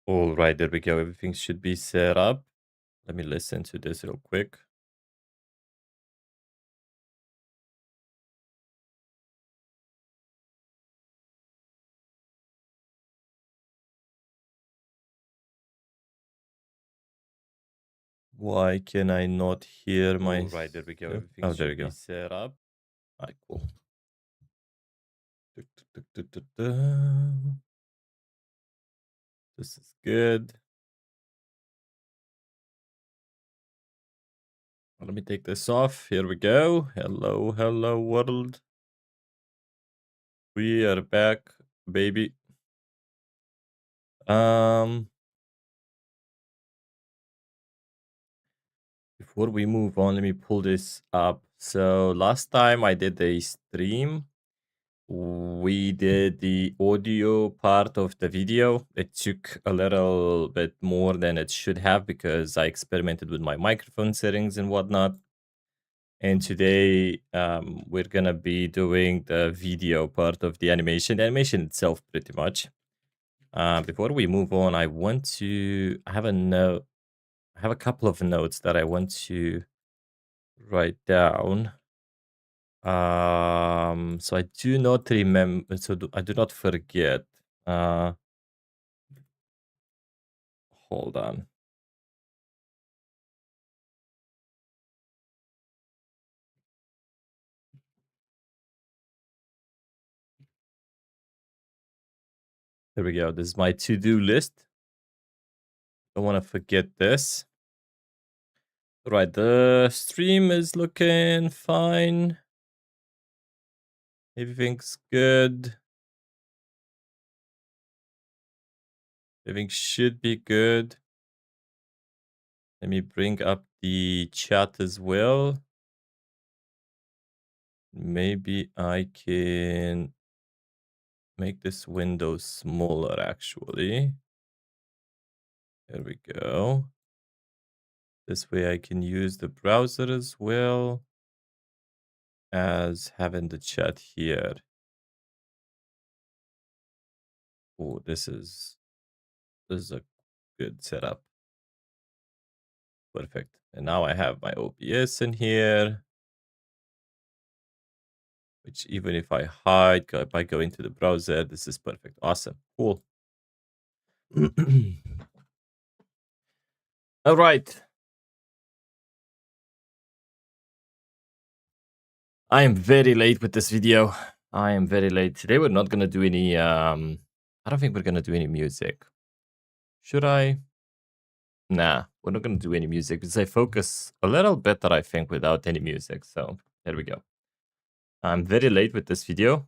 All right, there we go. Everything should be set up. Let me listen to this real quick. Why can I not hear my... All right, there we go. Everything oh, there we go. Set up. All right, cool. This is good. Let me take this off. Here we go. Hello, hello, world. We are back, baby. Before we move on, let me pull this up. So last time I did a stream, we did the audio part of the video. It took a little bit more than it should have because I experimented with my microphone settings and whatnot. And today we're gonna be doing the video part of the animation itself pretty much. Before we move on, I have a note. I have a couple of notes that I want to write down. So I do not remember. I do not forget. Hold on. There we go. This is my to-do list. Don't want to forget this. Right, the stream is looking fine. Everything's good. Everything should be good. Let me bring up the chat as well. Maybe I can make this window smaller, actually. There we go. This way I can use the browser as well as having the chat here. Oh, this is a good setup. Perfect. And now I have my OBS in here, which even if I hide by going to the browser, this is perfect. Awesome. Cool. All right. I am very late with this video. I am very late. Today we're not going to do any, I don't think we're going to do any music. Should I? Nah, we're not going to do any music because I focus a little better, I think, without any music. So there we go. I'm very late with this video,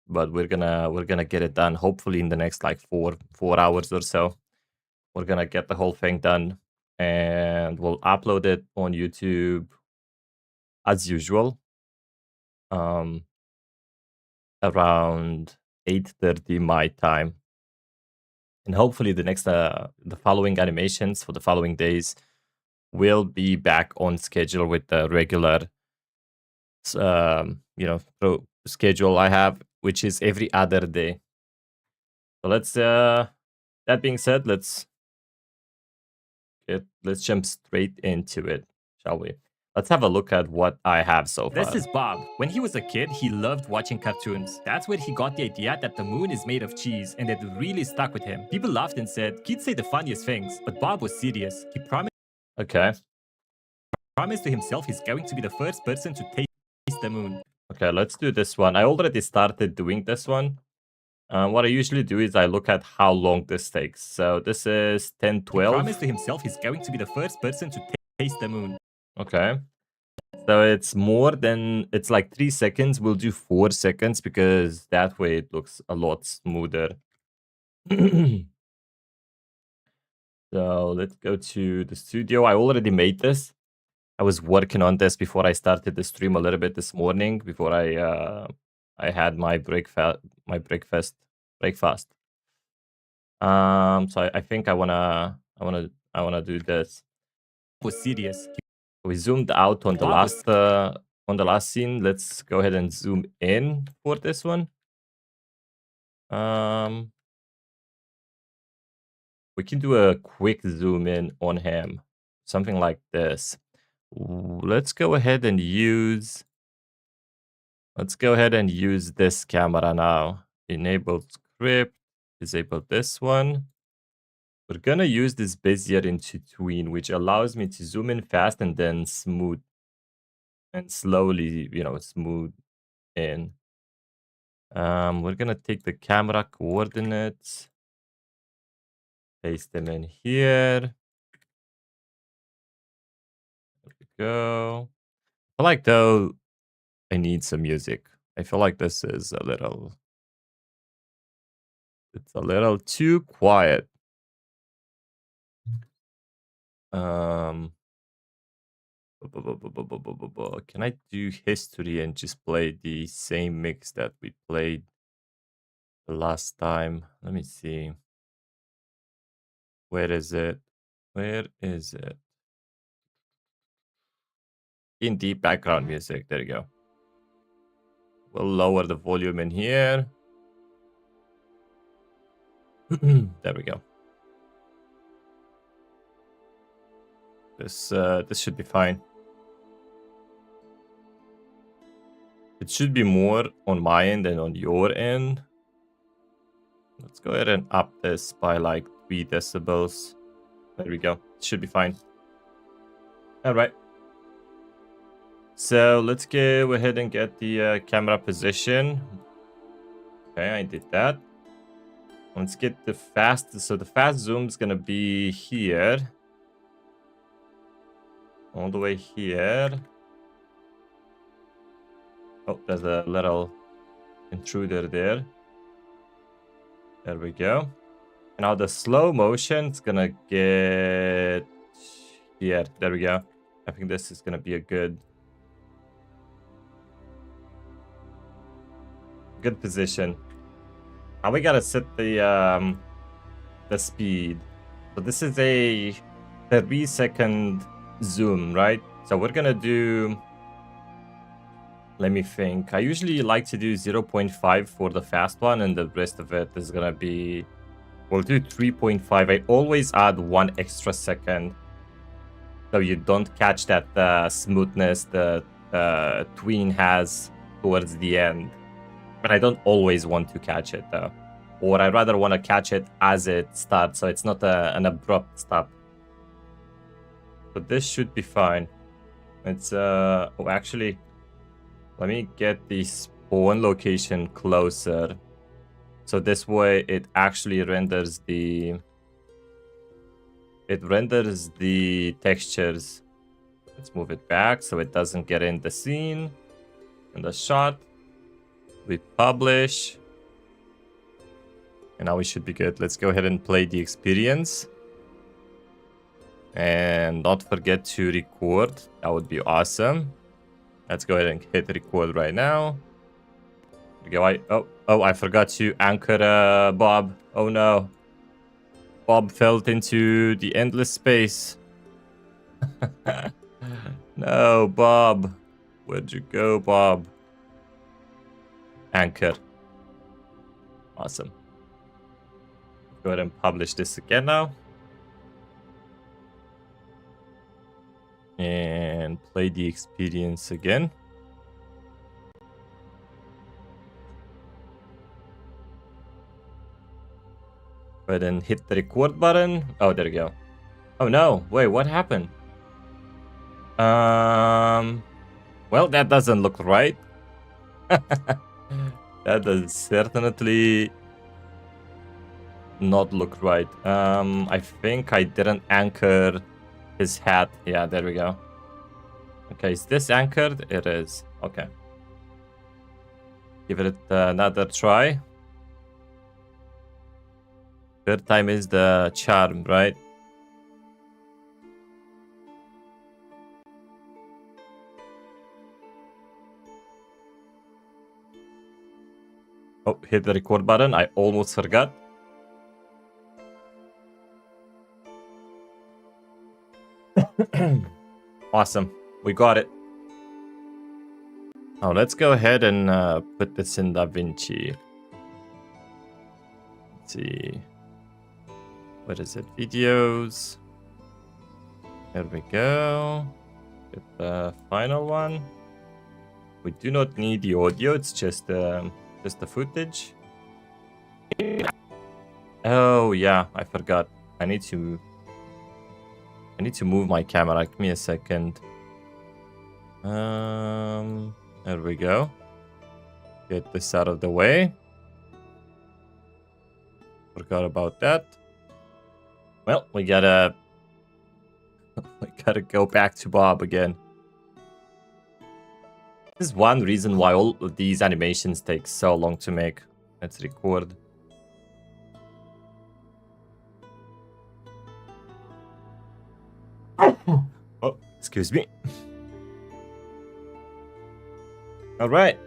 but we're gonna get it done. Hopefully in the next like four hours or so, we're gonna get the whole thing done, and we'll upload it on YouTube as usual. Around 8:30 my time. And hopefully the following animations for the following days will be back on schedule with the regular, schedule I have, which is every other day. So let's, that being said, let's jump straight into it, shall we? Let's have a look at what I have so far. This is Bob. When he was a kid, he loved watching cartoons. That's where he got the idea that the moon is made of cheese, and it really stuck with him. People laughed and said, kids say the funniest things, but Bob was serious. He promised to himself he's going to be the first person to taste the moon. Okay, let's do this one. I already started doing this one. What I usually do is I look at how long this takes. So this is 10:12. He promised to himself he's going to be the first person to taste the moon. Okay. So it's it's like 3 seconds. We'll do 4 seconds because that way it looks a lot smoother. So let's go to the studio. I already made this. I was working on this before I started the stream a little bit this morning, before I had my breakfast. So I think I wanna do this. Was serious. We zoomed out on the last scene. Let's go ahead and zoom in for this one. we can do a quick zoom in on him. Something like this. Let's go ahead and use this camera now. Enable script, disable this one. We're gonna use this Bezier into tween, which allows me to zoom in fast and then smooth and slowly, smooth in. We're gonna take the camera coordinates, paste them in here. There we go. I like though I need some music. I feel like this is it's a little too quiet. Um Can I do history and just play the same mix that we played the last time? Let me see. Where is it? Where is it? In deep background music. There you go. We'll lower the volume in here. There we go. This should be fine. It should be more on my end than on your end. Let's go ahead and up this by like 3 decibels. There we go. It should be fine. All right. So let's go ahead and get the camera position. Okay, I did that. Let's get the fast. So the fast zoom is gonna be here, all the way here. Oh, there's a little intruder there. There we go. Now the slow motion is gonna get here. There we go. I think this is gonna be a good position. Now we gotta set the speed. So this is a 30-second zoom, right? So we're gonna do, let me think. I usually like to do 0.5 for the fast one, and the rest of it is gonna be, we'll do 3.5. I always add 1 extra second, so you don't catch that smoothness the tween has towards the end. But I don't always want to catch it though. Or I rather want to catch it as it starts, so it's not an abrupt stop. But this should be fine. It's oh, actually, let me get the spawn location closer. So this way it actually renders the textures. Let's move it back so it doesn't get in the scene, in the shot. We publish. And now we should be good. Let's go ahead and play the experience. And not forget to record. That would be awesome. Let's go ahead and hit record right now. There we go. I forgot to anchor Bob. Oh no. Bob fell into the endless space. No, Bob. Where'd you go, Bob? Anchor. Awesome. Go ahead and publish this again now. And play the experience again. Go ahead and hit the record button. Oh, there we go. Oh no, wait, what happened? Well, that doesn't look right. That does certainly not look right. I think I didn't anchor his hat. Yeah, there we go. Okay, is this anchored? It is. Okay. Give it another try. Third time is the charm, right? Oh, hit the record button. I almost forgot. Awesome. We got it. Now let's go ahead and put this in Davinci. Let's see. What is it? Videos. There we go. Get the final one. We do not need the audio. It's just the footage. Oh yeah, I forgot. I need to move my camera. Give me a second. There we go. Get this out of the way. Forgot about that. Well, we gotta go back to Bob again. This is one reason why all of these animations take so long to make. Let's record. Oh, excuse me. All right.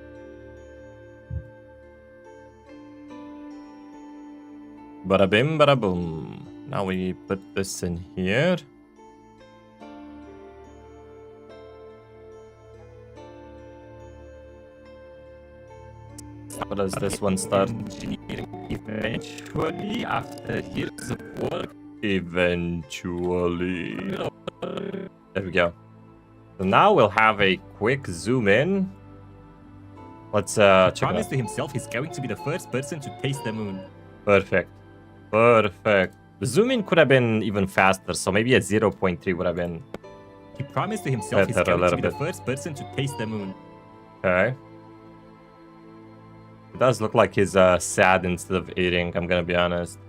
Bada bim, bada boom. Now we put this in here. How does this one start? Eventually, after years of work. Eventually. There we go. So now we'll have a quick zoom in. Let's check promise to himself he's going to be the first person to taste the moon. Perfect. Perfect. The zoom in could have been even faster, so maybe a 0.3 would have been. He promised to himself he's going to be the first person to taste the moon. Okay. It does look like he's sad instead of eating, I'm gonna be honest.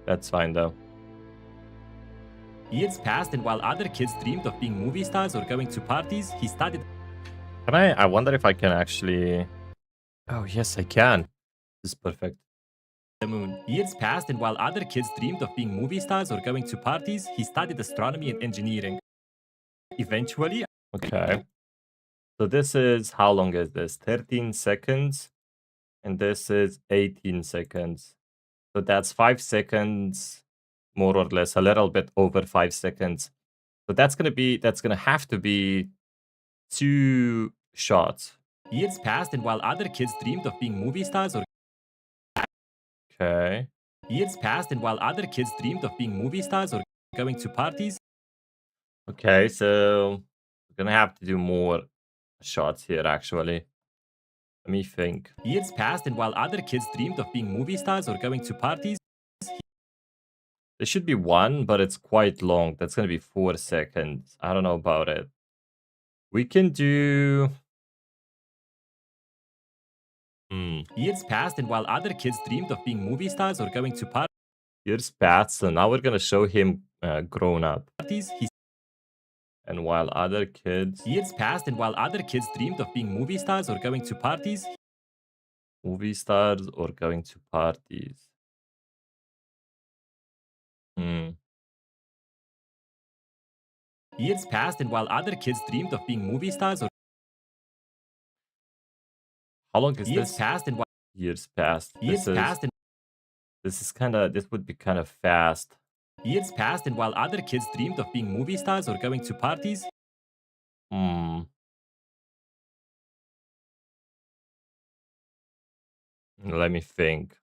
That's fine though. Years passed, and while other kids dreamed of being movie stars or going to parties, he studied. Can I wonder if I can actually... Oh, yes, I can. This is perfect. The moon. Years passed, and while other kids dreamed of being movie stars or going to parties, he studied astronomy and engineering. Eventually... Okay. So this is... How long is this? 13 seconds. And this is 18 seconds. So that's 5 seconds, more or less, a little bit over 5 seconds. So that's gonna have to be 2 shots. Years passed, and while other kids dreamed of being movie stars or... Okay. Years passed, and while other kids dreamed of being movie stars or going to parties... Okay, so we're gonna have to do more shots here, actually. Let me think. Years passed, and while other kids dreamed of being movie stars or going to parties... There should be 1, but it's quite long. That's gonna be 4 seconds. I don't know about it. We can do... Years passed, and while other kids dreamed of being movie stars or going to parties... Years passed, so now we're gonna show him grown up. And while other kids... Years passed, and while other kids dreamed of being movie stars or going to parties... Movie stars or going to parties. Years passed, and while other kids dreamed of being movie stars or... How long is Years this? passed, and while... Years passed. Years passed, and... This would be kind of fast. Years passed, and while other kids dreamed of being movie stars or going to parties... Let me think.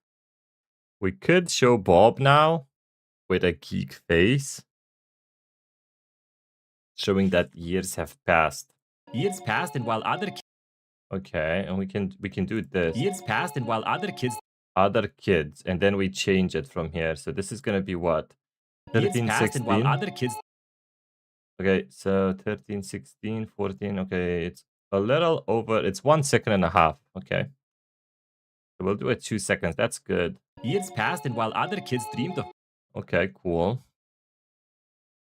We could show Bob now with a geek face, showing that years have passed. Years passed, and while other... Okay, and we can do this. Years passed, and while other kids... Other kids, and then we change it from here. So this is gonna be what? 13, Years passed, 16? and while other kids... Okay, so 13, 16, 14. Okay, it's a little over. It's 1 second and a half. Okay. So we'll do it 2 seconds. That's good. Years passed, and while other kids dreamed of... Okay, cool.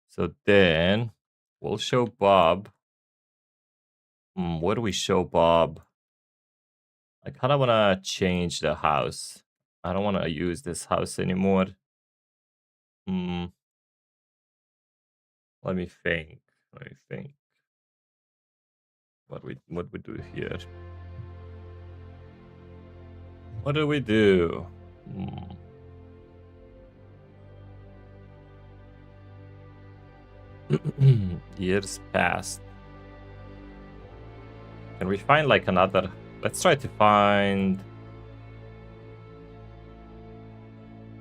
So then we'll show Bob. Where do we show Bob? I kind of want to change the house. I don't want to use this house anymore. Let me think. What we do here? What do we do? Years passed. Can we find like another? Let's try to find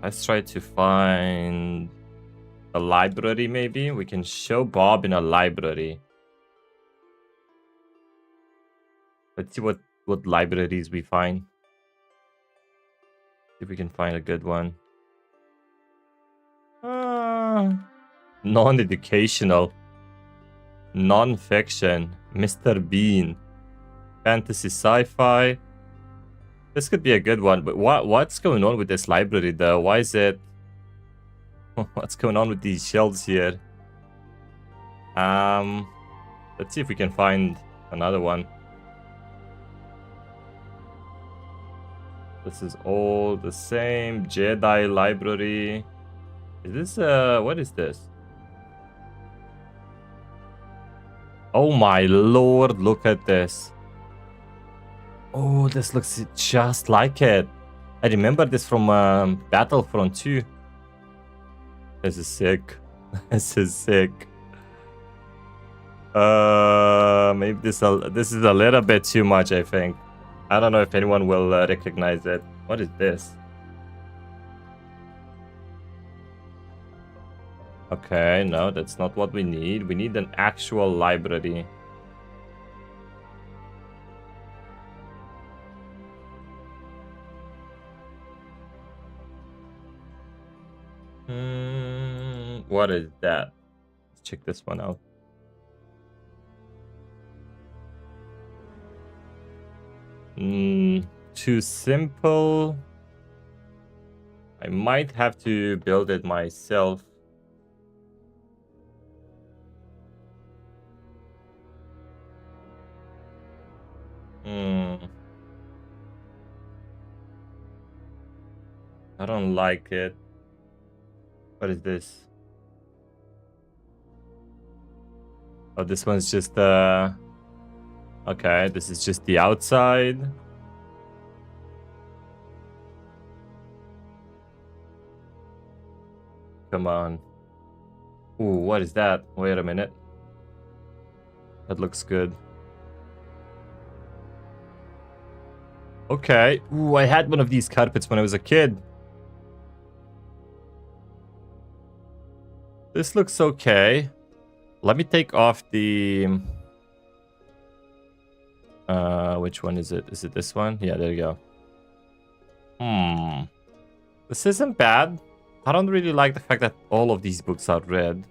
Let's try to find a library, maybe. We can show Bob in a library. Let's see what libraries we find. See if we can find a good one. Non-educational. Non-fiction. Mr. Bean. Fantasy sci-fi. This could be a good one, but what's going on with this library though? Why is it... What's going on with these shelves here? Let's see if we can find another one. This is all the same. Jedi library. Is this what is this? Oh my lord, look at this. Oh, this looks just like it. I remember this from Battlefront 2. This is sick. This is sick. Maybe this is a little bit too much, I think. I don't know if anyone will recognize it. What is this? Okay, no, that's not what we need. We need an actual library. What is that? Let's check this one out. Too simple. I might have to build it myself. I don't like it. What is this? Oh, this one's just okay, this is just the outside. Come on. Ooh, what is that? Wait a minute. That looks good. Okay. Ooh, I had one of these carpets when I was a kid. This looks okay. Let me take off the... which one is it? Is it this one? Yeah, there you go. This isn't bad. I don't really like the fact that all of these books are red.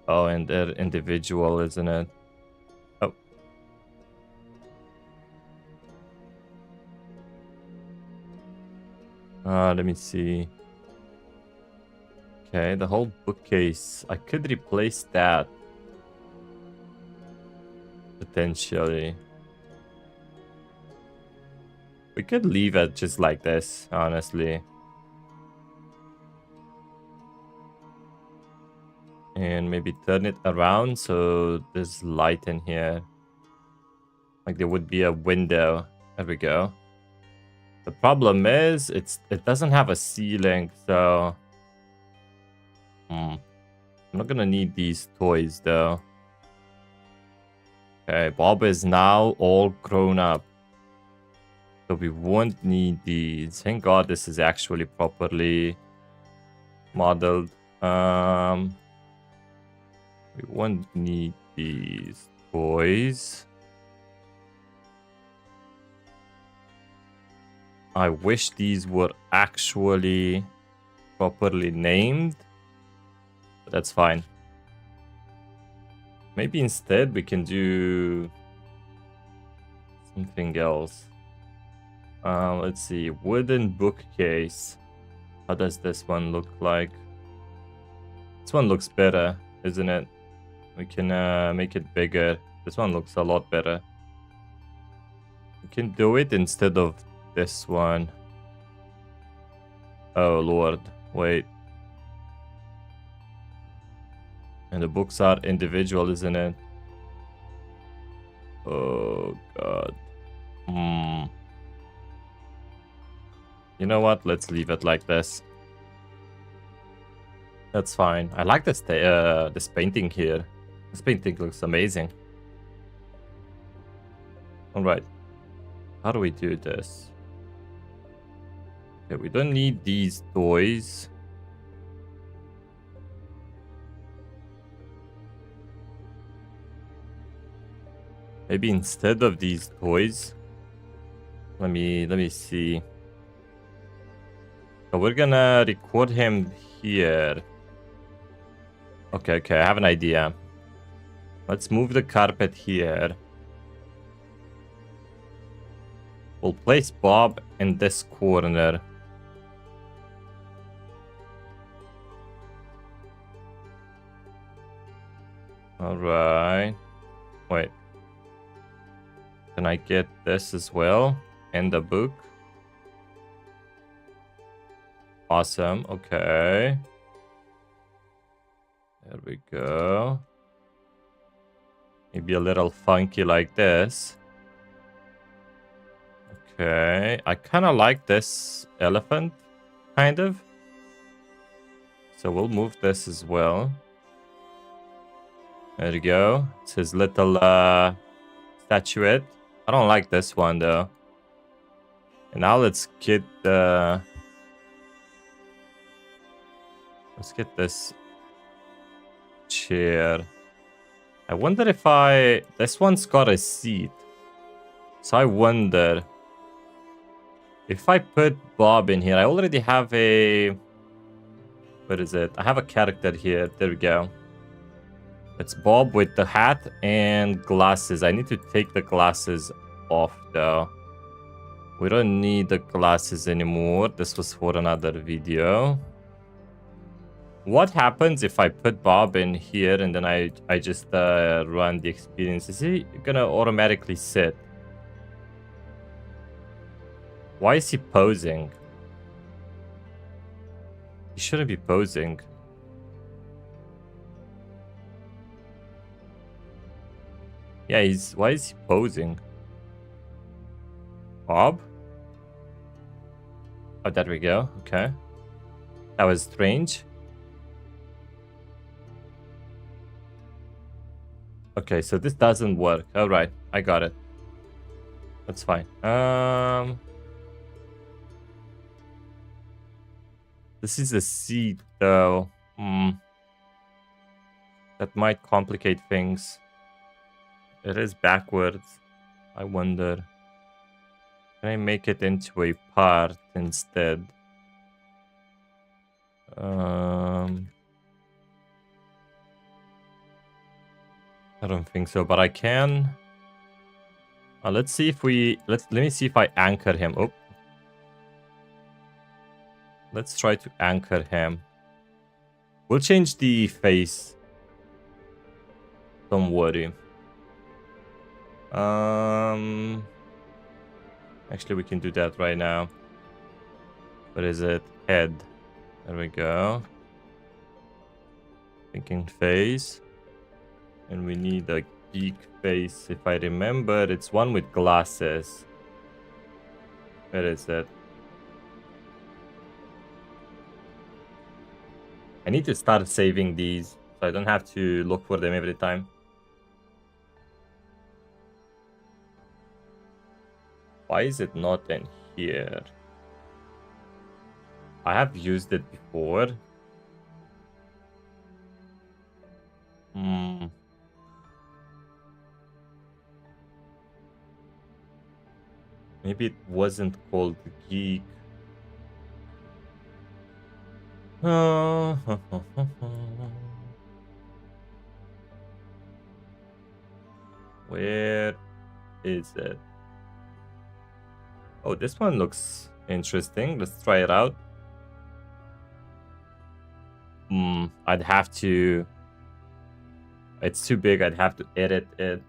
Oh, and they're individual, isn't it? Oh. Let me see. Okay, the whole bookcase. I could replace that. Potentially. We could leave it just like this, honestly. And maybe turn it around so there's light in here. Like there would be a window. There we go. The problem is it doesn't have a ceiling, so I'm not gonna need these toys though. Okay, Bob is now all grown up. So we won't need these. Thank God this is actually properly modeled. We won't need these toys. I wish these were actually properly named. But that's fine. Maybe instead we can do something else. Let's see. Wooden bookcase. How does this one look like? This one looks better, isn't it? We can make it bigger. This one looks a lot better. We can do it instead of this one. Oh lord, wait. And the books are individual, isn't it? Oh god. You know what? Let's leave it like this. That's fine. I like this painting here. This painting looks amazing. Alright. How do we do this? Okay, we don't need these toys. Maybe instead of these toys, let me see. So we're gonna record him here. Okay, I have an idea. Let's move the carpet here. We'll place Bob in this corner. Alright. Wait. Can I get this as well? And the book? Awesome. Okay. There we go. Maybe a little funky like this. Okay. I kind of like this elephant, kind of. So we'll move this as well. There you go. It's his little statuette. I don't like this one though. And now let's get this chair. I wonder if this one's got a seat. So I wonder if I put Bob in here. I already have a, what is it? I have a character here. There we go. It's Bob with the hat and glasses. I need to take the glasses off though. We don't need the glasses anymore. This was for another video. What happens if I put Bob in here and then I just run the experience? Is he gonna automatically sit? Why is he posing? He shouldn't be posing. Yeah, why is he posing? Bob? Oh, there we go. Okay. That was strange. Okay, so this doesn't work. All right, I got it. That's fine. This is a seat, though. That might complicate things. It is backwards. I wonder. Can I make it into a part instead? I don't think so, but I can. Let's see if let me see if I anchor him. Oh. Let's try to anchor him. We'll change the face. Don't worry. Actually, we can do that right now. What is it? Head. There we go. Thinking face. And we need a geek face. If I remember, it's one with glasses. Where is it? I need to start saving these so I don't have to look for them every time. Why is it not in here? I have used it before. Maybe it wasn't called Geek. Where is it? Oh, this one looks interesting. Let's try it out. I'd have to... It's too big. I'd have to edit it.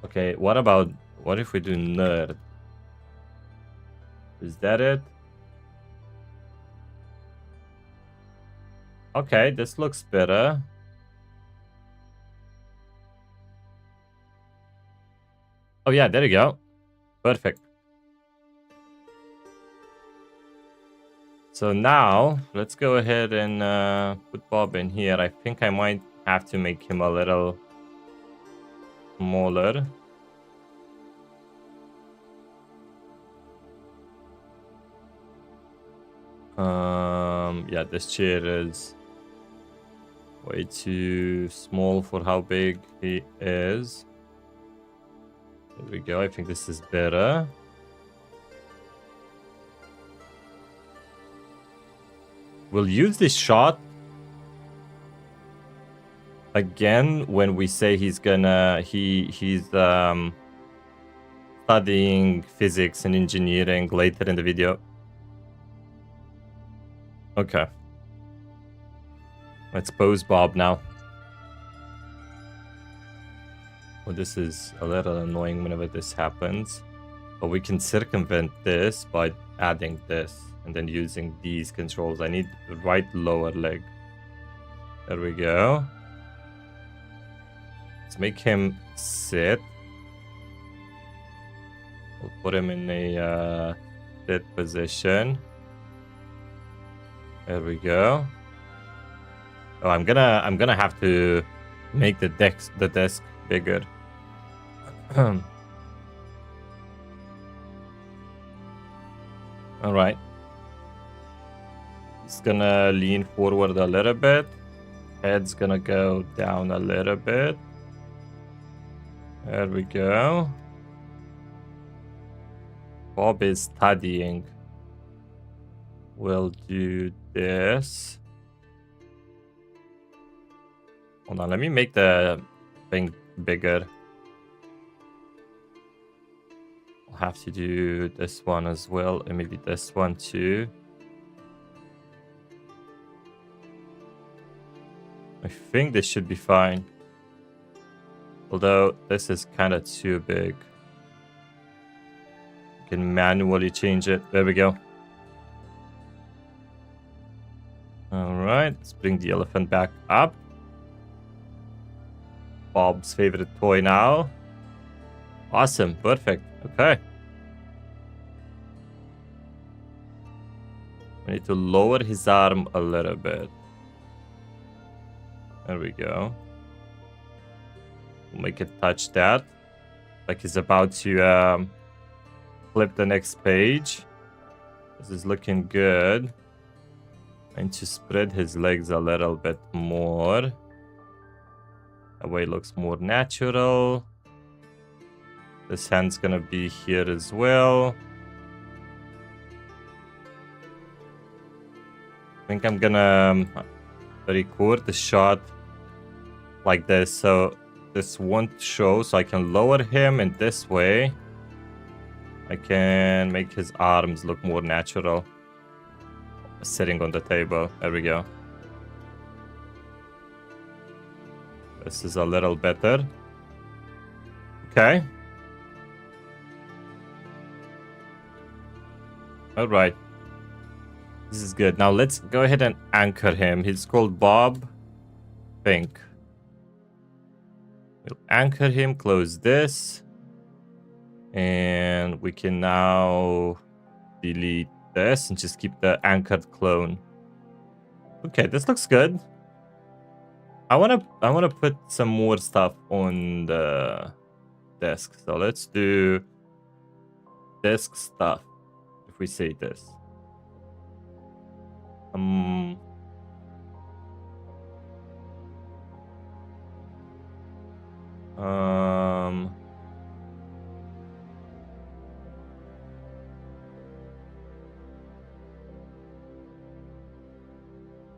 Okay, what if we do nerd? Is that it? Okay, this looks better. Oh yeah, there you go. Perfect. So now, let's go ahead and put Bob in here. I think I might have to make him a little smaller. Yeah, this chair is way too small for how big he is. There we go. I think this is better. We'll use this shot again when we say he's studying physics and engineering later in the video. Okay. Let's pose Bob now. Well, this is a little annoying whenever this happens. But we can circumvent this by adding this and then using these controls. I need the right lower leg. There we go. Let's make him sit. We'll put him in a sit position. There we go. Oh, I'm gonna have to make the desk bigger. All right. He's gonna lean forward a little bit. Head's gonna go down a little bit. There we go. Bob is studying. We'll do this. Hold on, let me make the thing bigger. I'll have to do this one as well, and maybe this one too. I think this should be fine. Although this is kind of too big. You can manually change it. There we go. Alright, let's bring the elephant back up. Bob's favorite toy now. Awesome, perfect. Okay. We need to lower his arm a little bit. There we go. We'll make it touch that. Like he's about to flip the next page. This is looking good. And to spread his legs a little bit more. That way it looks more natural. This hand's gonna be here as well. I think I'm gonna record the shot like this, so this won't show, so I can lower him, and this way I can make his arms look more natural sitting on the table. There we go. This is a little better. Okay. All right. This is good. Now let's go ahead and anchor him. He's called Bob Pink. We'll anchor him, close this. And we can now delete this and just keep the anchored clone. Okay, this looks good. I wanna put some more stuff on the desk. So let's do desk stuff. If we say this.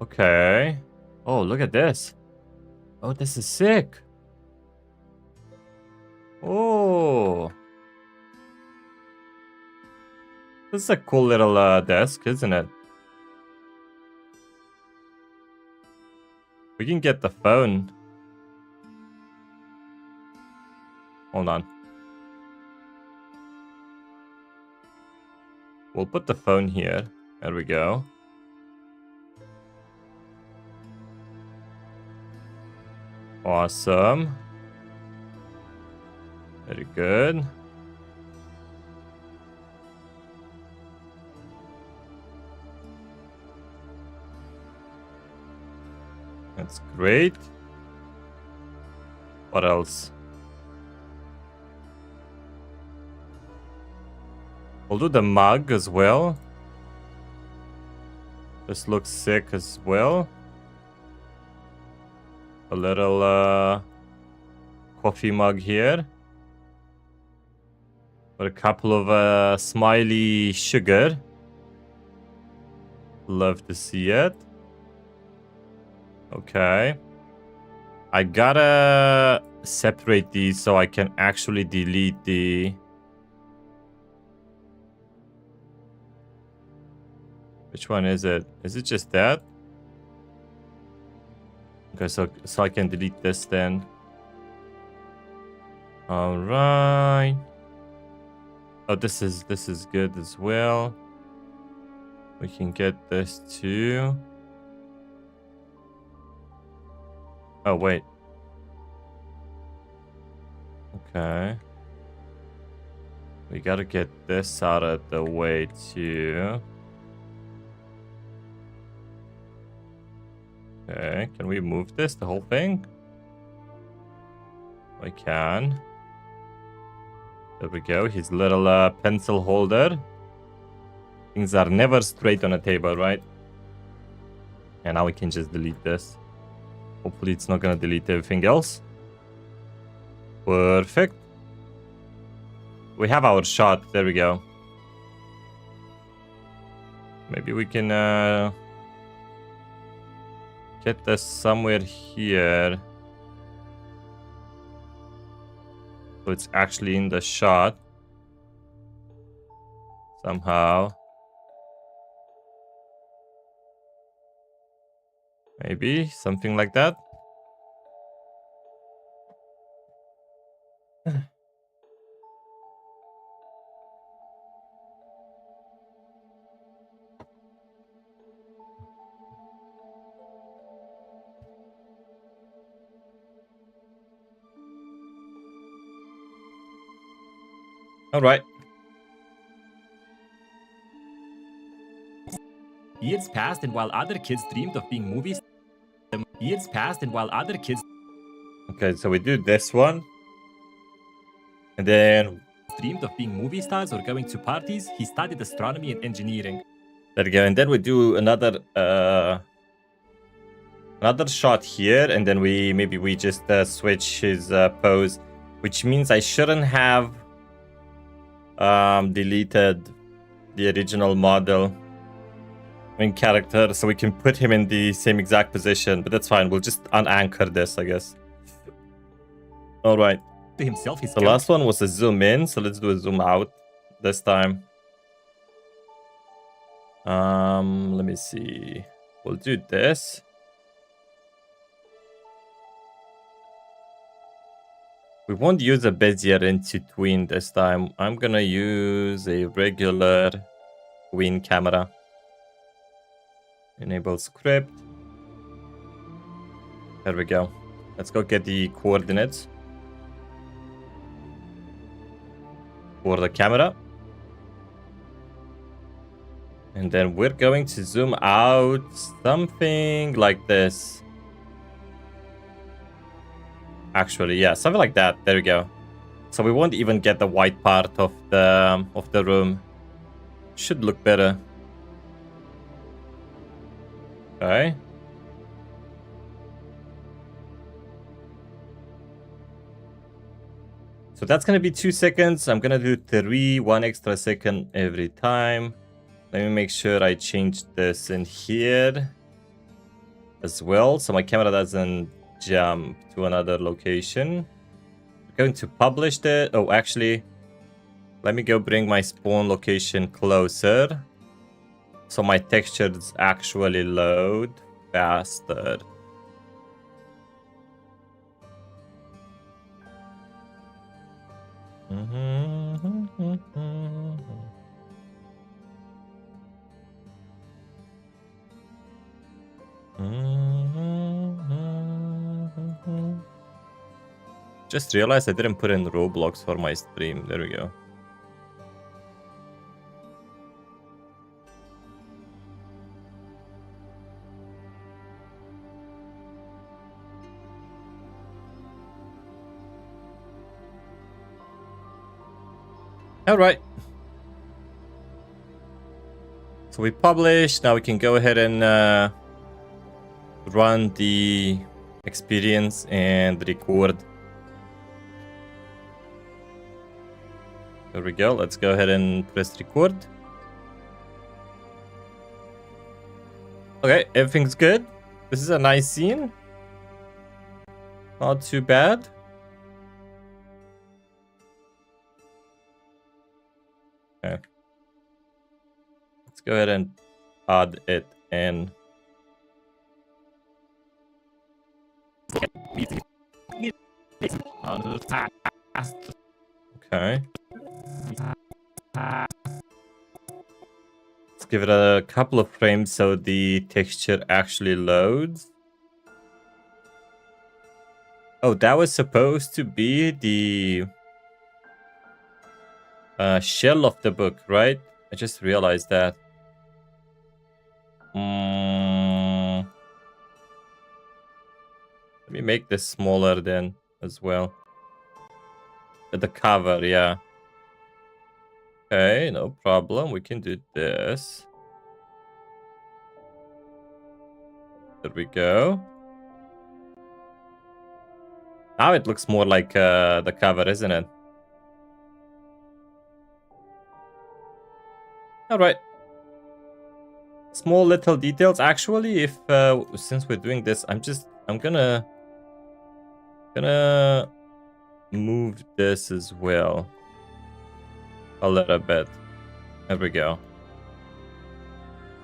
Okay. Oh, look at this. Oh, this is sick. Oh. This is a cool little desk, isn't it? We can get the phone. Hold on. We'll put the phone here. There we go. Awesome. Very good. That's great. What else? We'll do the mug as well. This looks sick as well. A little coffee mug here. With a couple of smiley sugar. Love to see it. Okay. I gotta separate these so I can actually delete the... Which one is it? Is it just that? Okay, so I can delete this then. All right. Oh, this is good as well. We can get this too. Oh wait. Okay. We gotta get this out of the way too. Okay, can we move this, the whole thing? I can. There we go, his little pencil holder. Things are never straight on a table, right? And now we can just delete this. Hopefully it's not gonna delete everything else. Perfect. We have our shot, there we go. Maybe we can get this somewhere here. So it's actually in the shot. Somehow. Maybe something like that. All right. Years passed, and while other kids dreamed of being movie stars, years passed, and while other kids Okay, so we do this one. And then dreamed of being movie stars or going to parties, he studied astronomy and engineering. there we go. And then we do another shot here, and then we just switch his pose, which means I shouldn't have deleted the original model in character, so we can put him in the same exact position, but that's fine. We'll just unanchor this, I guess. All right. To himself, his The last one was a zoom in, so let's do a zoom out this time. Let me see. We'll do this. We won't use a Bezier into tween this time. I'm gonna use a regular tween camera. Enable script. There we go. Let's go get the coordinates for the camera. And then we're going to zoom out something like this. Actually, yeah, something like that. There we go. So we won't even get the white part of the room. Should look better. Okay. So that's gonna be 2 seconds. I'm gonna do 3, 1 extra second every time. Let me make sure I change this in here as well, so my camera doesn't jump to another location. I'm going to publish the... Oh, actually, let me go bring my spawn location closer, so my textures actually load faster. Just realized I didn't put in Roblox for my stream. There we go. All right. So we published. Now we can go ahead and run the experience and record. There we go. Let's go ahead and press record. Okay, everything's good. This is a nice scene. Not too bad. Okay. Let's go ahead and add it in. Okay. Let's give it a couple of frames so the texture actually loads. Oh, that was supposed to be the shell of the book, right? I just realized that. Let me make this smaller then as well. The cover, yeah. Okay, no problem. We can do this. There we go. Now it looks more like the cover, isn't it? All right. Small little details. Actually, if since we're doing this, I'm gonna move this as well a little bit. There we go.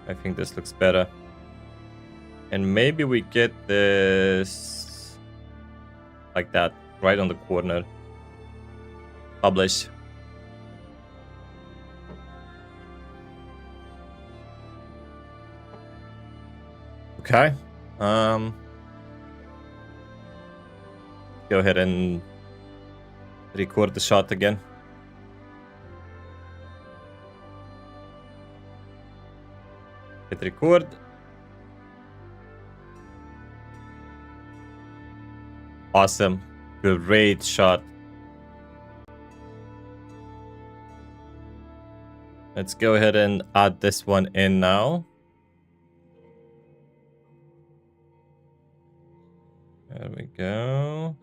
I think this looks better. And maybe we get this like that, right on the corner. Publish. Okay. Go ahead and record the shot again. Hit record. Awesome. Great shot. Let's go ahead and add this one in now. There we go.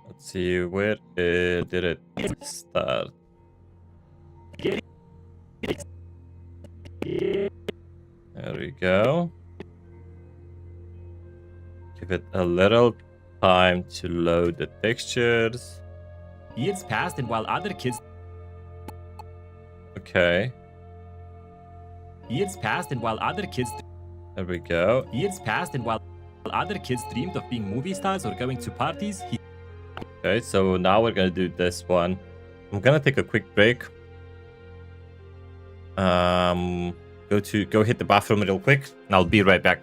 Let's see, where did it start? There we go. Give it a little time to load the textures. Years passed, and while other kids... Okay. Years passed, and while other kids... There we go. Years passed, and while other kids dreamed of being movie stars or going to parties, he... Okay, so now we're gonna do this one. I'm gonna take a quick break. Go hit the bathroom real quick, and I'll be right back.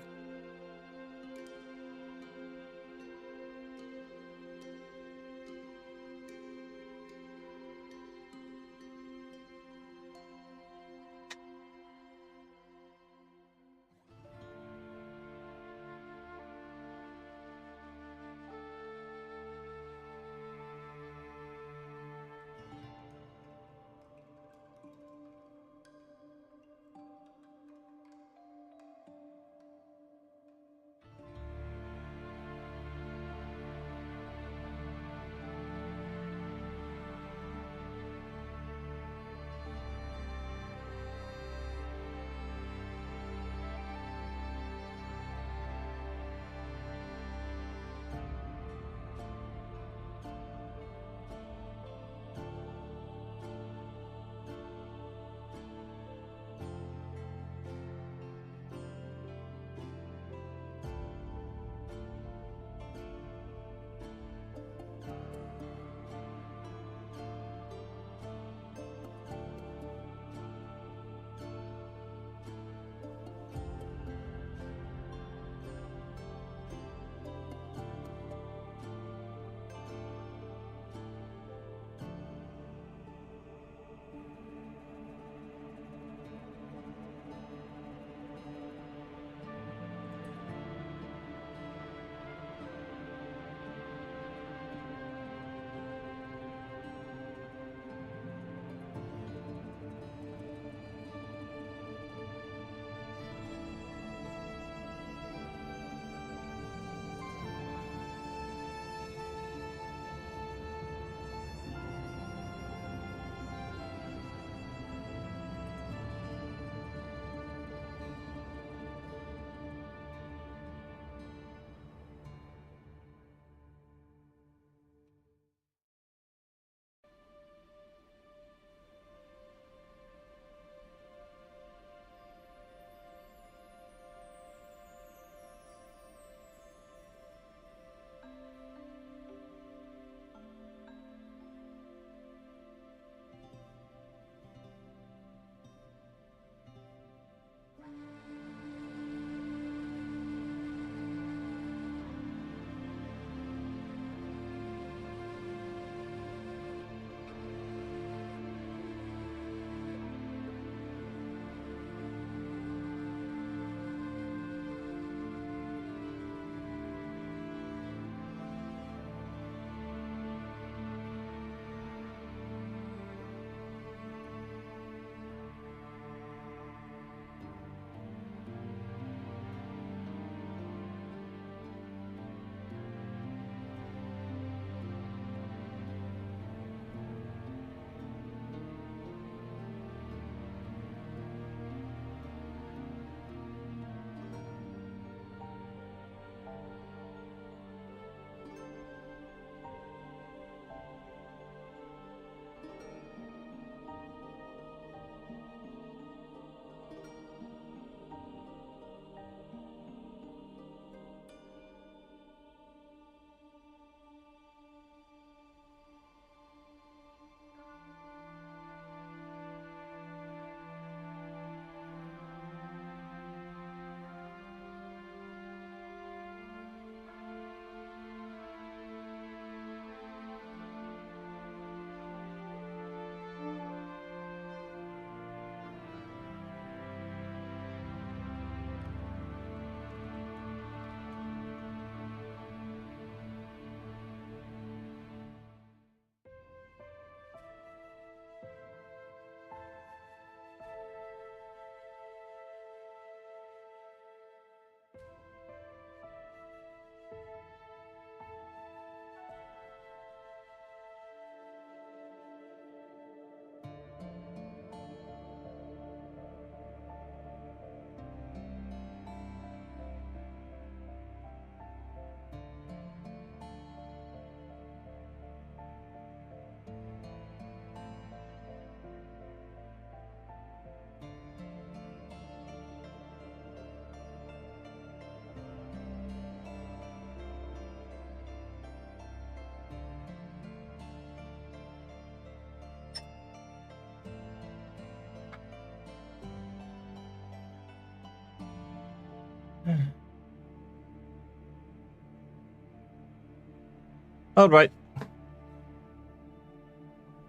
All right.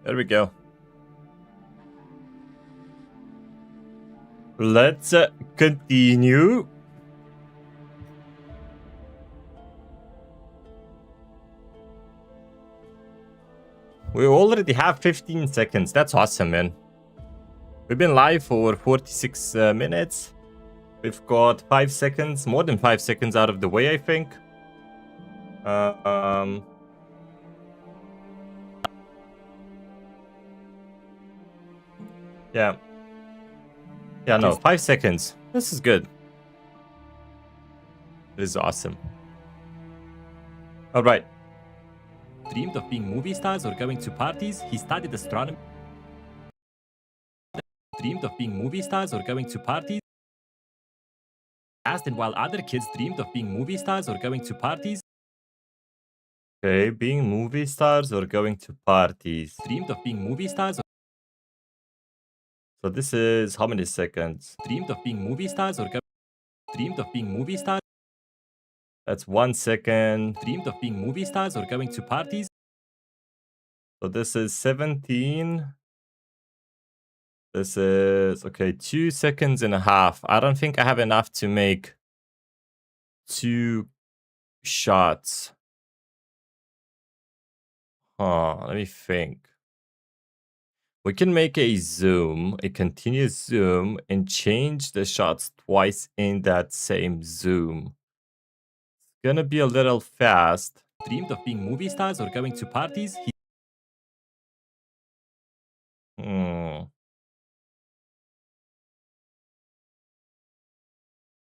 There we go. Let's continue. We already have 15 seconds. That's awesome, man. We've been live for 46 minutes. We've got 5 seconds, more than 5 seconds out of the way, I think. Yeah. Yeah, no, 5 seconds. This is good. This is awesome. All right. Dreamed of being movie stars or going to parties, he studied astronomy. Dreamed of being movie stars or going to parties. And while other kids dreamed of being movie stars or going to parties, Okay, being movie stars or going to parties. dreamed of being movie stars. So this is how many seconds? Dreamed of being movie stars or dreamed of being movie stars. That's 1 second. Dreamed of being movie stars or going to parties. So this is 17. This is, okay, 2 seconds and a half. I don't think I have enough to make 2 shots. Let me think. We can make a zoom, a continuous zoom, and change the shots twice in that same zoom. It's gonna be a little fast. Dreamed of being movie stars or going to parties.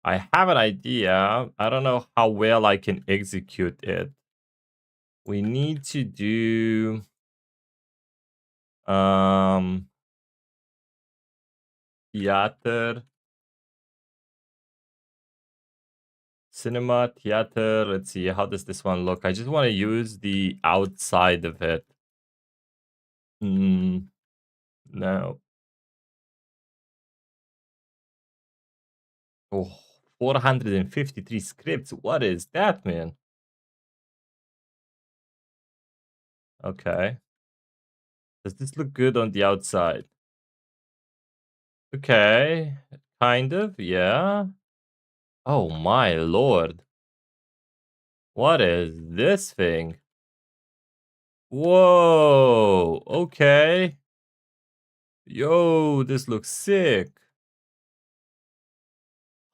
I have an idea. I don't know how well I can execute it. We need to do theater, cinema, theater. Let's see, how does this one look? I just want to use the outside of it. No. Oh, 453 scripts. What is that, man? Okay. Does this look good on the outside? Okay. Kind of, yeah. Oh my lord. What is this thing? Whoa. Okay. Yo, this looks sick.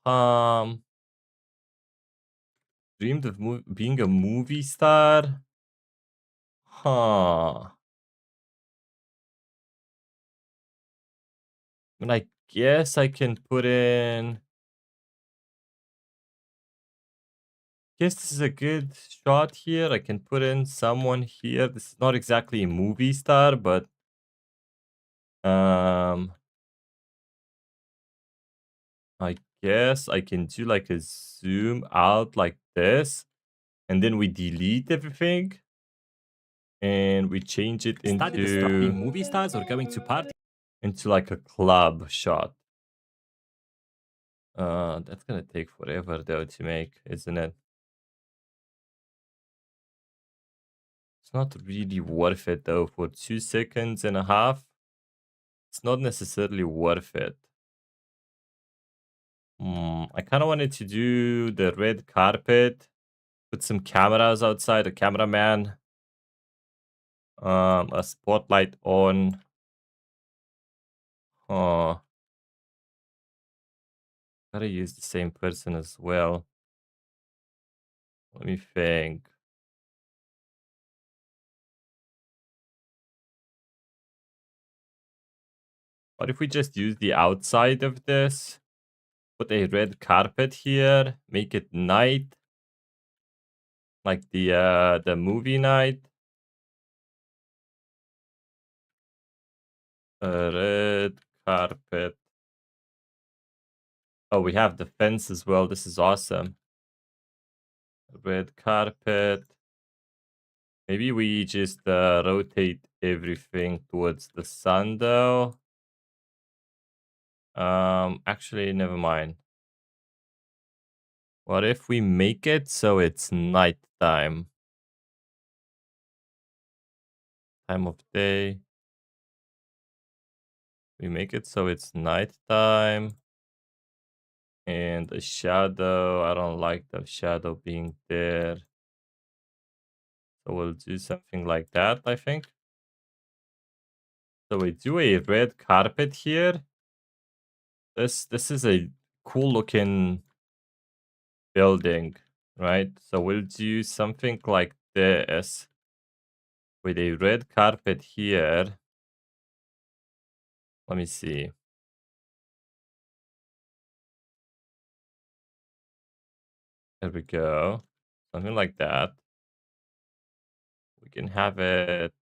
Dreamed of being a movie star? Huh. I guess I can put in. Guess this is a good shot here. I can put in someone here. This is not exactly a movie star, but I guess I can do like a zoom out like this, and then we delete everything, and we change it Being movie stars or going to parties. into like a club shot. That's gonna take forever though to make, isn't it? It's not really worth it though. For 2 seconds and a half, it's not necessarily worth it. I kind of wanted to do the red carpet, put some cameras outside, a cameraman, a spotlight on. Gotta use the same person as well. Let me think. What if we just use the outside of this? Put a red carpet here, make it night, like the movie night. A red carpet. Oh, we have the fence as well. This is awesome. Red carpet. Maybe we just rotate everything towards the sun though. Actually, never mind. What if we make it so it's nighttime? Time of day. We make it so it's nighttime. And the shadow, I don't like the shadow being there. So we'll do something like that, I think. So we do a red carpet here. This is a cool looking building, right? So we'll do something like this with a red carpet here. Let me see. There we go. Something like that. We can have it.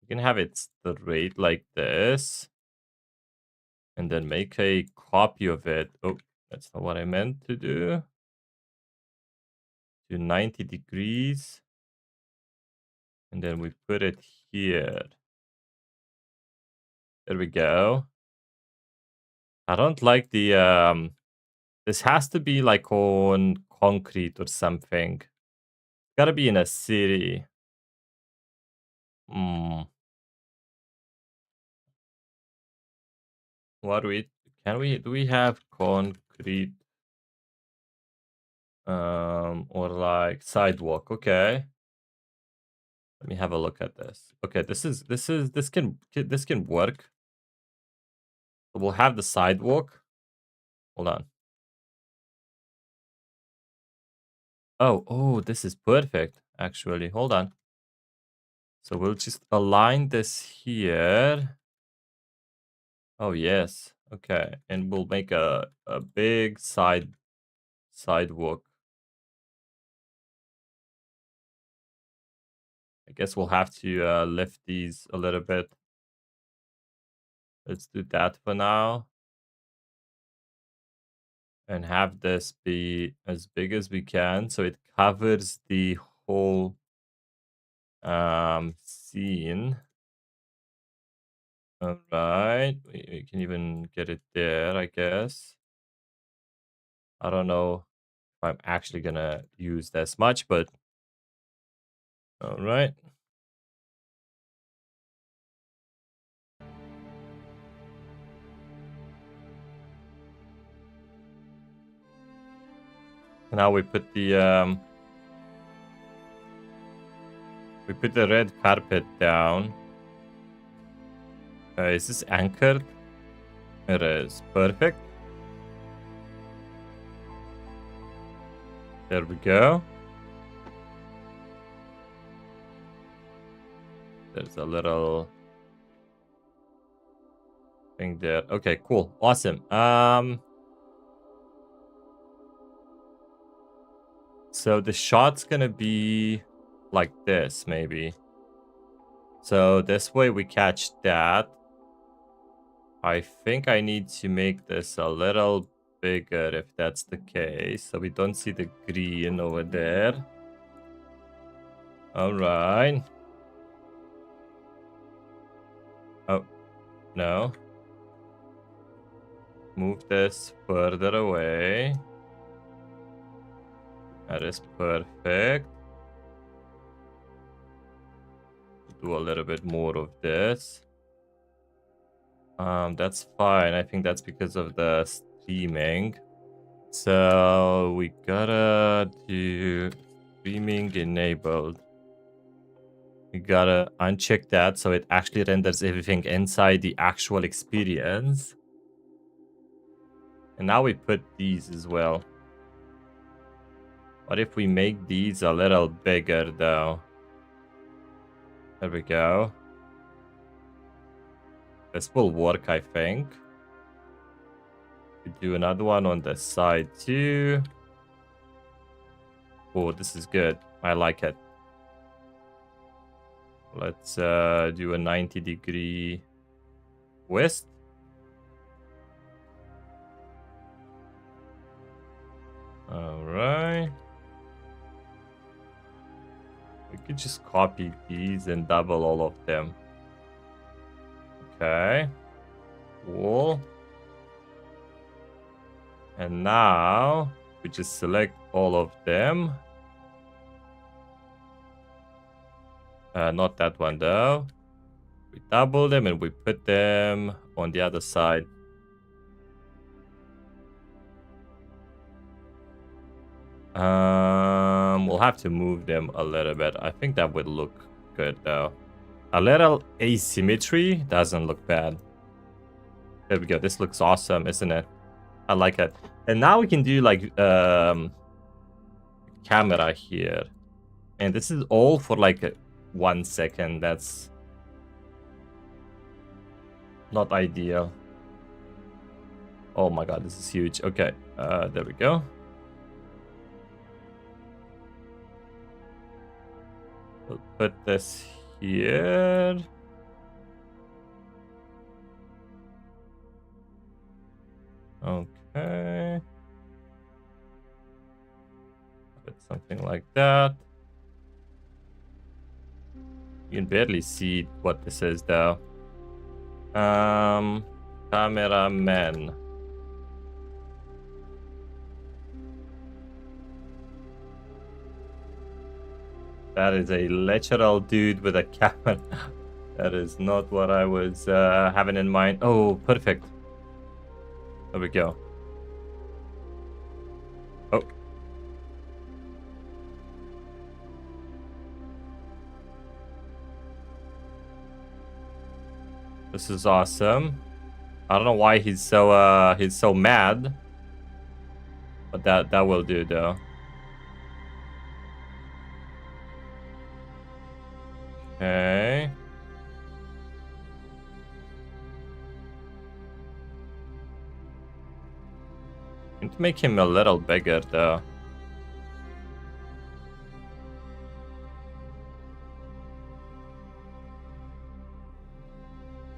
We can have it straight like this. And then make a copy of it. Oh, that's not what I meant to do. Do 90 degrees. And then we put it here. There we go. I don't like the this has to be like on concrete or something. Gotta be in a city. Hmm. What do we do we have concrete or like sidewalk? Okay. Let me have a look at this. Okay, this can work. So we'll have the sidewalk. Hold on. Oh, this is perfect, actually. Hold on. So we'll just align this here. Oh, yes. Okay. And we'll make a big sidewalk. I guess we'll have to lift these a little bit. Let's do that for now. And have this be as big as we can so it covers the whole scene. All right, we can even get it there, I guess. I don't know if I'm actually gonna use this much, but all right. Now we put the red carpet down. Is this anchored? It is perfect. There we go. There's a little thing there. Okay, cool. Awesome. So the shot's gonna be like this, maybe. So this way we catch that. I think I need to make this a little bigger if that's the case. So we don't see the green over there. All right. Oh, no. Move this further away. That is perfect. Do a little bit more of this. That's fine. I think that's because of the streaming. So we gotta do streaming enabled. We gotta uncheck that so it actually renders everything inside the actual experience. And now we put these as well. What if we make these a little bigger though? There we go. This will work, I think. We do another one on the side too. Oh, this is good. I like it. Let's do a 90-degree west. All right. We could just copy these and double all of them. Okay. Cool. And now we just select all of them. Not that one though. We double them and we put them on the other side. We'll have to move them a little bit. I think that would look good though. A little asymmetry doesn't look bad. There we go. This looks awesome, isn't it? I like it. And now we can do like camera here. And this is all for like 1 second. That's not ideal. Oh my god, this is huge. Okay, there we go. We'll put this here. Okay. Put something like that. You can barely see what this is though. Cameraman. That is a literal dude with a camera. That is not what I was having in mind. Oh, perfect. There we go. Oh. This is awesome. I don't know why he's so mad. But that will do though. Okay. Need to make him a little bigger though.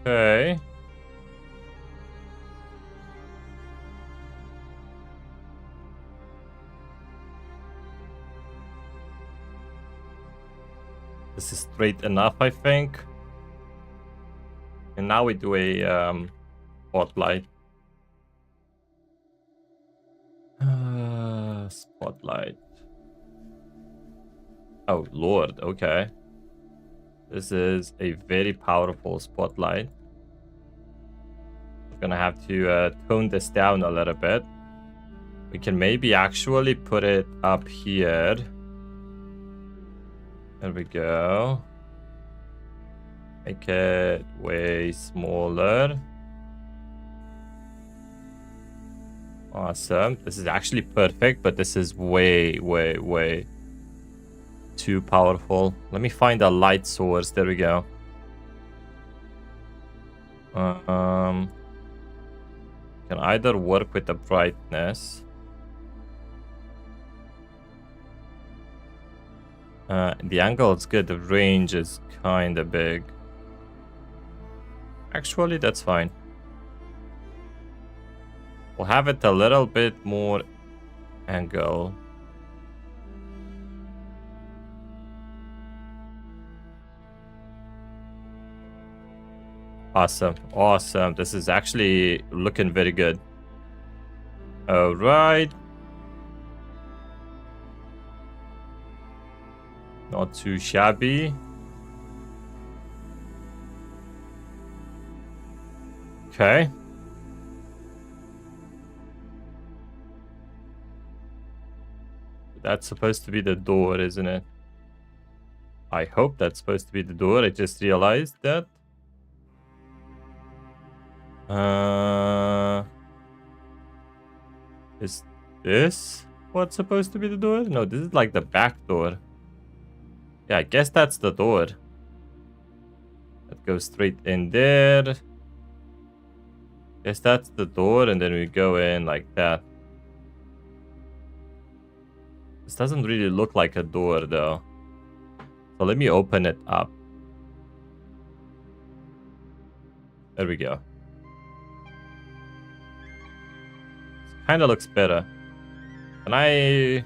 Okay. This is straight enough, I think. And now we do a spotlight. Spotlight. Oh, Lord. Okay. This is a very powerful spotlight. We're gonna have to tone this down a little bit. We can maybe actually put it up here. There we go. Make it way smaller. Awesome. This is actually perfect, but this is way too powerful. Let me find a light source. There we go. Can either work with the brightness. The angle is good. The range is kind of big. Actually, that's fine. We'll have it a little bit more angle. Awesome. Awesome. This is actually looking very good. All right. Not too shabby. Okay. That's supposed to be the door, isn't it? I hope that's supposed to be the door. I just realized that. Is this what's supposed to be the door? No, this is like the back door. Yeah, I guess that's the door. That goes straight in there. Guess that's the door, and then we go in like that. This doesn't really look like a door though. So let me open it up. There we go. Kind of looks better. Can I...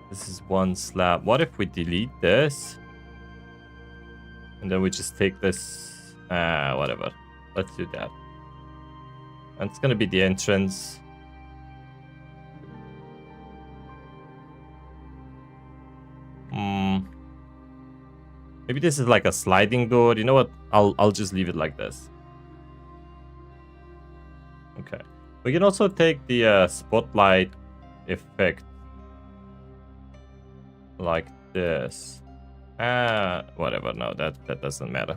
This is one slab. What if we delete this? And then we just take this... whatever. Let's do that. And it's gonna be the entrance. Maybe this is like a sliding door. You know what? I'll just leave it like this. Okay. We can also take the spotlight effect like this. Whatever. No, that doesn't matter.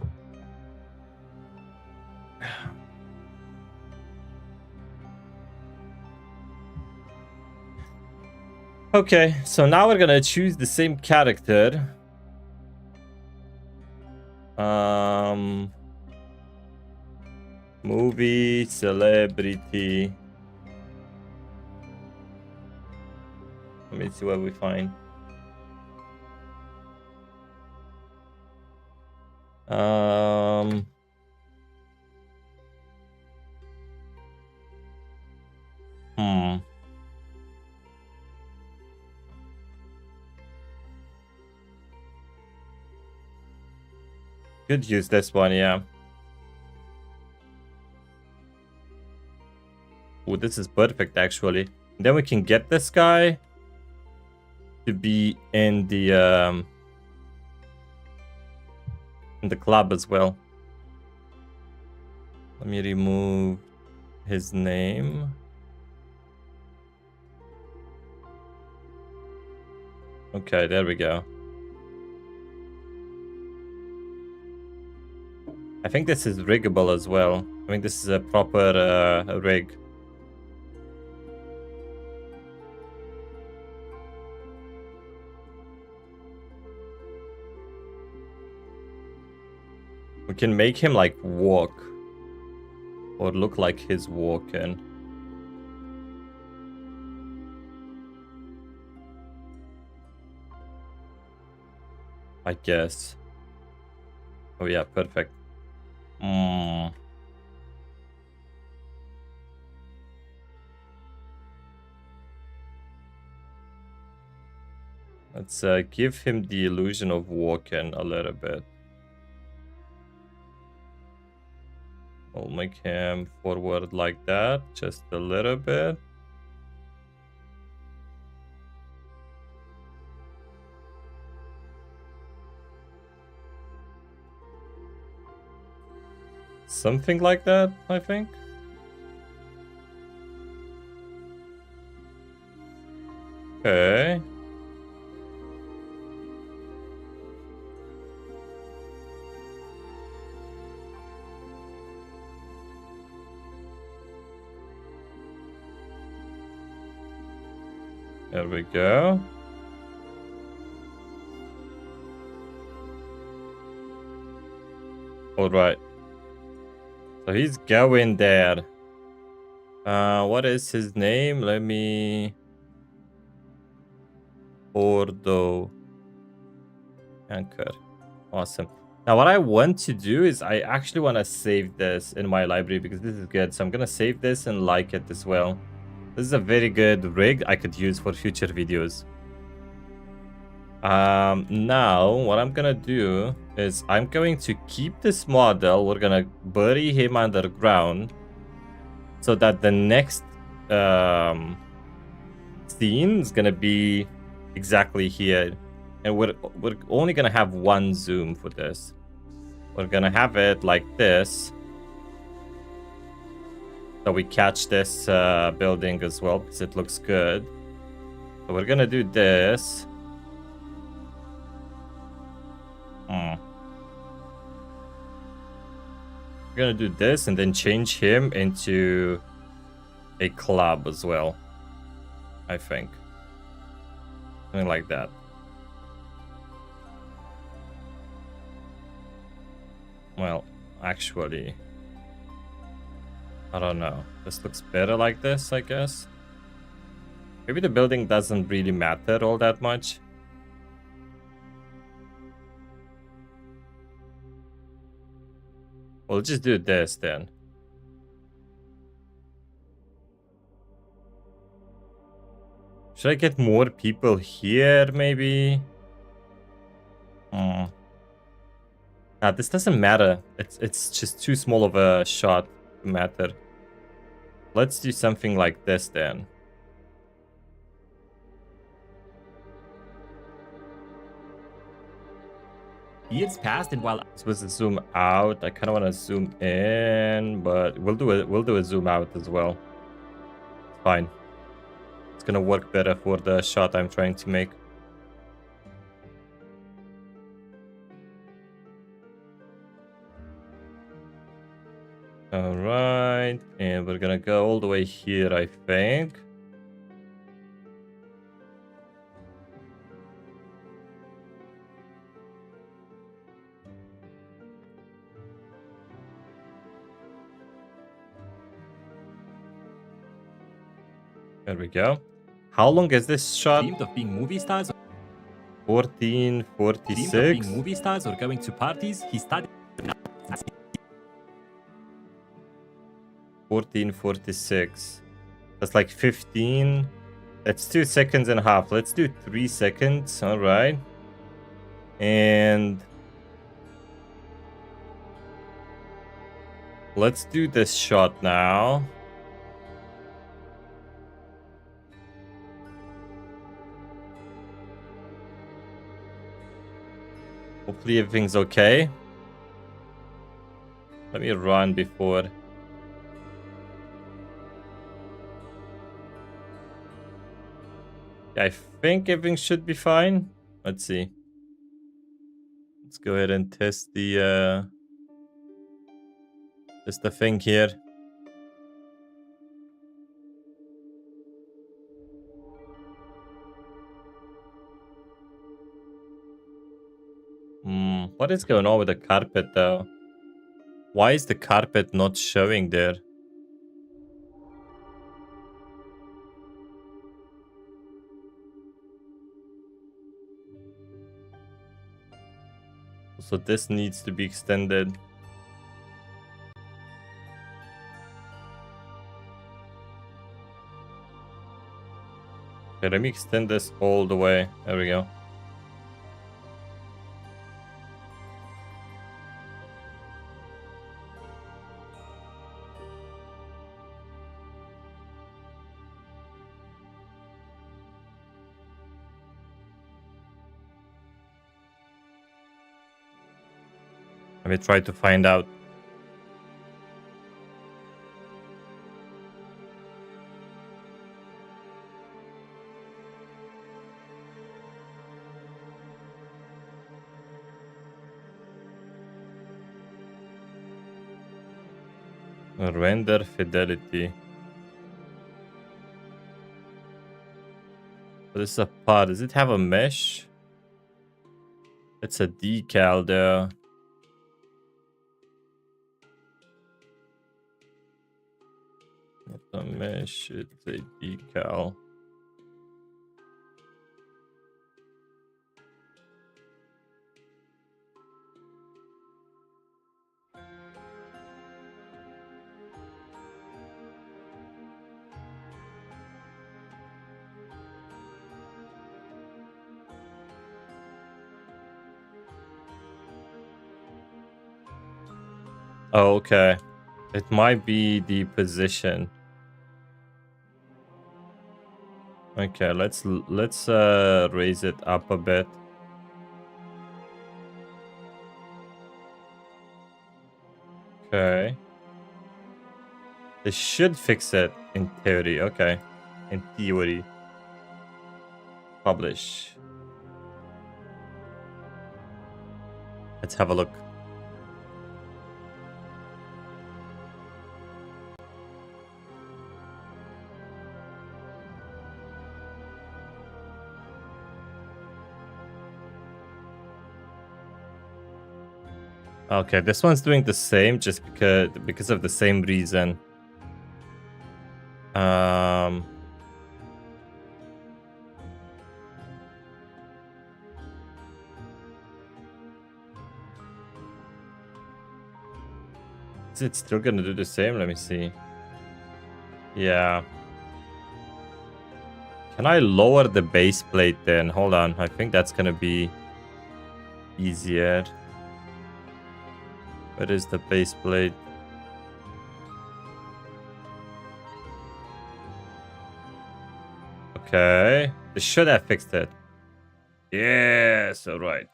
Okay, so now we're gonna choose the same character. Movie, celebrity. Let me see what we find. Could use this one, yeah. Oh, this is perfect, actually. Then we can get this guy to be in the club as well. Let me remove his name. Okay, there we go. I think this is riggable as well. I think this is a proper rig. We can make him like walk. Or look like he's walking. I guess. Oh yeah, perfect. Let's give him the illusion of walking a little bit. We'll make him forward like that, just a little bit. Something like that, I think. Okay. There we go. All right. So he's going there. What is his name? Let me... Ordo. Anchor. Awesome. Now what I want to do is I actually want to save this in my library because this is good. So I'm going to save this and like it as well. This is a very good rig I could use for future videos. Now what I'm gonna do is I'm going to keep this model. We're gonna bury him underground so that the next scene is gonna be exactly here, and we're only gonna have one zoom for this. We're gonna have it like this, so we catch this building as well because it looks good. So we're gonna do this. We're gonna do this and then change him into a club as well, I think. Something like that. Well, actually, I don't know. This looks better like this, I guess. Maybe the building doesn't really matter all that much. We'll just do this then. Should I get more people here, maybe? I This doesn't matter. It's just too small of a shot to matter. Let's do something like this then. Years passed, and while This was a zoom out. I kind of want to zoom in, but we'll do it. We'll do a zoom out as well. It's fine. It's gonna work better for the shot I'm trying to make. All right, and we're gonna go all the way here, I think. There we go. How long is this shot? dreamed of being movie stars, 1446. or going to parties, he studied. 1446. That's like 15. That's 2 seconds and a half. Let's do 3 seconds. All right. And let's do this shot now. Hopefully everything's okay. Let me run before. I think everything should be fine. Let's see. Let's go ahead and test the thing here. What is going on with the carpet though? Why is the carpet not showing there? So this needs to be extended. Okay, let me extend this all the way. There we go. Let me try to find out. Render fidelity. This is a part. Does it have a mesh? It's a decal there. Not a mesh, it's a decal. Oh, okay. It might be the position. Okay, let's raise it up a bit. Okay. This should fix it in theory. Okay. In theory. Publish. Let's have a look. Okay, this one's doing the same just because of the same reason. Is it still gonna do the same? Let me see. Yeah. Can I lower the base plate then? Hold on. I think that's gonna be easier. Where is the base plate? Okay. They should have fixed it. Yes, alright.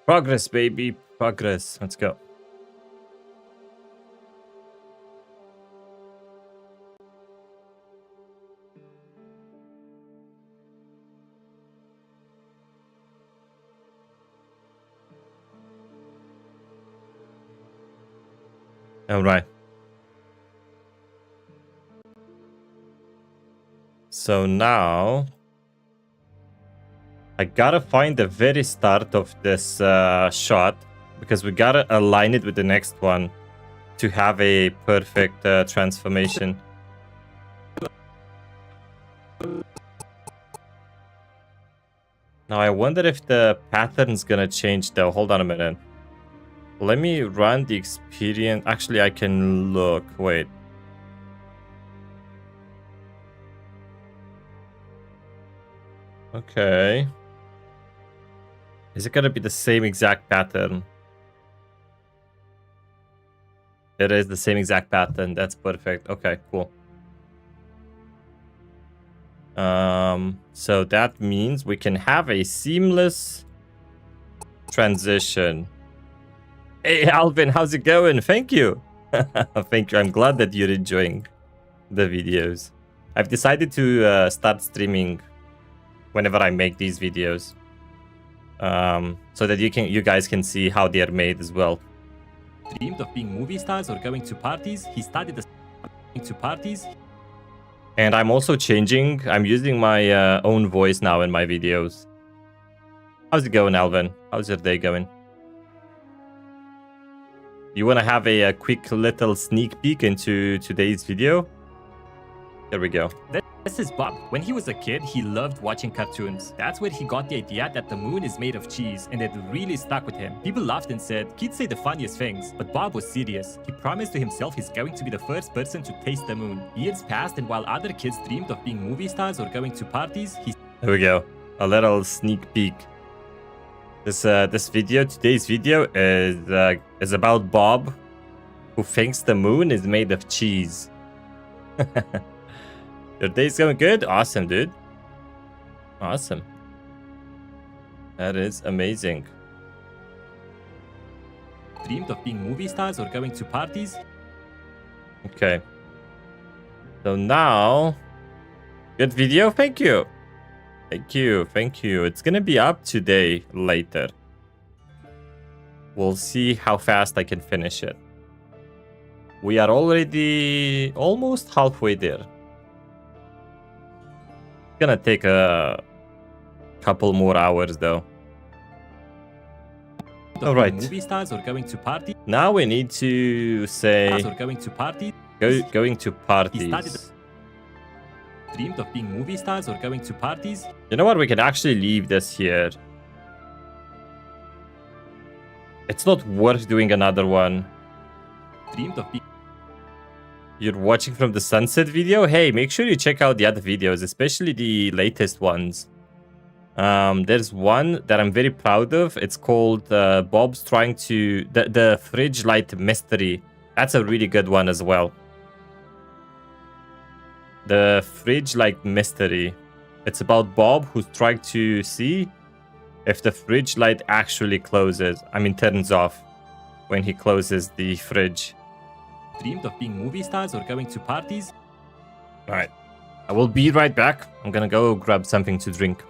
Progress, baby. Progress. Let's go. Alright. So now I gotta find the very start of this shot because we gotta align it with the next one to have a perfect transformation. Now I wonder if the pattern's gonna change though. Hold on a minute. Let me run the experience. Actually, I can look. Wait. Okay. Is it gonna be the same exact pattern? It is the same exact pattern. That's perfect. Okay, cool. So that means we can have a seamless transition. Hey, Alvin, how's it going? Thank you. Thank you. I'm glad that you're enjoying the videos. I've decided to start streaming whenever I make these videos, so that you guys can see how they are made as well. Dreamed of being movie stars or going to parties. He started going to parties. And I'm also changing. I'm using my own voice now in my videos. How's it going, Alvin? How's your day going? You want to have a quick little sneak peek into today's video? There we go. This is Bob. When he was a kid, he loved watching cartoons. That's where he got the idea that the moon is made of cheese, and it really stuck with him. People laughed and said, kids say the funniest things, but Bob was serious. He promised to himself he's going to be the first person to taste the moon. Years passed, and while other kids dreamed of being movie stars or going to parties, There we go. A little sneak peek. Today's video is about Bob, who thinks the moon is made of cheese. Your day's going good? Awesome, dude. Awesome. That is amazing. dreamed of being movie stars or going to parties. Okay. So now, good video. Thank you. Thank you. Thank you. It's gonna be up today later. We'll see how fast I can finish it. We are already almost halfway there. It's gonna take a couple more hours though. All right. Movie stars or going to parties. Now we need to say Or going to parties. going to parties. Dreamed of being movie stars or going to parties. You know what? We can actually leave this here. It's not worth doing another one. Dreamed of being. You're watching from the sunset video? Hey, make sure you check out the other videos, especially the latest ones. There's one that I'm very proud of. It's called Bob's trying to... The fridge light mystery. That's a really good one as well. The fridge light mystery. It's about Bob who's trying to see if the fridge light actually closes. I mean, turns off when he closes the fridge. Dreamed of being movie stars or going to parties. All right. I will be right back. I'm gonna go grab something to drink.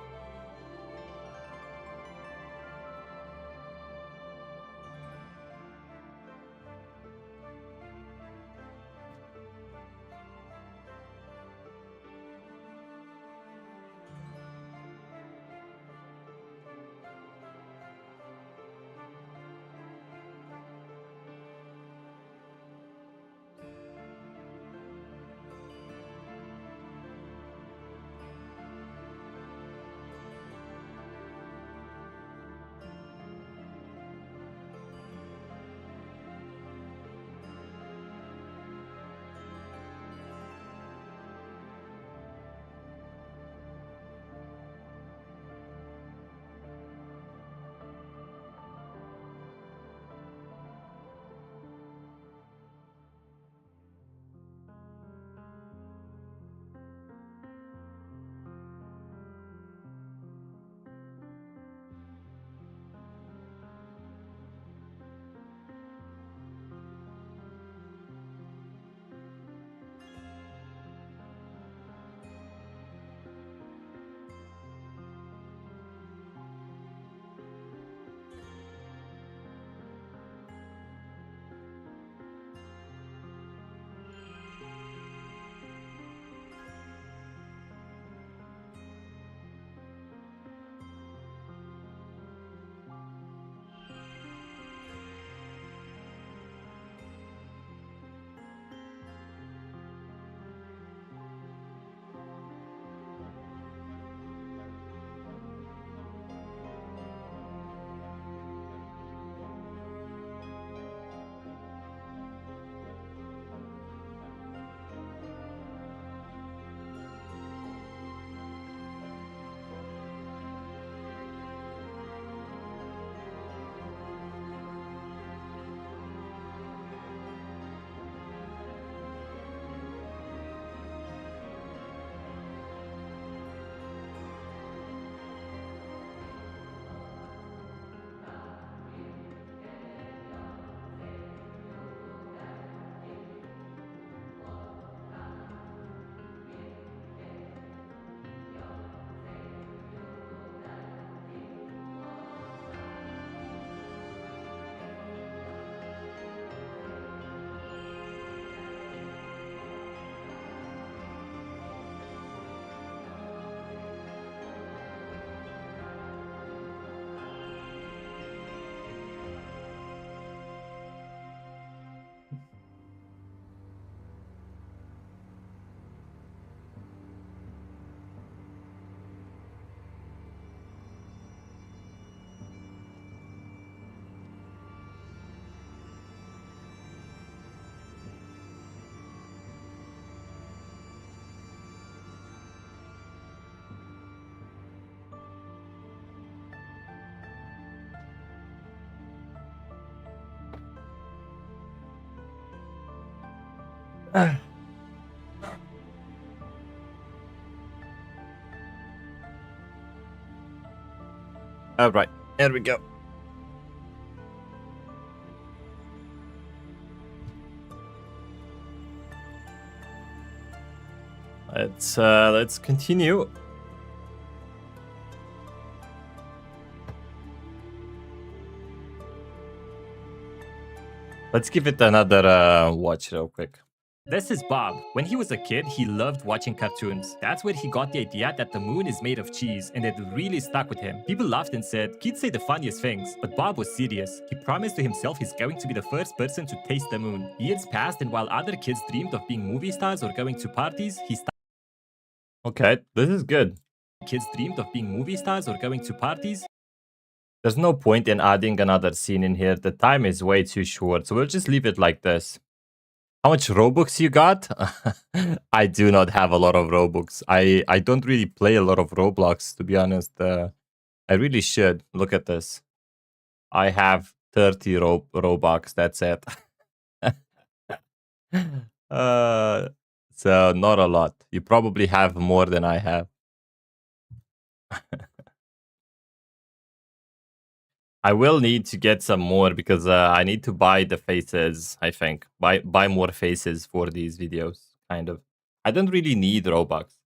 All right, here we go. Let's continue. Let's give it another watch real quick. This is Bob. When he was a kid, he loved watching cartoons. That's where he got the idea that the moon is made of cheese, and it really stuck with him. People laughed and said, kids say the funniest things, but Bob was serious. He promised to himself he's going to be the first person to taste the moon. Years passed, and while other kids dreamed of being movie stars or going to parties, Okay, this is good. Kids dreamed of being movie stars or going to parties. There's no point in adding another scene in here. The time is way too short, so we'll just leave it like this. How much Robux you got? I do not have a lot of Robux. I don't really play a lot of Roblox, to be honest. I really should. Look at this. I have 30 Robux. That's it. So not a lot. You probably have more than I have. I will need to get some more because I need to buy the faces, I think. Buy more faces for these videos, kind of. I don't really need Robux.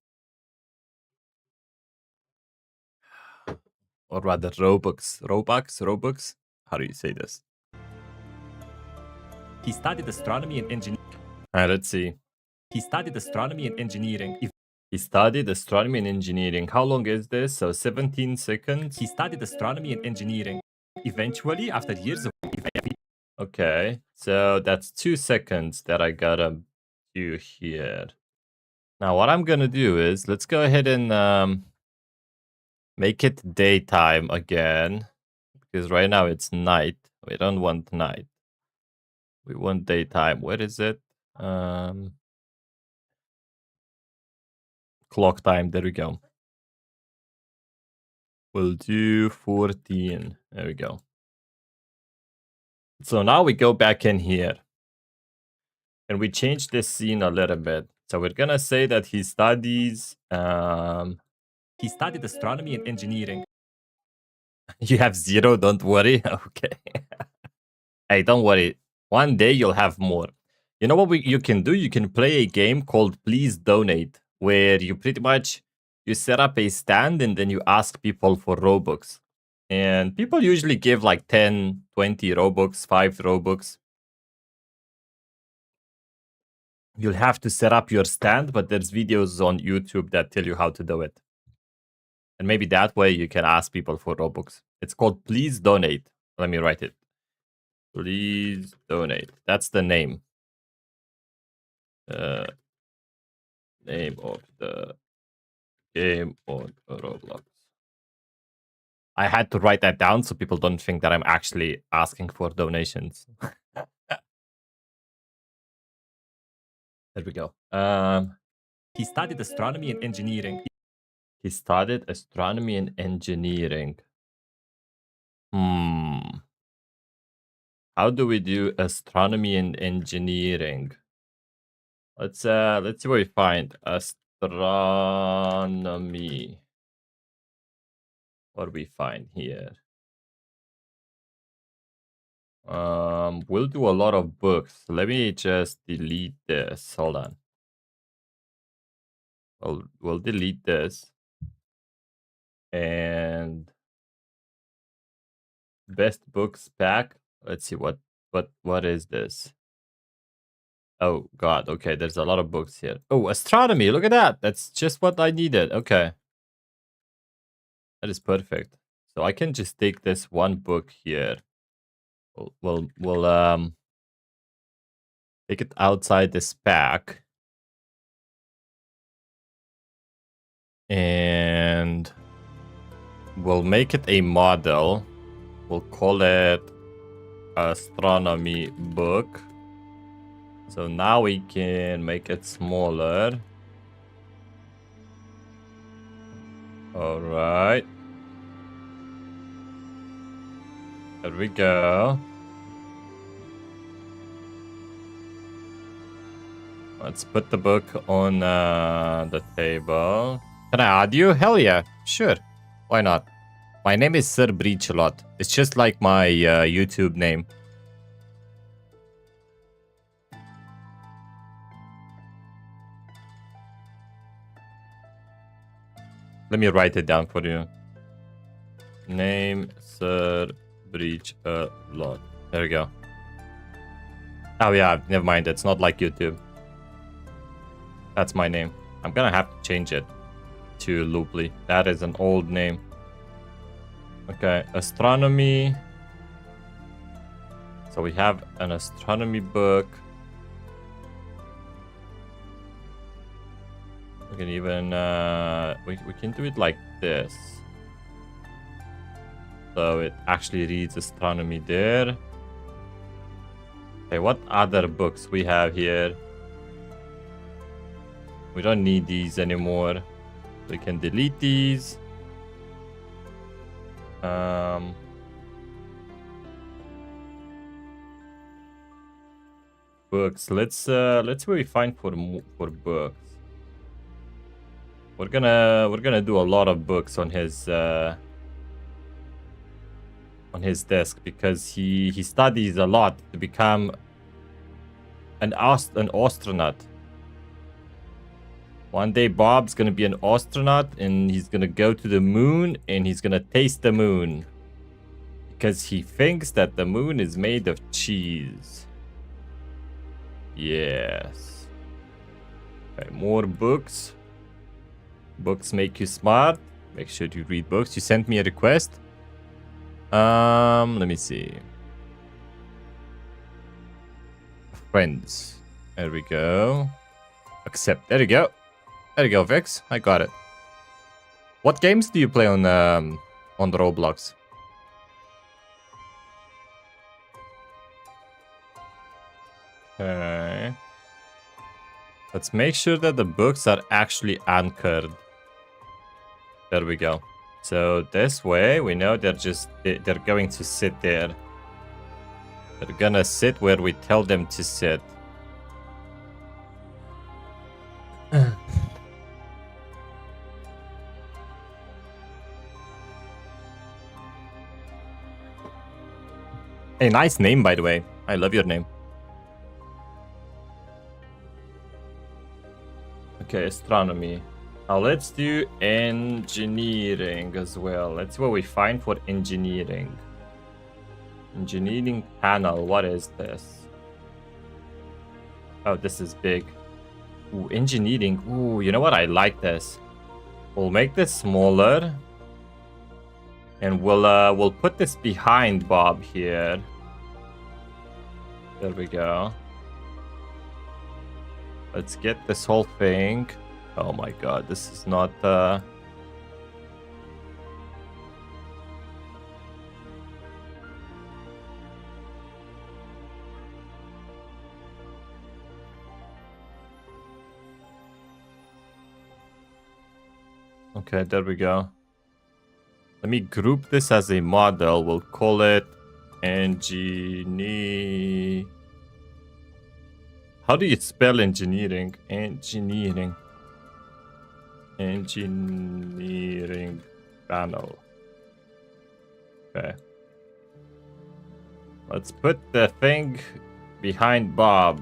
Or rather, Robux. Robux? How do you say this? He studied astronomy and engineering. Let's see. He studied astronomy and engineering. He studied astronomy and engineering. How long is this? So 17 seconds? He studied astronomy and engineering. Eventually, after years of... Okay, so that's 2 seconds that I gotta do here. Now, what I'm gonna do is, let's go ahead and make it daytime again. Because right now it's night. We don't want night. We want daytime. Where is it? Clock time. There we go. We'll do 14. There we go. So now we go back in here. And we change this scene a little bit. So we're gonna say that he studies... He studied astronomy and engineering. You have 0, don't worry. Okay. Hey, don't worry. One day you'll have more. You know what you can do? You can play a game called Please Donate, where you pretty much you set up a stand and then you ask people for Robux. And people usually give like 10, 20 Robux, 5 Robux. You'll have to set up your stand, but there's videos on YouTube that tell you how to do it. And maybe that way you can ask people for Robux. It's called Please Donate. Let me write it. Please Donate. That's the name. Name of the game on Roblox. I had to write that down so people don't think that I'm actually asking for donations. There we go. He studied astronomy and engineering. He studied astronomy and engineering. How do we do astronomy and engineering? Let's see what we find. Astronomy. What do we find here? We'll do a lot of books. Let me just delete this. Hold on. We'll delete this. And best books pack. Let's see what is this? Oh god, okay, there's a lot of books here. Oh, astronomy, look at that. That's just what I needed. Okay. That is perfect. So I can just take this one book here. We'll take it outside this pack. And we'll make it a model. We'll call it astronomy book. So now we can make it smaller. All right. There we go. Let's put the book on the table. Can I add you? Hell yeah. Sure. Why not? My name is Sir Breachelot. It's just like my YouTube name. Let me write it down for you. Name Sir Breachelot. There we go. Oh yeah, never mind. It's not like YouTube. That's my name. I'm gonna have to change it to Looply. That is an old name. Okay, astronomy. So we have an astronomy book. We can even we can do it like this. So it actually reads astronomy there. Okay, what other books we have here? We don't need these anymore. We can delete these. Books. Let's see what we find for books. We're gonna do a lot of books on his desk because he studies a lot to become an astronaut. One day Bob's gonna be an astronaut and he's gonna go to the moon and he's gonna taste the moon because he thinks that the moon is made of cheese. Yes. Okay, more books. Books make you smart. Make sure to read books. You sent me a request. Let me see. Friends. There we go. Accept. There you go. There you go, Vex. I got it. What games do you play on the Roblox? Okay. Let's make sure that the books are actually anchored. There we go. So this way we know they're going to sit there. They're gonna sit where we tell them to sit. Hey, nice name, by the way. I love your name. Okay, astronomy. Now let's do engineering as well. Let's see what we find for engineering. Engineering panel. What is this? Oh, this is big. Ooh, engineering. Ooh, you know what? I like this. We'll make this smaller. And we'll put this behind Bob here. There we go. Let's get this whole thing. Oh my god, this is not Okay, there we go. Let me group this as a model. We'll call it engineer. How do you spell engineering? Engineering panel. Okay. Let's put the thing behind Bob.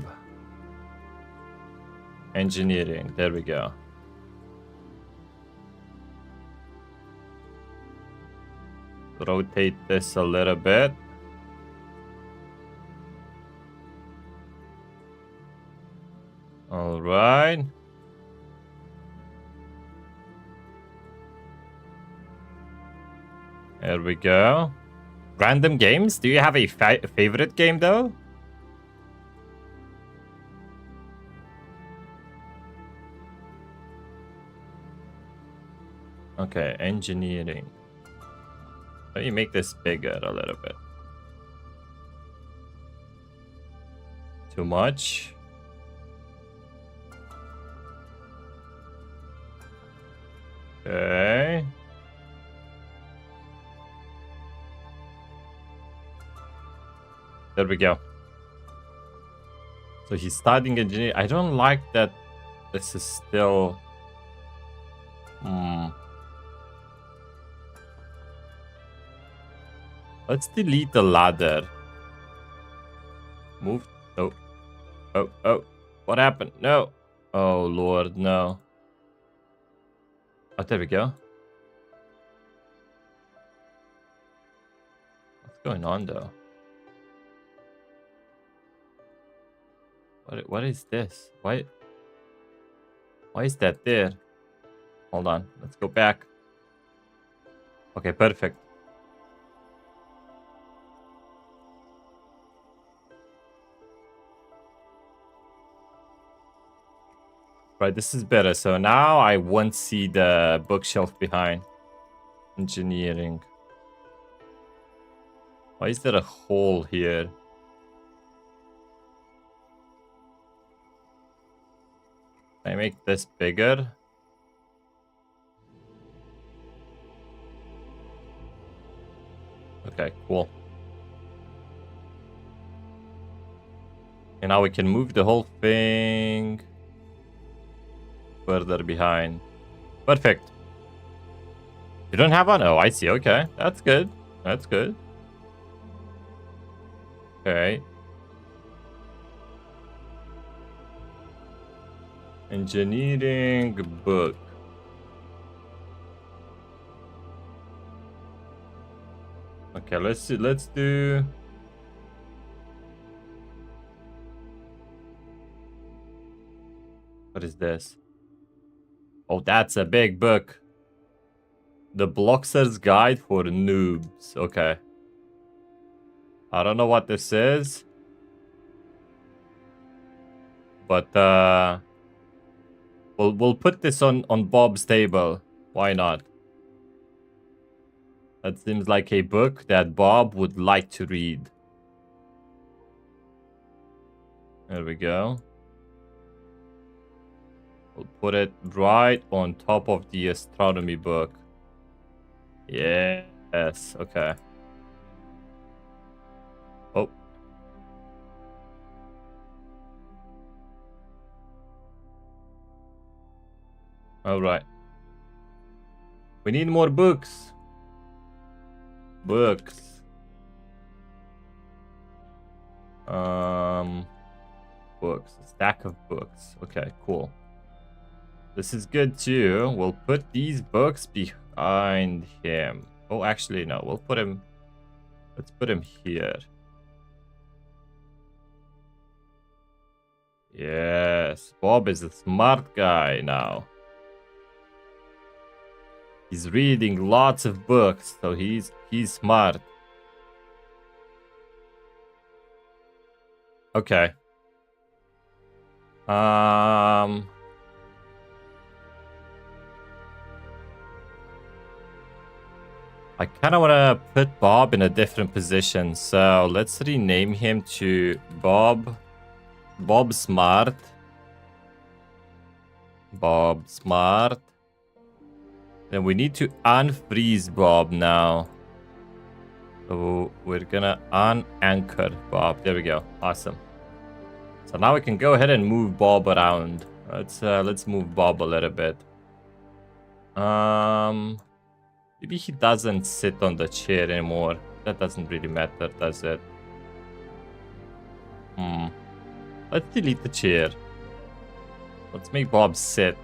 Engineering. There we go. Rotate this a little bit. All right. There we go. Random games? Do you have a favorite game though? Okay, engineering. Let me make this bigger a little bit. Too much. Okay. There we go. So he's studying engineering. I don't like that this is still... Let's delete the ladder. Move. Oh. Oh, oh. What happened? No. Oh, Lord, no. Oh, there we go. What's going on, though? What is this? Why is that there? Hold on. Let's go back. Okay, perfect. Right, this is better. So now I won't see the bookshelf behind. Engineering. Why is there a hole here? Can I make this bigger? Okay, cool. And now we can move the whole thing further behind. Perfect. You don't have one? Oh, I see. Okay, that's good. That's good. Okay. Engineering book. Okay, let's see. Let's do... What is this? Oh, that's a big book. The Bloxer's Guide for Noobs. Okay. I don't know what this is. But we'll put this on Bob's table. Why not? That seems like a book that Bob would like to read. There we go. We'll put it right on top of the astronomy book. Yes, okay. Oh. All right. We need more books. Books. Books. A stack of books. Okay, cool. This is good too. We'll put these books behind him. Oh, actually, no. We'll put him... Let's put him here. Yes. Bob is a smart guy now. He's reading lots of books, so he's smart. Okay. I kind of want to put Bob in a different position, so let's rename him to Bob Smart. Bob Smart. Then we need to unfreeze Bob now. So we're gonna unanchor Bob. There we go. Awesome. So now we can go ahead and move Bob around. Let's move Bob a little bit. Maybe he doesn't sit on the chair anymore. That doesn't really matter, does it? Let's delete the chair. Let's make Bob sit.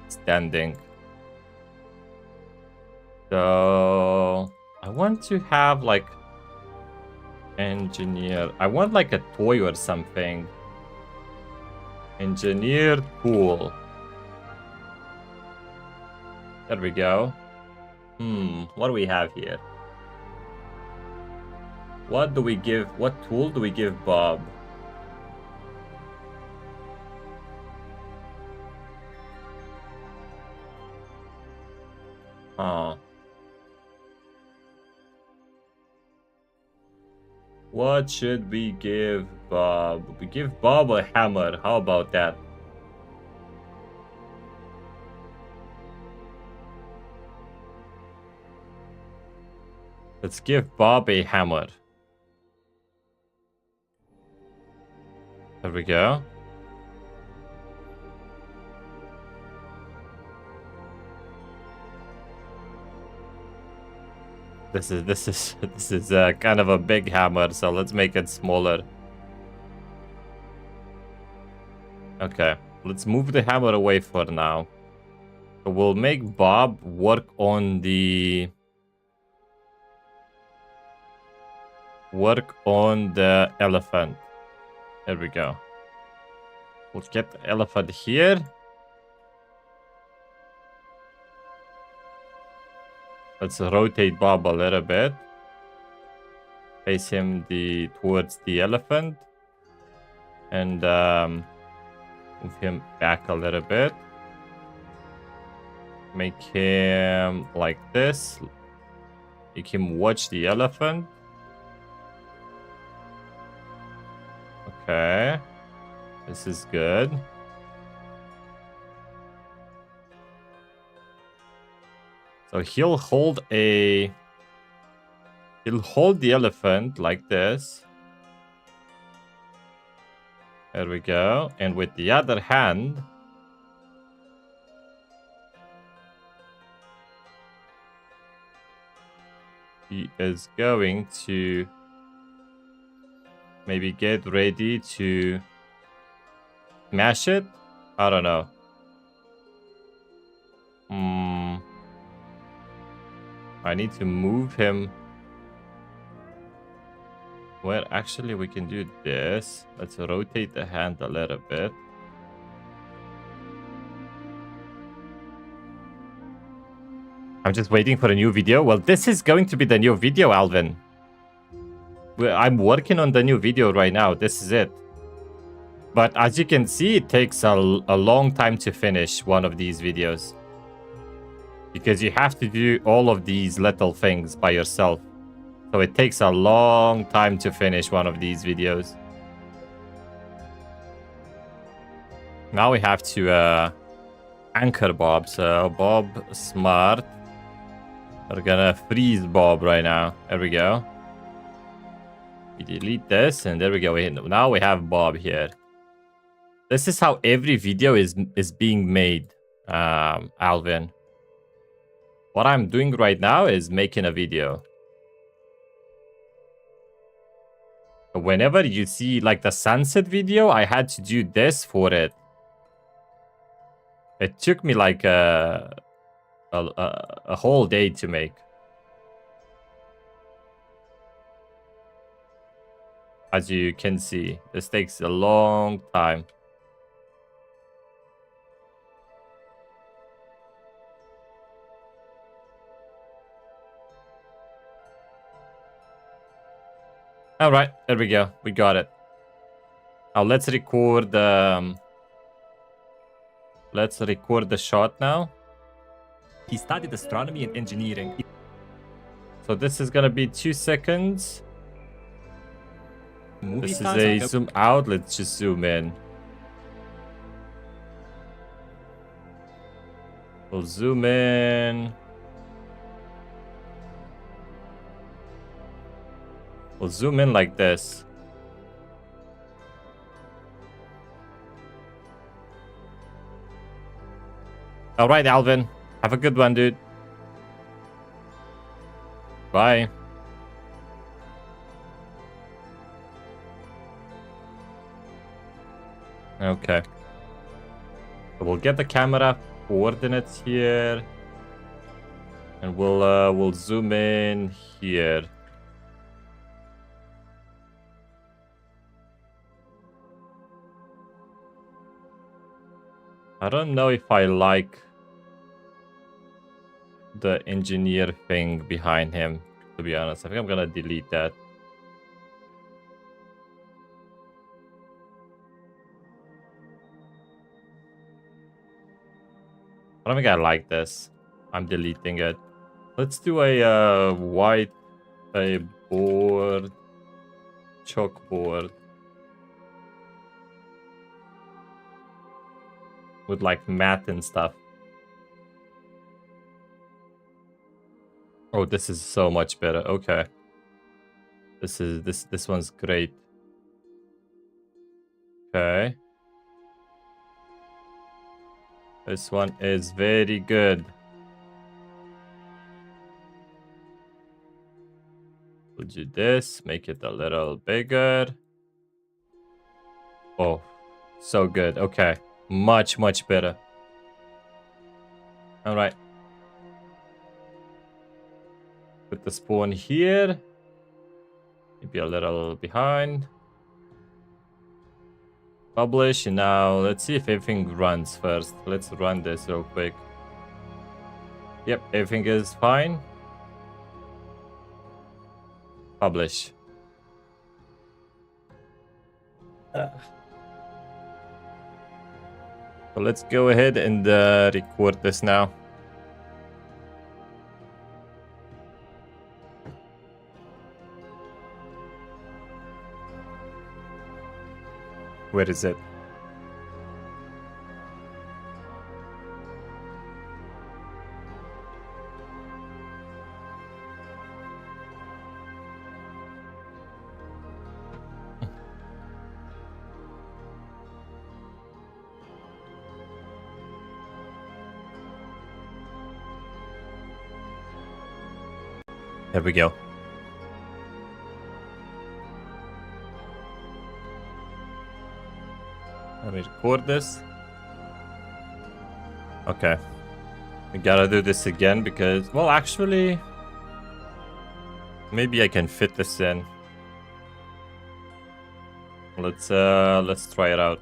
Standing. So I want to have like engineer. I want like a toy or something. Engineer pool. There we go. What do we have here? What tool do we give Bob? What should we give Bob? We give Bob a hammer. How about that? Let's give Bob a hammer. There we go. This is kind of a big hammer, so let's make it smaller. Okay, let's move the hammer away for now. So we'll make Bob work on the elephant. There we go. We'll get the elephant here. Let's rotate Bob a little bit. Face him towards the elephant. And move him back a little bit. Make him like this. Make him watch the elephant. Okay. This is good. So he'll hold the elephant like this. There we go. And with the other hand, he is going to maybe get ready to smash it. I don't know. I need to move him. Well, actually, we can do this. Let's rotate the hand a little bit. I'm just waiting for a new video. Well, this is going to be the new video, Alvin. I'm working on the new video right now. This is it. But as you can see, it takes a long time to finish one of these videos. Because you have to do all of these little things by yourself. So it takes a long time to finish one of these videos. Now we have to anchor Bob. So Bob smart. We're gonna freeze Bob right now. There we go. We delete this and there we go. Now we have Bob here. This is how every video is being made, Alvin. What I'm doing right now is making a video. Whenever you see like the sunset video, I had to do this for it. It took me like a whole day to make. As you can see, this takes a long time. All right, there we go. We got it. Now let's record the shot now. He studied astronomy and engineering. So this is gonna be 2 seconds. This is a zoom out. Let's just zoom in. We'll zoom in. We'll zoom in like this. All right, Alvin. Have a good one, dude. Bye. Okay. So we'll get the camera coordinates here. And we'll zoom in here. I don't know if I like the engineer thing behind him, to be honest. I think I'm gonna delete that. I don't think I like this. I'm deleting it. Let's do a white board, chalkboard. With like matte and stuff. Oh, this is so much better. Okay. This one's great. Okay. This one is very good. We'll do this, make it a little bigger. Oh, so good. Okay. Much, much better. All right. Put the spawn here. Maybe a little behind. Publish. And now let's see if everything runs first. Let's run this real quick. Yep, everything is fine. Publish. So let's go ahead and record this now. Where is it? There we go. Let me record this. Okay. We gotta do this again because, well, actually, maybe I can fit this in. Let's try it out.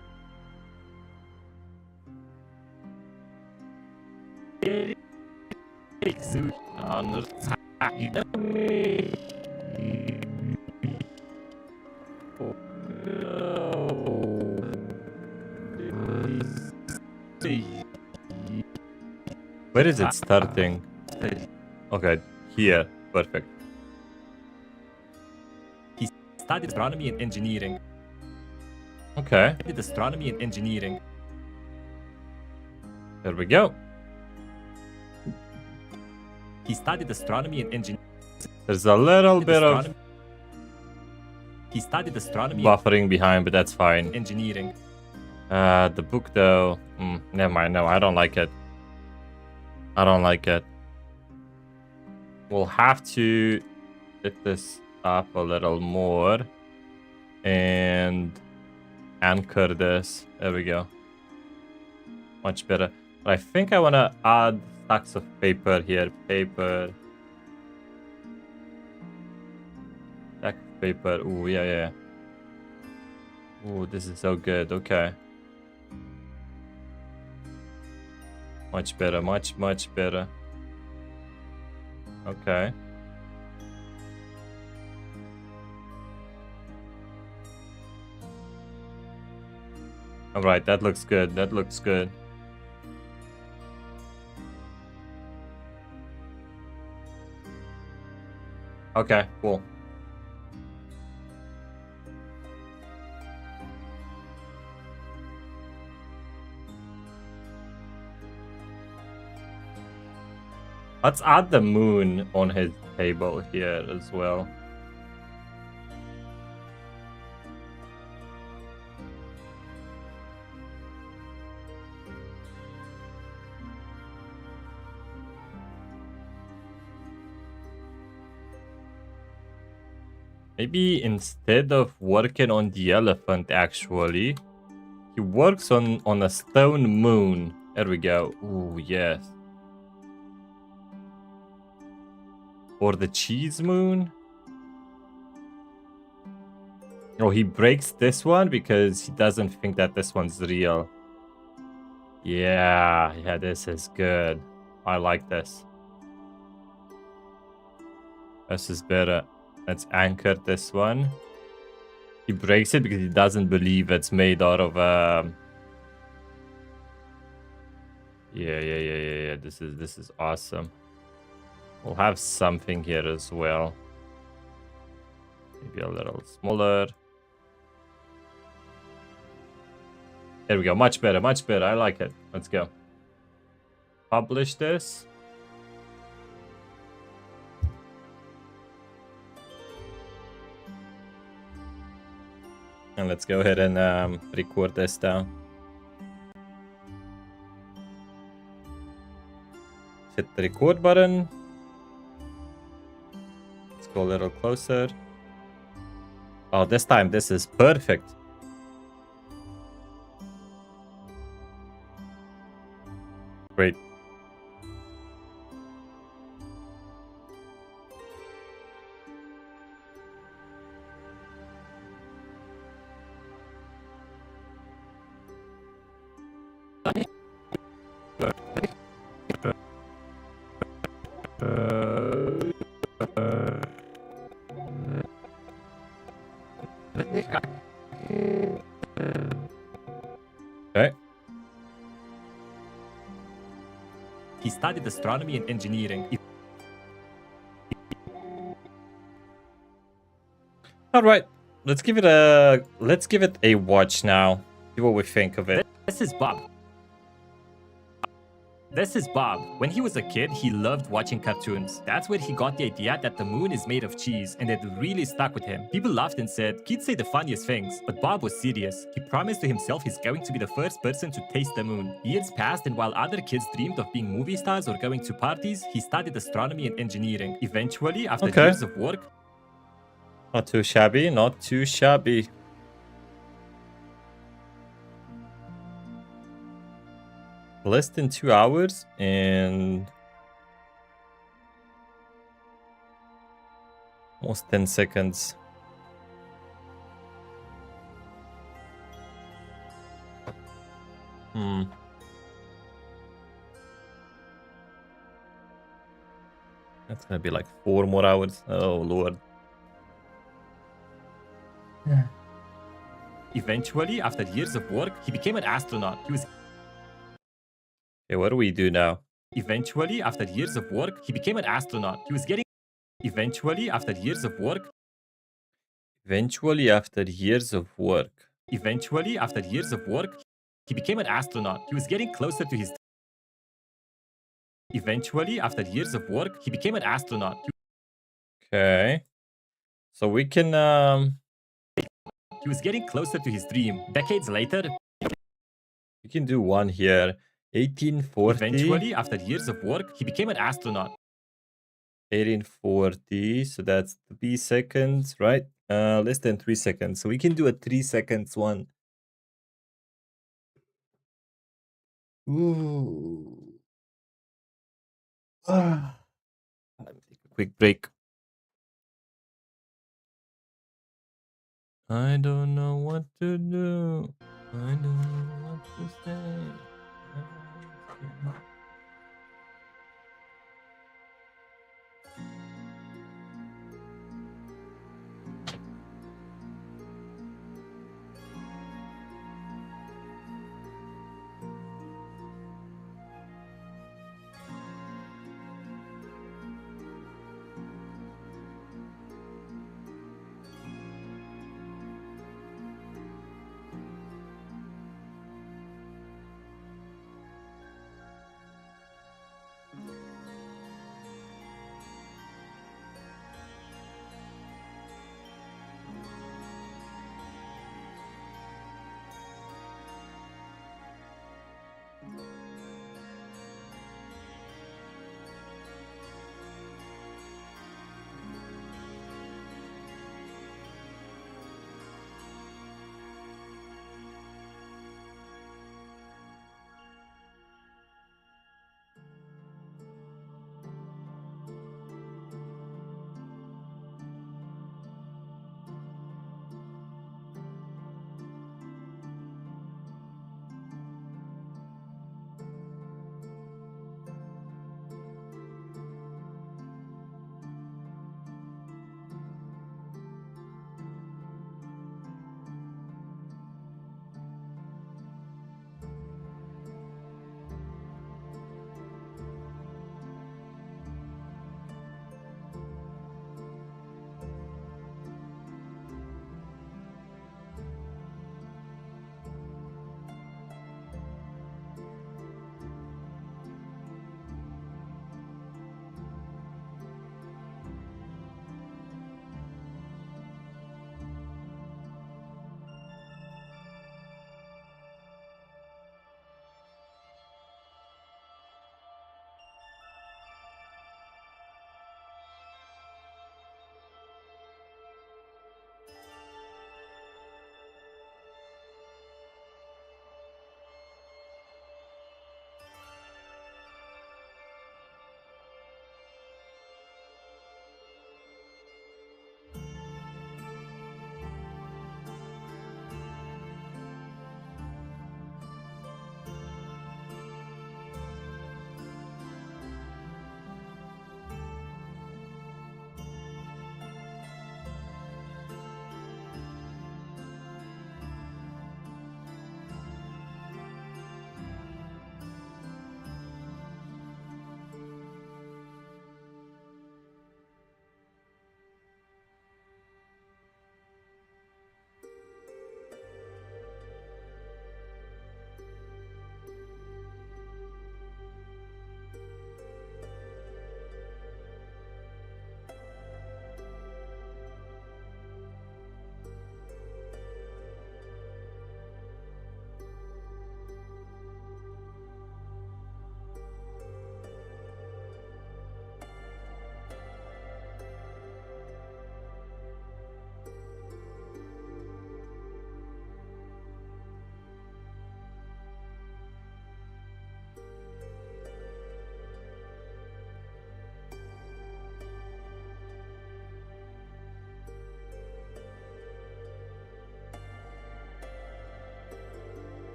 Where is it starting? Okay, here. Perfect. He studied astronomy and engineering. Okay, He did astronomy and engineering. there we go. He studied astronomy and engineering. There's a little bit of He studied astronomy buffering behind, but that's fine. and engineering. The book though, never mind. No, I don't like it. I don't like it. We'll have to set this up a little more and anchor this. There we go. Much better. But I think I want to add stacks of paper here. Paper. Stack of paper. Ooh, yeah. Ooh, this is so good. Okay. Much better. Much better. Okay. All right, that looks good. That looks good. Okay, cool. Let's add the moon on his table here as well. Maybe instead of working on the elephant, actually, he works on a stone moon. There we go. Ooh, yes. Or the cheese moon. Oh, he breaks this one because he doesn't think that this one's real. Yeah, this is good. I like this. This is better. Let's anchor this one. He breaks it because he doesn't believe it's made out of Yeah. This is awesome. We'll have something here as well. Maybe a little smaller. There we go. Much better. I like it. Let's go. Publish this. And let's go ahead and record this down. Hit the record button. Let's go a little closer. Oh, this time this is perfect. Great. Okay. He studied astronomy and engineering. All right. Let's give it a watch now. See what we think of it. This is Bob. This is Bob. When he was a kid, he loved watching cartoons. That's where he got the idea that the moon is made of cheese, and it really stuck with him. People laughed and said, kids say the funniest things, but Bob was serious. He promised to himself he's going to be the first person to taste the moon. Years passed, and while other kids dreamed of being movie stars or going to parties, he studied astronomy and engineering. Eventually, after years of work, not too shabby, not too shabby. Less than 2 hours and almost 10 seconds. That's gonna be like 4 more hours. Oh lord. Eventually, after years of work, he became an astronaut. Okay, what do we do now? Eventually, after years of work, he became an astronaut. Eventually, after years of work, Eventually, after years of work. he became an astronaut. He was getting closer to his. Eventually, after years of work, he became an astronaut. Okay. So we can He was getting closer to his dream. Decades later, we can do one here. 1840. Eventually, after years of work, he became an astronaut. 1840. So that's 3 seconds, right? Less than 3 seconds. So we can do a 3 seconds one. Ooh. Let me take a quick break. I don't know what to do. I don't know what to say.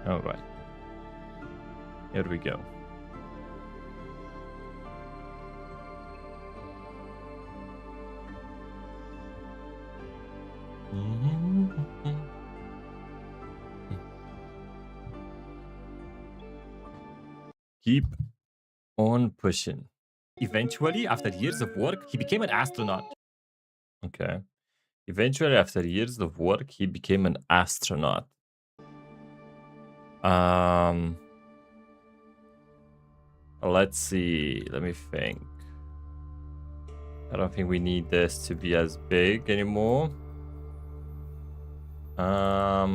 All right. Here we go. Keep on pushing. Eventually, after years of work, he became an astronaut. Okay. Eventually, after years of work, he became an astronaut. Let's see. Let me think. I don't think we need this to be as big anymore. How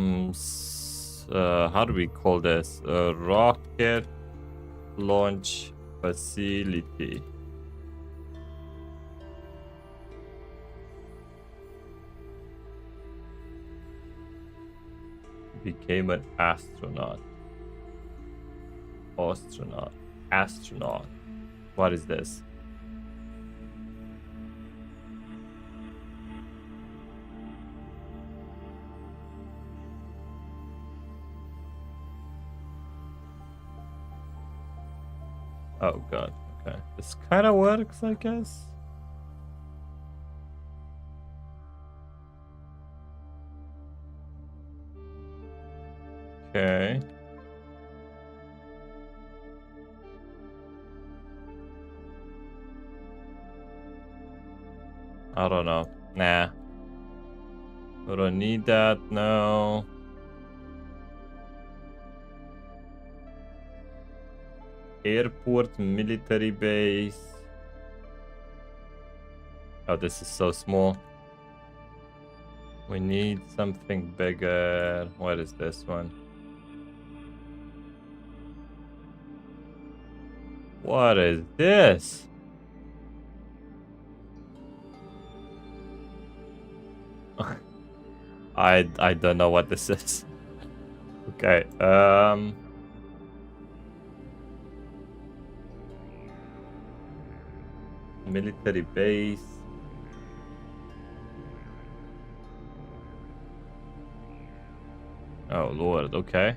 do we call this? Rocket launch facility. Became an astronaut. Astronaut. What is this? Oh god, okay. This kind of works, I guess. Okay. I don't know. Nah. I don't need that, no. Airport military base. Oh, this is so small. We need something bigger. What is this one? What is this? I don't know what this is. Okay. Military base. Oh lord, okay.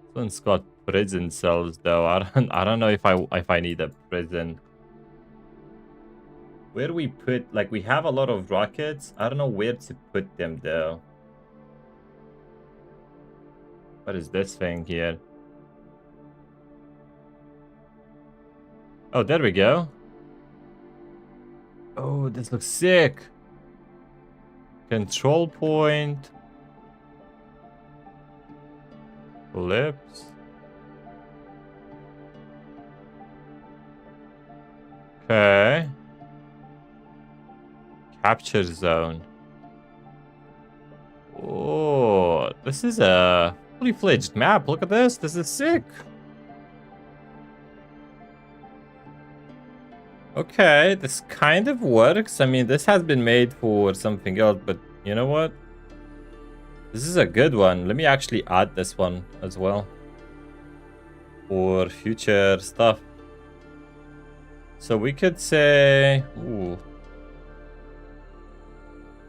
This one's got prison cells though. I don't know if I need a prison. Where do we put, like, we have a lot of rockets. I don't know where to put them though. What is this thing here? Oh, there we go. Oh, this looks sick. Control point. Lips. Okay. Capture zone. Oh, this is a fully fledged map. Look at this. This is sick. Okay, this kind of works. I mean, this has been made for something else, but you know what? This is a good one. Let me actually add this one as well for future stuff. So we could say, ooh,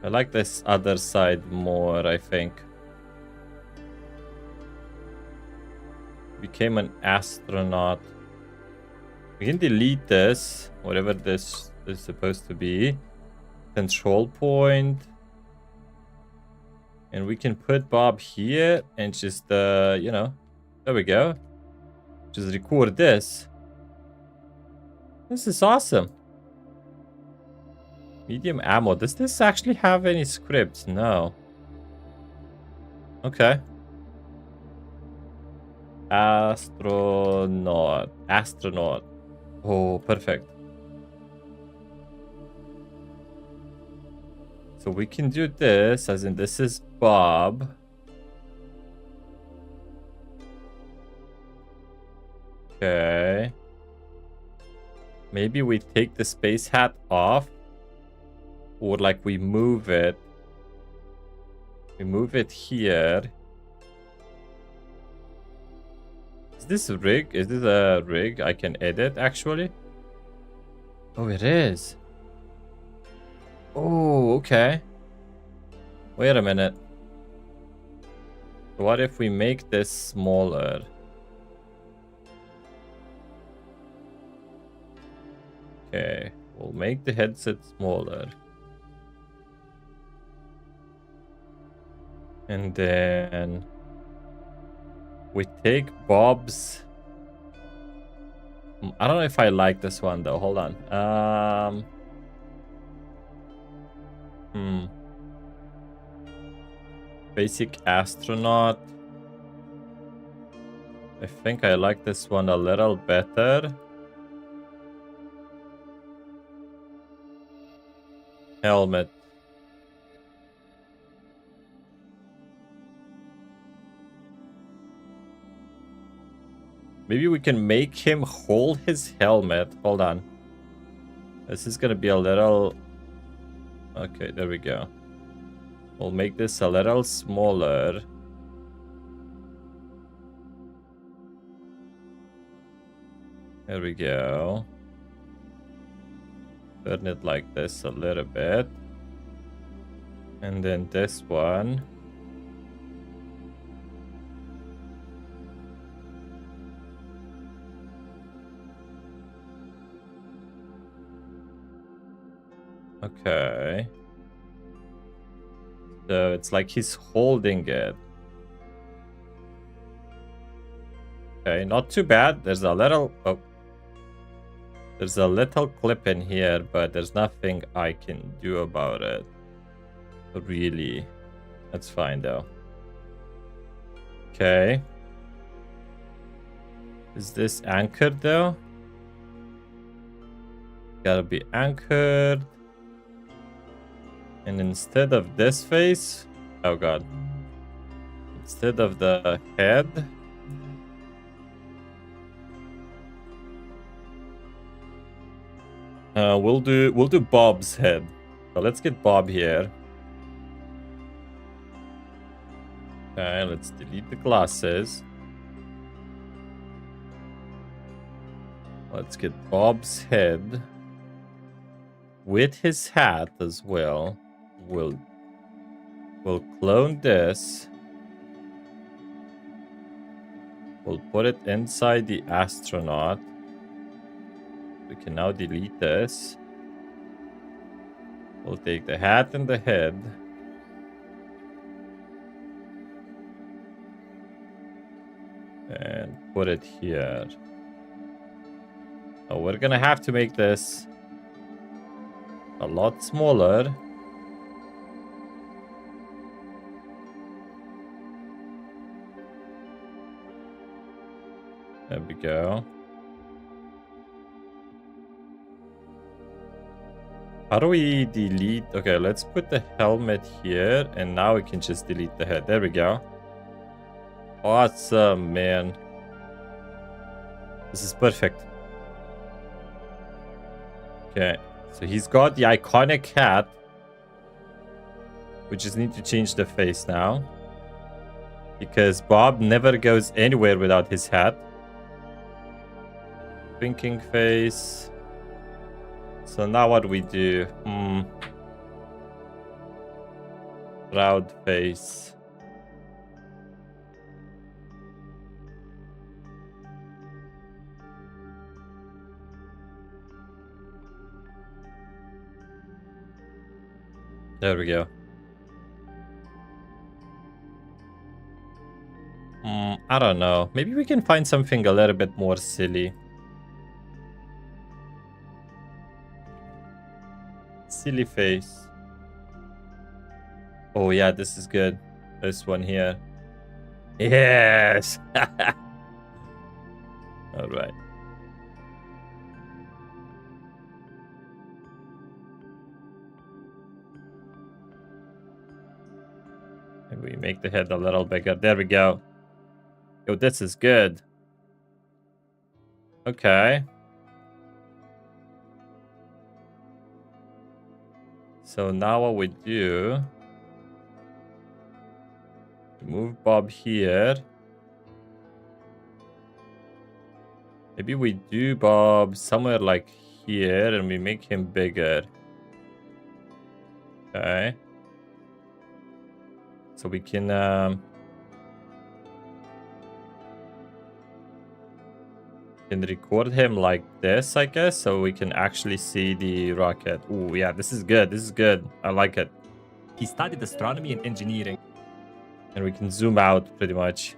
I like this other side more, I think. Became an astronaut. We can delete this, whatever this is supposed to be. Control point. And we can put Bob here and just, you know, there we go. Just record this. This is awesome. Medium ammo. Does this actually have any scripts? No. Okay. Astronaut. Oh, perfect. So we can do this, as in this is Bob. Okay. Maybe we take the space hat off. Or like we move it. We move it here. Is this a rig? Is this a rig I can edit actually? Oh, it is. Oh, okay. Wait a minute. What if we make this smaller? Okay, we'll make the headset smaller. And then we take Bob's. I don't know if I like this one though. Hold on. Basic astronaut. I think I like this one a little better. Helmet. Maybe we can make him hold his helmet. Hold on. This is gonna be a little... Okay, there we go. We'll make this a little smaller. There we go. Turn it like this a little bit. And then this one. Okay. So it's like he's holding it. Okay, not too bad. There's a little... Oh. There's a little clip in here, but there's nothing I can do about it. Really. That's fine, though. Okay. Is this anchored, though? Gotta be anchored. And instead of this face... Oh, God. Instead of the head... we'll do Bob's head. So let's get Bob here. Okay, let's delete the glasses. Let's get Bob's head with his hat as well. We'll clone this. We'll put it inside the astronaut. We can now delete this. We'll take the hat and the head. And put it here. Oh, we're gonna have to make this a lot smaller. There we go. How do we delete? Okay, let's put the helmet here, and now we can just delete the head. There we go. Awesome, man. This is perfect. Okay, so he's got the iconic hat. We just need to change the face now, because Bob never goes anywhere without his hat. Thinking face. So now what do we do? Proud face. There we go. I don't know. Maybe we can find something a little bit more silly. Silly face. Oh yeah, this is good. This one here. Yes. All right. Maybe we make the head a little bigger. There we go. Yo, this is good. Okay. So now what we do, move Bob here. Maybe we do Bob somewhere like here and we make him bigger. Okay. So we can record him like this, I guess, so we can actually see the rocket. Oh yeah, this is good. This is good. I like it. He studied astronomy and engineering. And we can zoom out pretty much.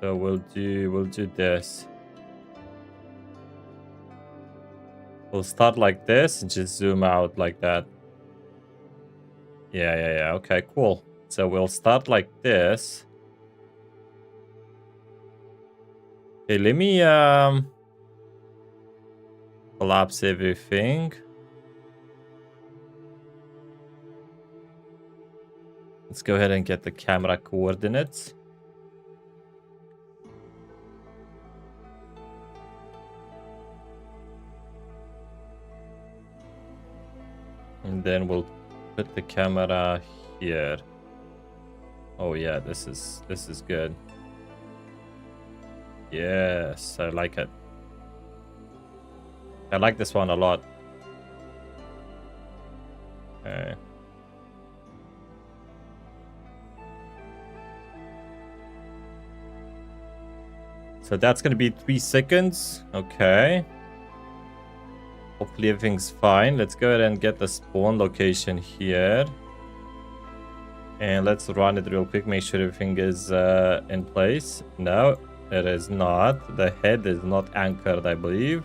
So we'll do this. We'll start like this and just zoom out like that. Yeah. Okay, cool. So we'll start like this. Okay, let me collapse everything. Let's go ahead and get the camera coordinates. And then we'll put the camera here. Oh yeah, this is good. Yes, I like it. I like this one a lot. Okay. So that's gonna be 3 seconds. Okay. Hopefully everything's fine. Let's go ahead and get the spawn location here. And let's run it real quick. Make sure everything is in place. No, it is not. The head is not anchored, I believe.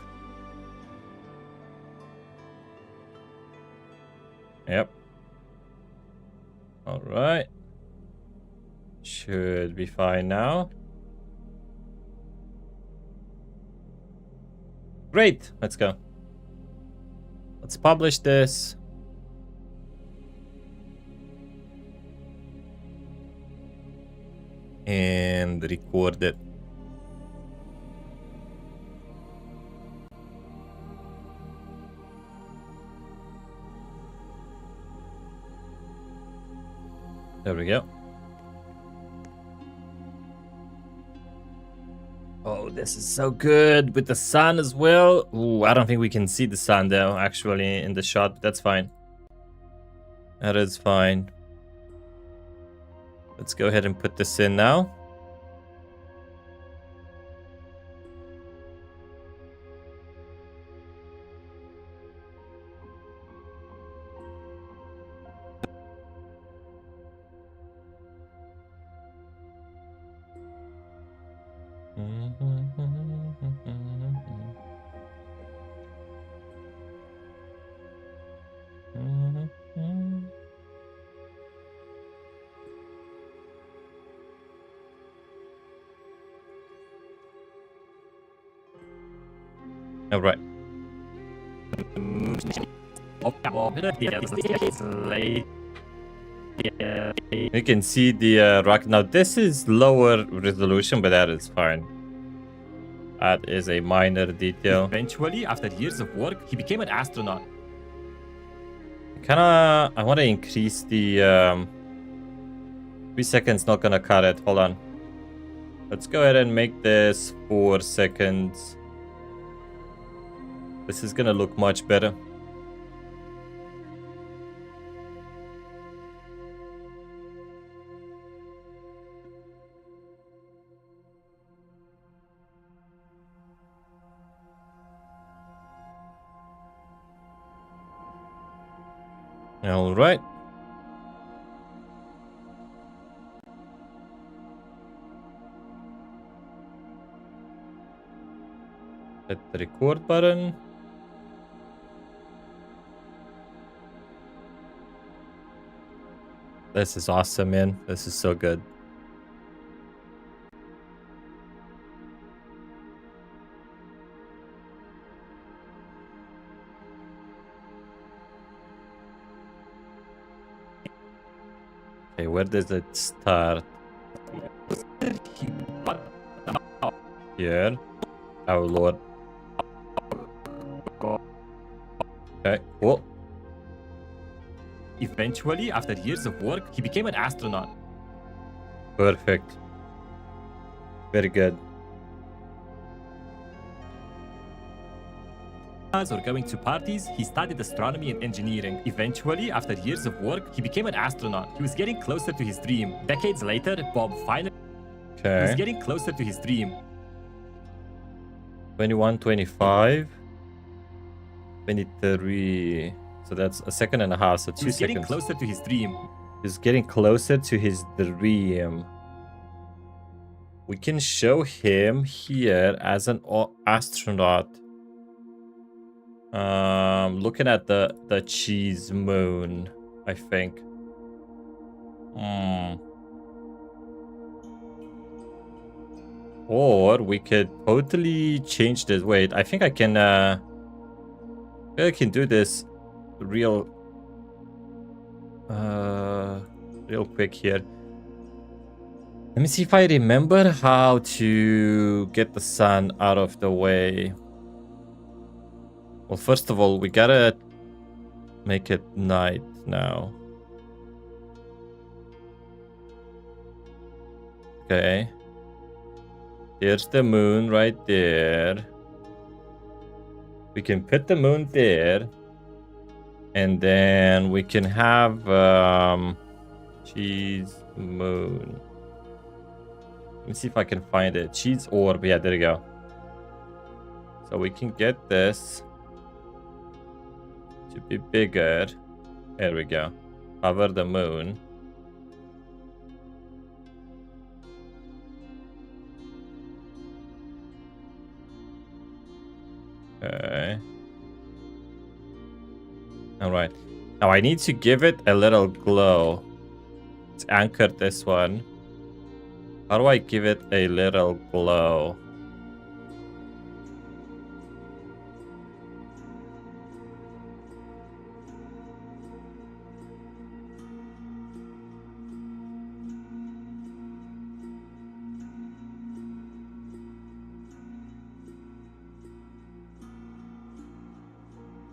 Yep. All right. Should be fine now. Great. Let's go. Let's publish this. And record it. There we go. Oh, this is so good with the sun as well. Ooh, I don't think we can see the sun though, actually, in the shot, but that's fine. That is fine. Let's go ahead and put this in now. All right. You can see the rocket. Now this is lower resolution, but that is fine. That is a minor detail. Eventually, after years of work, he became an astronaut. I want to increase the 3 seconds. Not gonna cut it. Hold on. Let's go ahead and make this 4 seconds. This is gonna look much better. All right. Hit the record button. This is awesome, man. This is so good. Okay, where does it start? Here. Oh, Lord. Okay, cool. Eventually, after years of work, he became an astronaut. Perfect. Very good. or going to parties, he studied astronomy and engineering. Eventually, after years of work, he became an astronaut. He was getting closer to his dream. Decades later, Bob finally... He was getting closer to his dream. 21, 25, 23. So that's a second and a half, so 2 seconds. He was getting closer to his dream. He's getting closer to his dream. We can show him here as an astronaut. Looking at the cheese moon, I think. Or we could totally change this. Wait, I think I can do this real quick here. Let me see if I remember how to get the sun out of the way. Well, first of all, we gotta make it night now. Okay. Here's the moon right there. We can put the moon there. And then we can have cheese moon. Let me see if I can find it. Cheese orb. Yeah, there you go. So we can get this to be bigger. There we go. Cover the moon. Okay. Alright. Now I need to give it a little glow. Let's anchor this one. How do I give it a little glow?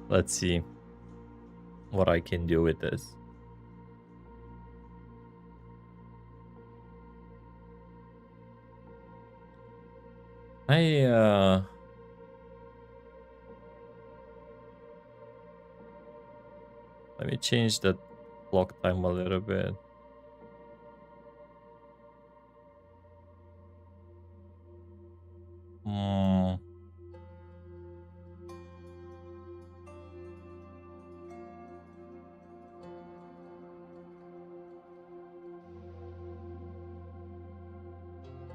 Let's see what I can do with this. Let me change the clock time a little bit.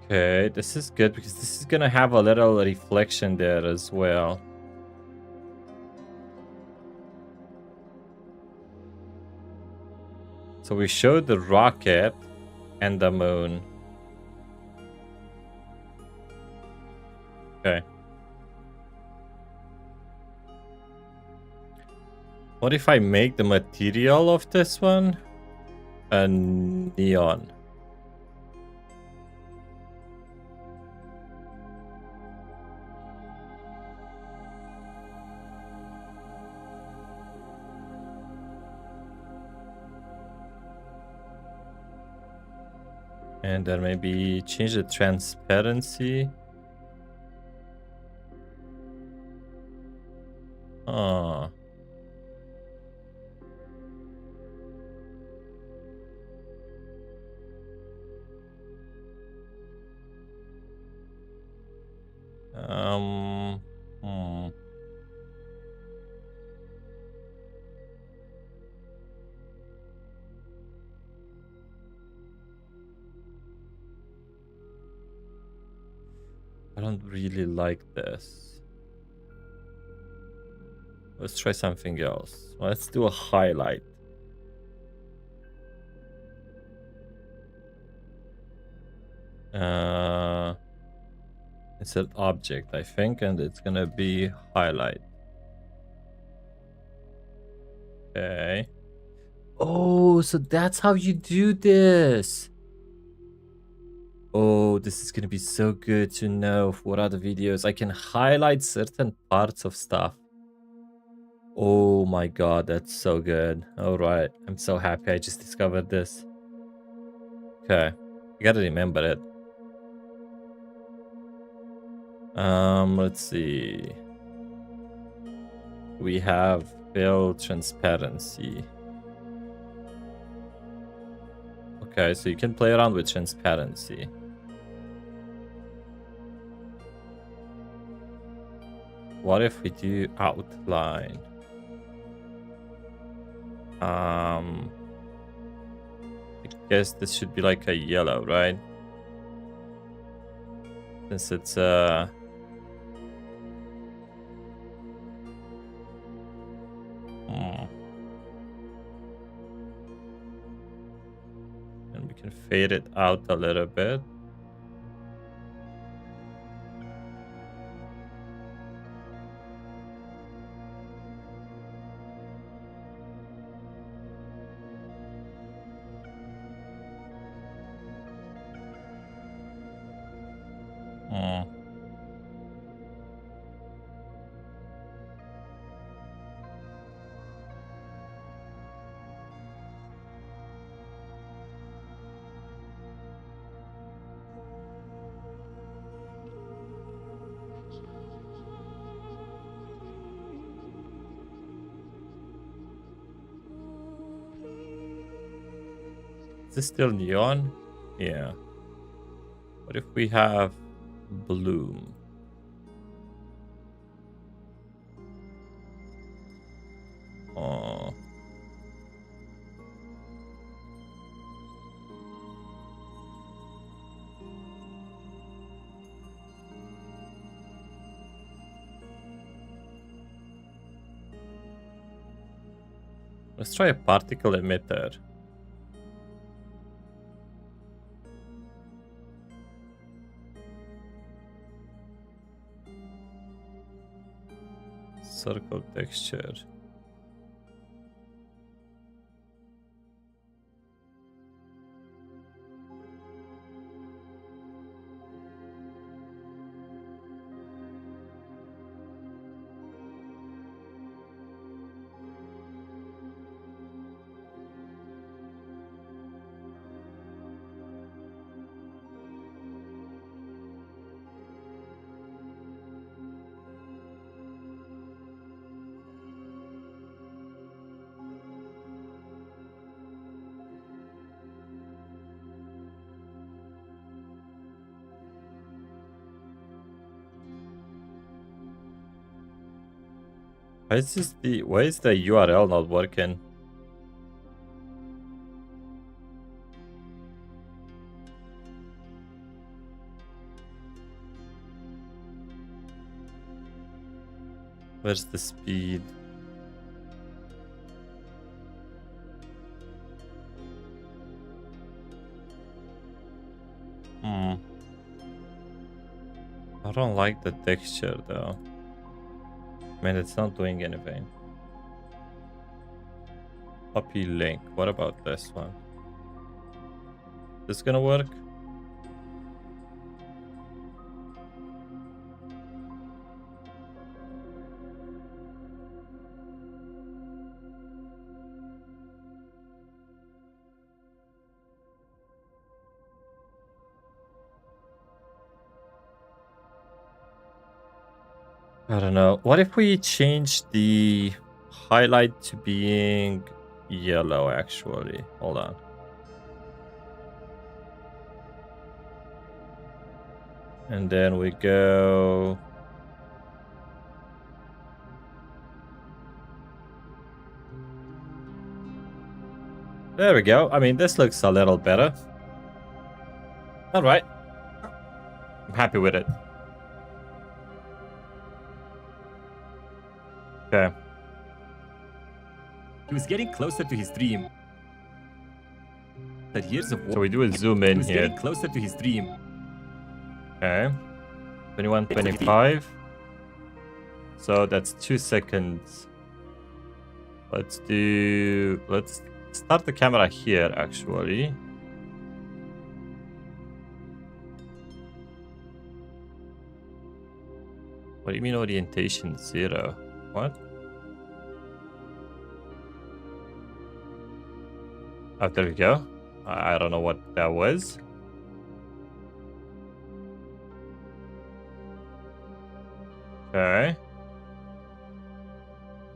Okay, this is good because this is gonna have a little reflection there as well. So we showed the rocket and the moon. Okay. What if I make the material of this one a neon? And then maybe change the transparency. Oh. I don't really like this. Let's try something else. Let's do a highlight. It's an object, I think, and it's gonna be highlight. Okay. Oh, so that's how you do this. Oh, this is gonna be so good to know for other videos. I can highlight certain parts of stuff. Oh my god, that's so good. All right, I'm so happy I just discovered this. Okay, I gotta remember it. Let's see. We have fill transparency. Okay, so you can play around with transparency. What if we do outline? I guess this should be like a yellow, right? Since it's and we can fade it out a little bit. Is this still neon? Yeah. What if we have bloom? Oh. Let's try a particle emitter. Circle texture. Why is the URL not working? Where's the speed? I don't like the texture though. I mean, it's not doing anything. Copy link. What about this one? This gonna work? I don't know. What if we change the highlight to being yellow, actually? Hold on. And then we go... There we go. I mean, this looks a little better. All right. I'm happy with it. Okay. He was getting closer to his dream. That years of So we do a zoom in he was here. getting closer to his dream. Okay. 21, 25. So that's 2 seconds. Let's start the camera here, actually. What do you mean orientation 0? What? Oh, there we go. I don't know what that was. Okay.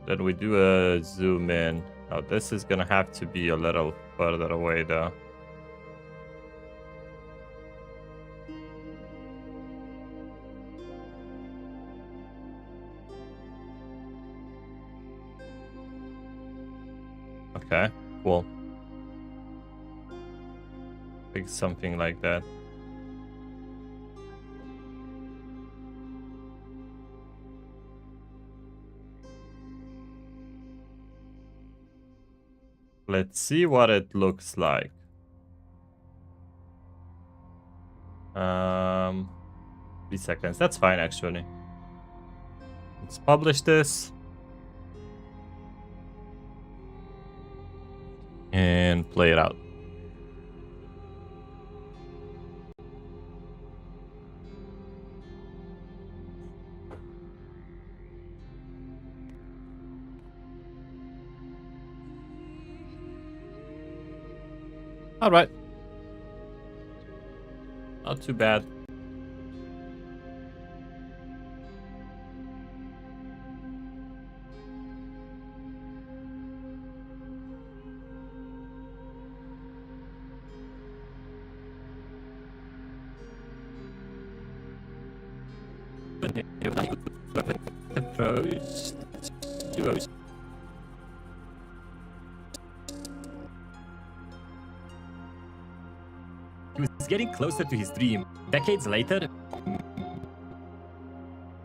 Then we do a zoom in. Now this is gonna have to be a little further away though. Okay, cool. Like something like that. Let's see what it looks like. 3 seconds. That's fine actually. Let's publish this. And play it out. All right. Not too bad. He was getting closer to his dream. Decades later,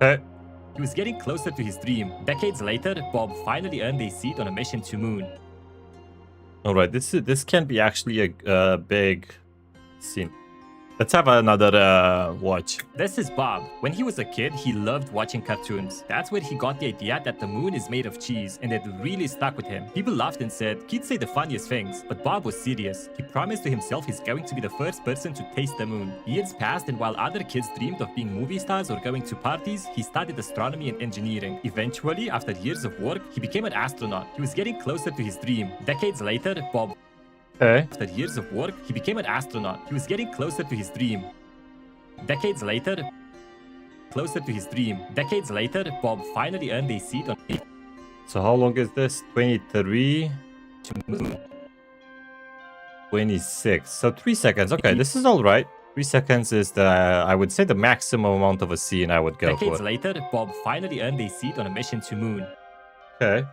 he was getting closer to his dream. Decades later, Bob finally earned a seat on a mission to Moon. All right, this can be actually a big scene. Let's have another watch. This is Bob. When he was a kid, he loved watching cartoons. That's where he got the idea that the moon is made of cheese, and it really stuck with him. People laughed and said, kids say the funniest things, but Bob was serious. He promised to himself he's going to be the first person to taste the moon. Years passed, and while other kids dreamed of being movie stars or going to parties, he studied astronomy and engineering. Eventually, after years of work, he became an astronaut. He was getting closer to his dream. Decades later, Bob... After years of work, he became an astronaut. He was getting closer to his dream. Decades later, Decades later, Bob finally earned a seat on... So how long is this? 23? 26. So 3 seconds. Okay, this is all right. 3 seconds is the, I would say, the maximum amount of a scene I would go for. Decades later, Bob finally earned a seat on a mission to Moon. Okay.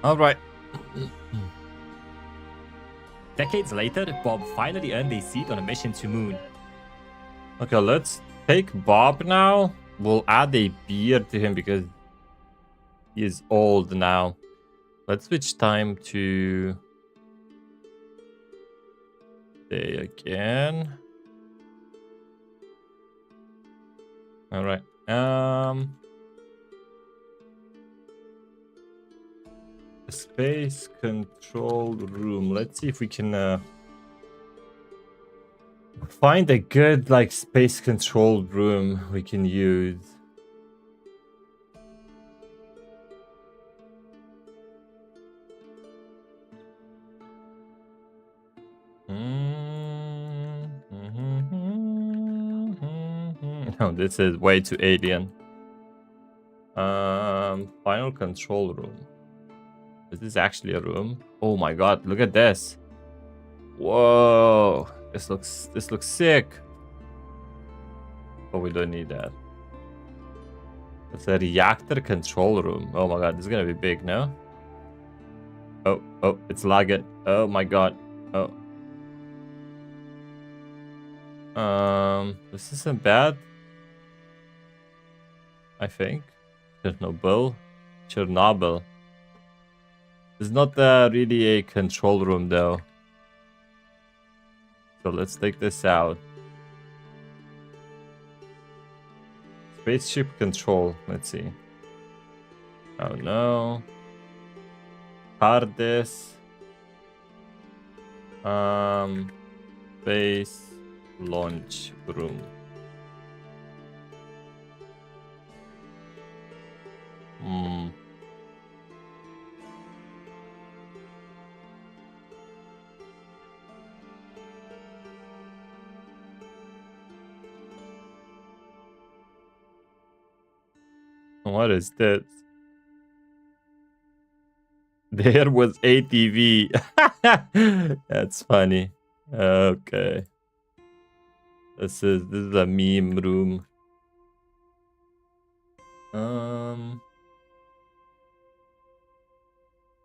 All right. Decades later, Bob finally earned a seat on a mission to Moon. Okay, let's take Bob now. We'll add a beard to him because he is old now. Let's switch time to day again. All right. Space control room. Let's see if we can find a good like space control room we can use. No, this is way too alien. Final control room. Is this actually a room? Oh my god, look at this. Whoa. This looks sick. But we don't need that. It's a reactor control room. Oh my god, this is gonna be big, no? Oh, it's lagging. Oh my god. Oh. This isn't bad. I think. Chernobyl. Chernobyl. It's not really a control room though. So let's take this out. Spaceship control. Let's see. Oh no. Hard disk. Base launch room. What is this? There was ATV. That's funny. Okay. This is a meme room.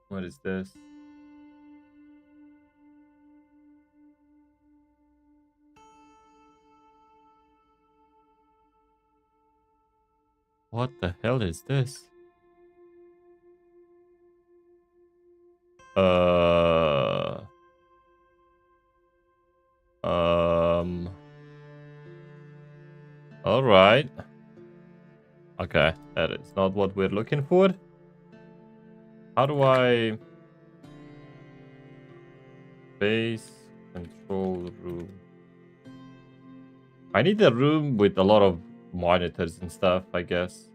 What is this? What the hell is this? All right. Okay, that is not what we're looking for. How do I base control room? I need a room with a lot of monitors and stuff, I guess.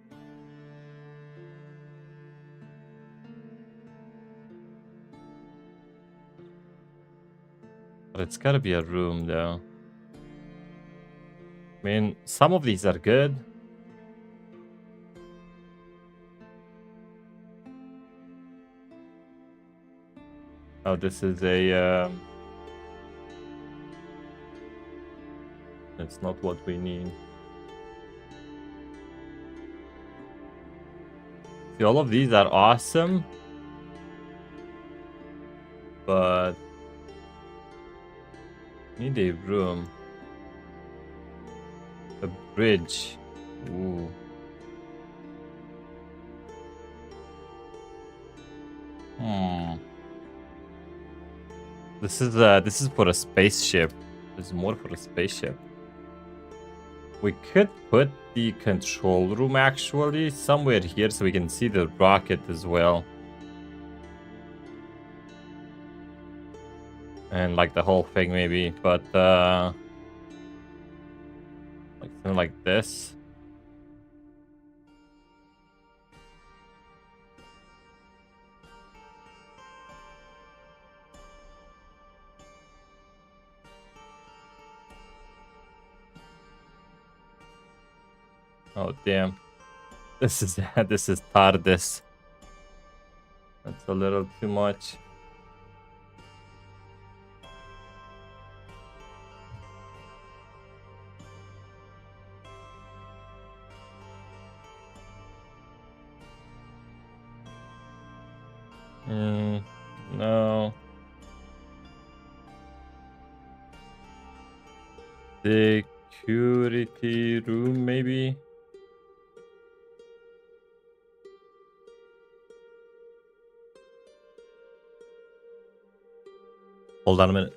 But it's gotta be a room though. I mean, some of these are good. Oh, this is a... That's not what we need. See, all of these are awesome. But... need a room. A bridge. Ooh. This is for a spaceship. This is more for a spaceship. We could put the control room actually somewhere here so we can see the rocket as well. And like the whole thing maybe, but like something like this. Oh damn. This is TARDIS. That's a little too much. No. Security room maybe? Hold on a minute.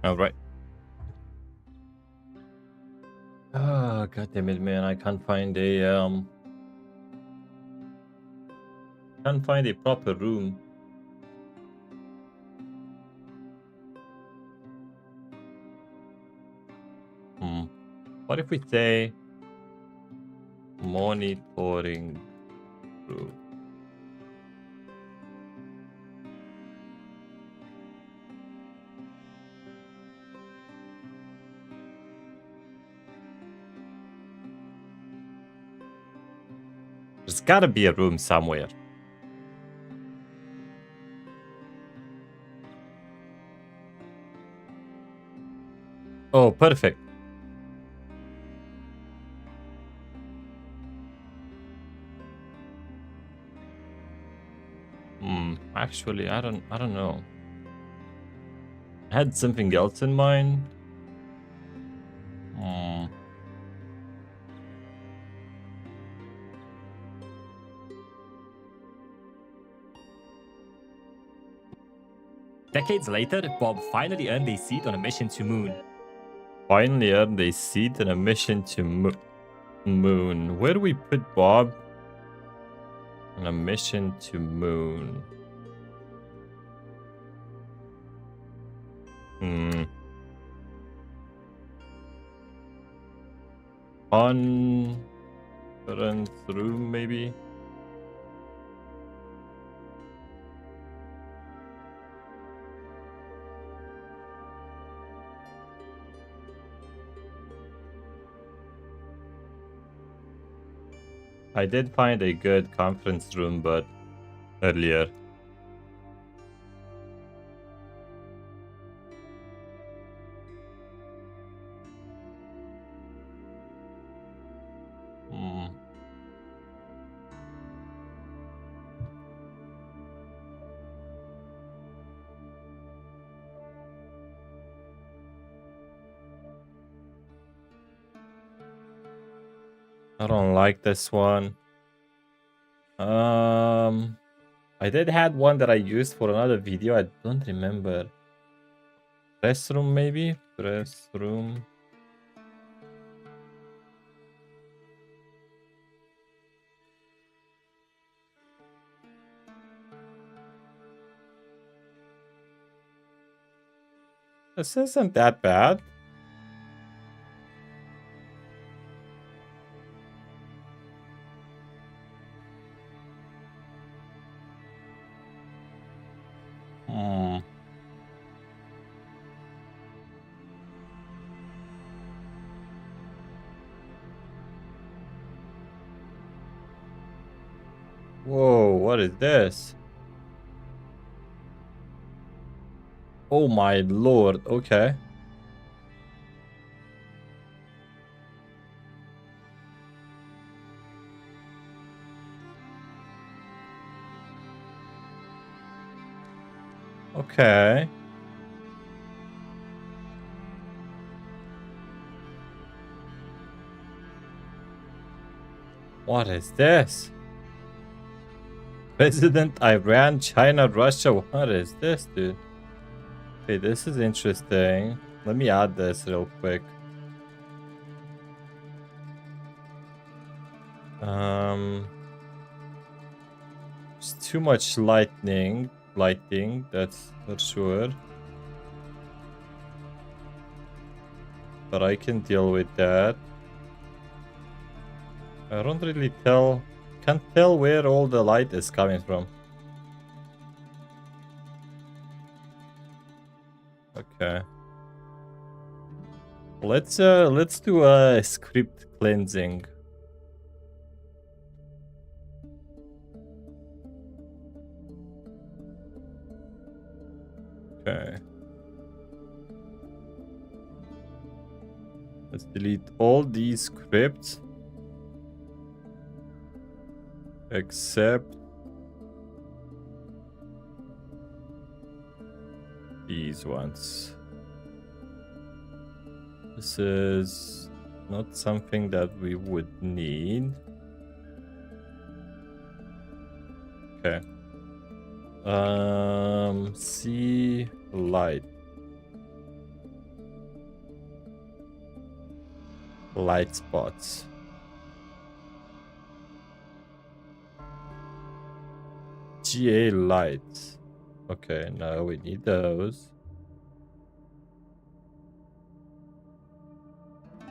All right. Oh, god damn it, man! I can't find a proper room. What if we say monitoring room? There's gotta be a room somewhere. Oh, perfect. Actually, I don't know. I had something else in mind. Decades later, Bob finally earned a seat on a mission to Moon. Finally earned a seat in a mission to Moon. Where do we put Bob? On a mission to Moon. Conference room, maybe? I did find a good conference room, but earlier. I don't like this one. I did had one that I used for another video. I don't remember. Press room, maybe? Press room. This isn't that bad. Whoa, what is this? Oh my lord, okay. Okay. What is this? President Iran, China, Russia. What is this, dude? Okay, this is interesting. Let me add this real quick. It's too much lighting, that's for sure. But I can deal with that. I don't really can't tell where all the light is coming from. Okay. Let's do a script cleansing. Okay. Let's delete all these scripts. Except these ones. This is not something that we would need. Okay. See light. Light spots. GA lights. Okay, now we need those.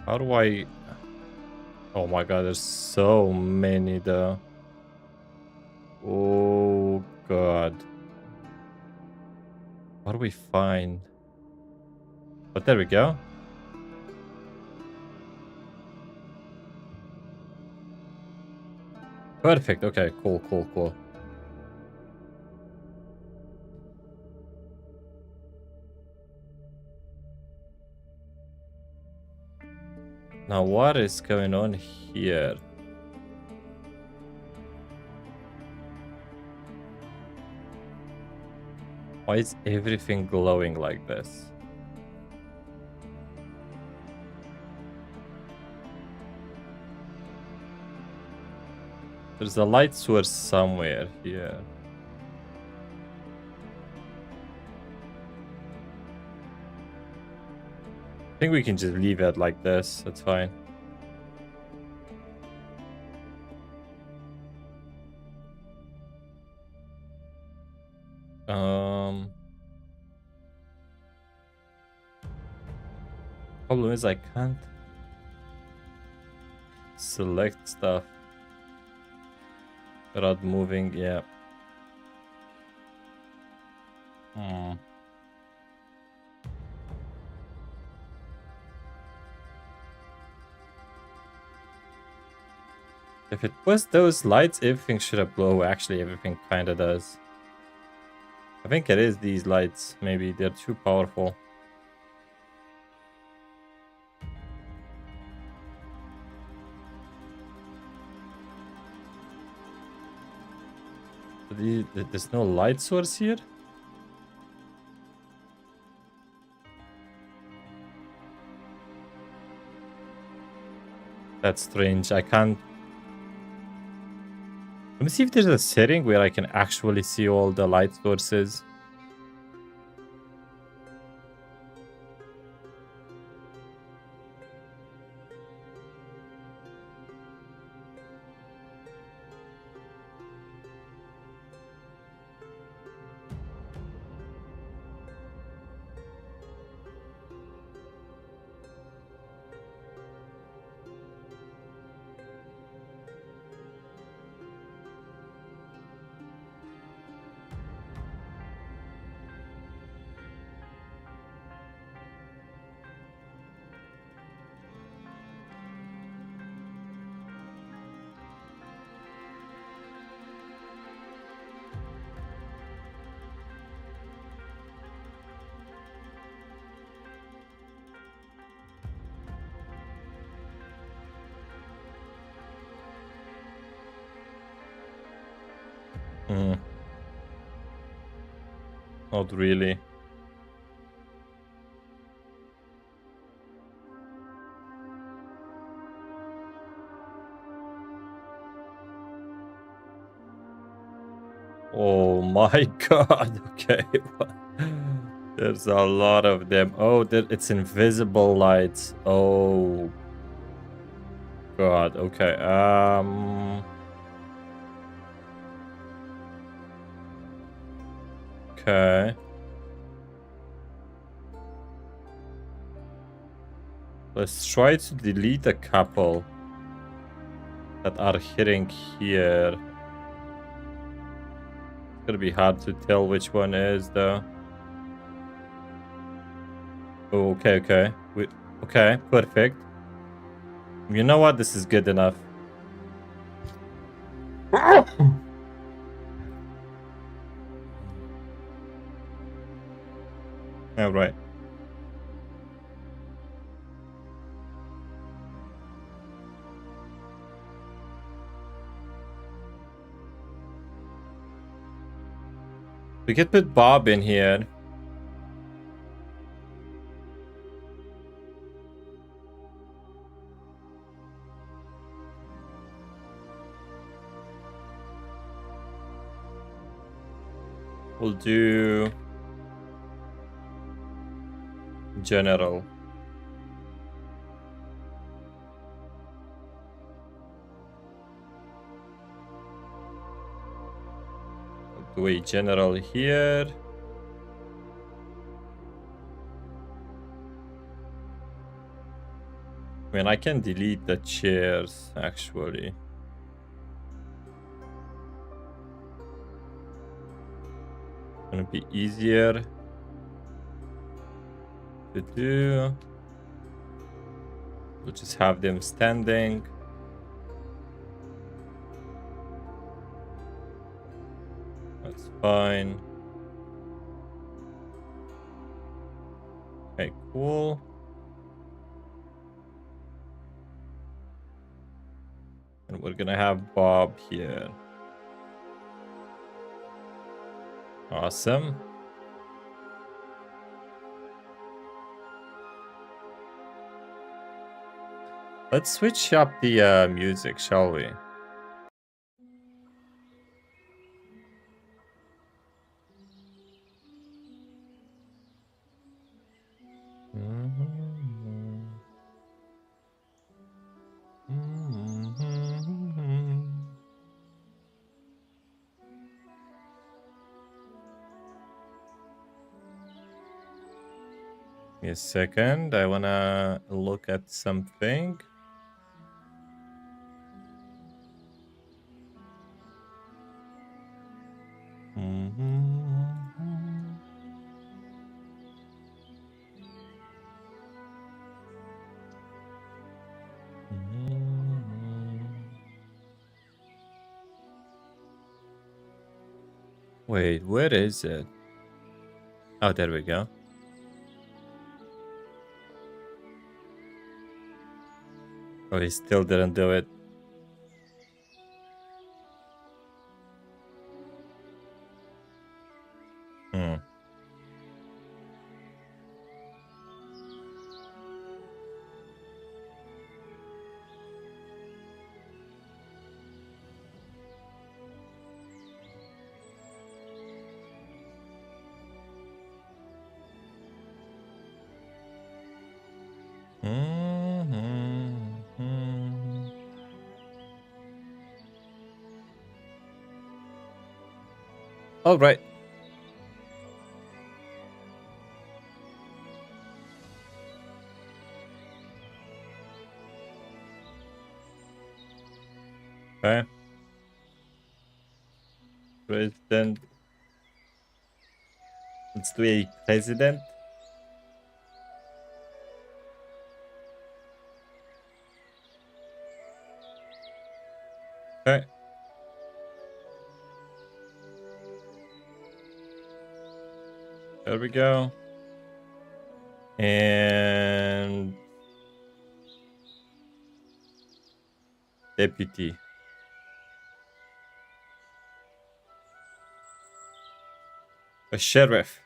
How do I... Oh my god, there's so many though. Oh god. What do we find? But there we go. Perfect. Okay, cool, cool, cool. Now what is going on here? Why is everything glowing like this? There's a light source somewhere here. I think we can just leave it like this. That's fine. Problem is I can't select stuff without moving. Yeah. If it was those lights, everything should have glow. Actually, everything kind of does. I think it is these lights. Maybe they're too powerful. There's no light source here? That's strange. I can't... Let me see if there's a setting where I can actually see all the light sources. Not really. Oh my god. Okay. There's a lot of them. Oh, it's invisible lights. Oh god. Okay. Okay. Let's try to delete a couple that are hitting here. It's gonna be hard to tell which one is though. Oh, okay, okay. Okay, perfect. You know what? This is good enough. All right. We could put Bob in here. We'll do general. We'll do a general here. I mean, I can delete the chairs, actually. Gonna be easier to do. We'll just have them standing. That's fine. Okay, cool. And we're gonna have Bob here. Awesome. Let's switch up the music, shall we? Give me a second. I wanna look at something. Wait, where is it? Oh, there we go. Oh, he still didn't do it. Hmm. All right. Okay. President. Let's do a president. Okay. There we go. And deputy. A sheriff.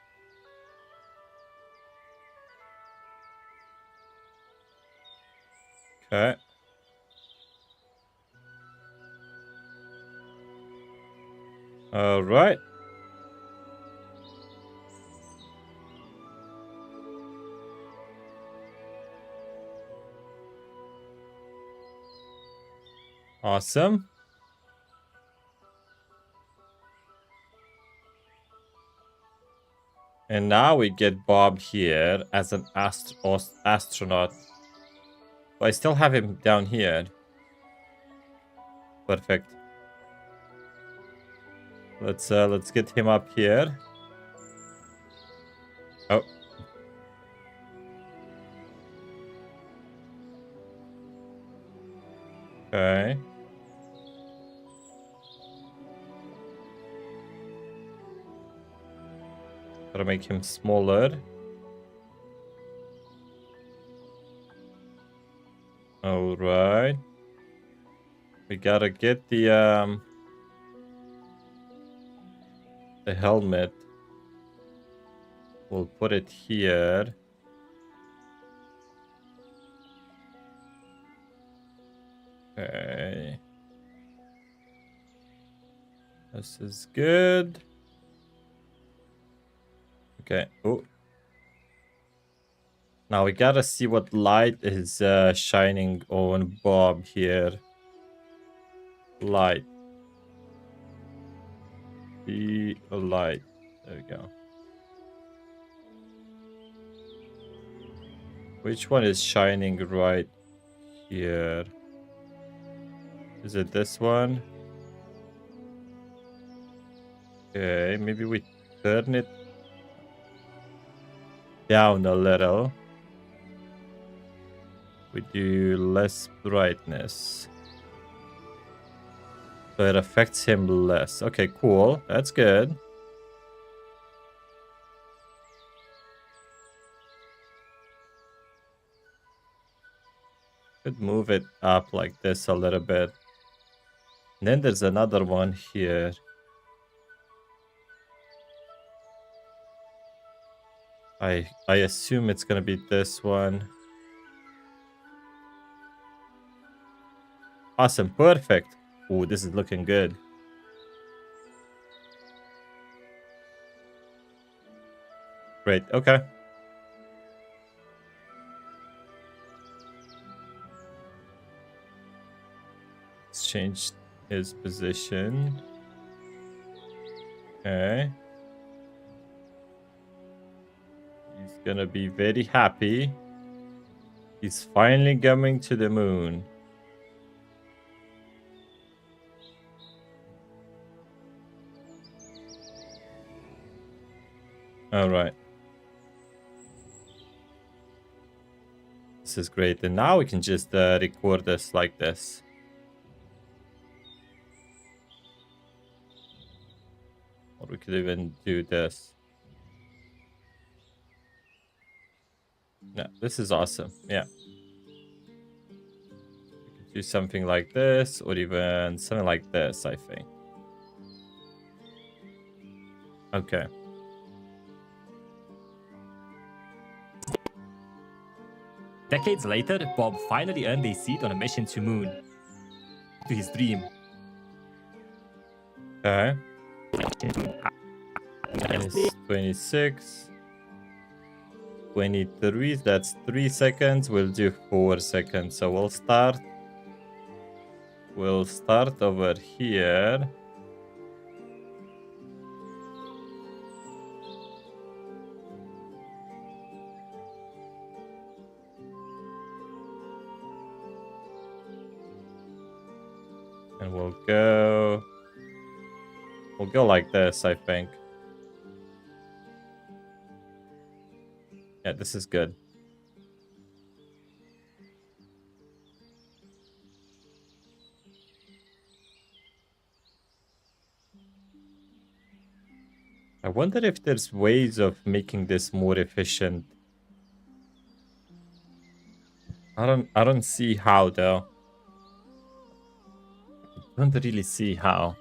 Okay. All right. Awesome. And now we get Bob here as an astronaut. But I still have him down here. Perfect. Let's get him up here. Oh. Okay. Gotta make him smaller. All right. We gotta get the helmet. We'll put it here. Okay. This is good. Okay. Oh. Now we gotta see what light is shining on Bob here. Light. The light. There we go. Which one is shining right here? Is it this one? Okay, maybe we turn it down a little. We do less brightness. So it affects him less. Okay, cool. That's good. Could move it up like this a little bit. And then there's another one here. I assume it's gonna be this one. Awesome, perfect. Ooh, this is looking good. Great, okay. Let's change his position. Okay. He's gonna be very happy. He's finally coming to the moon. All right. This is great. And now we can just record this like this. Or we could even do this. No, this is awesome. Yeah. We could do something like this or even something like this, I think. Okay. Decades later, Bob finally earned a seat on a mission to Moon. To his dream. Okay. It's 26. 23, that's 3 seconds. We'll do 4 seconds. So we'll start over here. And we'll go like this, I think. Yeah, this is good. I wonder if there's ways of making this more efficient. I don't see how though. I don't really see how.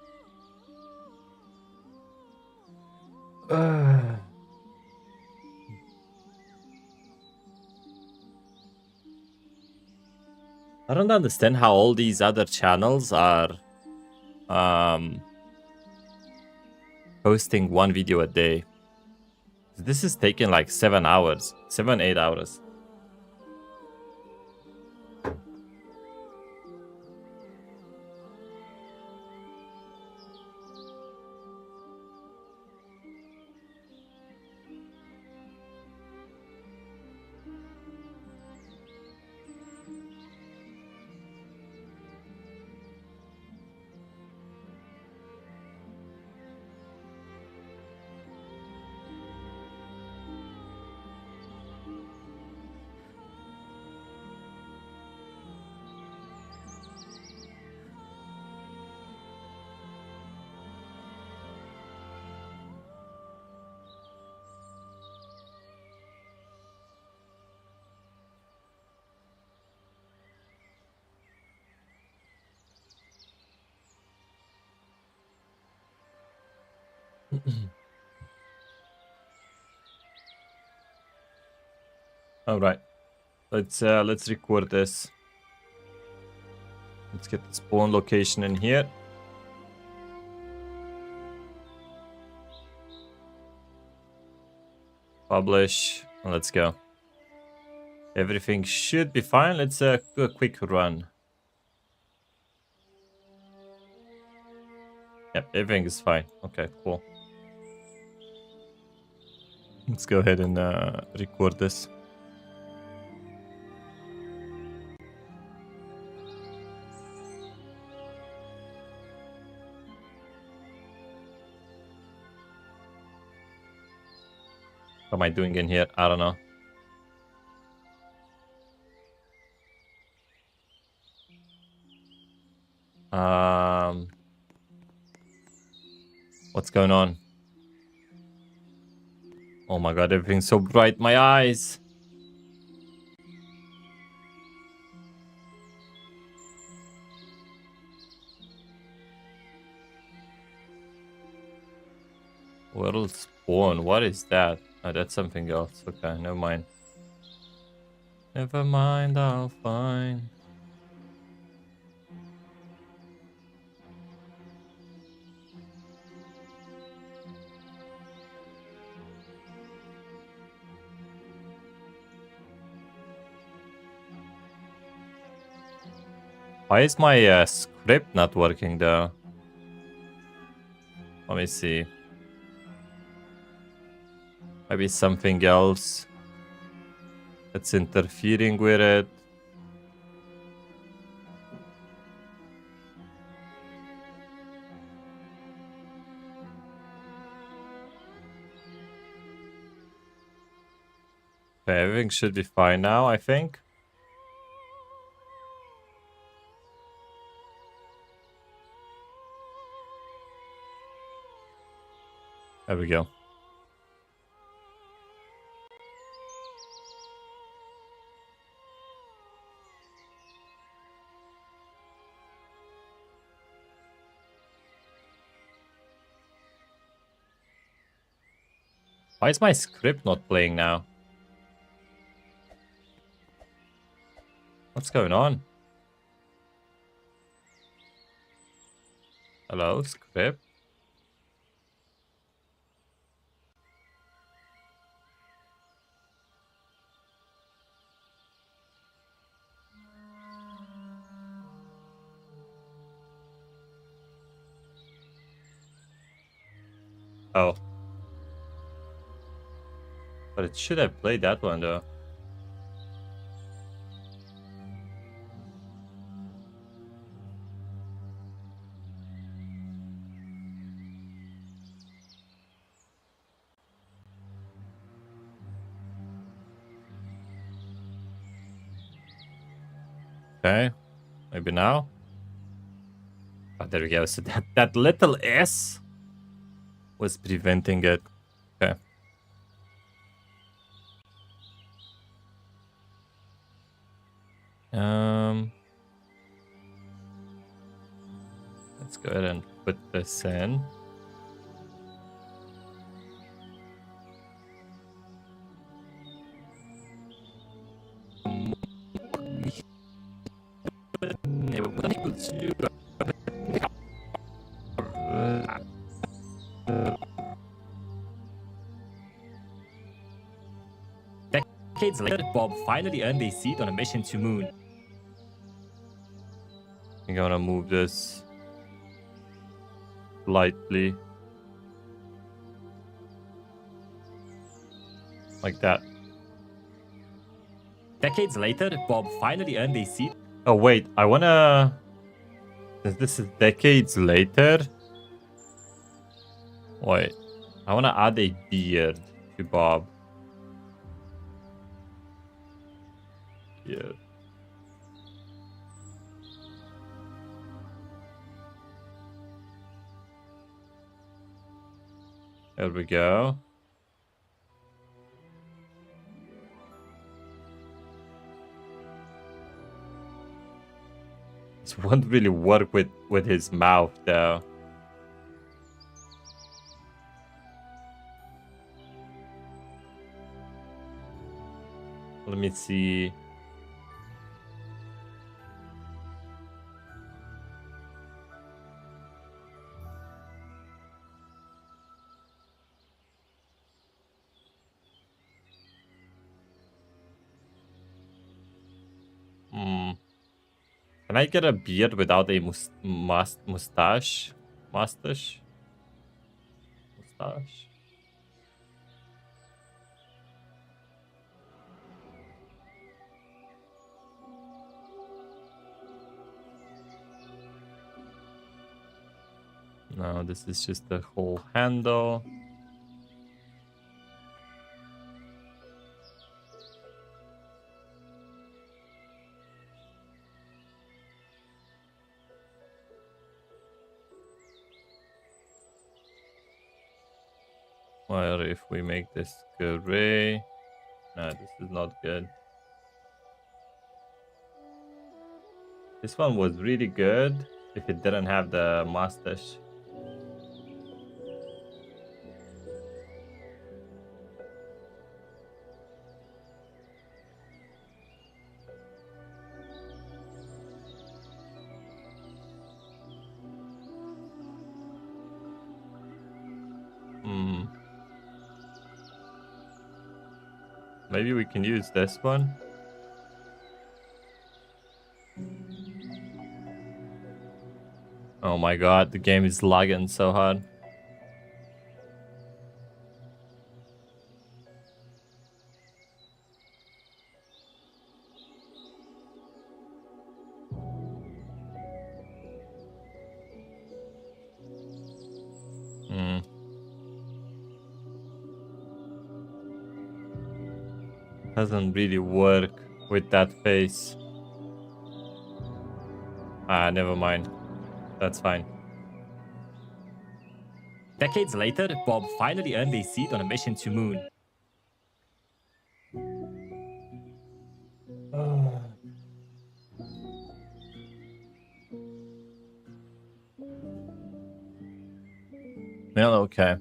I don't understand how all these other channels are posting one video a day. This is taking like 7 hours, 8 hours. All right, let's record this. Let's get the spawn location in here. Publish. And let's go. Everything should be fine. Let's do a quick run. Yep, everything is fine. Okay, cool. Let's go ahead and record this. What am I doing in here? I don't know. What's going on? Oh my god, everything's so bright. My eyes. World spawn. What is that? Oh, that's something else. Okay, never mind. Never mind, I'll find. Why is my script not working though? Let me see. Maybe something else that's interfering with it. Okay, everything should be fine now, I think. There we go. Why is my script not playing now? What's going on? Hello, script? Oh. But it should have played that one though. Okay. Maybe now? Oh, there we go. So that little S was preventing it. Okay. Let's go ahead and put this in. Decades later, Bob finally earned a seat on a mission to Moon. I'm gonna move this slightly. Like that. Decades later, Bob finally earned a seat. Oh wait, I wanna... Since this is decades later... Wait. I wanna add a beard to Bob. Yeah. There we go. This won't really work with his mouth though. Let me see. Can I get a beard without a mustache? Mustache? Mustache? No, this is just the whole handle. What if we make this gray? No, this is not good. This one was really good if it didn't have the mustache. Hmm. Maybe we can use this one. Oh my god, the game is lagging so hard. Hmm. Doesn't really work with that face. Ah, never mind. That's fine. Decades later, Bob finally earned a seat on a mission to Moon. Well, okay.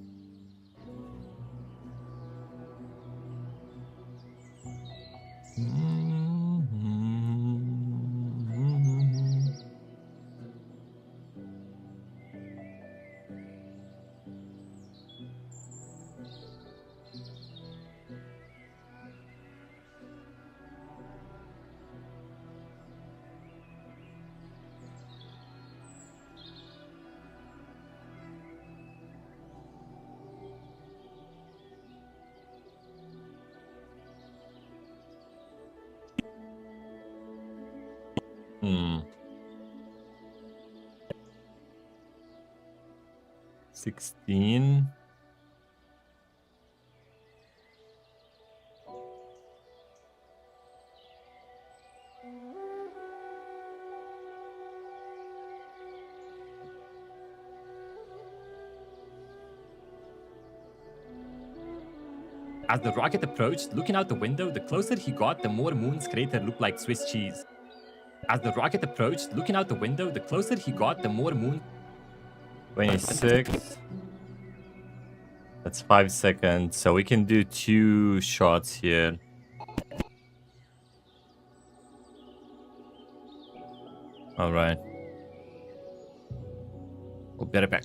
Hmm. 16. As the rocket approached, looking out the window, the closer he got, the more Moon's crater looked like Swiss cheese. As the rocket approached, looking out the window, the closer he got, the more Moon... 26. That's 5 seconds. So we can do 2 shots here. All right. We'll be right back.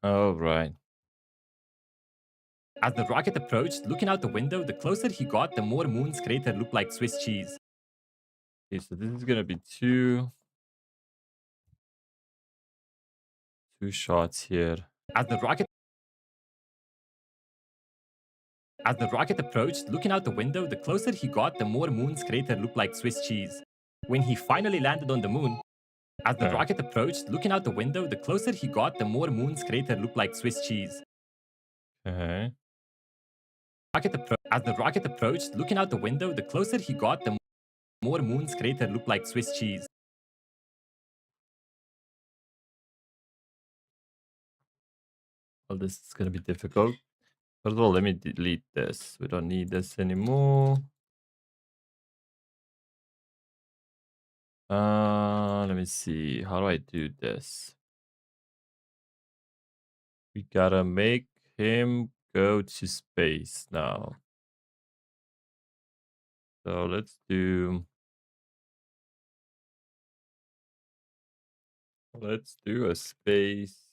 All right. As the rocket approached, looking out the window, the closer he got, the more Moon's crater looked like Swiss cheese. Okay, so this is gonna be two shots here. As the rocket As the rocket approached, looking out the window, the closer he got, the more Moon's crater looked like Swiss cheese. When he finally landed on the moon, as the Okay. rocket approached, looking out the window, the closer he got, the more Moon's crater looked like Swiss cheese. Okay. As the rocket approached, looking out the window, the closer he got, the more Moon's crater looked like Swiss cheese. Well, this is gonna be difficult. First of all, let me delete this. We don't need this anymore. Let me see. How do I do this? We gotta make him go to space now. So let's do a space.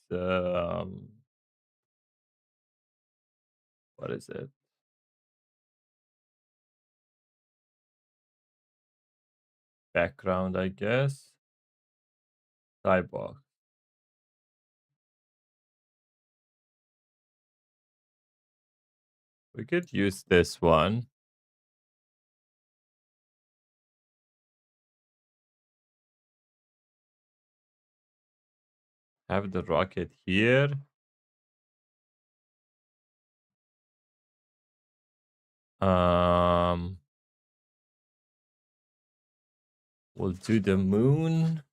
What is it? Background, I guess. Skybox. We could use this one. Have the rocket here. Um, we'll do the moon.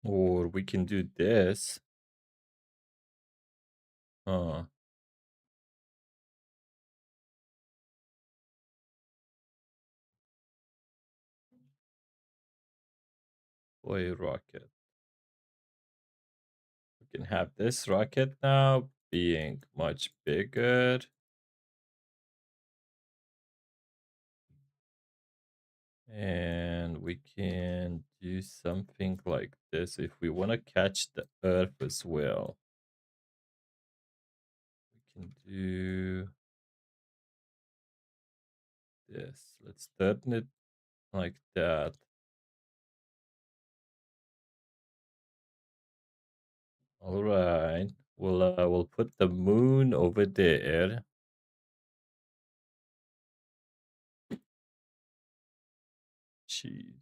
Or we can do this. Uh, Boy rocket. We can have this rocket now being much bigger. And we can do something like this if we want to catch the Earth as well. We can do this. Let's turn it like that. All right. We'll put the moon over there. Cheese.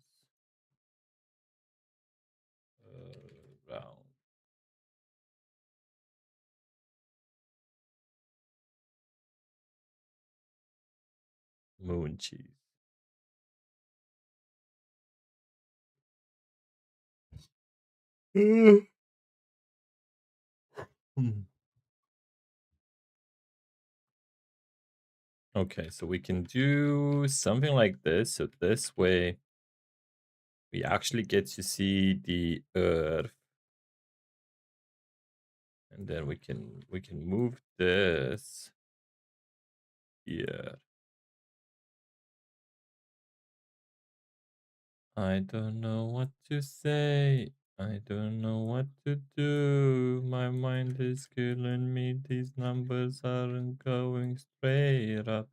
Round moon cheese. Hmm. Okay, so we can do something like this. So this way we actually get to see the Earth. And then we can move this here. I don't know what to say. I don't know what to do. My mind is killing me. These numbers aren't going straight up.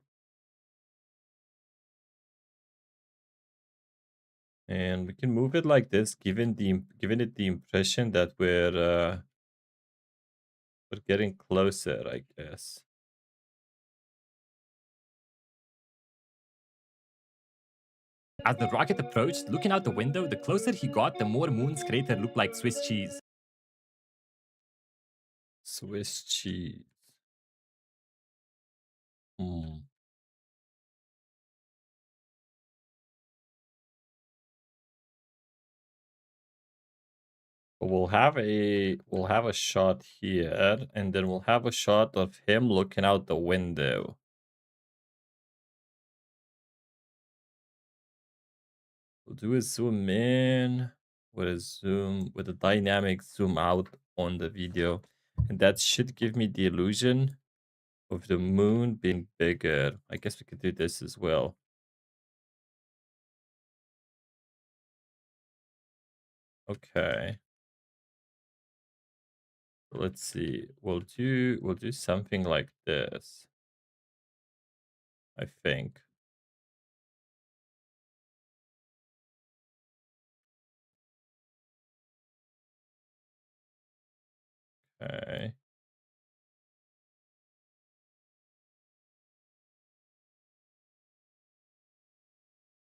And we can move it like this, giving it the impression that we're getting closer, I guess. As the rocket approached, looking out the window, the closer he got, the more Moon's crater looked like Swiss cheese. Swiss cheese. Hmm. We'll have a shot here, and then we'll have a shot of him looking out the window. We'll do a zoom in with a dynamic zoom out on the video, and that should give me the illusion of the moon being bigger. I guess we could do this as well. Okay. Let's see. We'll do something like this, I think. Okay.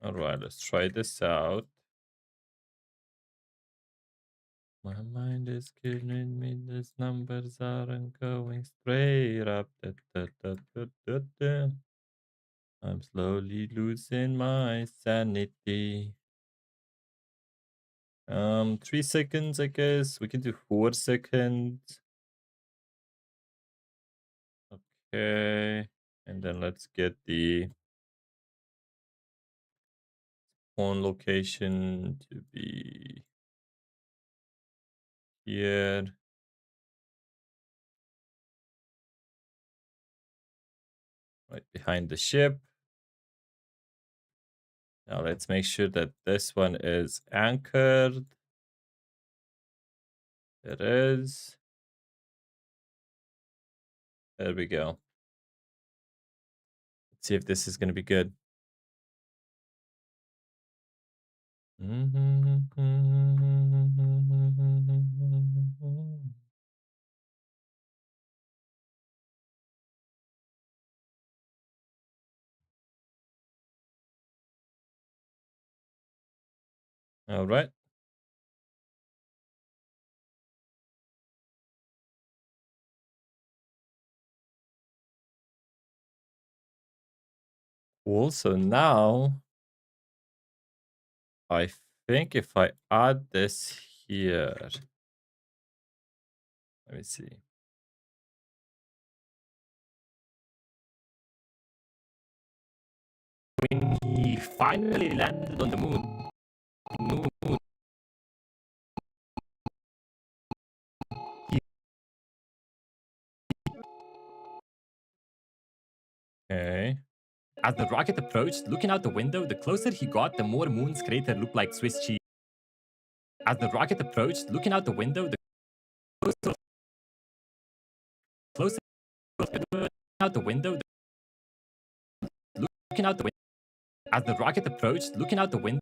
All right, let's try this out. My mind is killing me. These numbers aren't going straight up. Da, da, da, da, da, da. I'm slowly losing my sanity. 3 seconds, I guess. We can do 4 seconds. Okay. And then let's get the phone location to be here, right behind the ship. Now let's make sure that this one is anchored. It is. There we go. Let's see if this is going to be good. All right. Cool. So now I think if I add this here, let me see. When he finally landed on the moon, no moon, he, Okay. as the rocket approached, looking out the window, the closer he got, the more Moon's crater looked like Swiss cheese. As the rocket approached, looking out the window, the closer out the window, looking out the window. As the rocket approached, looking out the window,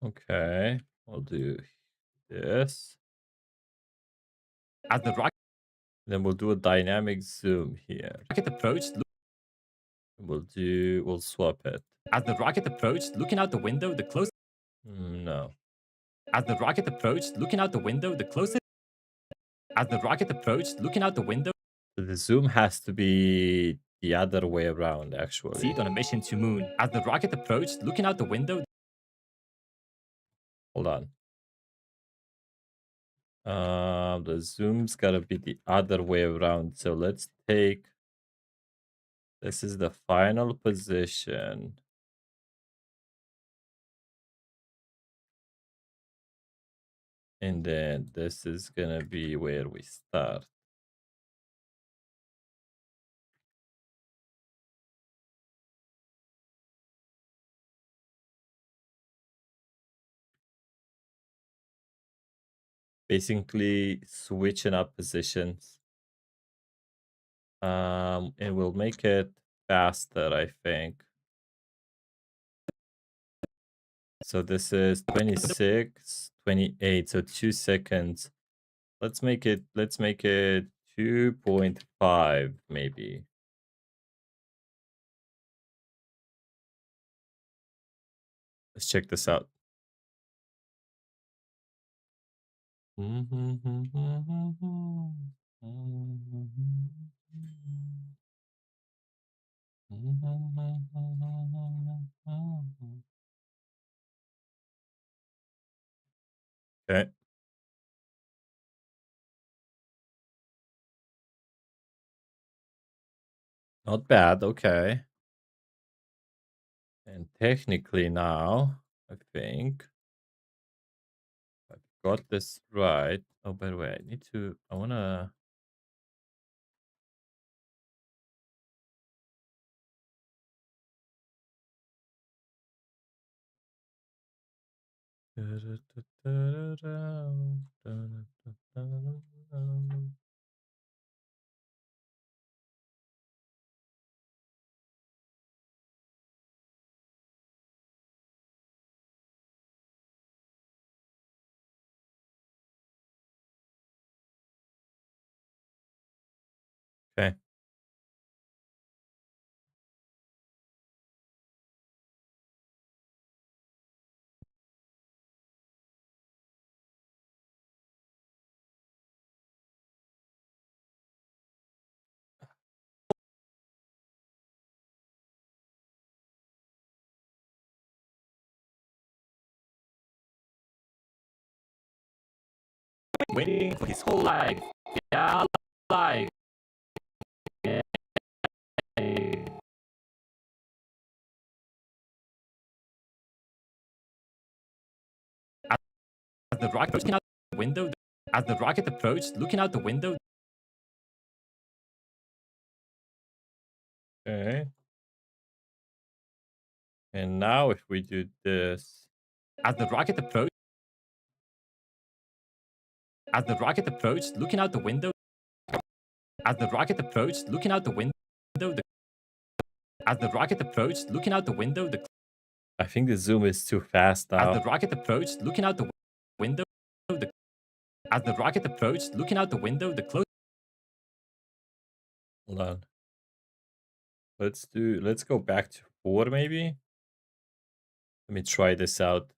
Okay. I'll do this. as the Then we'll do a dynamic zoom here. rocket approached, We'll swap it. as the rocket approached, looking out the window, the closer. No. As the rocket approached, looking out the window, the closer. As the rocket approached, looking out the window, So the zoom has to be the other way around, actually. proceed on a mission to moon. As the rocket approached, looking out the window, Hold on. The zoom's gotta be the other way around. So let's take this is the final position. And then this is gonna be where we start. Basically switching up positions. And we'll make it faster, I think. So this is 26, 28, so 2 seconds. Let's make it 2.5 maybe. Let's check this out. Okay. Not bad. Okay. And technically now, I think I've got this right. Oh, by the way, I need to, I want to, okay. Waiting for his whole life. Yeah, life. Yeah. As the rocket looking out the window, as the rocket approached, looking out the window, Okay. And now if we do this, as the rocket approached, as the rocket approached, looking out the window, as the rocket approached, looking out the window, the, as the rocket approached, looking out the window, I think the zoom is too fast as the now. rocket approached, looking out the window, the, as the rocket approached, looking out the window, the close. Hold on. Let's go back to 4 maybe. Let me try this out.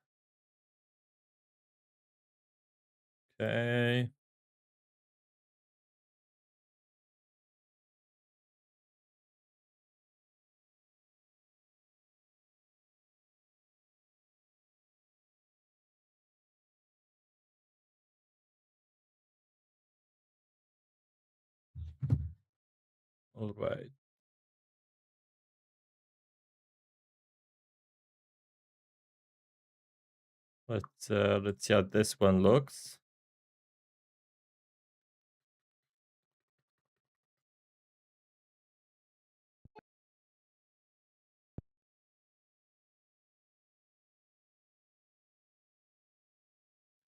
Okay. All right. Let's see how this one looks.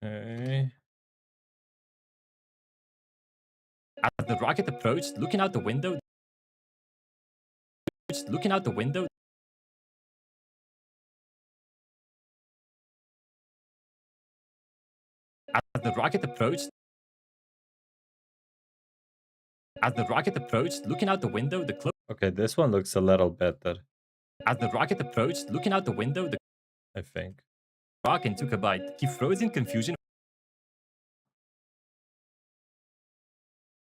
Okay. As the rocket approached, looking out the window, looking out the window, as the rocket approached, as the rocket approached, looking out the window, the close. Okay, this one looks a little better, As the rocket approached, looking out the window, the I think. rocket took a bite. He froze in confusion.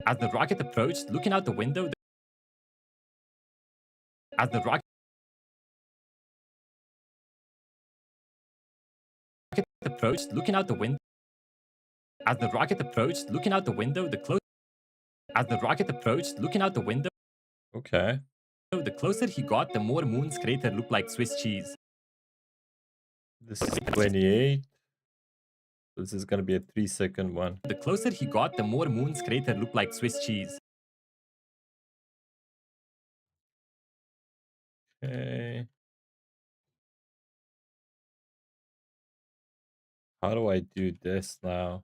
As the rocket approached, looking out the window, as the rocket approached, looking out the window, as the rocket approached, looking out the window, the close. As the rocket approached, looking out the window, Okay. the closer he got, the more Moon's crater looked like Swiss cheese. This is 28. This is gonna be a 3-second one. The closer he got, the more Moon's crater looked like Swiss cheese. Okay. How do I do this now?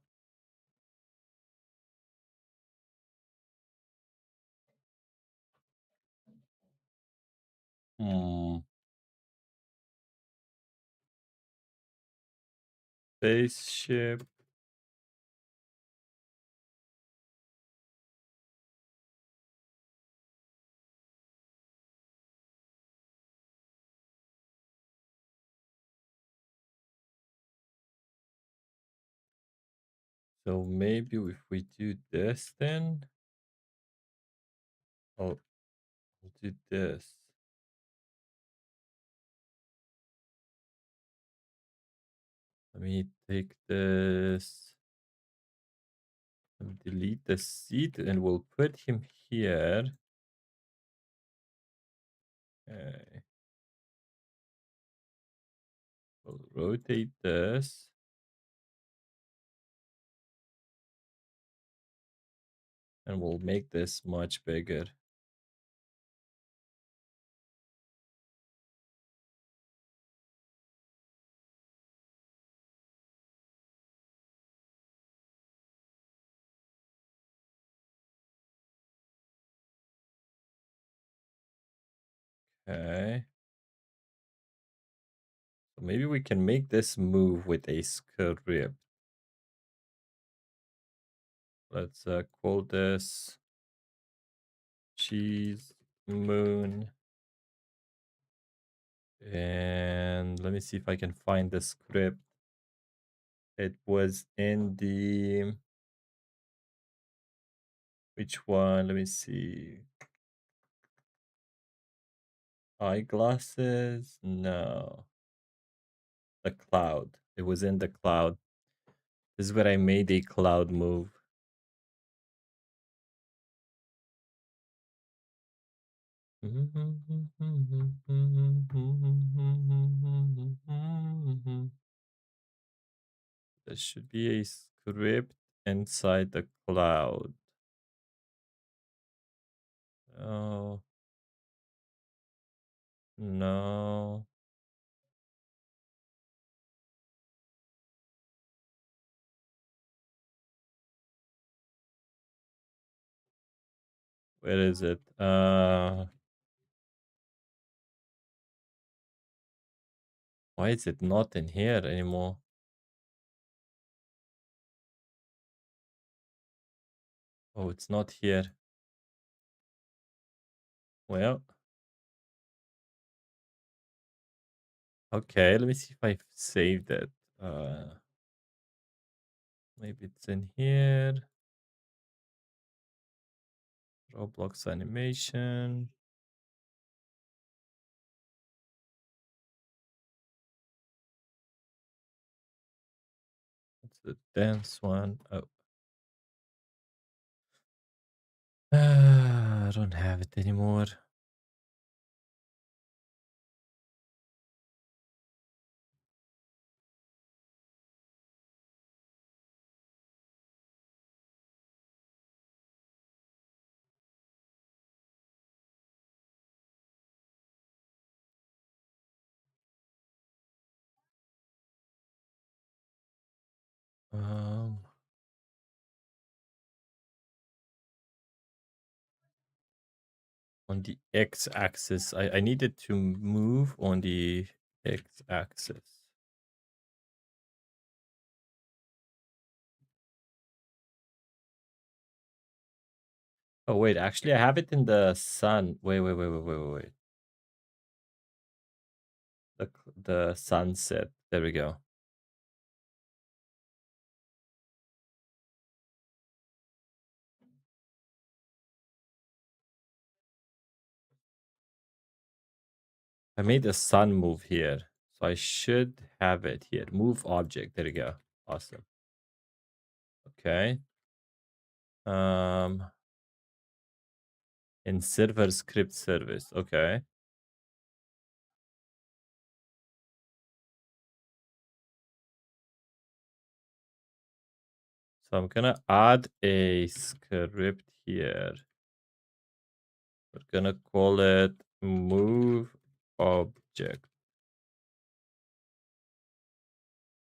Hmm. Spaceship. So maybe if we do this then, I'll do this. Let me take this and delete the seed and we'll put him here. Okay. We'll rotate this. And we'll make this much bigger. Okay. So maybe we can make this move with a script. Let's call this cheese moon. And let me see if I can find the script. It was in the which one? Let me see. Eyeglasses? No. The cloud. It was in the cloud. This is where I made a cloud move. There should be a script inside the cloud. Oh, no. Where is it? Why is it not in here anymore? Oh, it's not here. Well, okay, let me see if I've saved it. Uh, Maybe it's in here. Roblox animation. It's the dance one. Oh. I don't have it anymore. Um, on the x-axis, I needed to move on the x-axis. Oh wait, actually I have it in the sun. Wait. The sunset. There we go. I made the sun move here. So I should have it here. Move object. There you go. Awesome. Okay. Um in server script service. Okay. So I'm gonna add a script here. We're gonna call it move object.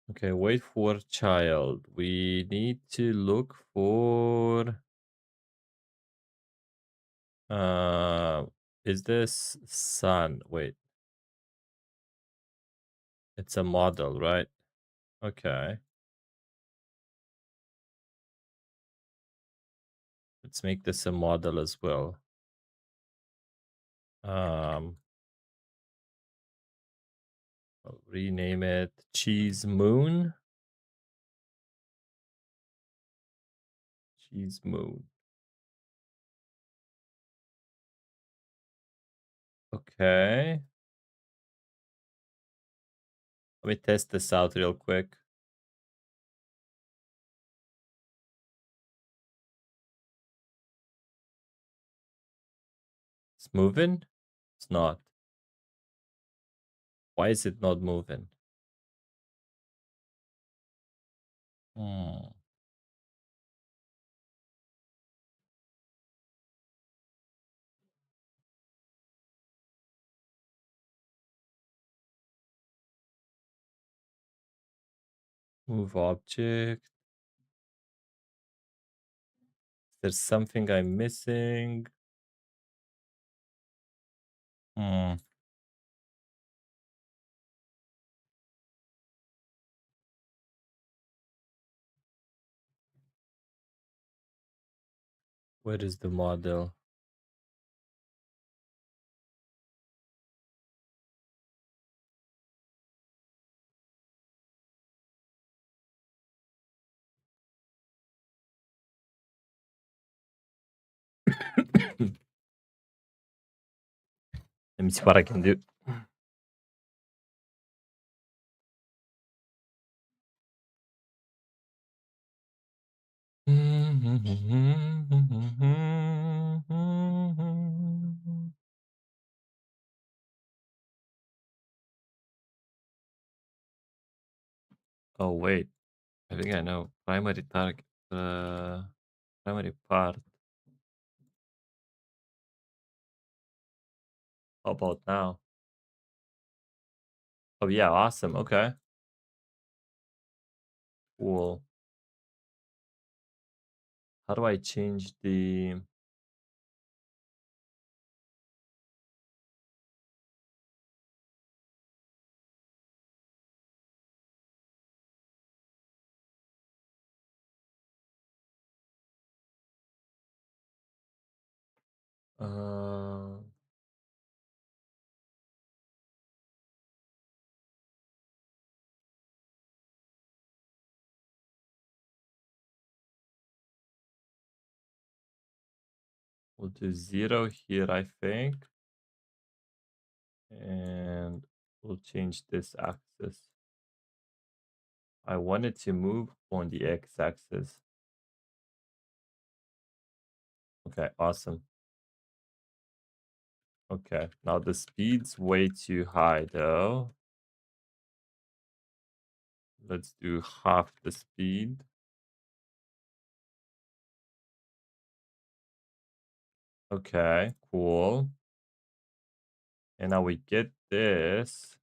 Okay, wait for child. We need to look for uh is this sun? Wait, it's a model, right? Okay. Let's make this a model as well. Um I'll rename it Cheese Moon. Cheese Moon. Okay. Let me test this out real quick. It's moving? It's not. Why is it not moving? Hmm. Move object. There's something I'm missing. Hmm. Where is the model? Let me see what I can do. Oh wait, I think I know. Primary target, primary part. How about now? Oh yeah, awesome. Okay, cool. How do I change the? Uh, we'll do 0 here, I think, and we'll change this axis. I wanted to move on the x-axis. Okay, awesome. Okay, now the speed's way too high though. Let's do half the speed. Okay, cool. And now we get this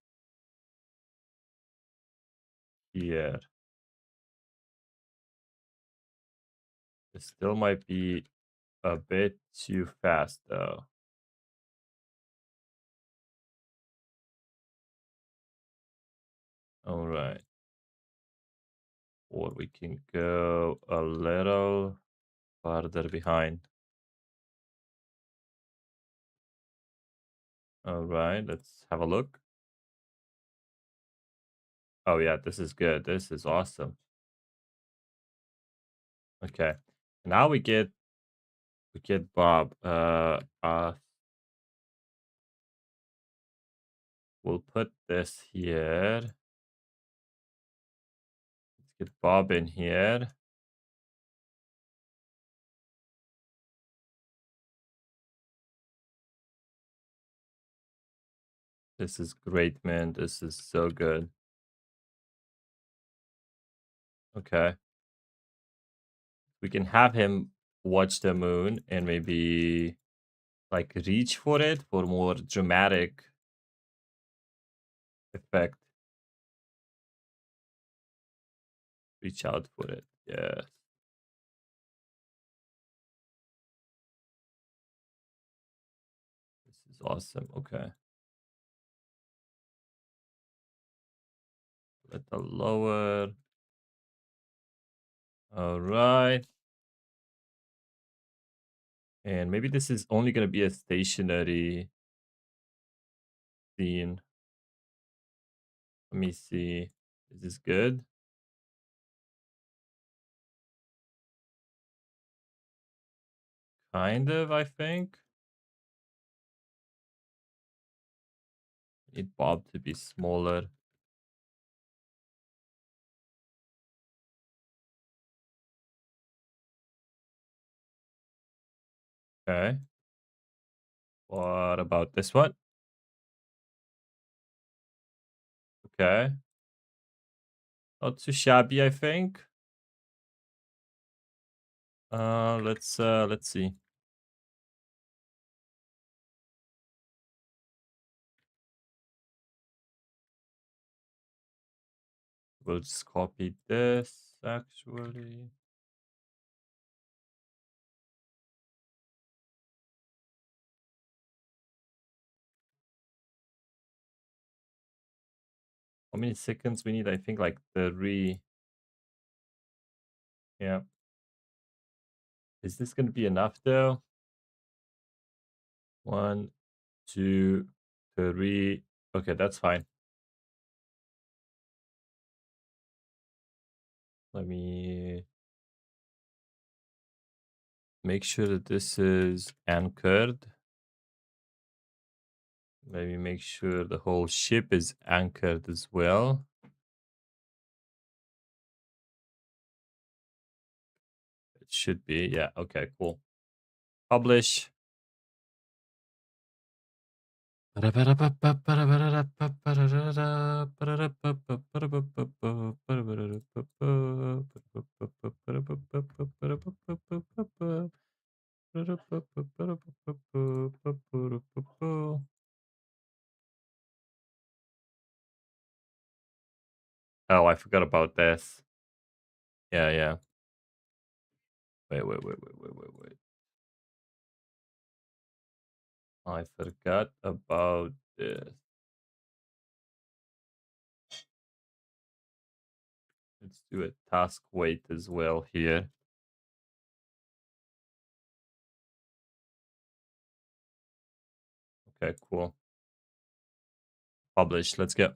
here. It still might be a bit too fast though. All right. Or we can go a little farther behind. All right, let's have a look. Oh yeah, this is good. This is awesome. Okay. Now we get Bob. We'll put this here. Let's get Bob in here. This is great, man. This is so good. Okay. We can have him watch the moon and maybe like reach for it for more dramatic effect. Reach out for it. Yeah. This is awesome. Okay. Let the lower. All right. And maybe this is only going to be a stationary scene. Let me see. Is this good? Kind of, I think. Need Bob to be smaller. Okay. What about this one? Okay. Not too shabby, I think. Let's see. We'll just copy this actually. How many seconds we need? I think like 3. Yeah. Is this gonna be enough though? 1, 2, 3. Okay, that's fine. Let me make sure that this is anchored. Maybe make sure the whole ship is anchored as well. It should be. Yeah. Okay, cool. Publish. Oh, I forgot about this. Yeah, yeah. Wait. I forgot about this. Let's do a task wait as well here. Okay, cool. Publish. Let's go.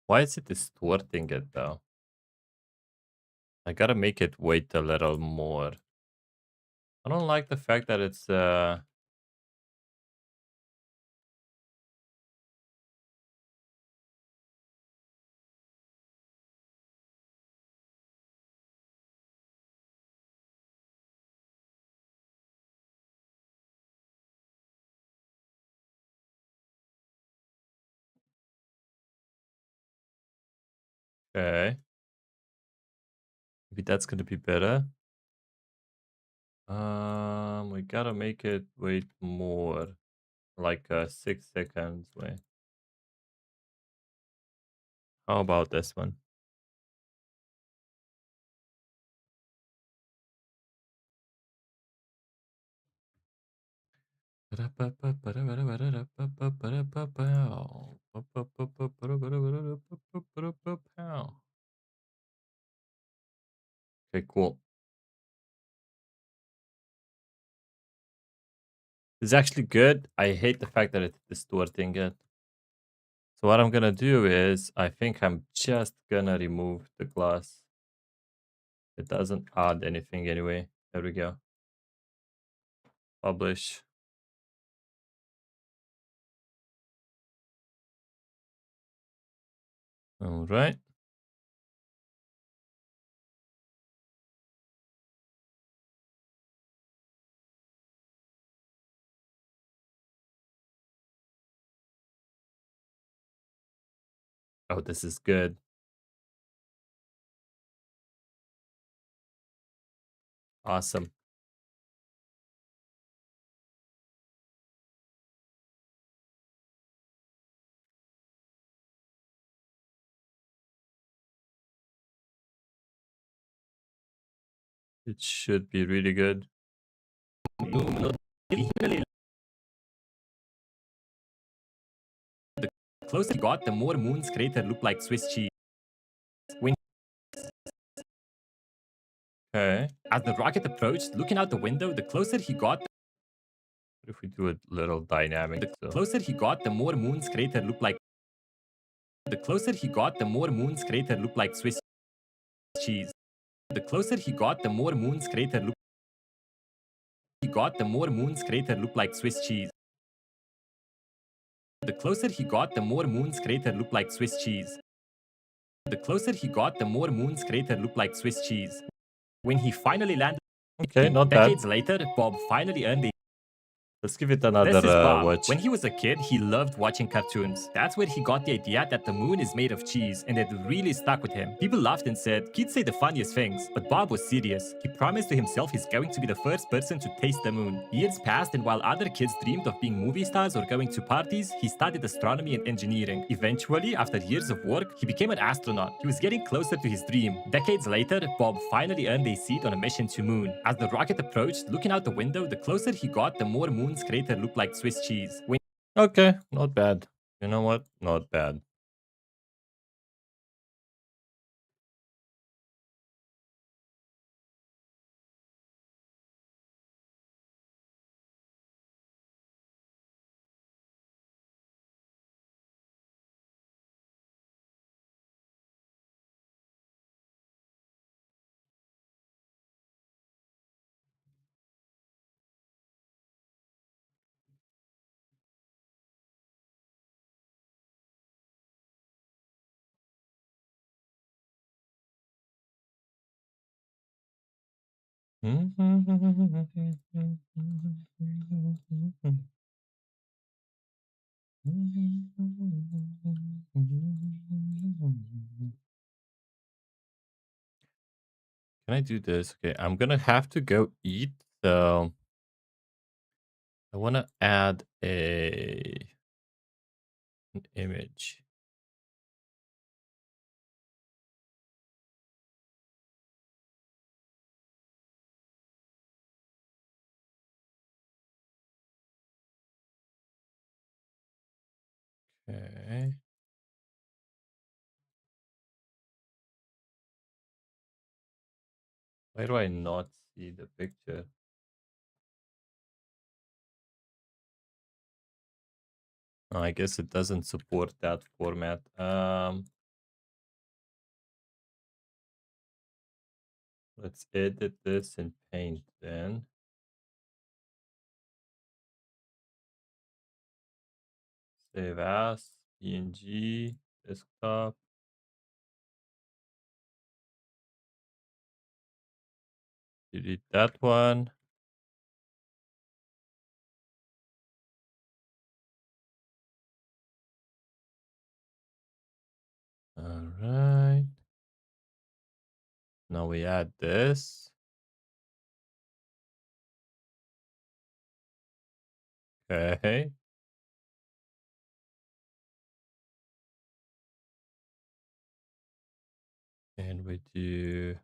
Why is it distorting it though? I gotta make it wait a little more. I don't like the fact that it's okay. Maybe that's gonna be better. We gotta make it wait more, like 6 seconds. Wait, how about this one? Okay, cool. It's actually good. I hate the fact that it's distorting it. So what I'm gonna do is, I think I'm just gonna remove the glass. It doesn't add anything anyway. There we go. Publish. All right. Oh, this is good. Awesome. It should be really good. The closer he got, the more Moon's crater looked like Swiss cheese. When Okay. As the rocket approached, looking out the window, the closer he got, what if we do a little dynamic? The closer he got, the more Moon's crater looked like. The closer he got, the more Moon's crater looked like Swiss cheese. The closer he got, the more Moon's crater looked. He got, the more Moon's crater looked like Swiss cheese. The closer he got, the more Moon's crater looked like Swiss cheese. The closer he got, the more Moon's crater looked like Swiss cheese. When he finally landed, Okay, not bad. decades later, Bob finally earned a. Let's give it This another is Bob. watch. When he was a kid, he loved watching cartoons. That's where he got the idea that the moon is made of cheese, and it really stuck with him. People laughed and said, kids say the funniest things, but Bob was serious. He promised to himself he's going to be the first person to taste the moon. Years passed, and while other kids dreamed of being movie stars or going to parties, he studied astronomy and engineering. Eventually, after years of work, he became an astronaut. He was getting closer to his dream. Decades later, Bob finally earned a seat on a mission to moon. As the rocket approached, looking out the window, the closer he got, the more Moon's crater looked like Swiss cheese. Okay, not bad. You know what? Not bad. Can I do this? Okay, I'm gonna have to go eat. So I want to add an image. Okay. Why do I not see the picture? Oh, I guess it doesn't support that format. Let's edit this in Paint then. Save as PNG desktop. Delete that one. All right. Now we add this. Okay. And we do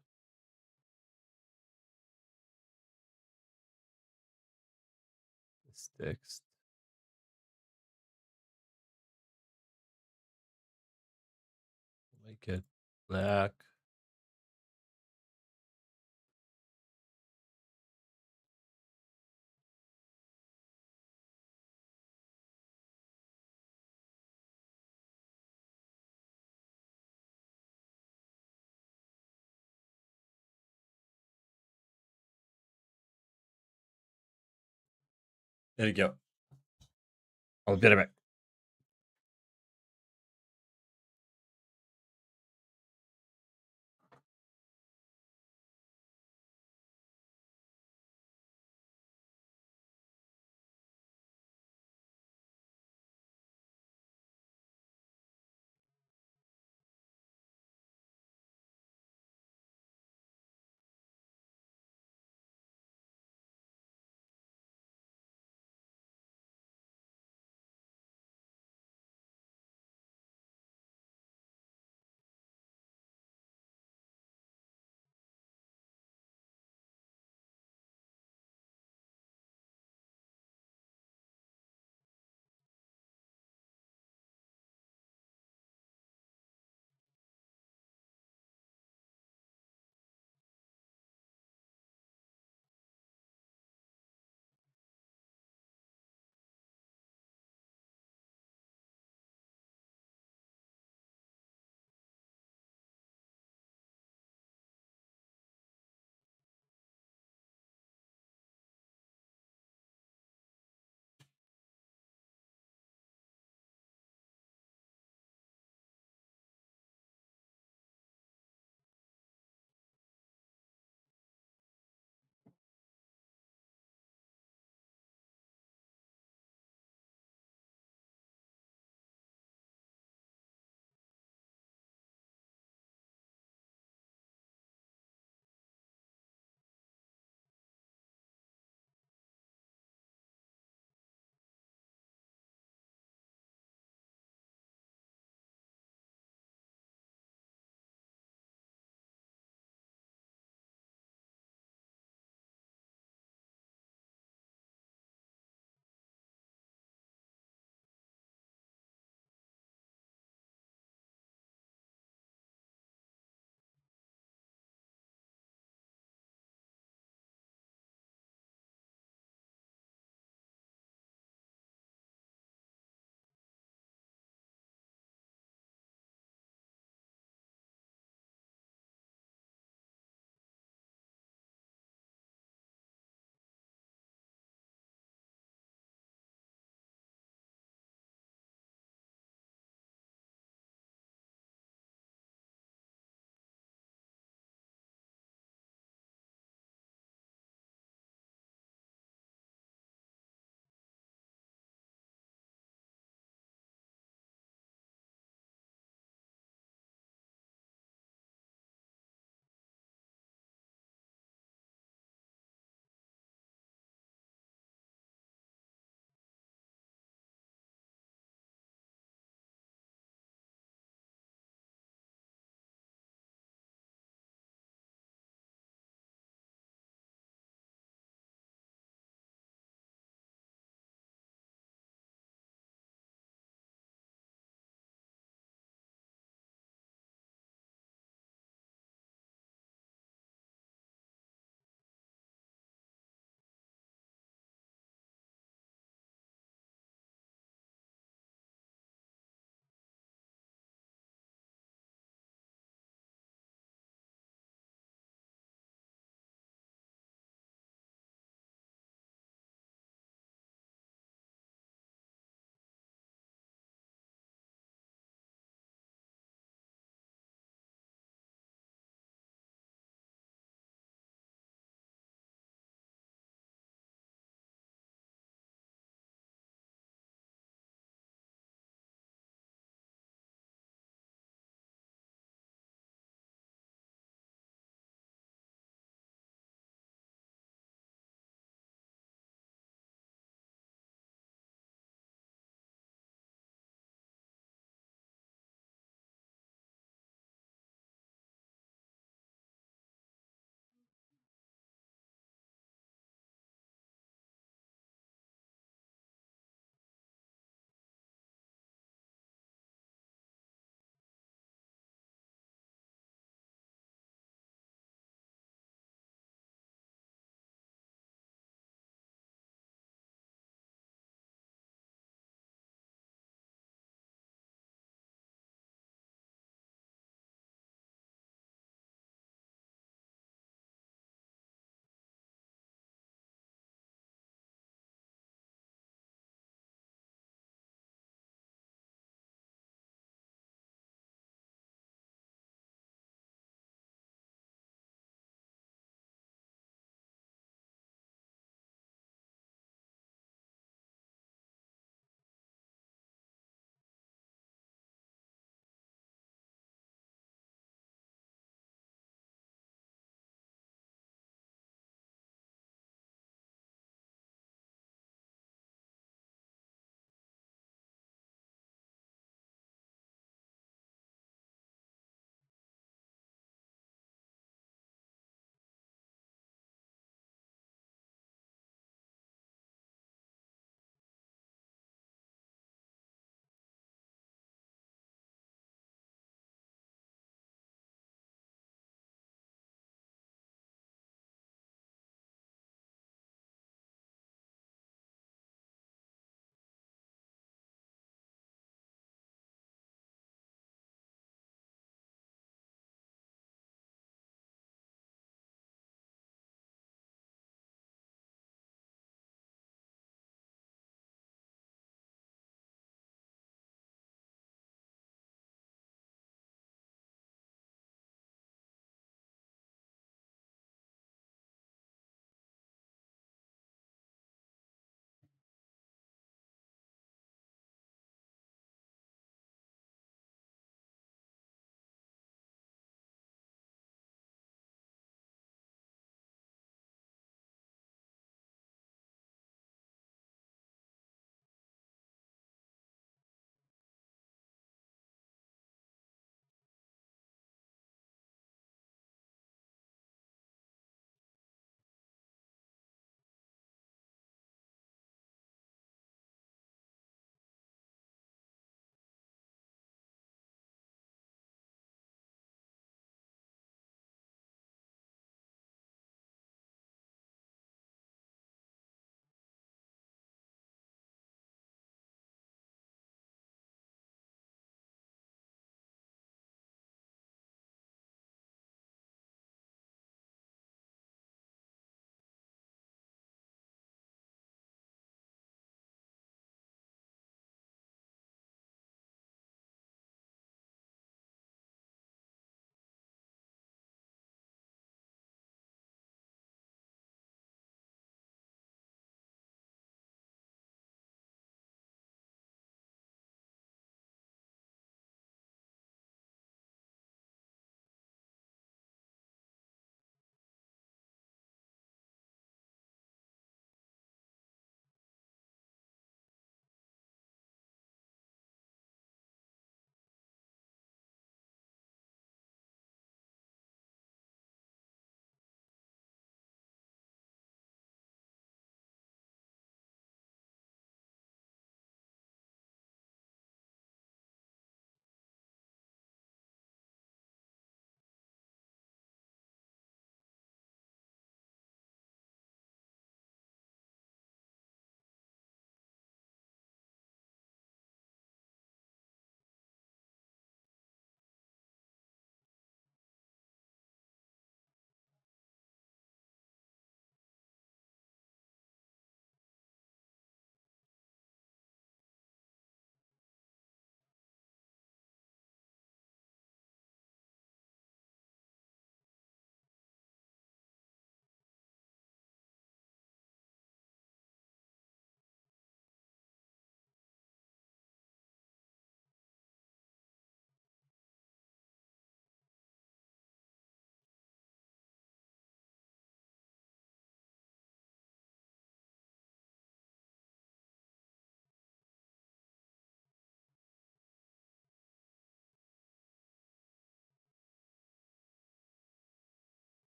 this text. Make it black. There you go. I'll be right back.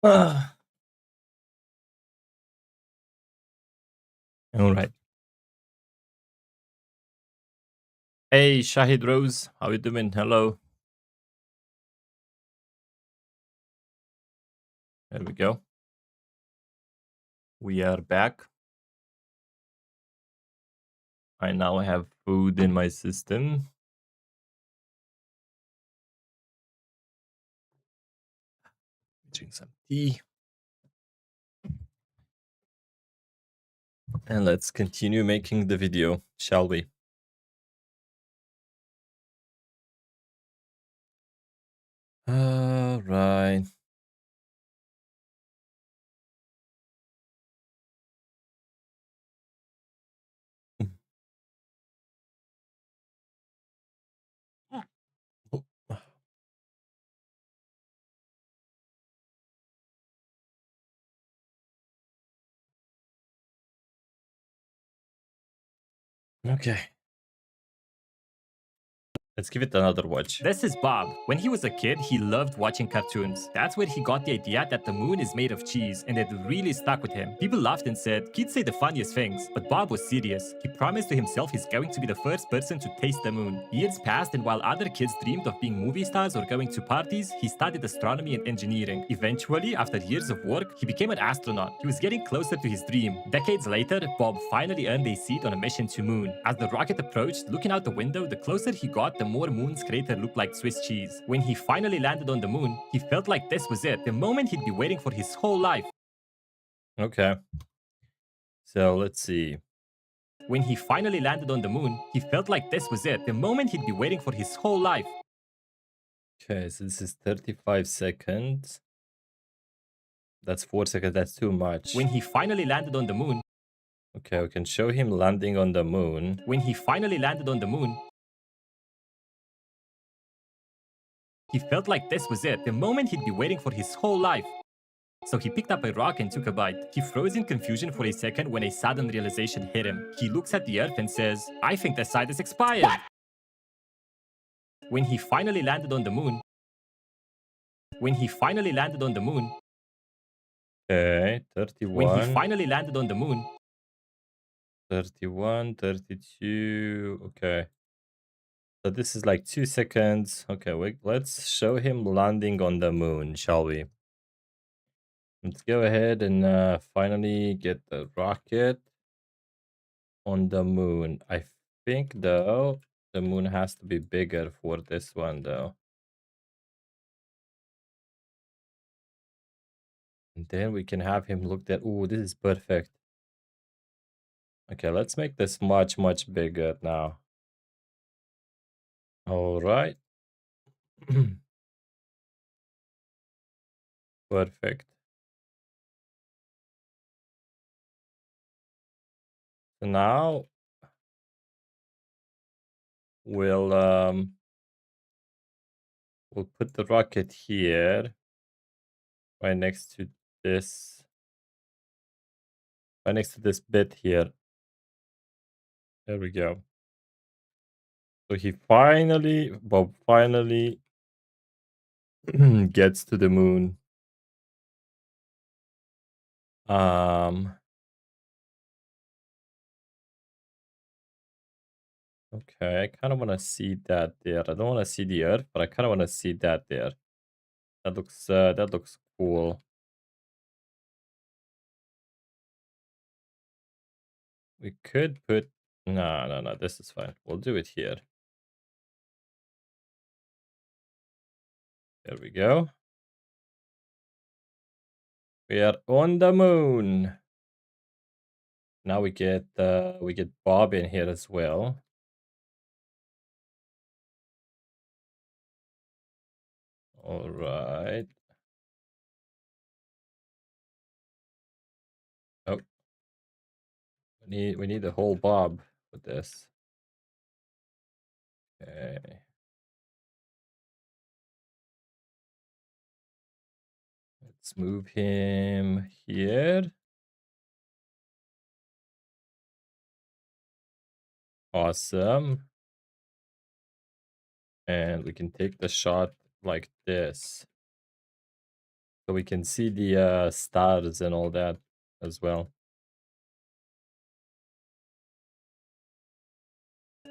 All right. Hey, Shahid Rose, how you doing? Hello. There we go. We are back. I now have food in my system. Drink some tea. And let's continue making the video, shall we? All right. Okay. Let's give it another watch. This is Bob. When he was a kid, he loved watching cartoons. That's where he got the idea that the moon is made of cheese, and it really stuck with him. People laughed and said, kids say the funniest things, but Bob was serious. He promised to himself he's going to be the first person to taste the moon. Years passed, and while other kids dreamed of being movie stars or going to parties, he studied astronomy and engineering. Eventually, after years of work, he became an astronaut. He was getting closer to his dream. Decades later, Bob finally earned a seat on a mission to moon. As the rocket approached, looking out the window, the closer he got, the more moon's crater looked like Swiss cheese. When he finally landed on the moon, he felt like this was it, the moment he'd be waiting for his whole life. Okay. So let's see. When he finally landed on the moon, he felt like this was it, the moment he'd be waiting for his whole life. Okay, so this is 35 seconds. That's 4 seconds. That's too much. When he finally landed on the moon, Okay, we can show him landing on the moon. when he finally landed on the moon, he felt like this was it, the moment he'd be waiting for his whole life. So he picked up a rock and took a bite. He froze in confusion for a second when a sudden realization hit him. He looks at the earth and says, I think the side is expired. When he finally landed on the moon, when he finally landed on the moon, Okay, when he 31, finally landed on the moon, 31, 32. Okay. So this is like 2 seconds. Okay, let's show him landing on the moon, shall we? Let's go ahead and finally get the rocket on the moon. I think, though, the moon has to be bigger for this one, though. And then we can have him look at... Ooh, this is perfect. Okay, let's make this much, much bigger now. All right. Perfect. So now we'll we'll put the rocket here, right next to this, right next to this bit here. There we go. So he finally, Bob finally gets to the moon. Um. Okay, I kind of want to see that there. I don't want to see the Earth, but I kind of want to see that there. That looks cool. We could put... No, no, no. This is fine. We'll do it here. There we go. We are on the moon. Now we get Bob in here as well. All right. Oh, we need the whole Bob with this. Okay. Let's move him here. Awesome. And we can take the shot like this. So we can see the stars and all that as well.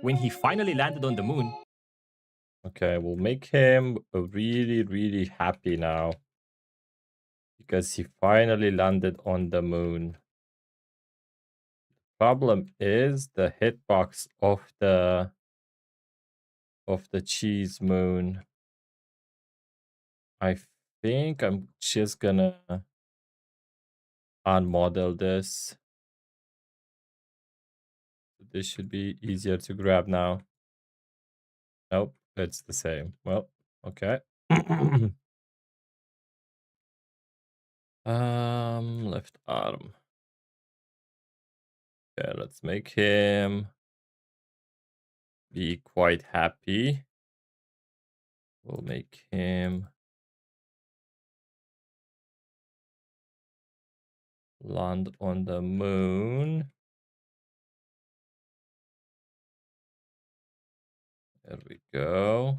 When he finally landed on the moon, Okay, we'll make him really, really happy now because he finally landed on the moon. Problem is the hitbox of the cheese moon. I think I'm just gonna unmodel this. This should be easier to grab now. Nope, it's the same. Well, okay. Left arm. Okay, let's make him be quite happy. We'll make him land on the moon. There we go.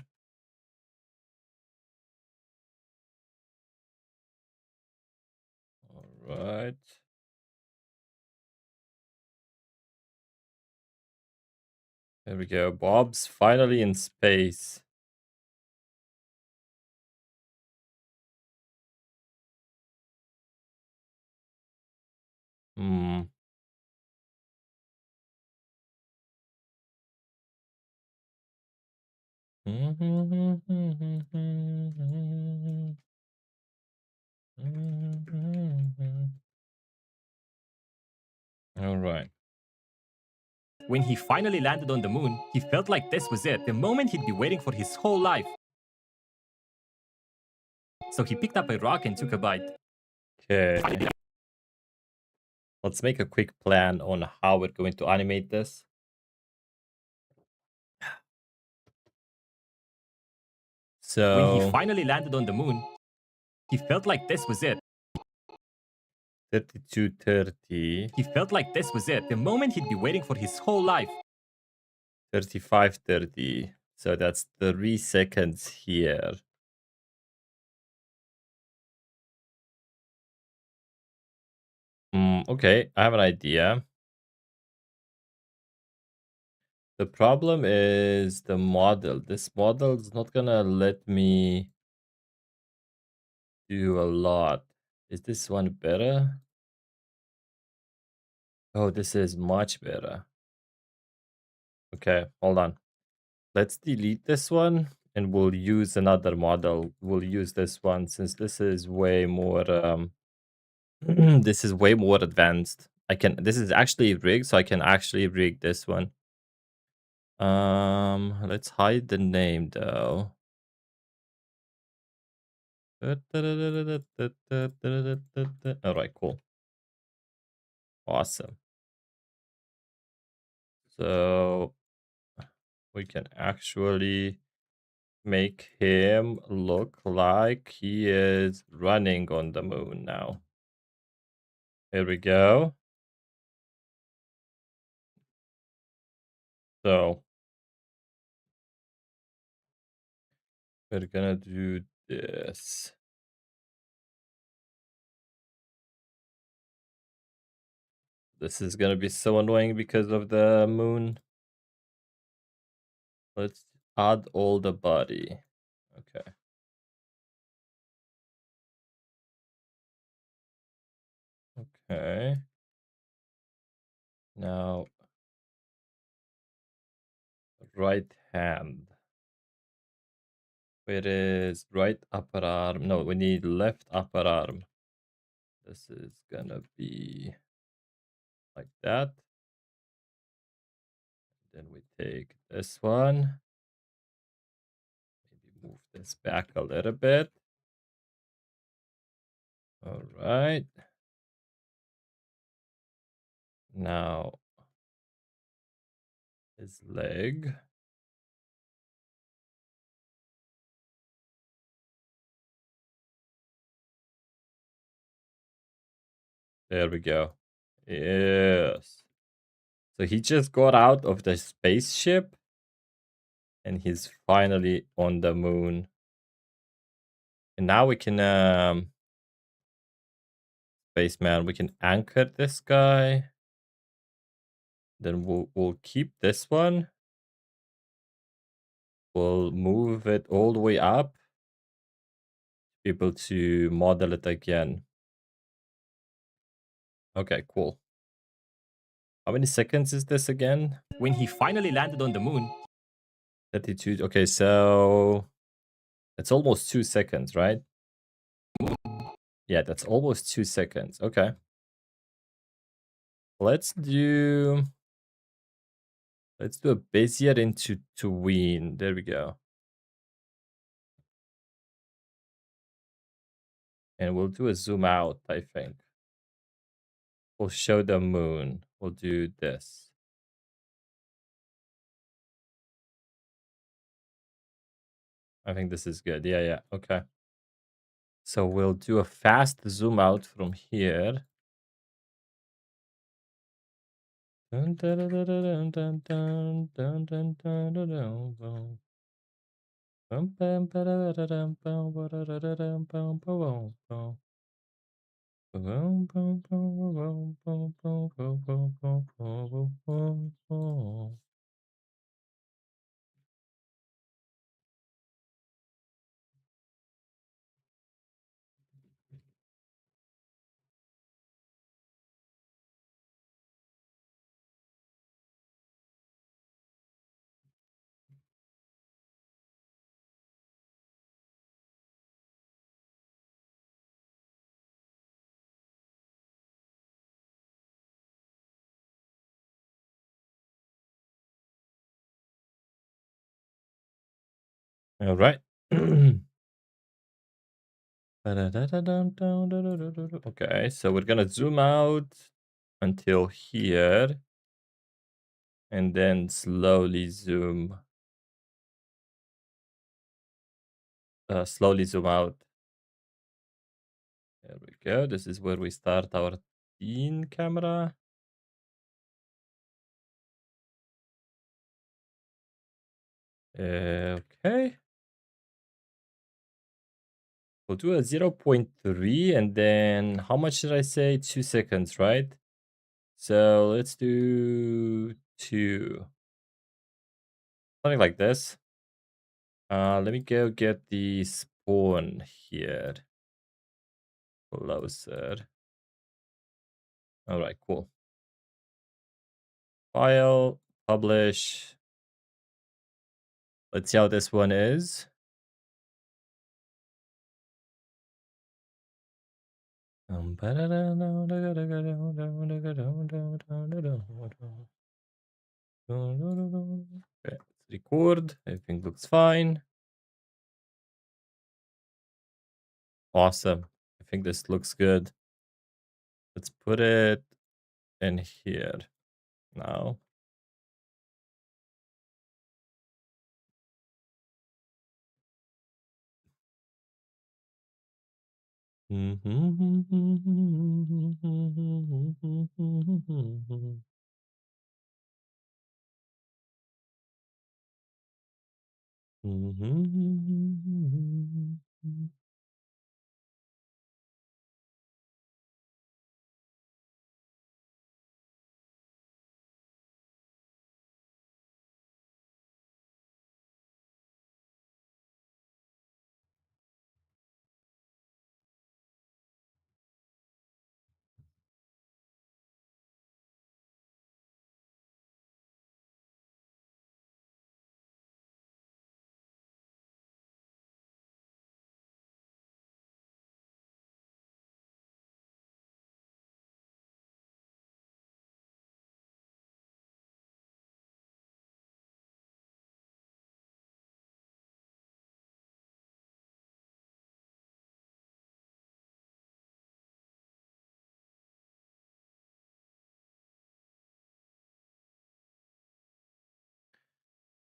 All right. There we go. Bob's finally in space. Hmm. All right. when he finally landed on the moon, he felt like this was it, the moment he'd be waiting for his whole life. So he picked up a rock and took a bite. Okay. Let's make a quick plan on how we're going to animate this. When he So finally landed on the moon, he felt like this was it. 3230, He felt like this was it, the moment he'd be waiting for his whole life. 3530. So that's 3 seconds here. Okay, I have an idea. The problem is the model. This model is not gonna let me do a lot. Is this one better? Oh, this is much better. Okay, hold on. Let's delete this one and we'll use another model. We'll use this one since this is way more this is way more advanced. This is actually rigged, so I can actually rig this one. Let's hide the name though. All right, cool. Awesome. So we can actually make him look like he is running on the moon now. Here we go. So we're gonna do this. This is gonna be so annoying because of the moon. Let's add all the body. Okay. Okay. Now, right hand. Where is right upper arm? No, we need left upper arm. This is gonna be like that. Then we take this one. Maybe move this back a little bit. All right. Now, his leg. There we go. Yes. So he just got out of the spaceship and he's finally on the moon. And now we can spaceman. We can anchor this guy. Then we'll keep this one. We'll move it all the way up. Be able to model it again. Okay, cool. How many seconds is this again? When he finally landed on the moon, 32. Okay, so it's almost 2 seconds, right? Yeah, that's almost 2 seconds. Okay. Let's do a Bezier into tween. There we go. And we'll do a zoom out, I think. We'll show the moon. We'll do this. I think this is good. Yeah, yeah. Okay. So we'll do a fast zoom out from here. Dun, dun, dun, dun, dun, dun, dun, dun, dun, dun, dun, dun, dun. Bum, bum, ba-da-da-da-dum, bum, ba-da-da-da-dum, bum, ba-wum, bum. Ba-wum, bum, bum, ba-wum, bum, bum, bum, bum, bum, bum, bum, bum. All right. Ba-da-da-da-dum-dum-da-da-da-da-da. Okay, so we're gonna zoom out until here and then slowly zoom out. There we go. This is where we start our teen camera. Okay. We'll do a 0.3 and then how much did I say? 2 seconds, right? So let's do 2. Something like this. Let me go get the spawn here. Closer. All right, cool. File, publish. Let's see how this one is. Okay, let's record. Everything looks fine. Awesome. I think this looks good. Let's put it in here now.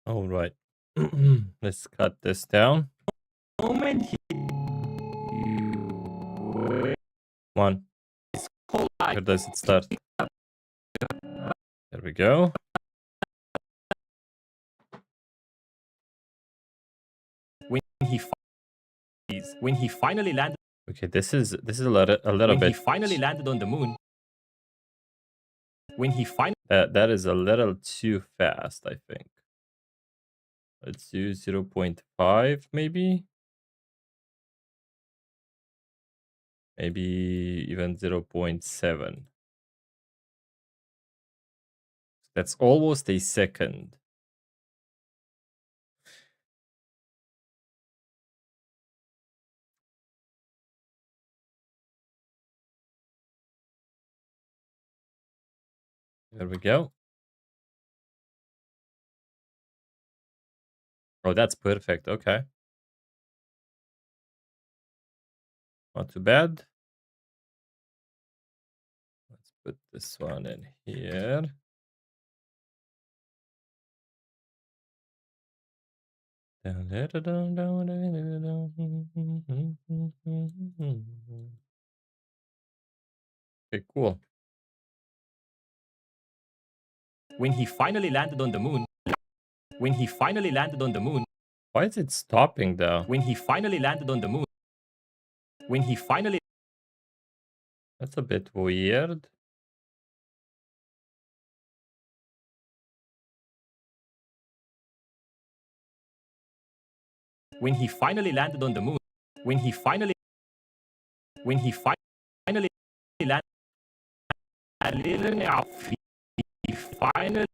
All right. Let's cut this down. moment One. Where does it start? There we go. when he finally landed Okay, this is a little When bit. he finally landed on the moon. When he finally That is a little too fast, I think. Let's do 0.5 maybe. Maybe even 0.7. That's almost a second. There we go. Oh, that's perfect. Okay. Not too bad. Let's put this one in here. Okay, cool. when he finally landed on the moon. When he finally landed on the moon. Why is it stopping though? When he finally landed on the moon. When he finally That's a bit weird. when he finally landed on the moon. When he finally landed he finally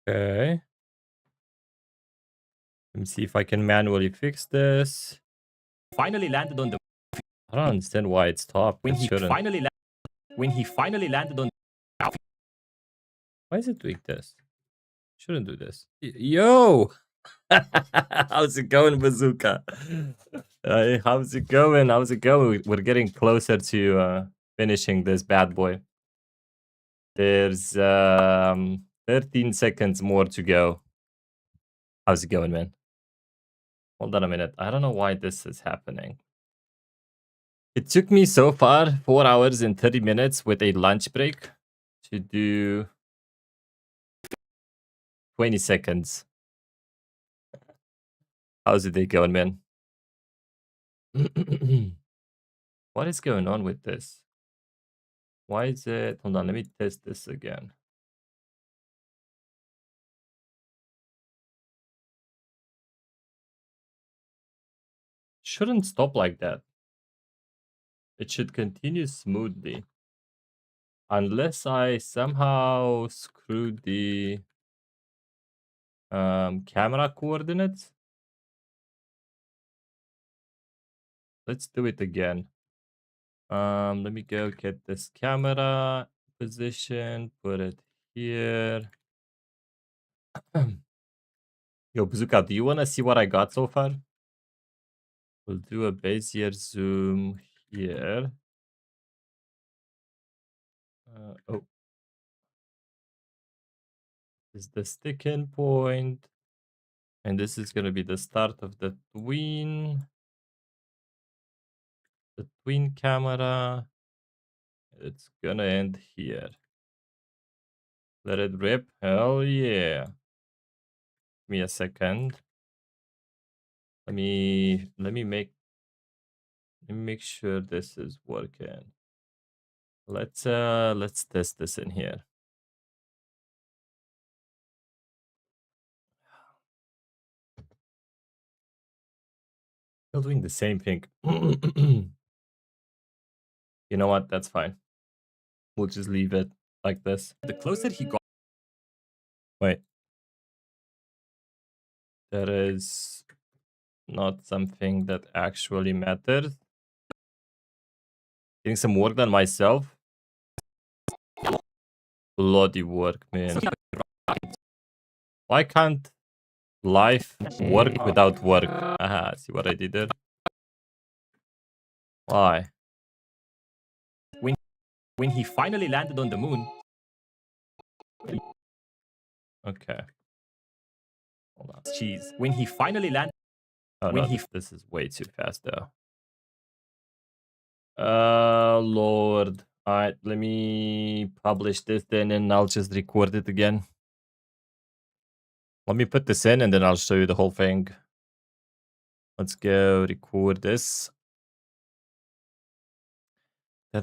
Okay. Let me see if I can manually fix this. finally landed on the I don't understand why it stopped. when It he shouldn't. finally when he finally landed on Why is it doing this? Shouldn't do this. Yo! How's it going, Bazooka? How's it going? How's it going? We're getting closer to finishing this bad boy. There's 13 seconds more to go. How's it going, man? Hold on a minute. I don't know why this is happening. It took me so far 4 hours and 30 minutes with a lunch break to do 20 seconds. How's the day going, man? What is going on with this? Why is it? Hold on, let me test this again. Shouldn't stop like that. It should continue smoothly. Unless I somehow screwed the camera coordinates. Let's do it again. Let me go get this camera position, put it here. Yo, Bazooka, do you want to see what I got so far? We'll do a Bezier zoom here. Oh, this is the sticking point. And this is going to be the start of the twin camera. It's going to end here. Let it rip. Hell yeah. Give me a second. Let me make sure this is working. Let's test this in here. Still doing the same thing. You know what? That's fine. We'll just leave it like this. the closer he got. Wait. That is not something that actually matters. Getting some work done myself. Bloody work, man. Why can't life work without work? Aha, see what I did there? Why? When he finally landed on the moon. Okay. Hold on. Cheese. When he finally landed. Oh When no, he this is way too fast though. Lord. All right, let me publish this then, and I'll just record it again. Let me put this in, and then I'll show you the whole thing. Let's go record this. I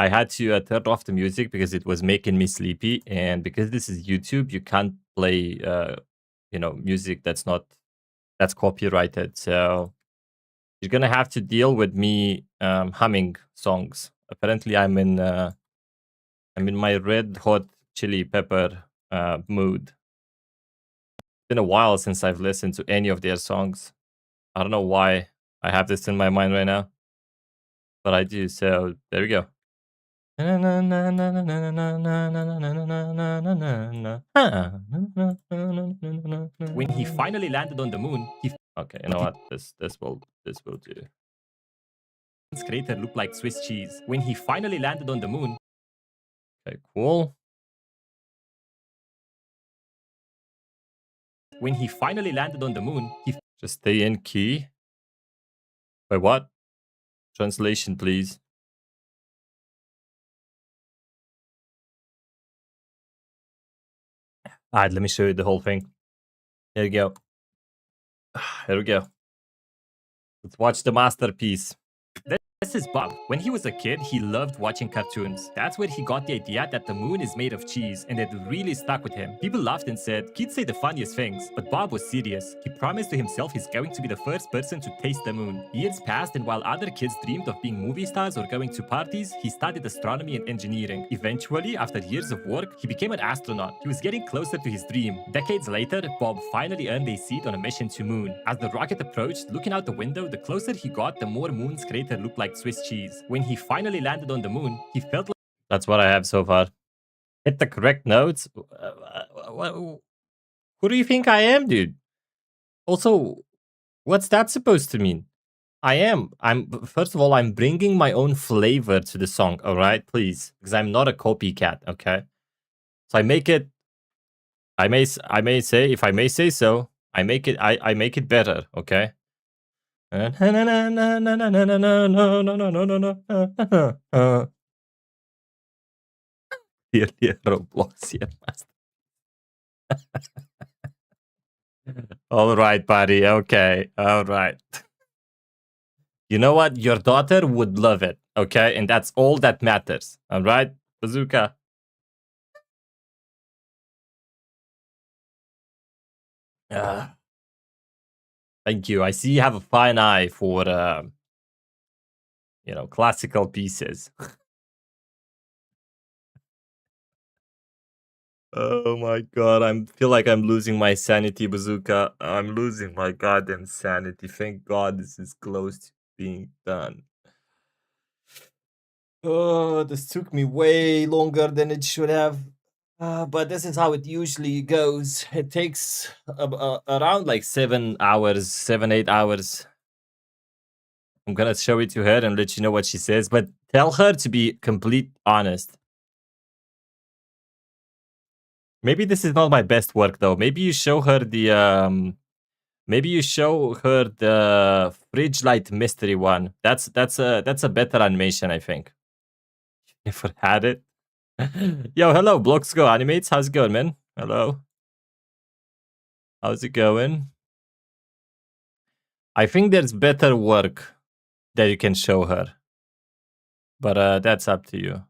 had to turn off the music because it was making me sleepy, and because this is YouTube, you can't play, music that's copyrighted. So you're gonna have to deal with me humming songs. Apparently, I'm in my red hot chili pepper mood. It's been a while since I've listened to any of their songs. I don't know why I have this in my mind right now, but I do. So there we go. When he finally landed on the moon, Okay, you know what? This will do. his crater looked like Swiss cheese. When he finally landed on the moon. Okay, cool. When he finally landed on the moon, he Just stay in key. Wait, what? Translation, please. All right, let me show you the whole thing. Here we go. Here we go. Let's watch the masterpiece. This is Bob. When he was a kid, he loved watching cartoons. That's where he got the idea that the moon is made of cheese, and it really stuck with him. People laughed and said, kids say the funniest things, but Bob was serious. He promised to himself he's going to be the first person to taste the moon. Years passed, and while other kids dreamed of being movie stars or going to parties, he studied astronomy and engineering. Eventually, after years of work, he became an astronaut. He was getting closer to his dream. Decades later, Bob finally earned a seat on a mission to moon. As the rocket approached, looking out the window, the closer he got, the more Moon's crater looked like Swiss cheese. When he finally landed on the moon, he felt like... That's what I have so far. Hit the correct notes. Who do you think I am, dude? Also, what's that supposed to mean? First of all, I'm bringing my own flavor to the song, all right? Please, because I'm not a copycat, okay? So I make it, I may say, if I may say so, I make it better, okay? Roblox, yeah. All right, buddy. Okay. All right. You know what? Your daughter would love it. Okay. And that's all that matters. All right, Bazooka. Thank you. I see you have a fine eye for, classical pieces. Oh my god, I feel like I'm losing my sanity, Bazooka. I'm losing my goddamn sanity. Thank God this is close to being done. Oh, this took me way longer than it should have. But this is how it usually goes. It takes around like 7 hours, 7, 8 hours. I'm gonna show it to her and let you know what she says, but tell her to be complete honest. Maybe this is not my best work though. Maybe you show her the fridge light mystery one. That's a better animation, I think. Never had it. Yo, hello, Blocks Go Animates. How's it going, man? Hello. How's it going? I think there's better work that you can show her. But that's up to you.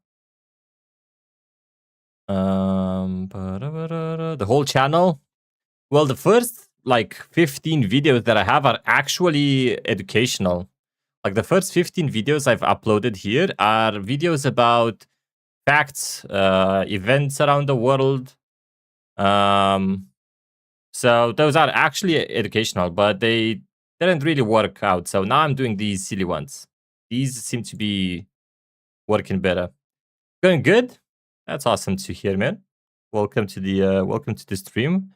The whole channel? Well, the first like 15 videos that I have are actually educational. Like the first 15 videos I've uploaded here are videos about facts, events around the world. So those are actually educational, but they didn't really work out. So now I'm doing these silly ones. These seem to be working better. Going good? That's awesome to hear, man. Welcome to the stream.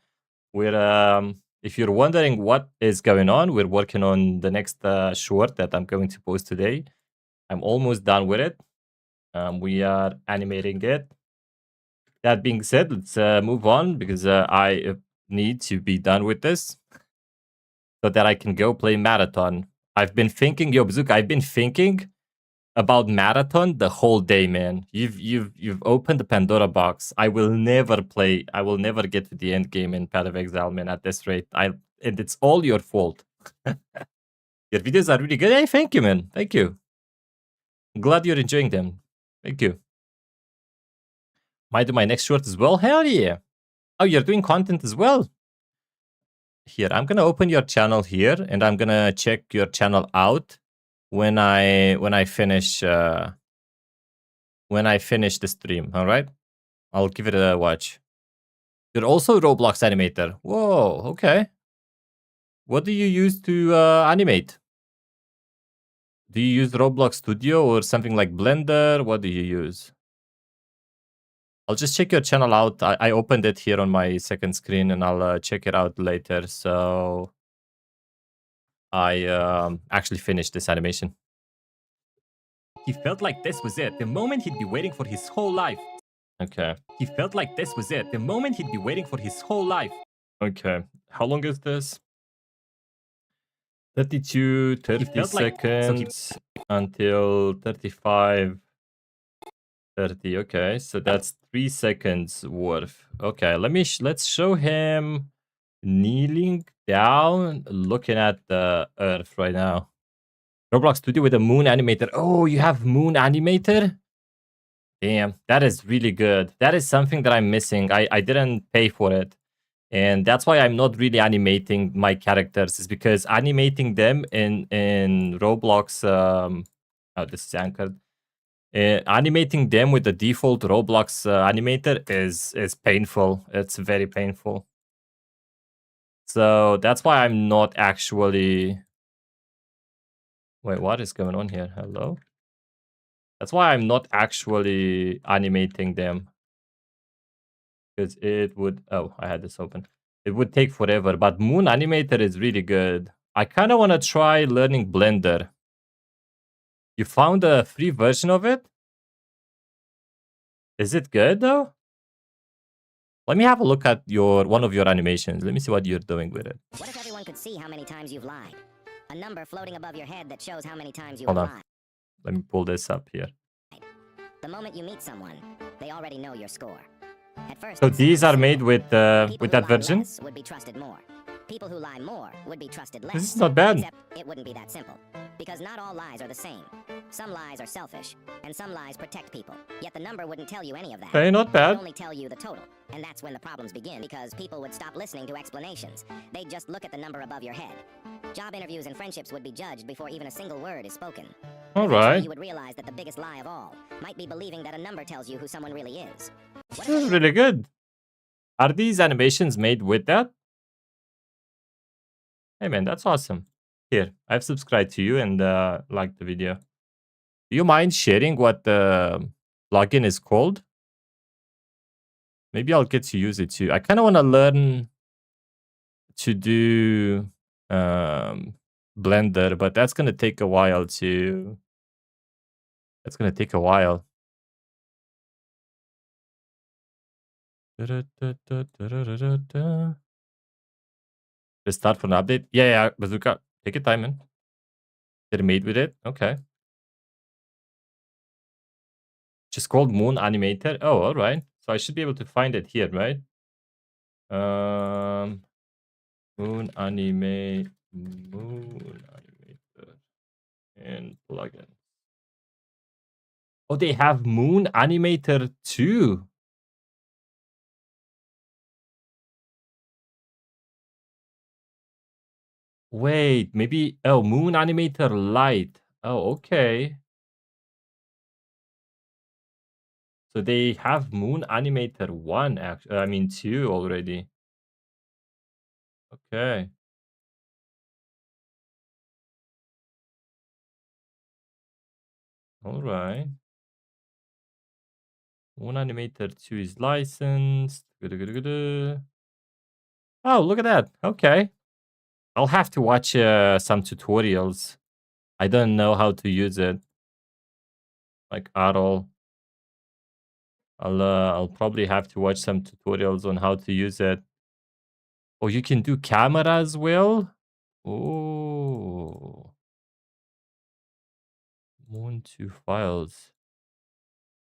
We're if you're wondering what is going on, we're working on the next short that I'm going to post today. I'm almost done with it. We are animating it. that being said, let's move on because I need to be done with this so that I can go play Marathon. I've been thinking, yo, Bazooka, I've been thinking about Marathon the whole day, man. You've opened the Pandora box. I will never play. I will never get to the end game in Path of Exile, man. At this rate, and it's all your fault. Your videos are really good. Hey, thank you, man. Thank you. I'm glad you're enjoying them. Thank you. Might do my next short as well. Hell yeah. Oh, you're doing content as well. Here, I'm gonna open your channel here, and I'm gonna check your channel out when I finish the stream. All right, I'll give it a watch. You're also a Roblox animator. Whoa, okay. What do you use to animate? Do you use Roblox Studio or something like Blender? What do you use? I'll just check your channel out. I opened it here on my second screen, and I'll check it out later. So I actually finished this animation. He felt like this was it, the moment he'd be waiting for his whole life. Okay. He felt like this was it, the moment he'd be waiting for his whole life. Okay. How long is this? 32, 30 seconds until 35, 30. Okay, so that's 3 seconds worth. Okay, let's show him kneeling down, looking at the earth right now. Roblox Studio with a moon animator. Oh, you have moon animator? Damn, that is really good. That is something that I'm missing. I didn't pay for it. And that's why I'm not really animating my characters, is because animating them in Roblox, oh, this is anchored. Animating them with the default Roblox animator is painful. It's very painful. So that's why I'm not actually... Wait, what is going on here? Hello? That's why I'm not actually animating them. Because it would... Oh, I had this open. It would take forever, but Moon Animator is really good. I kind of want to try learning Blender. You found a free version of it? Is it good, though? Let me have a look at one of your animations. Let me see what you're doing with it. What if everyone could see how many times you've lied? A number floating above your head that shows how many times you Hold have on. lied. Let me pull this up here. The moment you meet someone, they already know your score. At first, So these are made with that version? less would be trusted more. People who lie more would be trusted less. This is not bad. Except it wouldn't be that simple. Because not all lies are the same. Some lies are selfish, and some lies protect people. Yet the number wouldn't tell you any of that. Okay, not It bad. would only tell you the total. And that's when the problems begin, because people would stop listening to explanations. They'd just look at the number above your head. Job interviews and friendships would be judged before even a single word is spoken. All Eventually, right. you would realize that the biggest lie of all might be believing that a number tells you who someone really is. This is really good. Are these animations made with that? Hey man, that's awesome. Here, I've subscribed to you and liked the video. Do you mind sharing what the plugin is called? Maybe I'll get to use it too. I kind of want to learn to do Blender, but that's going to take a while to... That's going to take a while. Let's start for an update. Yeah, Bazooka. Take your time, man. Get made with it. Okay. Just called Moon Animator. Oh, all right. So I should be able to find it here, right? Moon Animator and plugin. Oh, they have Moon Animator too. Wait, maybe... Oh, Moon Animator Lite. Oh, okay. So they have Moon Animator 1, actually. I mean 2 already. Okay. All right. Moon Animator 2 is licensed. Oh, look at that. Okay. I'll have to watch some tutorials. I don't know how to use it. Like, at all. I'll probably have to watch some tutorials on how to use it. Oh, you can do camera as well? Oh. Moon 2 files.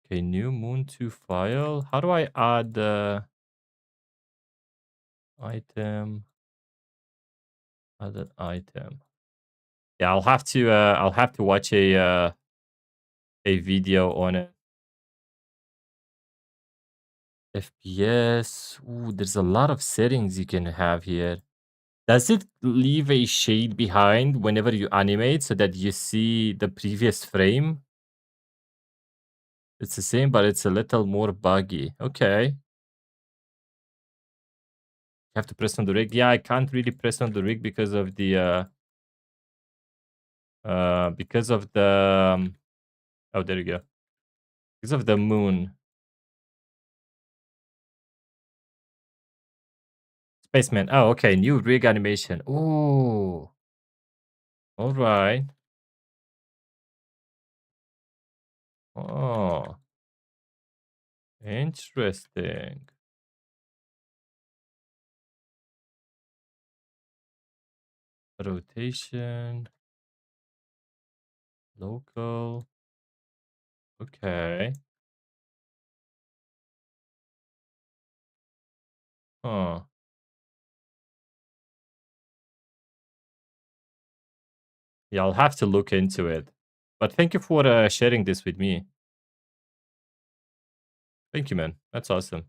Okay, new Moon 2 file. How do I add the item? Add an item. Yeah, I'll have to watch a video on it. FPS. Ooh, there's a lot of settings you can have here. Does it leave a shade behind whenever you animate so that you see the previous frame? It's the same, but it's a little more buggy. Okay. You have to press on the rig. Yeah, I can't really press on the rig because of the oh, there you go. Because of the moon. Spaceman. Oh, okay. New rig animation. Oh. All right. Oh. Interesting. Rotation. Local. Okay. Huh. Yeah, I'll have to look into it. But thank you for sharing this with me. Thank you, man. That's awesome.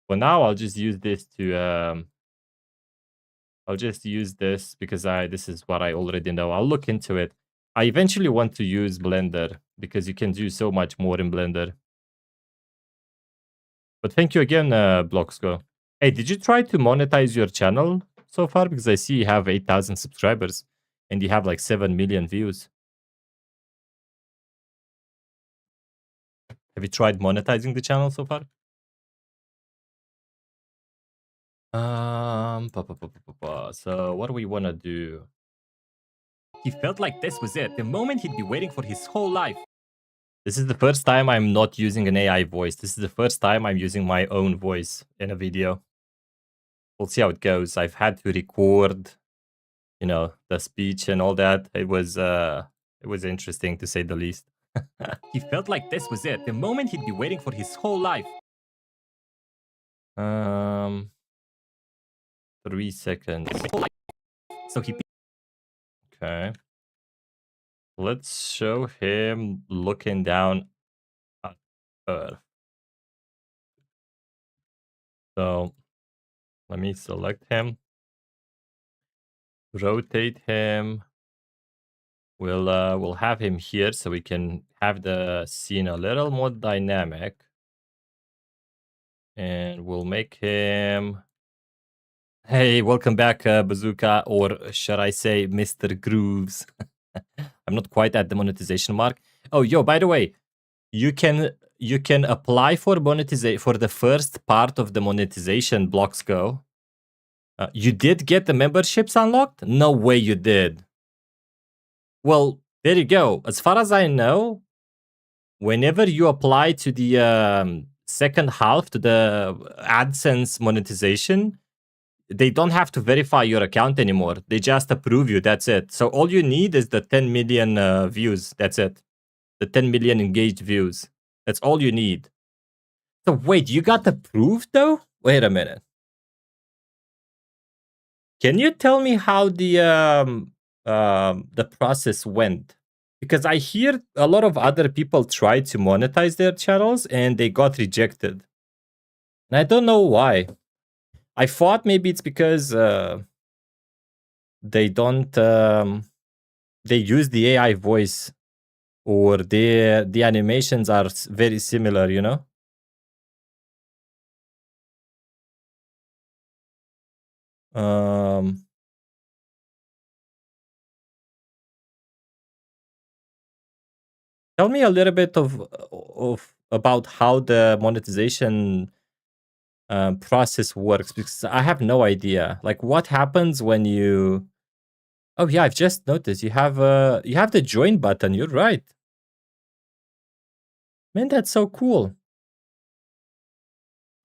For now, I'll just use this to I'll just use this because this is what I already know. I'll look into it. I eventually want to use Blender because you can do so much more in Blender. But thank you again, Bloxco. Hey, did you try to monetize your channel so far? Because I see you have 8,000 subscribers and you have like 7 million views. Have you tried monetizing the channel so far? So what do we want to do? He felt like this was it, the moment he'd be waiting for his whole life. This is the first time I'm not using an AI voice. This is the first time I'm using my own voice in a video. We'll see how it goes. I've had to record, you know, the speech and all that. It was interesting to say the least. He felt like this was it, the moment he'd be waiting for his whole life. 3 seconds. So he... Okay. Let's show him looking down at Earth. So let me select him. Rotate him. We'll have him here so we can have the scene a little more dynamic. And we'll make him... Hey, welcome back, Bazooka, or should I say Mr. Grooves. I'm not quite at the monetization mark. Oh, yo, by the way, you can apply for monetization for the first part of the monetization. Blocks go. You did get the memberships unlocked? No way you did. Well, there you go. As far as I know, whenever you apply to the second half to the AdSense monetization, they don't have to verify your account anymore. They just approve you. That's it. So all you need is the 10 million views. That's it. The 10 million engaged views. That's all you need. So wait, you got approved though? Wait a minute. Can you tell me how the process went? Because I hear a lot of other people try to monetize their channels and they got rejected. And I don't know why. I thought maybe it's because they don't they use the AI voice, or the animations are very similar, you know? Tell me a little bit of about how the monetization process works, because I have no idea. Like, what happens when you... Oh yeah, I've just noticed you have the join button. You're right, man. That's so cool.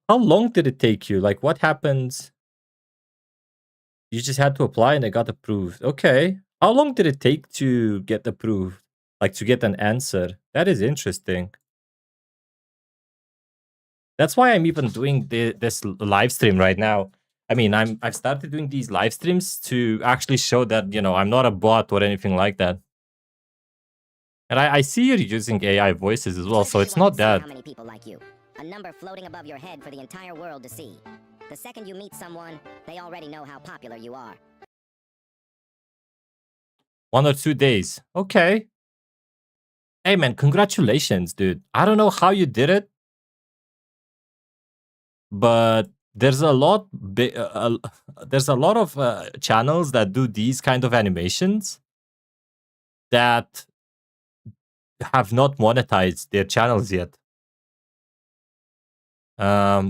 How long did it take you? Like, what happens? You just had to apply and it got approved. Okay. How long did it take to get approved? Like, to get an answer? That is interesting. That's why I'm even doing this live stream right now. I mean, I've started doing these live streams to actually show that, you know, I'm not a bot or anything like that. And I see you're using AI voices as well, so it's not that. How many people like you? A number floating above your head for the entire world to see. The second you meet someone, they already know how popular you are. 1 or 2 days. Okay. Hey man, congratulations, dude. I don't know how you did it, but there's a lot of channels that do these kind of animations that have not monetized their channels yet.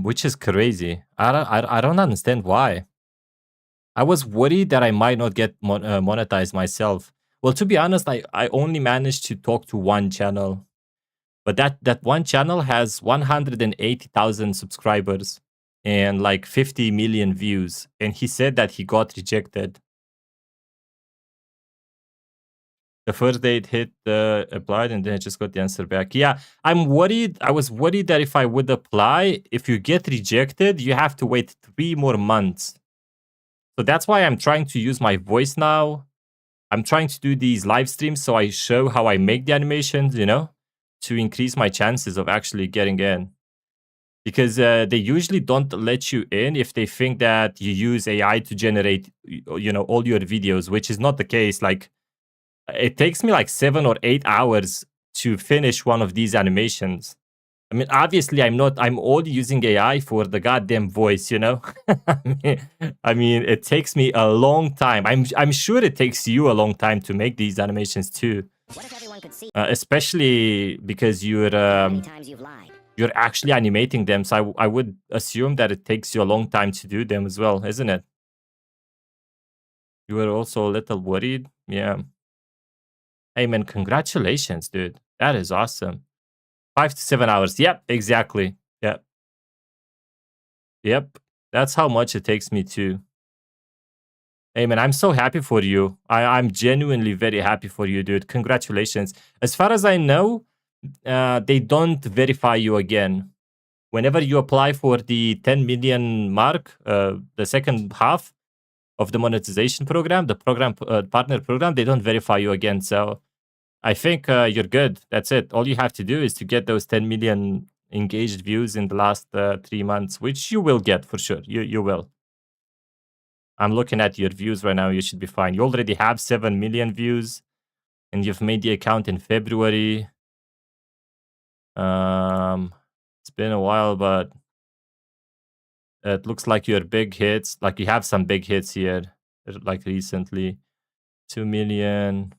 Which is crazy. I don't understand why. I was worried that I might not get monetized myself. Well, to be honest, I only managed to talk to one channel, but that one channel has 180,000 subscribers and like 50 million views, and he said that he got rejected. The first day it hit applied, and then I just got the answer back. Yeah, I'm worried. I was worried that if I would apply, if you get rejected, you have to wait 3 more months. So that's why I'm trying to use my voice now. I'm trying to do these live streams so I show how I make the animations, you know, to increase my chances of actually getting in. Because they usually don't let you in if they think that you use AI to generate, you know, all your videos, which is not the case. Like, it takes me like 7 or 8 hours to finish one of these animations. I mean, obviously, I'm only using AI for the goddamn voice, you know? I mean, it takes me a long time. I'm sure it takes you a long time to make these animations too. What if everyone could see Especially because how many times you've lied? you're actually animating them. So I would assume that it takes you a long time to do them as well, isn't it? You were also a little worried? Yeah. Hey, man, congratulations, dude. That is awesome. 5 to 7 hours. Yep, exactly. Yep. Yep. That's how much it takes me to. Hey, man, I'm so happy for you. I'm genuinely very happy for you, dude. Congratulations. As far as I know, they don't verify you again. Whenever you apply for the 10 million mark, the second half of the monetization program, the program partner program, they don't verify you again. So I think you're good. That's it. All you have to do is to get those 10 million engaged views in the last 3 months, which you will get for sure. You will. I'm looking at your views right now. You should be fine. You already have 7 million views, and you've made the account in February. It's been a while, but it looks like your big hits, like you have some big hits here, like recently. 2 million.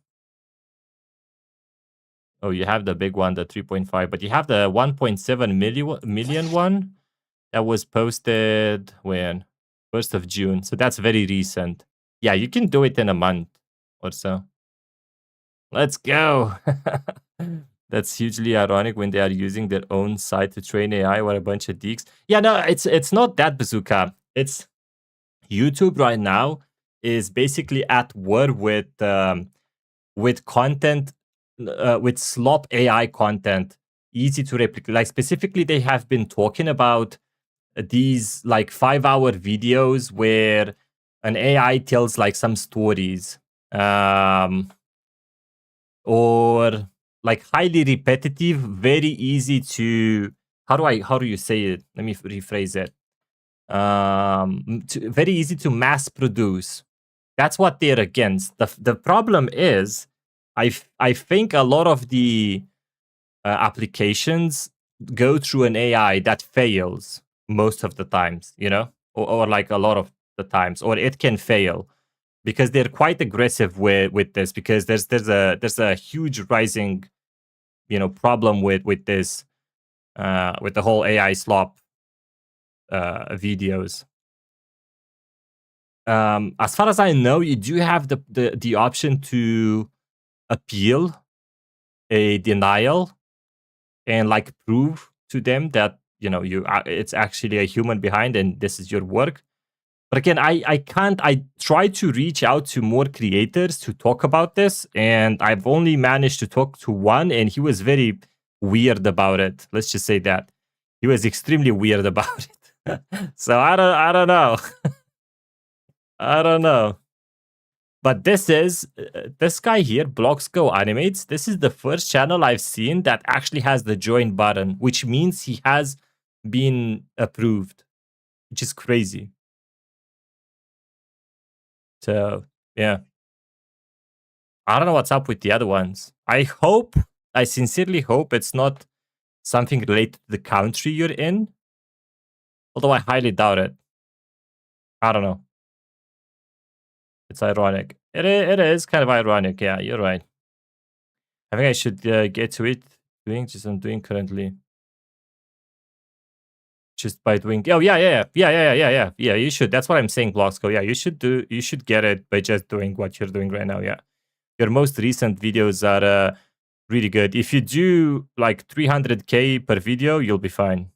Oh, you have the big one, the 3.5, but you have the 1.7 million one that was posted when? 1st of June. So that's very recent. Yeah, you can do it in a month or so. Let's go. That's hugely ironic when they are using their own site to train AI or a bunch of geeks. Yeah, no, it's not that, Bazooka. It's YouTube right now is basically at war with content, with slop AI content, easy to replicate. Like specifically, they have been talking about these like 5-hour videos where an AI tells like some stories, or like highly repetitive, very easy to how do you say it? Let me rephrase it. Very easy to mass produce. That's what they're against. The problem is, I think a lot of the applications go through an AI that fails most of the times, you know, or like a lot of the times, or it can fail because they're quite aggressive with this, because there's a huge rising, you know, problem with this with the whole AI slop videos. As far as I know, you do have the option to appeal a denial and like prove to them that you know, it's actually a human behind and this is your work. But again, I can't. I try to reach out to more creators to talk about this, and I've only managed to talk to one, and he was very weird about it. Let's just say that he was extremely weird about it. So I don't know. I don't know. But this guy here, Blocks Go Animates. This is the first channel I've seen that actually has the join button, which means he has been approved, which is crazy. So yeah, I don't know what's up with the other ones. I sincerely hope it's not something related to the country you're in. Although I highly doubt it. I don't know. It's ironic. It is kind of ironic. Yeah, you're right. I think I should get to it. Doing just I'm doing currently. Just by doing. Oh yeah. You should. That's what I'm saying, Bloxco. Yeah, you should do. You should get it by just doing what you're doing right now. Yeah, your most recent videos are really good. If you do like 300K per video, you'll be fine.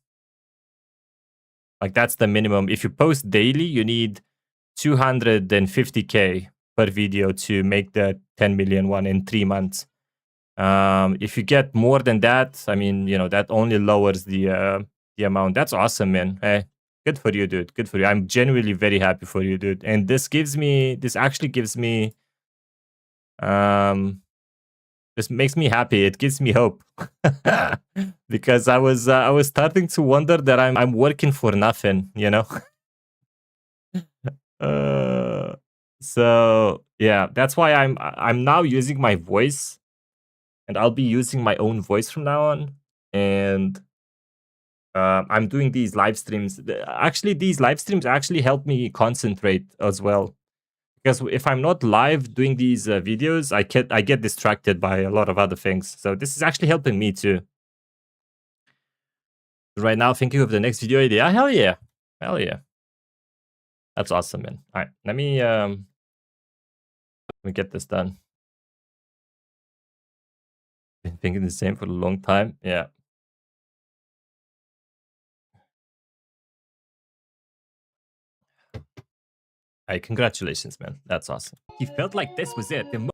Like that's the minimum. If you post daily, you need 250K per video to make the 10 million one in 3 months. If you get more than that, I mean, you know, that only lowers the amount. That's awesome, man. Hey, good for you, dude. Good for you. I'm genuinely very happy for you, dude. And this actually gives me, this makes me happy. It gives me hope because I was starting to wonder that I'm working for nothing, you know. So yeah, that's why I'm now using my voice, and I'll be using my own voice from now on. And I'm doing these live streams. Actually, these live streams actually help me concentrate as well. Because if I'm not live doing these videos, I get distracted by a lot of other things. So this is actually helping me too. Right now, thinking of the next video idea. Hell yeah, hell yeah. That's awesome, man. All right, let me get this done. Been thinking the same for a long time. Yeah. Hey, congratulations, man. That's awesome. He felt like this was it. All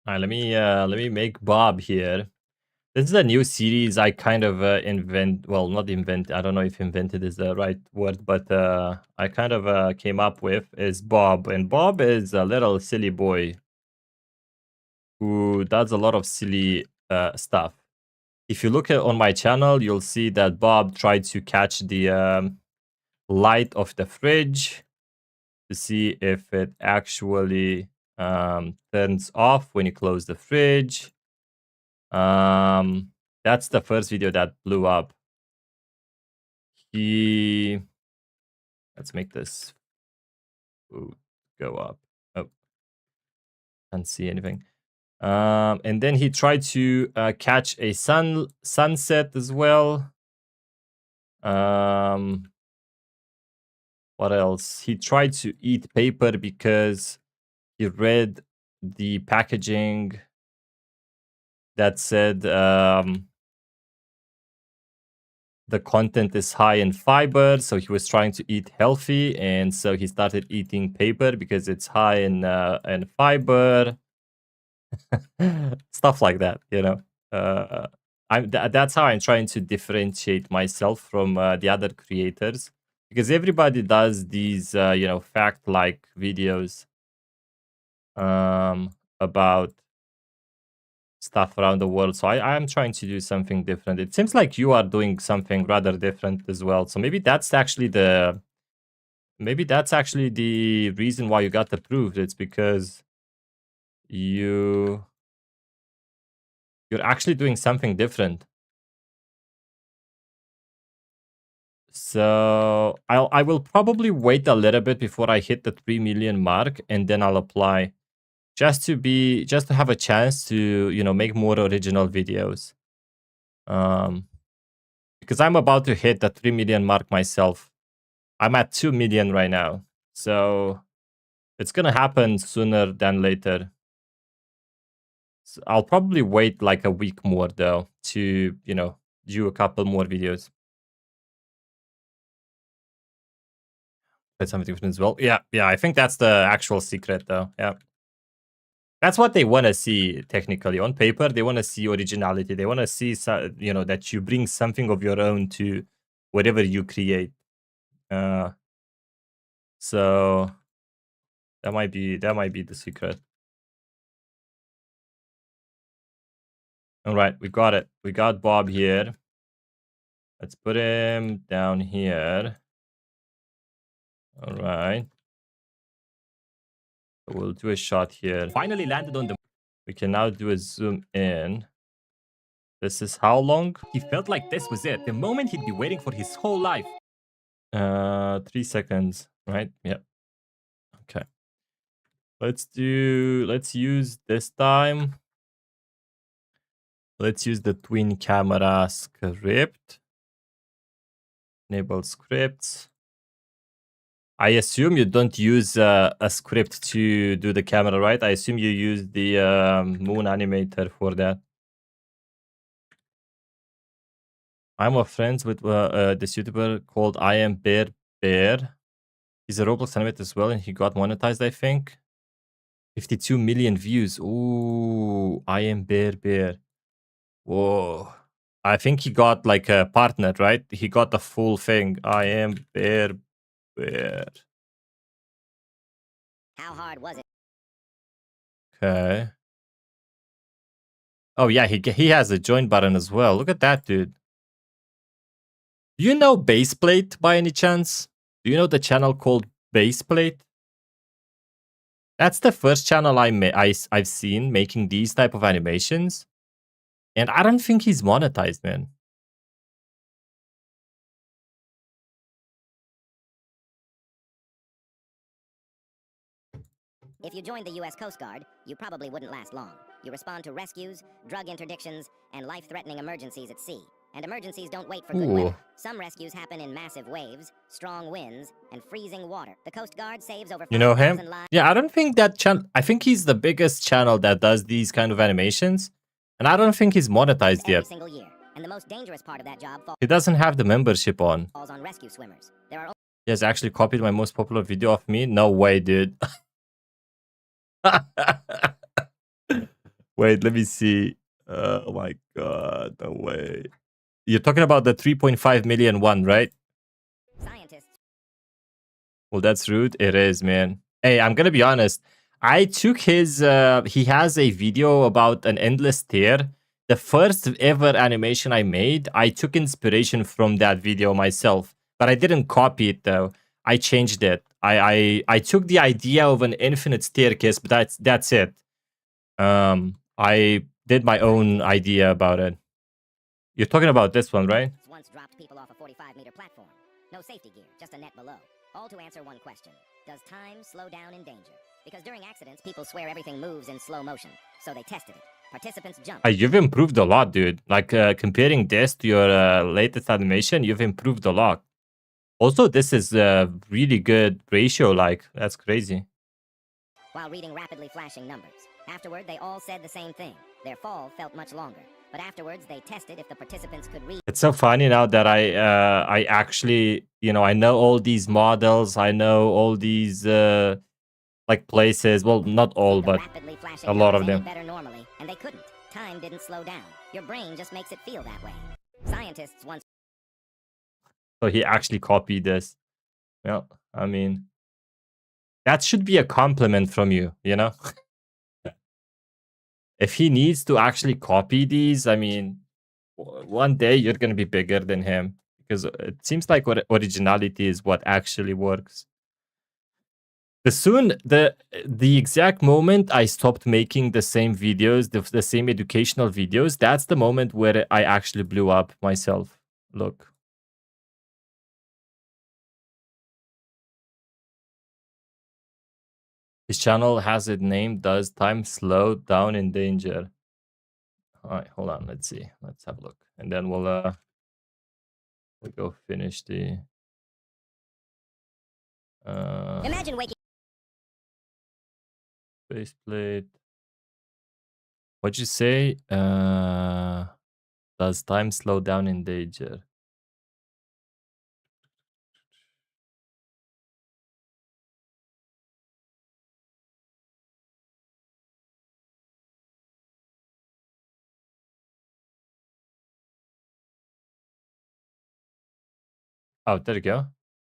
right, let me make Bob here. This is a new series I kind of not invent. I don't know if invented is the right word, but I kind of came up with is Bob. And Bob is a little silly boy who does a lot of silly stuff. If you look on my channel, you'll see that Bob tried to catch the light of the fridge to see if it actually turns off when you close the fridge. That's the first video that blew up. Let's make this go up. Oh, can't see anything. And then he tried to catch a sunset as well. What else? He tried to eat paper because he read the packaging that said the content is high in fiber, so he was trying to eat healthy, and so he started eating paper because it's high in fiber. Stuff like that, you know. That's how I'm trying to differentiate myself from the other creators, because everybody does these, you know, fact-like videos about stuff around the world. So I am trying to do something different. It seems like you are doing something rather different as well. So maybe that's actually the reason why you got approved. It's because you're actually doing something different. So I will probably wait a little bit before I hit the 3 million mark, and then I'll apply. Just to have a chance to, you know, make more original videos. Because I'm about to hit the 3 million mark myself. I'm at 2 million right now. So it's gonna happen sooner than later. So I'll probably wait like a week more though to, you know, do a couple more videos. something different as well. Yeah, I think that's the actual secret, though. Yeah. That's what they want to see, technically. On paper, they want to see originality. They want to see, that you bring something of your own to whatever you create. So that might be the secret. All right, we got it. We got Bob here. Let's put him down here. All right. We'll do a shot here. Finally landed on the. We can now do a zoom in. This is how long? He felt like this was it. The moment he'd be waiting for his whole life. 3 seconds, right? Yep. Okay. Let's use this time. Let's use the twin camera script. Enable scripts. I assume you don't use a script to do the camera, right? I assume you use the moon animator for that. I'm a friends with this YouTuber called I Am Bear Bear. He's a Roblox animator as well, and he got monetized, I think. 52 million views. Ooh, I Am Bear Bear. Whoa. I think he got like a partner, right? He got the full thing. I Am Bear Bear. How hard was it? Okay. Oh yeah, he has a join button as well. Look at that, dude. Do you know Baseplate by any chance? Do you know the channel called Baseplate? That's the first channel I've seen making these type of animations. And I don't think he's monetized, man. If you joined the U.S. Coast Guard, you probably wouldn't last long. You respond to rescues, drug interdictions, and life-threatening emergencies at sea. And emergencies don't wait for good Ooh. weather. Some rescues happen in massive waves, strong winds, and freezing water. The Coast Guard saves over 5,000 You know him? lives. Yeah, I don't think that channel... I think he's the biggest channel that does these kind of animations. And I don't think he's monetized Every yet. single year. And the most dangerous part of that job He doesn't have the membership on. falls on rescue swimmers. There are He has actually copied my most popular video of me? No way, dude. Wait, let me see. Oh my god, no way. You're talking about the 3.5 million one, right? scientists. Well, that's rude. It is, man. Hey, I'm gonna be honest. I took his... he has a video about an endless tear. The first ever animation I made, I took inspiration from that video myself. But I didn't copy it, though. I changed it. I took the idea of an infinite staircase, but that's it. I did my own idea about it. You're talking about this one, right? Once dropped people off a 45-meter platform. No safety gear, just a net below. All to answer one question. Does time slow down in danger? Because during accidents, people swear everything moves in slow motion. So they tested it. Participants jumped. You've improved a lot, dude. Like, comparing this to your latest animation, you've improved a lot. Also, this is a really good ratio, like, that's crazy. While reading rapidly flashing numbers. Afterward, they all said the same thing. Their fall felt much longer. But afterwards, they tested if the participants could read. It's so funny now that I actually, I know all these models. I know all these, like, places. Well, not all, but rapidly flashing a lot of numbers them. ended better normally, and they couldn't. Time didn't slow down. Your brain just makes it feel that way. Scientists once So he actually copied this. Well, I mean, that should be a compliment from you, you know? If he needs to actually copy these, I mean, one day you're going to be bigger than him. Because it seems like originality is what actually works. The exact moment I stopped making the same videos, the same educational videos, that's the moment where I actually blew up myself. Look. His channel has it named Does Time Slow Down in Danger? All right, hold on. Let's see. Let's have a look. And then we'll go finish the... imagine waking faceplate. What'd you say? Does time slow down in danger? Oh, there you go.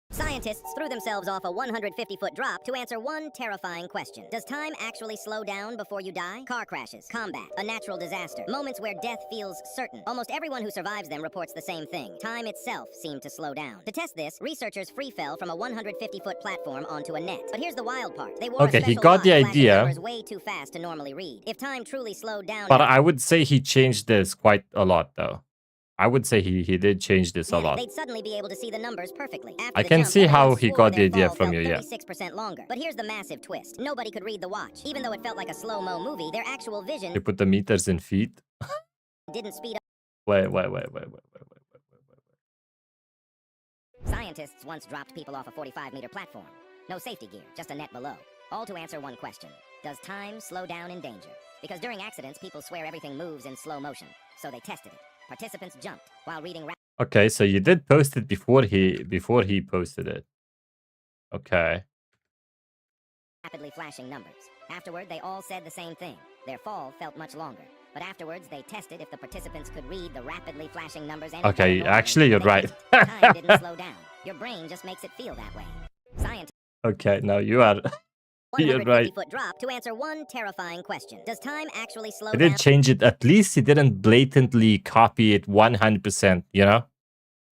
Scientists threw themselves off a 150-foot drop to answer one terrifying question. Does time actually slow down before you die? Car crashes, combat, a natural disaster, moments where death feels certain. Almost everyone who survives them reports the same thing. Time itself seemed to slow down. To test this, researchers free fell from a 150-foot platform onto a net. But here's the wild part. They wore Okay, a he special got watch the flashing idea. numbers way too fast to normally read. If time truly slowed down... But I would say he changed this quite a lot, though. I would say he did change this a lot. They'd suddenly be able to see the numbers perfectly. I can see how he got the idea from you, yeah. 36% longer. But here's the massive twist. Nobody could read the watch. Even though it felt like a slow-mo movie, their actual vision... You put the meters in feet. ...didn't speed up. Wait. Scientists once dropped people off a 45-meter platform. No safety gear, just a net below. All to answer one question. Does time slow down in danger? Because during accidents, people swear everything moves in slow motion. So they tested it. Participants jumped while reading... Okay, so you did post it before he posted it. Okay. Rapidly flashing numbers. Afterward, they all said the same thing. Their fall felt much longer. But afterwards, they tested if the participants could read the rapidly flashing numbers... Okay, actually, you're right. Time didn't slow down. Your brain just makes it feel that way. Science... Okay, no, you are... You're right. 150-foot drop to answer one terrifying question. Does time actually slow He down? did change it. At least he didn't blatantly copy it 100%, you know?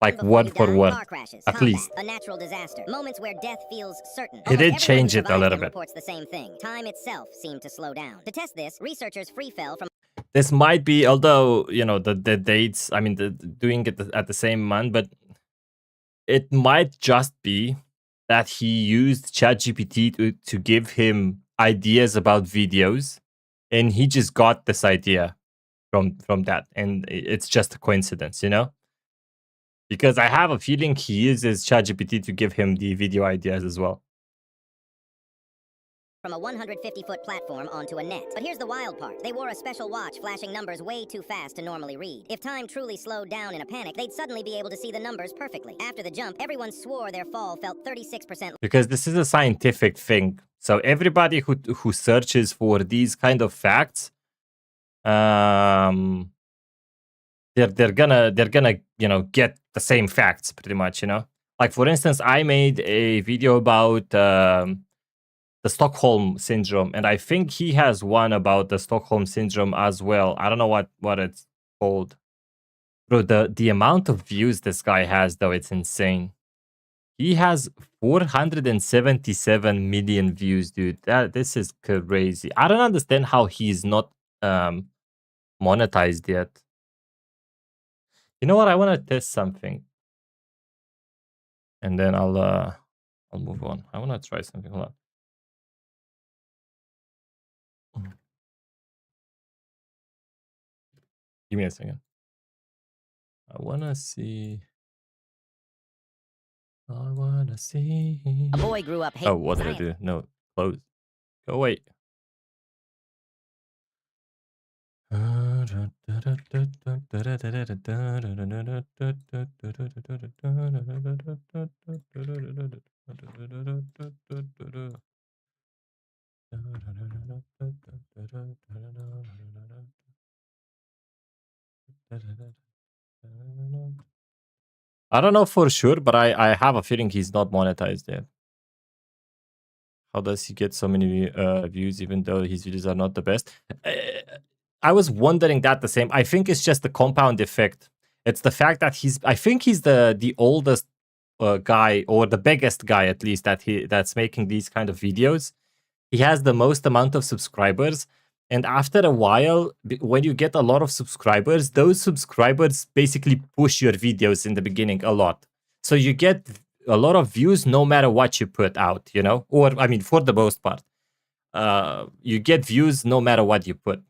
Like word for word. Car crashes, at combat, least. A natural disaster. Moments where death feels certain. He did Almost change everyone it a who little survives them bit. reports the same thing. Time itself seemed to slow down. To test this, researchers free fell from... This might be, although, you know, the dates, I mean, doing it at the same month, but it might just be that he used ChatGPT to give him ideas about videos, and he just got this idea from that, and it's just a coincidence, you know? Because I have a feeling he uses ChatGPT to give him the video ideas as well. From a 150-foot platform onto a net. But here's the wild part. They wore a special watch flashing numbers way too fast to normally read. If time truly slowed down in a panic, they'd suddenly be able to see the numbers perfectly. After the jump, everyone swore their fall felt 36%. Because this is a scientific thing. So everybody who searches for these kind of facts, they're gonna you know get the same facts pretty much, you know. Like for instance, I made a video about the Stockholm syndrome, and I think he has one about the Stockholm syndrome as well. I don't know what it's called. Bro, the amount of views this guy has, though, it's insane. He has 477 million views, dude. This is crazy. I don't understand how he's not monetized yet. You know what? I want to test something, and then I'll move on. I want to try something. Hold on. Give me a second. I wanna see. I wanna see. A boy grew up hating... Oh, what did I do? No, close. Go away. I don't know for sure, but I have a feeling he's not monetized yet. How does he get so many views even though his videos are not the best? I was wondering that the same. I think it's just the compound effect. It's the fact that I think he's the oldest guy, or the biggest guy at least, that's making these kind of videos. He has the most amount of subscribers. And after a while, when you get a lot of subscribers, those subscribers basically push your videos in the beginning a lot. So you get a lot of views no matter what you put out, you know? Or, I mean, for the most part. You get views no matter what you put,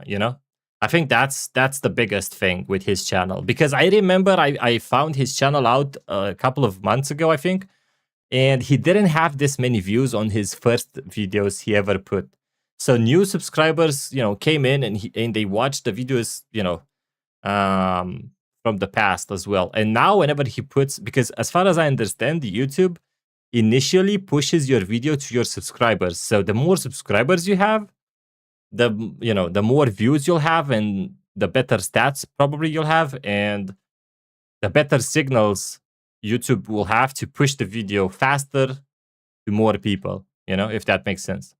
you know? I think that's the biggest thing with his channel. Because I remember I found his channel out a couple of months ago, I think. And he didn't have this many views on his first videos he ever put. So new subscribers, you know, came in and they watched the videos, you know, from the past as well. And now whenever he puts, because as far as I understand, YouTube initially pushes your video to your subscribers. So the more subscribers you have, the more views you'll have, and the better stats probably you'll have, and the better signals YouTube will have to push the video faster to more people, you know, if that makes sense.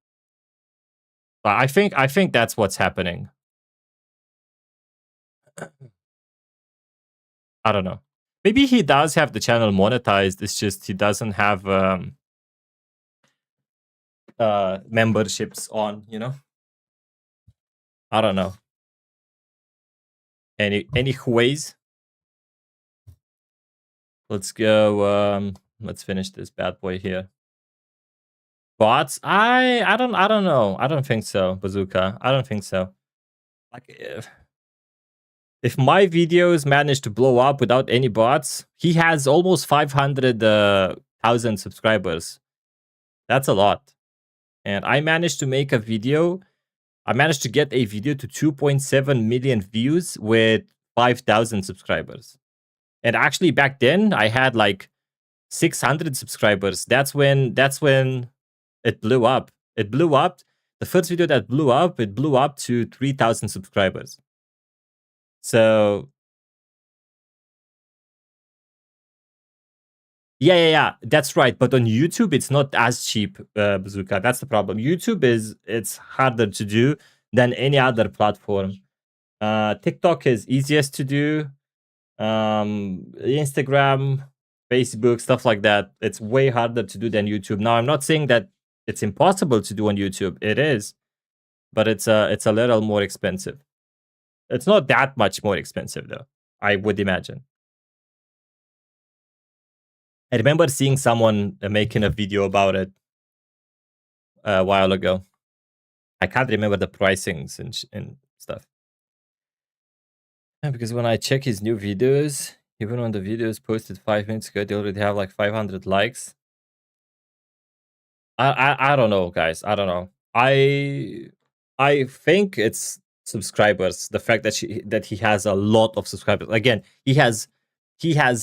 But I think that's what's happening. I don't know. Maybe he does have the channel monetized. It's just he doesn't have memberships on, you know. I don't know. Anyways, let's go. Let's finish this bad boy here. Bots? I don't know. I don't think so, Bazooka. I don't think so. Like if my videos manage to blow up without any bots, he has almost 500,000 subscribers. That's a lot. And I managed to make a video. I managed to get a video to 2.7 million views with 5,000 subscribers. And actually back then I had like 600 subscribers. That's when it blew up. It blew up. The first video that blew up, it blew up to 3,000 subscribers. So yeah, that's right. But on YouTube, it's not as cheap, Bazooka. That's the problem. YouTube it's harder to do than any other platform. TikTok is easiest to do. Instagram, Facebook, stuff like that. It's way harder to do than YouTube. Now, I'm not saying that it's impossible to do on YouTube. It is, but it's a little more expensive. It's not that much more expensive though, I would imagine. I remember seeing someone making a video about it a while ago. I can't remember the pricings and stuff. Yeah, because when I check his new videos, even when the videos posted 5 minutes ago, they already have like 500 likes. I don't know, guys. I don't know. I think it's subscribers. The fact that he has a lot of subscribers. Again, he has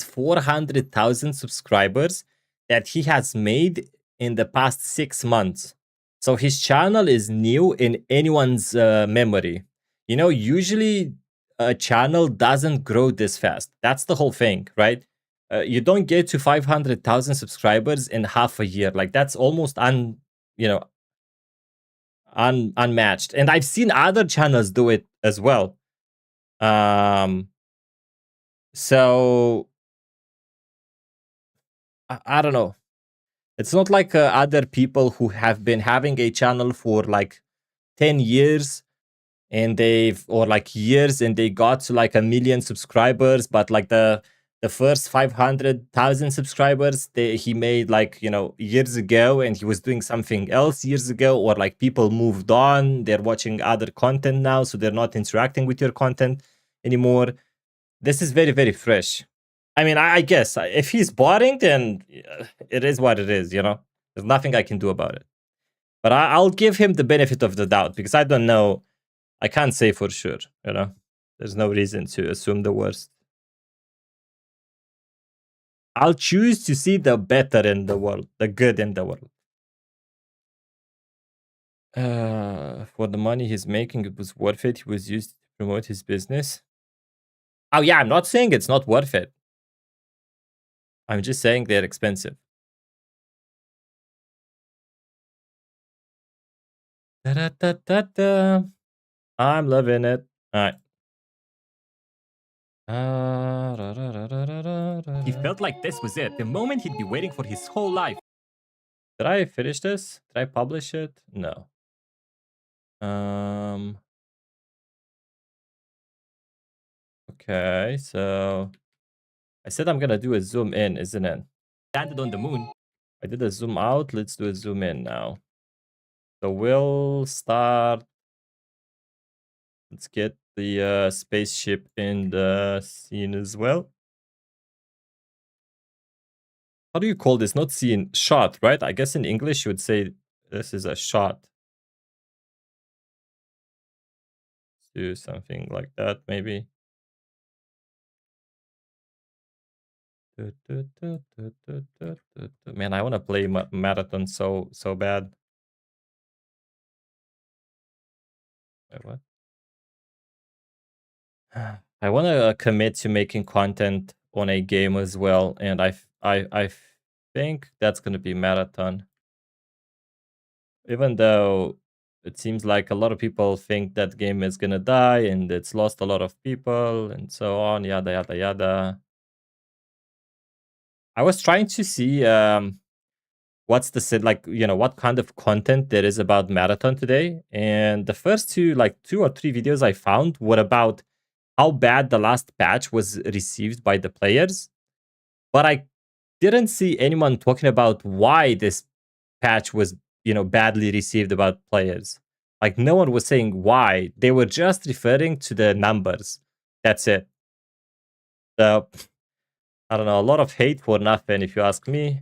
400,000 subscribers that he has made in the past 6 months. So his channel is new in anyone's memory. You know, usually a channel doesn't grow this fast. That's the whole thing, right? You don't get to 500,000 subscribers in half a year. Like that's almost unmatched. And I've seen other channels do it as well. So I don't know. It's not like other people who have been having a channel for like 10 years and years and they got to like 1 million subscribers, but like the first 500,000 subscribers he made like, you know, years ago, and he was doing something else years ago, or like people moved on, they're watching other content now, so they're not interacting with your content anymore. This is very, very fresh. I mean, I guess if he's boring, then it is what it is, you know? There's nothing I can do about it. But I'll give him the benefit of the doubt because I don't know. I can't say for sure, you know? There's no reason to assume the worst. I'll choose to see the better in the world, the good in the world. For the money he's making, it was worth it. He was used to promote his business. Oh yeah, I'm not saying it's not worth it. I'm just saying they're expensive. Da-da-da-da-da. I'm loving it. All right. He felt like this was it, the moment he'd be waiting for his whole life. Did I finish this? Did I publish it? No. Okay, so I said I'm gonna do a zoom in, isn't it? Landed on the moon. I did a zoom out. Let's do a zoom in now. So we'll start. Let's get the spaceship in the scene as well. How do you call this? Not scene, shot, right? I guess in English you would say this is a shot. Let's do something like that, maybe. Man, I want to play marathon so bad. Wait, what? I want to commit to making content on a game as well, and I think that's gonna be Marathon. Even though it seems like a lot of people think that game is gonna die and it's lost a lot of people and so on, yada yada yada. I was trying to see what's like, what kind of content there is about Marathon today. And the first two or three videos I found were about how bad the last patch was received by the players. But I didn't see anyone talking about why this patch was, badly received about players. Like no one was saying why. They were just referring to the numbers. That's it. So I don't know, a lot of hate for nothing if you ask me.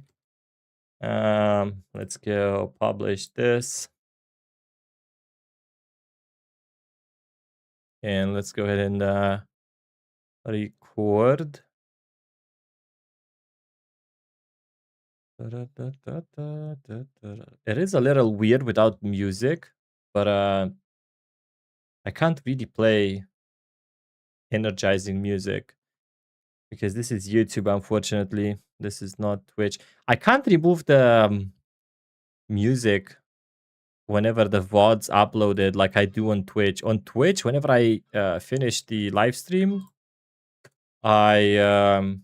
Let's go publish this. And let's go ahead and record. It is a little weird without music, but I can't really play energizing music because this is YouTube, unfortunately. This is not Twitch. I can't remove the music whenever the VOD's uploaded like I do on Twitch. On Twitch, whenever I finish the live stream, it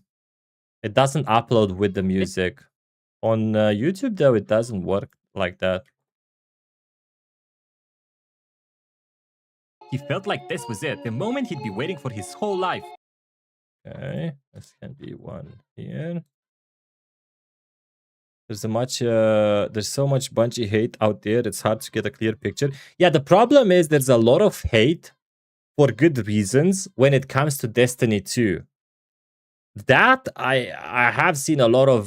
doesn't upload with the music. On YouTube, though, it doesn't work like that. He felt like this was it, the moment he'd be waiting for his whole life. Okay, this can be one here. There's so much Bungie hate out there. It's hard to get a clear picture. Yeah, the problem is there's a lot of hate for good reasons when it comes to Destiny 2. That I have seen a lot of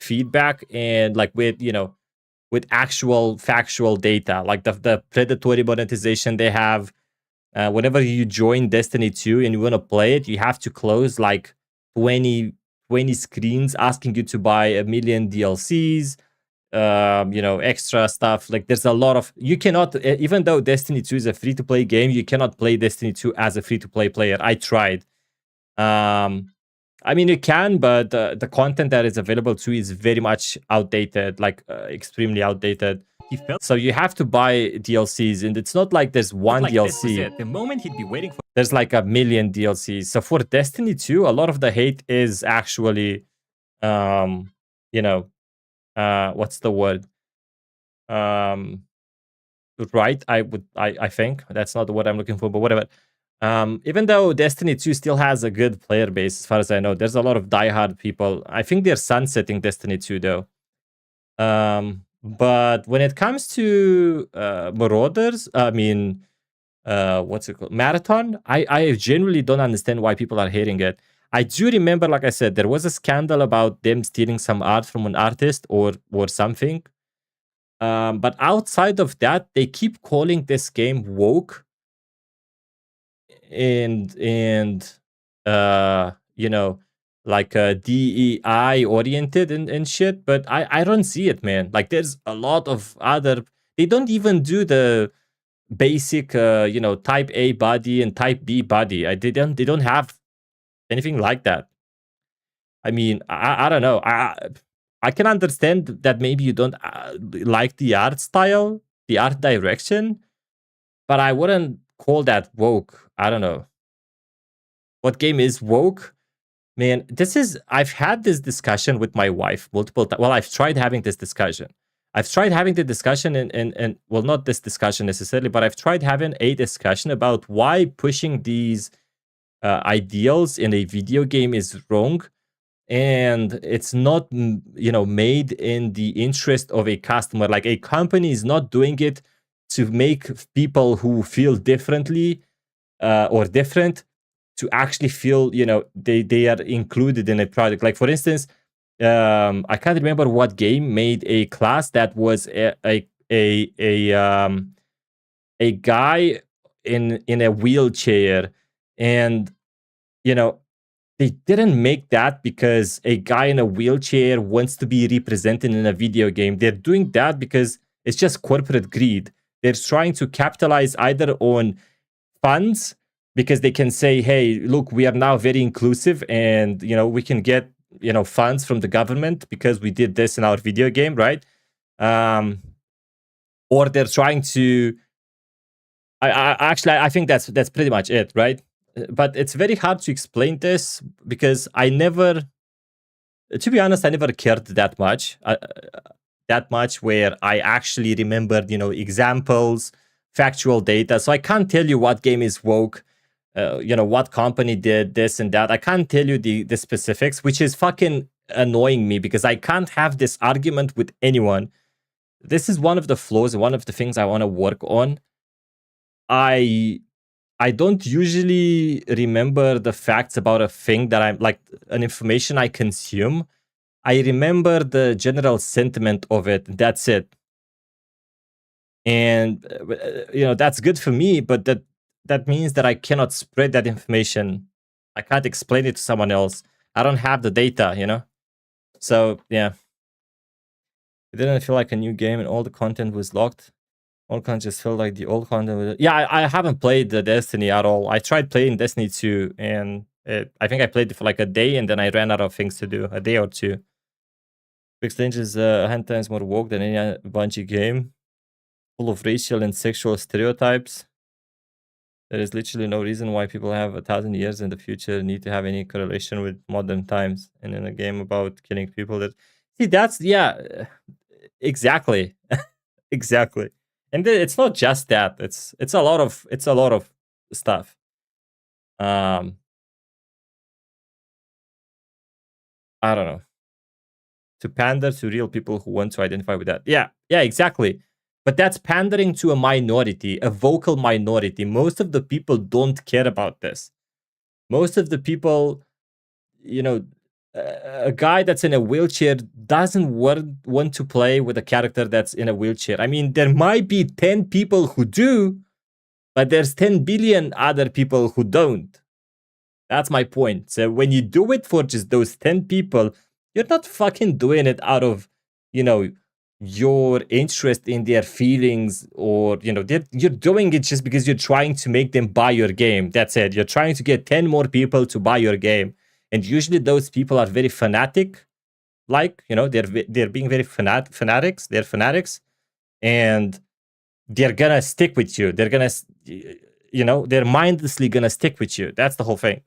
feedback and like with actual factual data, like the predatory monetization they have. Whenever you join Destiny 2 and you want to play it, you have to close like 20 screens asking you to buy 1 million DLCs, extra stuff. Like there's a lot of, you cannot, even though Destiny 2 is a free-to-play game, you cannot play Destiny 2 as a free-to-play player. I tried. I mean, you can, but the content that is available too is very much outdated, like extremely outdated. So you have to buy DLCs, and it's not like there's one DLC. The moment he'd be waiting for. There's like 1 million DLCs. So for Destiny 2, a lot of the hate is actually, what's the word? Right? I think that's not the word I'm looking for, but whatever. Even though Destiny 2 still has a good player base, as far as I know, there's a lot of diehard people. I think they're sunsetting Destiny 2 though. But when it comes to Marauders, I mean, what's it called? Marathon, I genuinely don't understand why people are hating it. I do remember, like I said, there was a scandal about them stealing some art from an artist or something. But outside of that, they keep calling this game woke and like DEI oriented and shit, but I don't see it, man. Like there's a lot of other, they don't even do the basic type A body and type B body. They don't have anything like that. I mean, I don't know. I can understand that maybe you don't like the art style, the art direction, but I wouldn't call that woke. I don't know. What game is woke? Man, I've had this discussion with my wife multiple times. Well, I've tried having this discussion. I've tried having the discussion and well, not this discussion necessarily, but I've tried having a discussion about why pushing these ideals in a video game is wrong. And it's not, made in the interest of a customer. Like a company is not doing it to make people who feel differently or different to actually feel, they are included in a product. Like for instance, I can't remember what game made a class that was a guy in a wheelchair, and they didn't make that because a guy in a wheelchair wants to be represented in a video game. They're doing that because it's just corporate greed. They're trying to capitalize either on funds, because they can say, hey, look, we are now very inclusive and, we can get funds from the government because we did this in our video game, right? Or they're trying to. I think that's pretty much it, right? But it's very hard to explain this because I never, to be honest, I never cared that much. Where I actually remembered, examples, factual data. So I can't tell you what game is woke, what company did this and that. I can't tell you the specifics, which is fucking annoying me because I can't have this argument with anyone. This is one of the flaws, one of the things I want to work on. I don't usually remember the facts about a thing that I'm like an information I consume. I remember the general sentiment of it. That's it. And that's good for me, but that means that I cannot spread that information. I can't explain it to someone else. I don't have the data, So yeah. It didn't feel like a new game and all the content was locked. All content just felt like the old content. Yeah, I haven't played the Destiny at all. I tried playing Destiny 2 and I think I played it for like a day and then I ran out of things to do, a day or two. Fixed Lynch is 100 times more woke than any Bungie game. Full of racial and sexual stereotypes. There is literally no reason why people have 1,000 years in the future need to have any correlation with modern times. And in a game about killing people, exactly, exactly. And it's not just that; it's a lot of stuff. I don't know. To pander to real people who want to identify with that. Yeah, exactly. But that's pandering to a minority, a vocal minority. Most of the people don't care about this. Most of the people, a guy that's in a wheelchair doesn't want to play with a character that's in a wheelchair. I mean, there might be 10 people who do, but there's 10 billion other people who don't. That's my point. So when you do it for just those 10 people, you're not fucking doing it out of, your interest in their feelings or, you're doing it just because you're trying to make them buy your game. That's it. You're trying to get 10 more people to buy your game. And usually those people are very fanatic. Like, they're being very fanatics. They're fanatics. And they're going to stick with you. They're going to, they're mindlessly going to stick with you. That's the whole thing.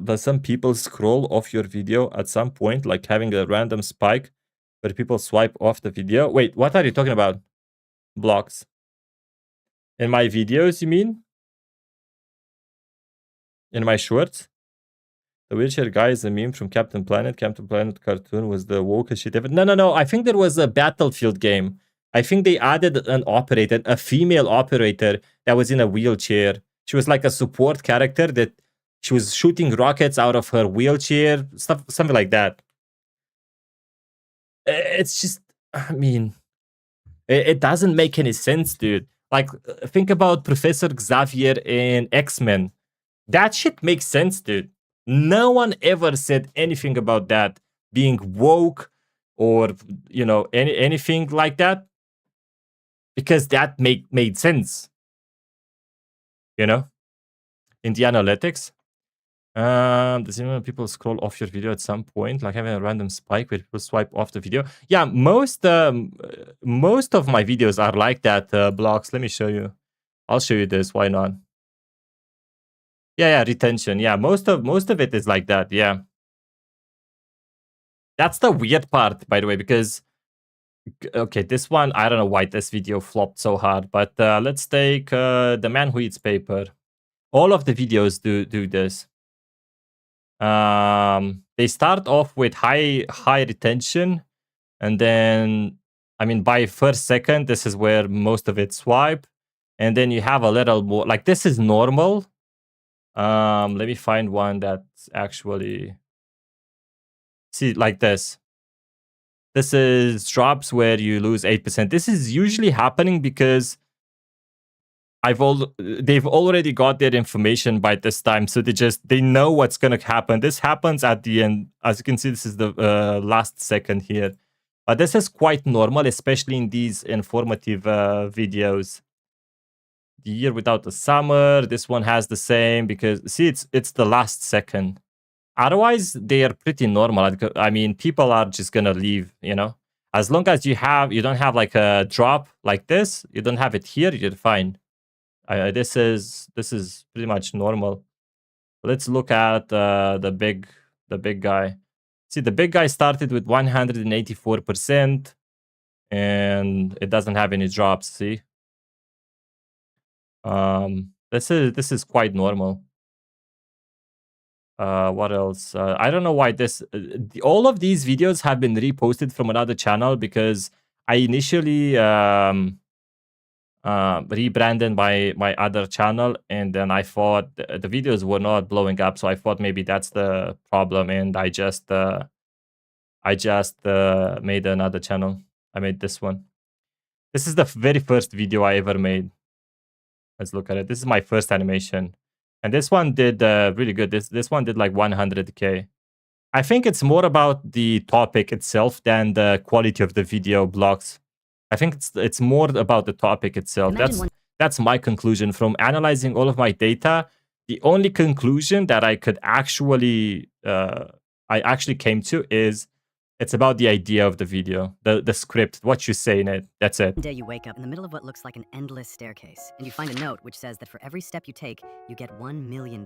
Does some people scroll off your video at some point, like having a random spike where people swipe off the video? Wait, what are you talking about? Blocks. In my videos, you mean? In my shorts? The wheelchair guy is a meme from Captain Planet. Captain Planet cartoon was the wokest shit ever. No. I think there was a Battlefield game. I think they added an operator, a female operator that was in a wheelchair. She was like a support character that she was shooting rockets out of her wheelchair, something like that. It's just, I mean, it doesn't make any sense, dude. Like, think about Professor Xavier in X-Men. That shit makes sense, dude. No one ever said anything about that being woke or, anything like that. Because that made sense. In the analytics. Does anyone people scroll off your video at some point, like having a random spike where people swipe off the video? Yeah, most of my videos are like that. Blocks. Let me show you. I'll show you this. Why not? Yeah, retention. Yeah, most of it is like that. Yeah, that's the weird part, by the way, because okay, this one I don't know why this video flopped so hard, but let's take the man who eats paper. All of the videos do this. They start off with high retention, and then by first second, this is where most of it swipe, and then you have a little more like this is normal. Let me find one that's actually see like this. This is drops where you lose 8%. This is usually happening because they've already got their information by this time, so they know what's gonna happen. This happens at the end. As you can see, this is the last second here. But this is quite normal, especially in these informative videos. The year without the summer. This one has the same because see, it's the last second. Otherwise, they are pretty normal. I mean, people are just gonna leave, you know. As long as you don't have like a drop like this, you don't have it here, you're fine. This is pretty much normal. Let's look at the big guy. See, the big guy started with 184%, and it doesn't have any drops. See, this is quite normal. What else? I don't know why all of these videos have been reposted from another channel because I initially rebranded my other channel, and then I thought the videos were not blowing up, so I thought maybe that's the problem, and I just made another channel. I made this one. This is the very first video I ever made. Let's look at it. This is my first animation. And this one did really good. This one did like 100K. I think it's more about the topic itself than the quality of the video blocks. I think it's more about the topic itself. That's my conclusion from analyzing all of my data. The only conclusion that I could actually came to is it's about the idea of the video, the script, what you say in it. That's it. One day you wake up in the middle of what looks like an endless staircase, and you find a note which says that for every step you take, you get $1 million.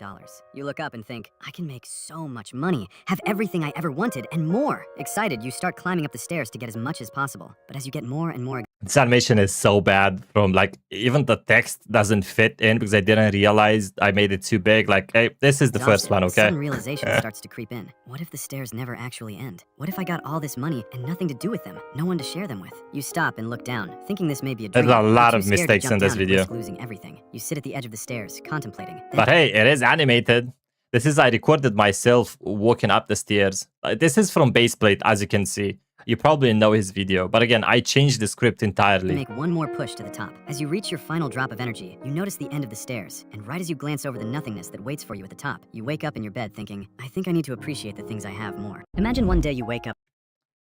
You look up and think, I can make so much money, have everything I ever wanted, and more. Excited, you start climbing up the stairs to get as much as possible. But as you get more and more... This animation is so bad from like, even the text doesn't fit in because I didn't realize I made it too big. Like, hey, this is the first one, okay? Sudden realization starts to creep in. What if the stairs never actually end? What if I got all this money and nothing to do with them? No one to share them with. You stop and look down, thinking this may be a dream. There's a lot of mistakes in this video. Losing everything. You sit at the edge of the stairs, contemplating. But hey, it is animated. This is I recorded myself walking up the stairs. This is from Baseplate, as you can see. You probably know his video, but again, I changed the script entirely. You make one more push to the top. As you reach your final drop of energy, you notice the end of the stairs, and right as you glance over the nothingness that waits for you at the top, you wake up in your bed thinking, I think I need to appreciate the things I have more. Imagine one day you wake up.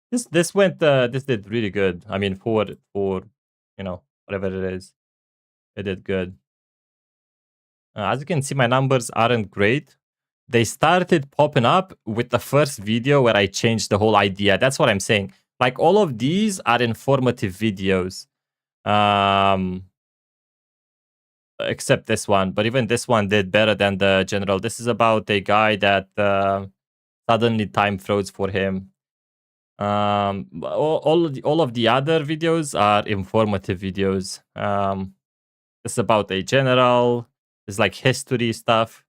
This did really good. I mean, for you know, whatever it is, it did good. As you can see, my numbers aren't great. They started popping up with the first video where I changed the whole idea. That's what I'm saying. Like, all of these are informative videos. Except this one. But even this one did better than the general. This is about a guy that suddenly time froze for him. All of the other videos are informative videos. This is about a general. It's like history stuff.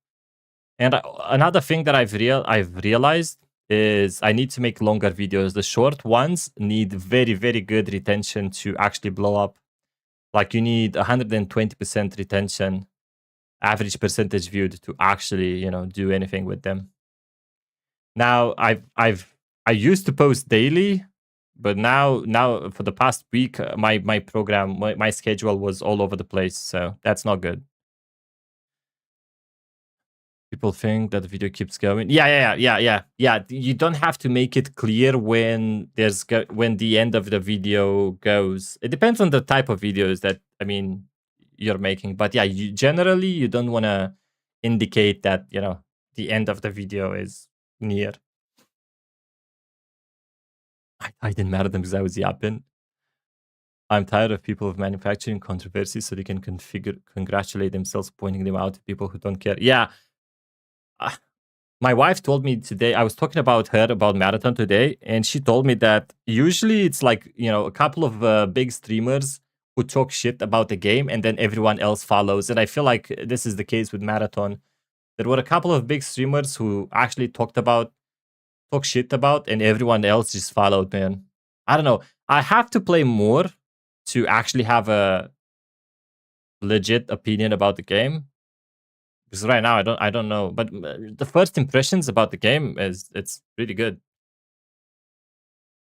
And another thing that I've realized is I need to make longer videos. The short ones need very, very good retention to actually blow up. Like, you need 120% retention, average percentage viewed, to actually, you know, do anything with them. Now, I used to post daily, but now for the past week, my schedule was all over the place, so that's not good. People think that the video keeps going. Yeah. You don't have to make it clear when the end of the video goes. It depends on the type of videos that, I mean, you're making. But yeah, generally you don't want to indicate that, you know, the end of the video is near. I didn't matter them because I was yapping. I'm tired of people of manufacturing controversy so they can congratulate themselves, pointing them out to people who don't care. Yeah. My wife told me today, I was talking about Marathon today, and she told me that usually it's like, you know, a couple of big streamers who talk shit about the game and then everyone else follows. And I feel like this is the case with Marathon. There were a couple of big streamers who actually talk shit about, and everyone else just followed, man. I don't know. I have to play more to actually have a legit opinion about the game. Because right now I don't know, but the first impressions about the game is it's really good.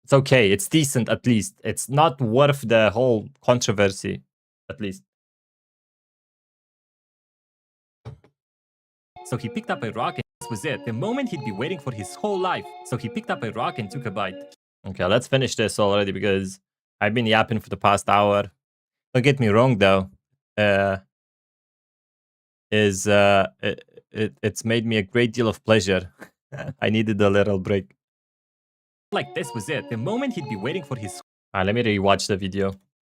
It's okay, it's decent at least. It's not worth the whole controversy, at least. So he picked up a rock and this was it. The moment he'd be waiting for his whole life. So he picked up a rock and took a bite. Okay, let's finish this already because I've been yapping for the past hour. Don't get me wrong though. Uh, it's made me a great deal of pleasure. I needed a little break. Like this was it, the moment he'd be waiting for his Let me rewatch the video.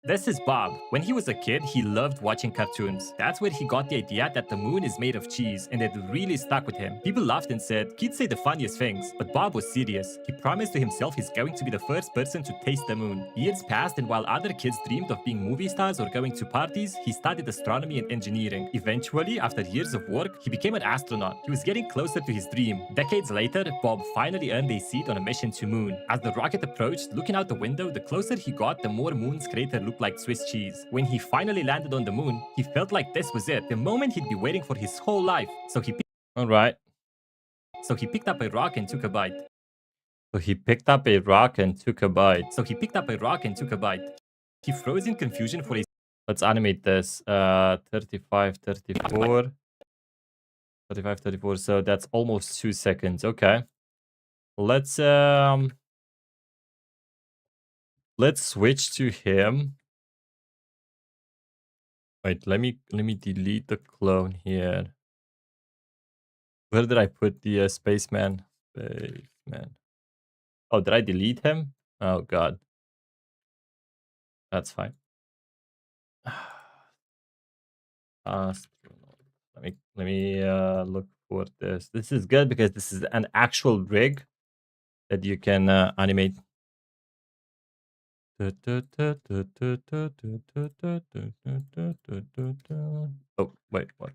This is Bob. When he was a kid, he loved watching cartoons. That's where he got the idea that the moon is made of cheese, and it really stuck with him. People laughed and said, kids say the funniest things, but Bob was serious. He promised to himself he's going to be the first person to taste the moon. Years passed, and while other kids dreamed of being movie stars or going to parties, he studied astronomy and engineering. Eventually, after years of work, he became an astronaut. He was getting closer to his dream. Decades later, Bob finally earned a seat on a mission to moon. As the rocket approached, looking out the window, the closer he got, the more moon's crater looked like Swiss cheese. When he finally landed on the moon, he felt like this was it, the moment he'd be waiting for his whole life. All right. So he picked up a rock and took a bite. So he picked up a rock and took a bite. So he picked up a rock and took a bite. He froze in confusion for a Let's animate this. 35, 34. 35, 34. So that's almost 2 seconds. Okay. Let's switch to him. Wait, let me delete the clone here. Where did I put the spaceman? Spaceman. Oh, did I delete him? Oh god. That's fine. Astronaut. Let me look for this. This is good because this is an actual rig that you can animate. Oh, wait, what?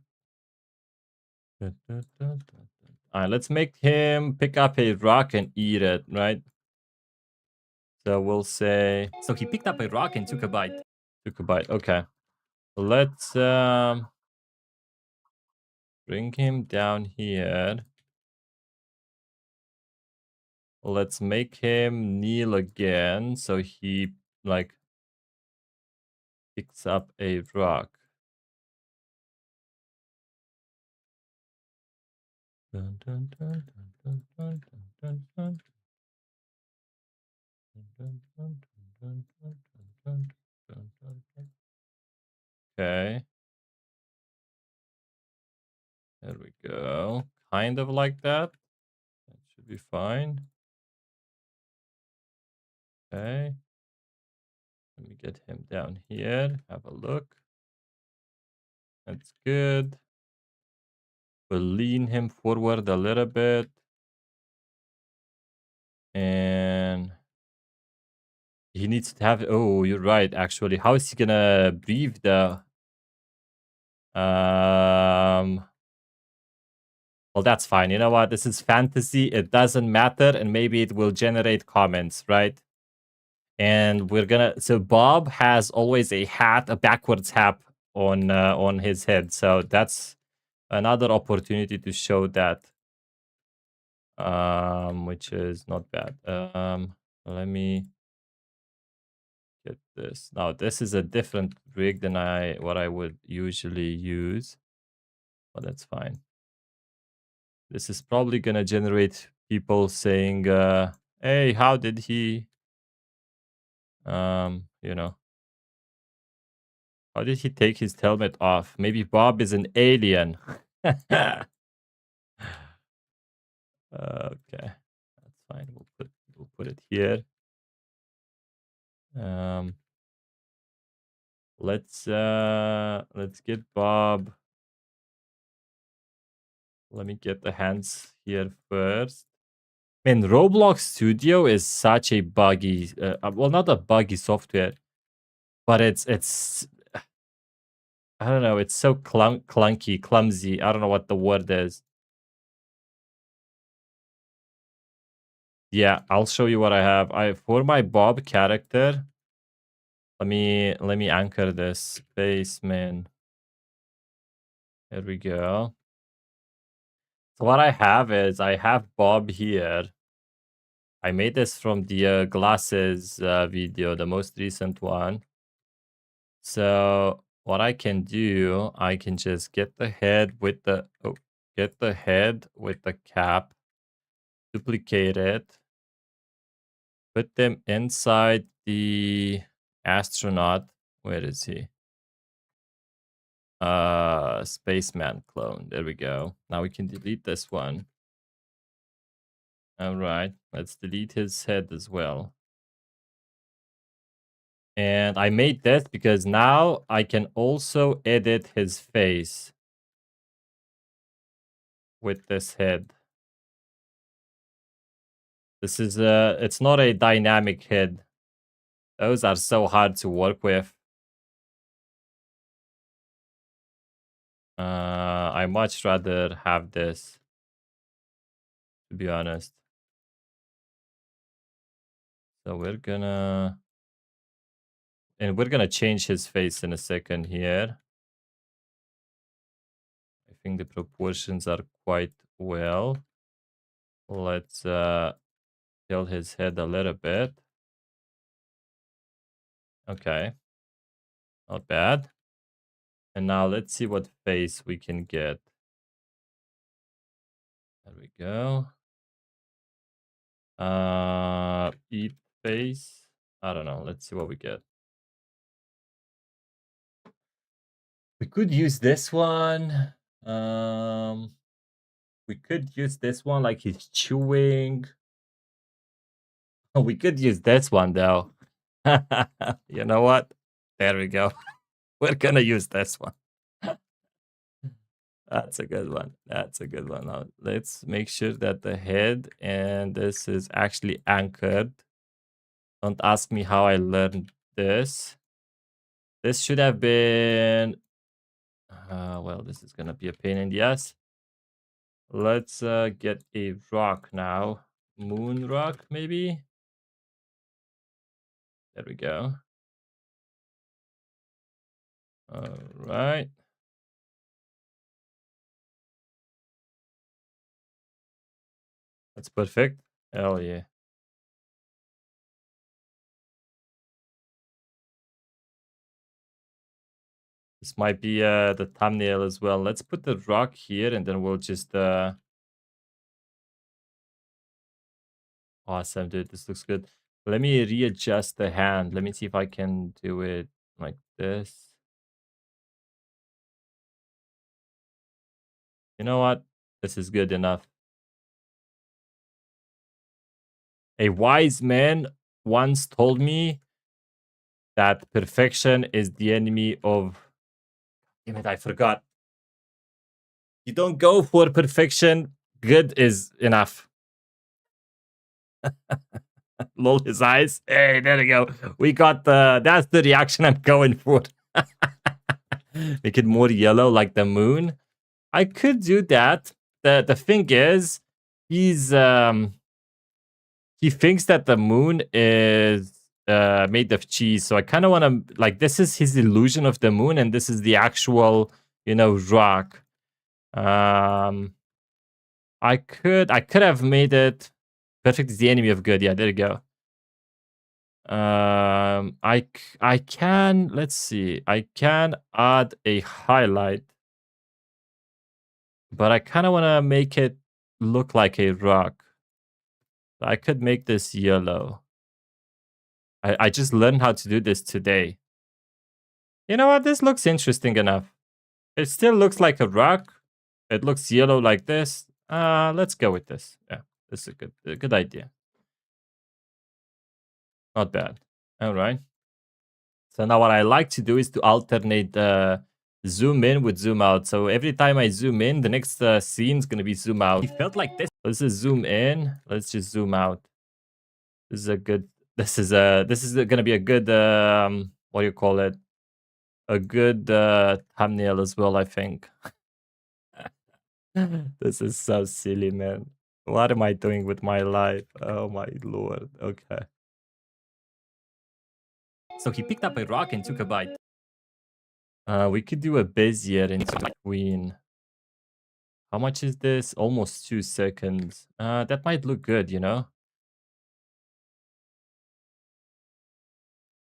Alright, let's make him pick up a rock and eat it, right? So we'll say So he picked up a rock and took a bite. took a bite. Okay. Let's bring him down here. Let's make him kneel again so he like picks up a rock. Dun, dun, dun, dun, dun, dun, dun, dun, dun. Okay. There we go. Kind of like that. That should be fine. Okay. Let me get him down here. Have a look. That's good. We'll lean him forward a little bit. And he needs to have... Oh, you're right, actually. How is he gonna breathe the... Well, that's fine. You know what? This is fantasy. It doesn't matter. And maybe it will generate comments, right? And we're gonna... So Bob has always a hat, a backwards hat on his head. So that's another opportunity to show that. Which is not bad. Let me get this. Now, this is a different rig than what I would usually use. But that's fine. This is probably gonna generate people saying, hey, how did he you know, how did he take his helmet off? Maybe Bob is an alien. Okay. That's fine. We'll put it here. Let's get Bob. Let me get the hands here first. Man, Roblox Studio is such a buggy, well, not a buggy software, but it's I don't know, it's so clunky, clumsy. I don't know what the word is. Yeah, I'll show you what I have. For my Bob character, let me anchor this spaceman. There we go. So what I have is I have Bob here. I made this from the glasses video, the most recent one. So what I can do, I can just get the head with the cap, duplicate it, Put them inside the astronaut. Where is he? Spaceman clone. There we go. Now we can delete this one. All right. Let's delete his head as well. And I made this because now I can also edit his face with this head. This is it's not a dynamic head. Those are so hard to work with. I much rather have this, to be honest. So we're gonna change his face in a second here. I think the proportions are quite well. Let's tilt his head a little bit. Okay. Not bad. And now let's see what face we can get. There we go. Eat face. I don't know. Let's see what we get. We could use this one. We could use this one like he's chewing. We could use this one though. You know what? There we go. We're gonna use this one. That's a good one. That's a good one. Now let's make sure that the head and this is actually anchored. Don't ask me how I learned this. This should have been. Well, this is gonna be a pain in the ass. Let's get a rock now. Moon rock, maybe. There we go. All right. That's perfect. Hell yeah. This might be the thumbnail as well. Let's put the rock here and then we'll just awesome, dude. This looks good. Let me readjust the hand. Let me see if I can do it like this. You know what? This is good enough. A wise man once told me that perfection is the enemy of. Damn it, I forgot. You don't go for perfection. Good is enough. Lol his eyes. Hey, there we go. We got that's the reaction I'm going for. Make it more yellow like the moon. I could do that. The thing is, he's he thinks that the moon is made of cheese. So I kind of want to like this is his illusion of the moon, and this is the actual, rock. I could have made it perfect is the enemy of good. Yeah, there you go. I can, let's see. I can add a highlight, but I kind of want to make it look like a rock. I could make this yellow. I just learned how to do this today. You know what? This looks interesting enough. It still looks like a rock. It looks yellow like this. Let's go with this. Yeah, this is a good idea. Not bad. All right. So now what I like to do is to alternate zoom in with zoom out. So every time I zoom in, the next scene is going to be zoom out. He felt like this. Let's just zoom in. Let's just zoom out. This is a good. This is going to be a good. What do you call it? A good thumbnail as well, I think. This is so silly, man. What am I doing with my life? Oh my lord. Okay. So he picked up a rock and took a bite. We could do a Bezier into the queen. How much is this? Almost 2 seconds. That might look good, you know?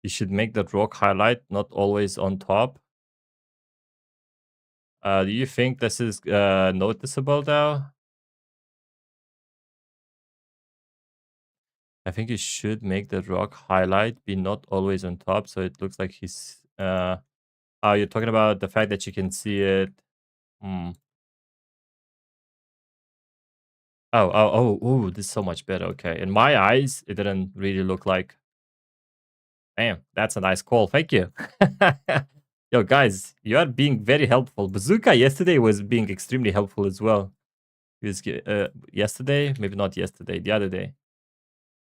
You should make that rock highlight not always on top. Do you think this is noticeable though? I think you should make the rock highlight be not always on top, so it looks like he's. Oh, you're talking about the fact that you can see it. Hmm. Oh, this is so much better. Okay. In my eyes, it didn't really look like. Damn, that's a nice call. Thank you. Yo, guys, you are being very helpful. Bazooka yesterday was being extremely helpful as well. He was yesterday, maybe not yesterday, the other day.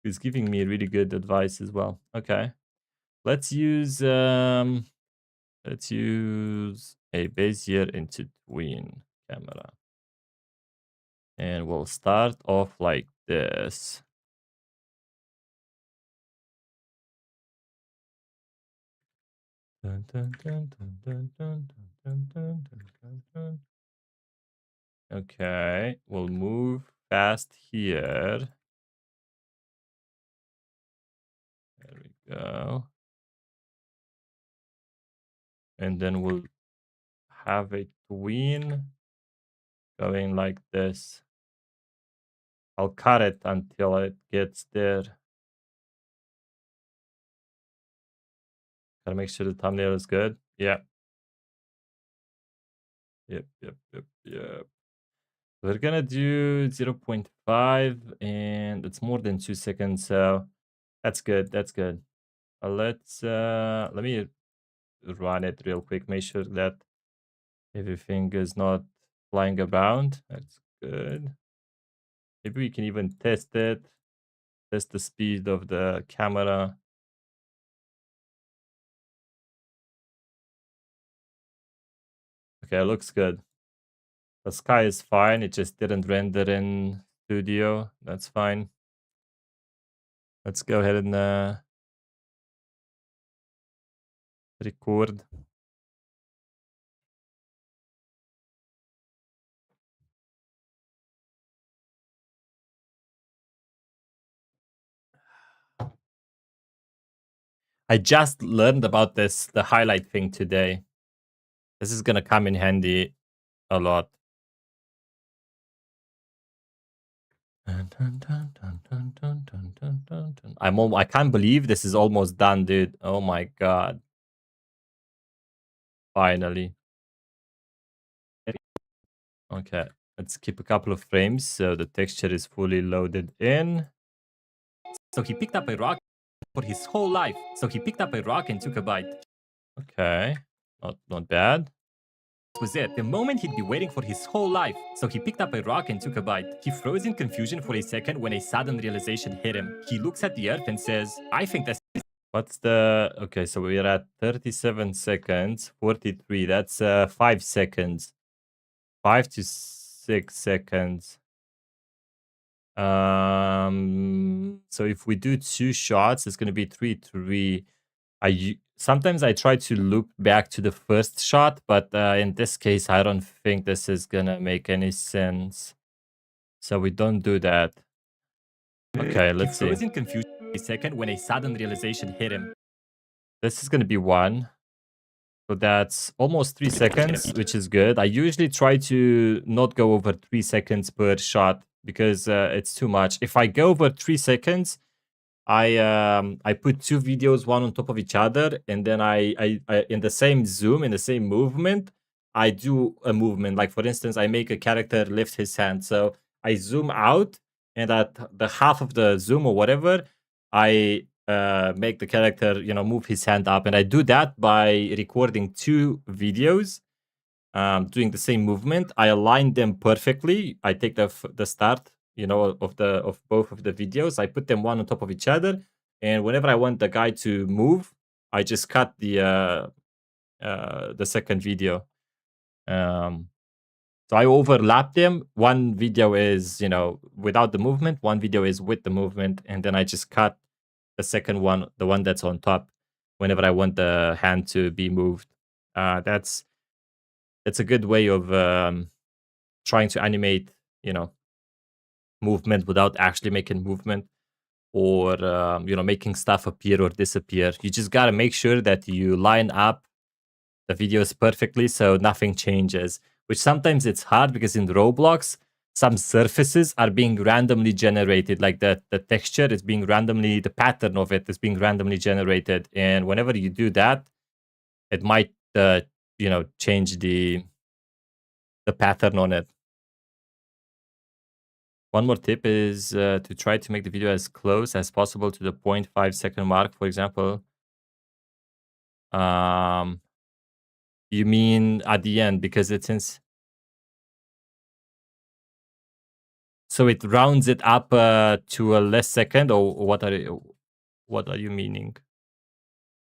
He was giving me really good advice as well. Okay. Let's use a Bezier into twin camera. And we'll start off like this. Dun, dun, dun, dun, dun, dun, dun, dun, dun, dun, dun. Okay, we'll move fast here. There we go. And then we'll have a tween going like this. I'll cut it until it gets there. Gotta make sure the thumbnail is good. Yeah. Yep. We're gonna do 0.5 and it's more than 2 seconds, so that's good. Let me run it real quick, make sure that everything is not flying around. That's good. Maybe we can even test it, test the speed of the camera. Okay, it looks good. The sky is fine, it just didn't render in Studio. That's fine. Let's go ahead and record. I just learned about the highlight thing today. This is gonna come in handy a lot. I can't believe this is almost done, dude. Oh my god. Finally. Okay, let's keep a couple of frames so the texture is fully loaded in. So he picked up a rock for his whole life. So he picked up a rock and took a bite. Okay, not bad. This was it. The moment he'd be waiting for his whole life. So he picked up a rock and took a bite. He froze in confusion for a second when a sudden realization hit him. He looks at the earth and says, I think that's... What's the... Okay, so we're at 37 seconds, 43. That's 5 seconds. 5 to 6 seconds. So if we do 2 shots, it's going to be 3-3. Sometimes I try to loop back to the first shot, but in this case, I don't think this is going to make any sense. So we don't do that. Okay, let's see. He froze in confusion for a second when a sudden realization hit him. This is going to be 1. So that's almost 3 seconds, which is good. I usually try to not go over 3 seconds per shot because it's too much. If I go over 3 seconds, I put 2 videos one on top of each other, and then I in the same zoom, in the same movement, I do a movement. Like for instance, I make a character lift his hand. So I zoom out, and at the half of the zoom or whatever, I make the character, move his hand up, and I do that by recording 2 videos, doing the same movement. I align them perfectly. I take the start, of both of the videos. I put them one on top of each other, and whenever I want the guy to move, I just cut the second video. So I overlap them. One video is, without the movement. One video is with the movement, and then I just cut the second one, the one that's on top, whenever I want the hand to be moved. That's a good way of trying to animate, movement without actually making movement, or making stuff appear or disappear. You just gotta make sure that you line up the videos perfectly so nothing changes. Which sometimes it's hard because in Roblox, some surfaces are being randomly generated, like the texture is being randomly, the pattern of it is being randomly generated. And whenever you do that, it might, change the pattern on it. One more tip is to try to make the video as close as possible to the 0.5 second mark, for example. You mean at the end, because it's so it rounds it up to a less second, or what are you meaning?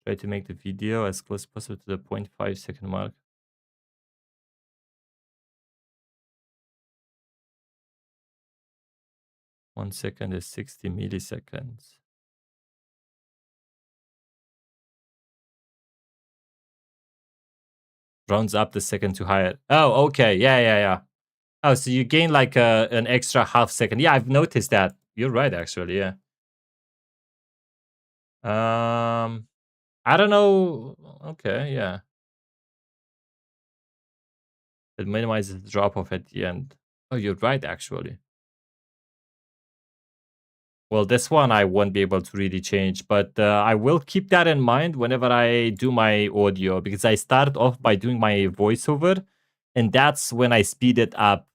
Try to make the video as close as possible to the 0.5 second mark. 1 second is 60 milliseconds. Rounds up the second to higher. Oh, okay. Yeah. Oh, so you gain like an extra half second. Yeah, I've noticed that. You're right, actually. Yeah. I don't know. Okay, yeah. It minimizes the drop off at the end. Oh, you're right, actually. Well, this one I won't be able to really change, but I will keep that in mind whenever I do my audio, because I start off by doing my voiceover, and that's when I speed it up.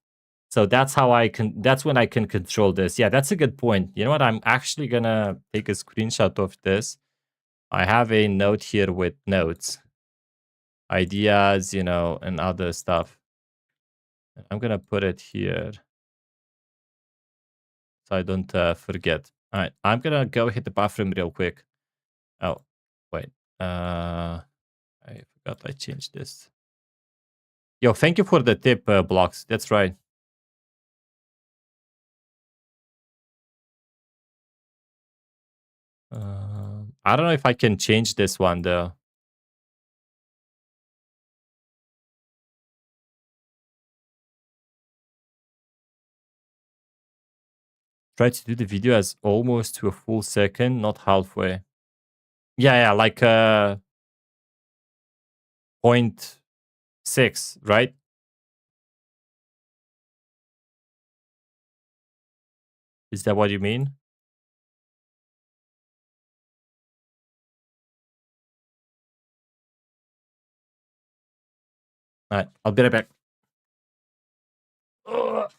So that's how that's when I can control this. Yeah, that's a good point. You know what? I'm actually gonna take a screenshot of this. I have a note here with notes, ideas, and other stuff. I'm gonna put it here so I don't forget. All right, I'm gonna go hit the bathroom real quick. Oh, wait. I forgot I changed this. Yo, thank you for the tip, Blocks. That's right. I don't know if I can change this one though. Try to do the video as almost to a full second, not halfway. Yeah, like point 0.6, right? Is that what you mean? All right, I'll be right back. Ugh.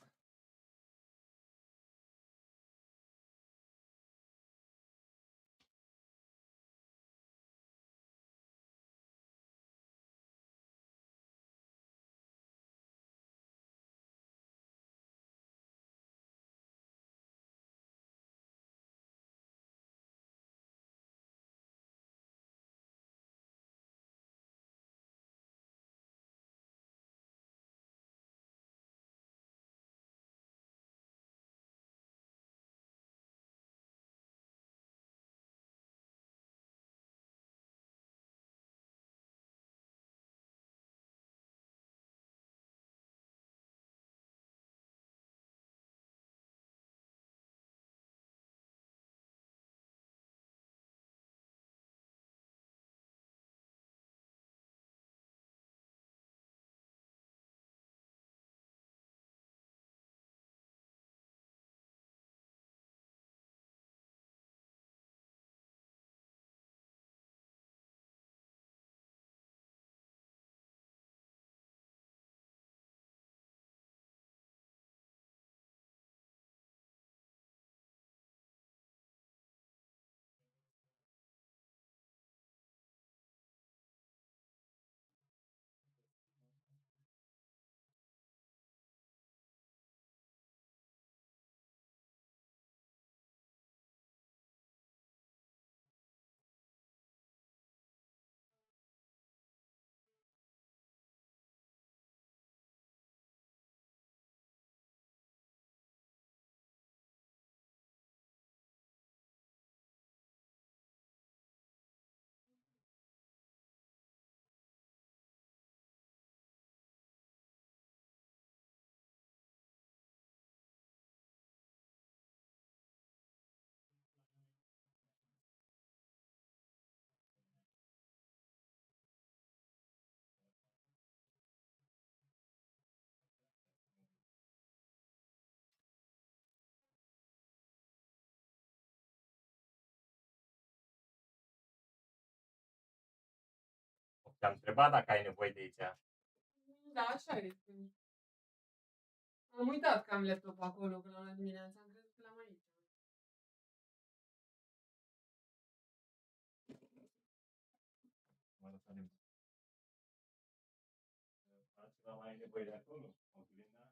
Te-am întrebat dacă ai nevoie de aici. Da, așa e. Am uitat că am laptop acolo până la dimineața. Am crezut că l-am aici. Mai ai nevoie de acolo? Oglinda?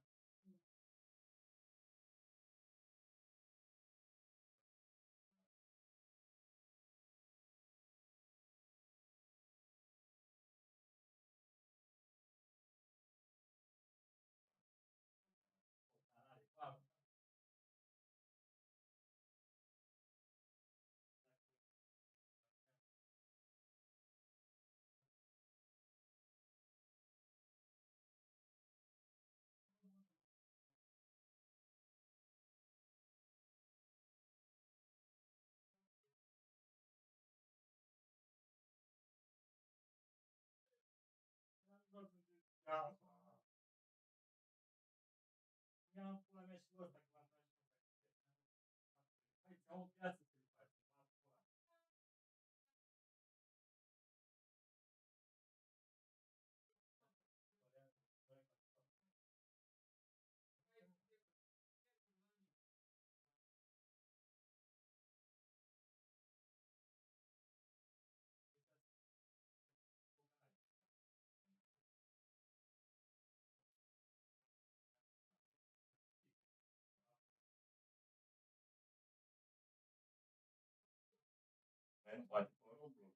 Poate pe Roblox.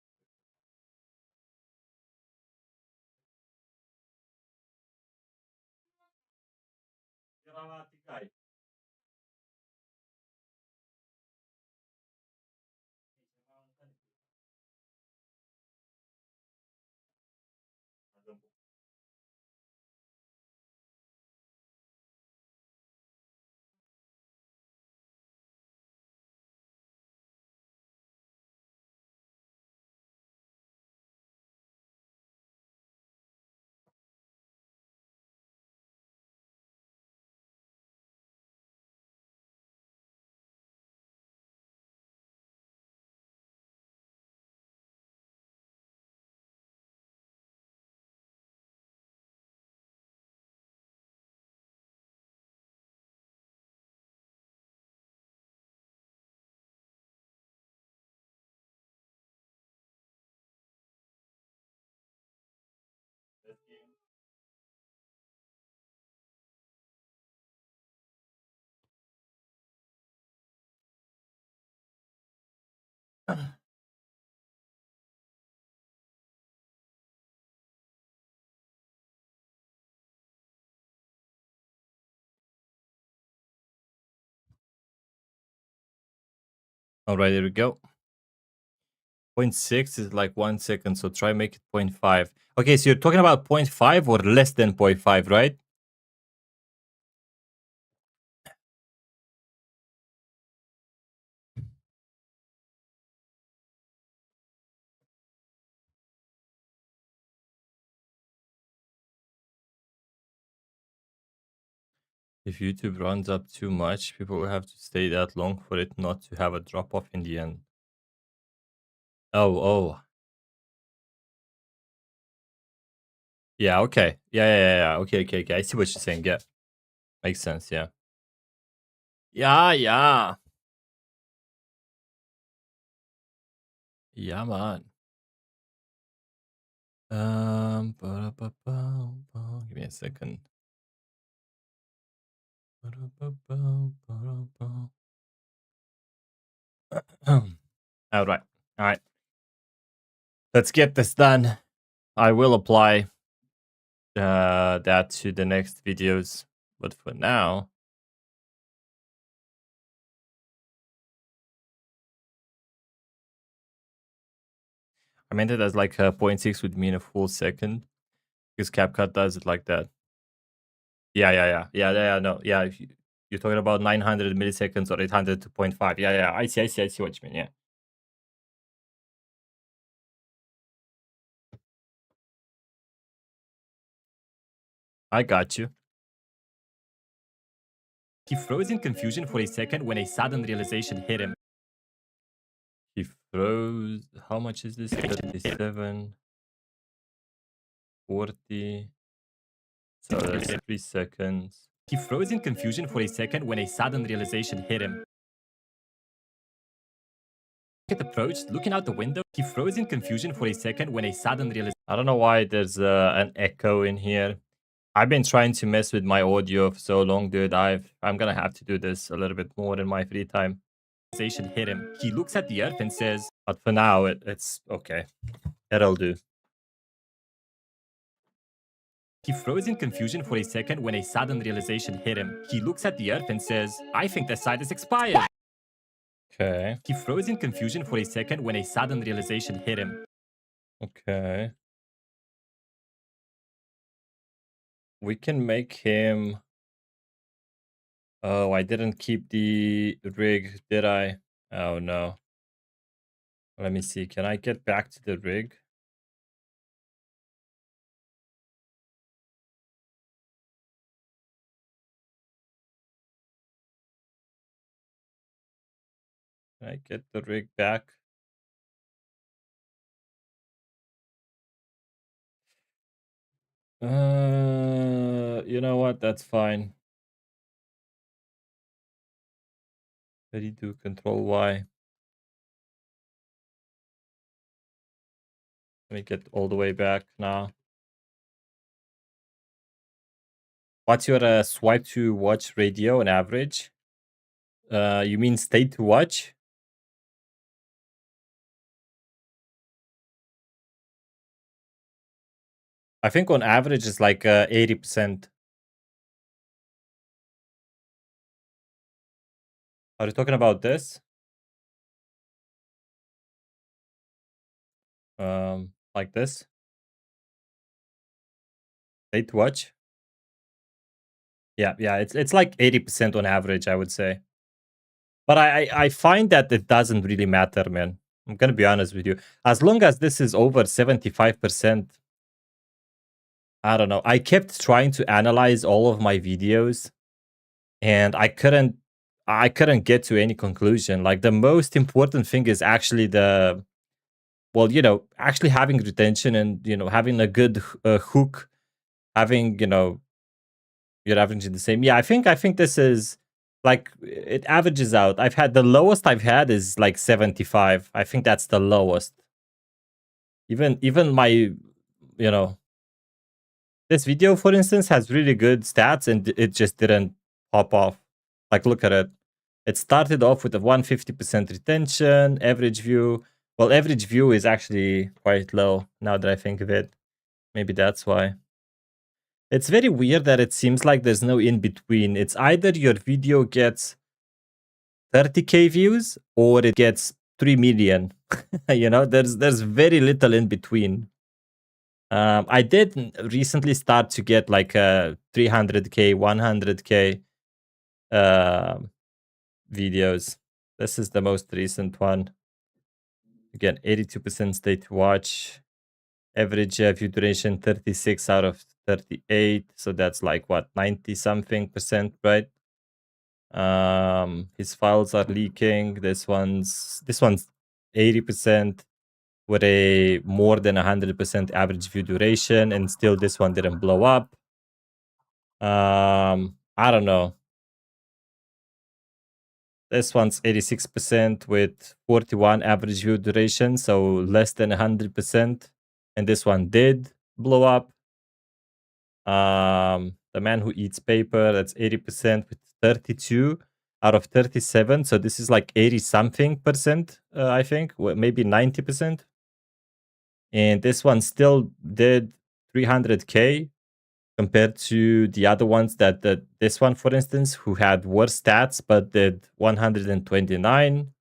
Era la Tigai. All right, there we go. 0.6 is like 1 second, so try make it 0.5. Okay, so you're talking about 0.5 or less than 0.5, right? If YouTube runs up too much, people will have to stay that long for it not to have a drop off in the end. Oh. Yeah, okay. Yeah. Okay. I see what you're saying. Yeah. Makes sense, yeah. Yeah. Yeah, man. Give me a second. All right. Let's get this done. I will apply that to the next videos, but for now, I meant it as like 0.6 would mean a full second because CapCut does it like that. Yeah. No, yeah. If you're talking about 900 milliseconds or 800 to 0.5. Yeah. I see what you mean. Yeah. I got you. He froze in confusion for a second when a sudden realization hit him. He froze. How much is this? 37. 40. So that's 3 seconds. He froze in confusion for a second when a sudden realization hit him. It approached, looking out the window. He froze in confusion for a second when a sudden realization. I don't know why there's an echo in here. I've been trying to mess with my audio for so long, dude. I'm gonna have to do this a little bit more in my free time. Hit him. He looks at the earth and says, But for now, it's okay. It'll do. he froze in confusion for a second when a sudden realization hit him. He looks at the earth and says, I think the site is expired. Okay. He froze in confusion for a second when a sudden realization hit him. Okay. We can make him... Oh, I didn't keep the rig, did I? Oh, no. Let me see. Can I get back to the rig? Can I get the rig back? You know what? That's fine. 32 Control Y. Let me get all the way back now. What's your swipe to watch radio on average? You mean state to watch? I think on average it's like 80%. Are you talking about this? Like this? State to watch? Yeah, it's like 80% on average, I would say. But I find that it doesn't really matter, man. I'm gonna be honest with you. As long as this is over 75%, I don't know. I kept trying to analyze all of my videos, and I couldn't get to any conclusion. Like, the most important thing is actually well, actually having retention and, having a good hook, having, you're averaging the same. Yeah, I think this is like, it averages out. The lowest I've had is like 75. I think that's the lowest. Even my, this video, for instance, has really good stats, and it just didn't pop off. Like, look at it. It started off with a 150% retention, average view. Well, average view is actually quite low now that I think of it. Maybe that's why. It's very weird that it seems like there's no in between. It's either your video gets 30k views or it gets 3 million. There's very little in between. I did recently start to get like 300k, 100k videos. This is the most recent one. Again, 82% stay to watch. Average view duration 36 out of 38. So that's like what, 90 something percent, right? His files are leaking. This one's 80% with a more than 100% average view duration, and still this one didn't blow up. I don't know. This one's 86% with 41 average view duration, so less than 100%. And this one did blow up. The Man Who Eats Paper, that's 80% with 32 out of 37. So this is like 80 something percent, I think, maybe 90%. And this one still did 300k compared to the other ones this one, for instance, who had worse stats but did 129.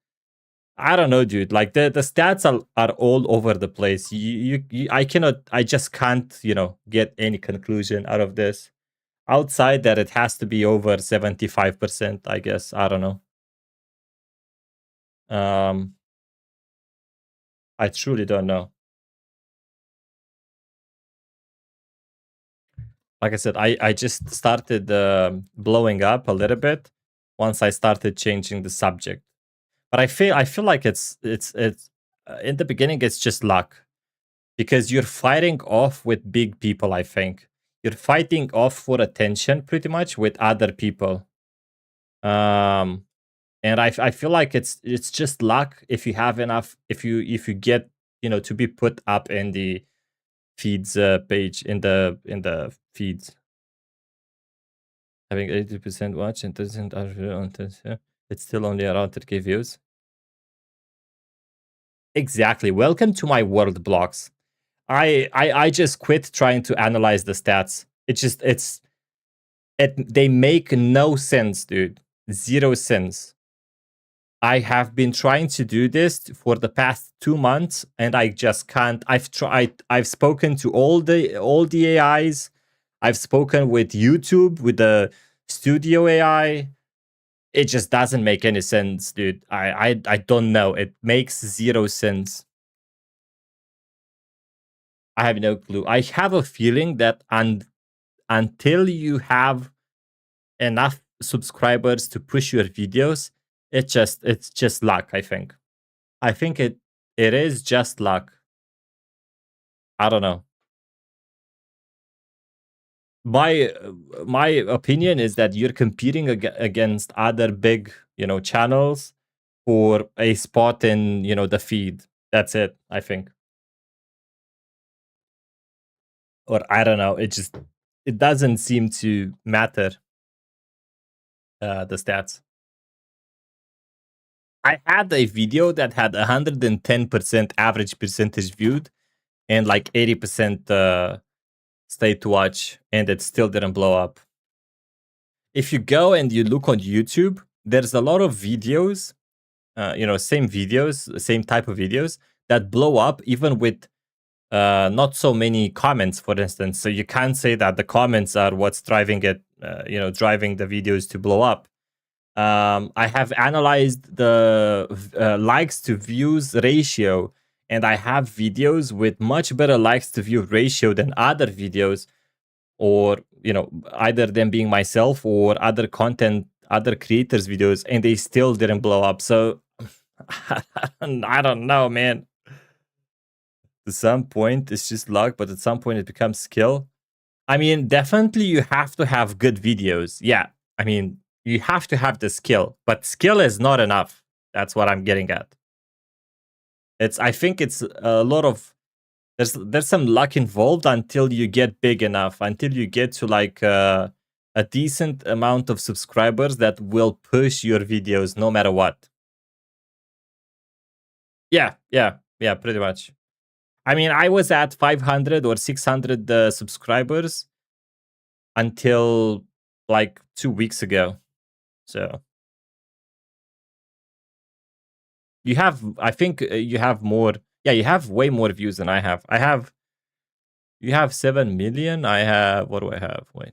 I don't know, dude. Like, the stats are all over the place. I just can't, get any conclusion out of this outside that it has to be over 75%, I guess. I don't know. I truly don't know. Like I said, I just started blowing up a little bit once I started changing the subject. But I feel like it's in the beginning it's just luck. because you're fighting off with big people, I think. You're fighting off for attention pretty much with other people. Um and I feel like it's just luck if you have enough, if you get, to be put up in the feeds page, in the feeds. Having 80% watch and doesn't it's still only around 30K views. Exactly. Welcome to my world, blocks. I just quit trying to analyze the stats. They make no sense, dude. Zero sense. I have been trying to do this for the past 2 months and I just can't. I've spoken to all the AIs. I've spoken with YouTube, with the Studio AI. It just doesn't make any sense, dude. I don't know. It makes zero sense. I have no clue. I have a feeling that until you have enough subscribers to push your videos, it's just luck, I think. I think it is just luck. I don't know. My opinion is that you're competing against other big, channels for a spot in, the feed. That's it, I think. Or I don't know. It doesn't seem to matter, the stats. I had a video that had 110% average percentage viewed and like 80% stay to watch, and it still didn't blow up. If you go and you look on YouTube, there's a lot of videos, same videos, same type of videos that blow up even with not so many comments, for instance. So you can't say that the comments are what's driving it, driving the videos to blow up. I have analyzed the likes to views ratio, and I have videos with much better likes to view ratio than other videos, or either them being myself or other creators' videos, and they still didn't blow up. So I don't know, man. At some point, it's just luck, but at some point, it becomes skill. I mean, definitely, you have to have good videos. Yeah, I mean, you have to have the skill, but skill is not enough. That's what I'm getting at. I think it's a lot of there's some luck involved until you get big enough, until you get to like a decent amount of subscribers that will push your videos no matter what. Yeah, pretty much. I mean, I was at 500 or 600 subscribers until like 2 weeks ago. So I think you have more. Yeah, you have way more views than I have. You have 7 million. What do I have? Wait.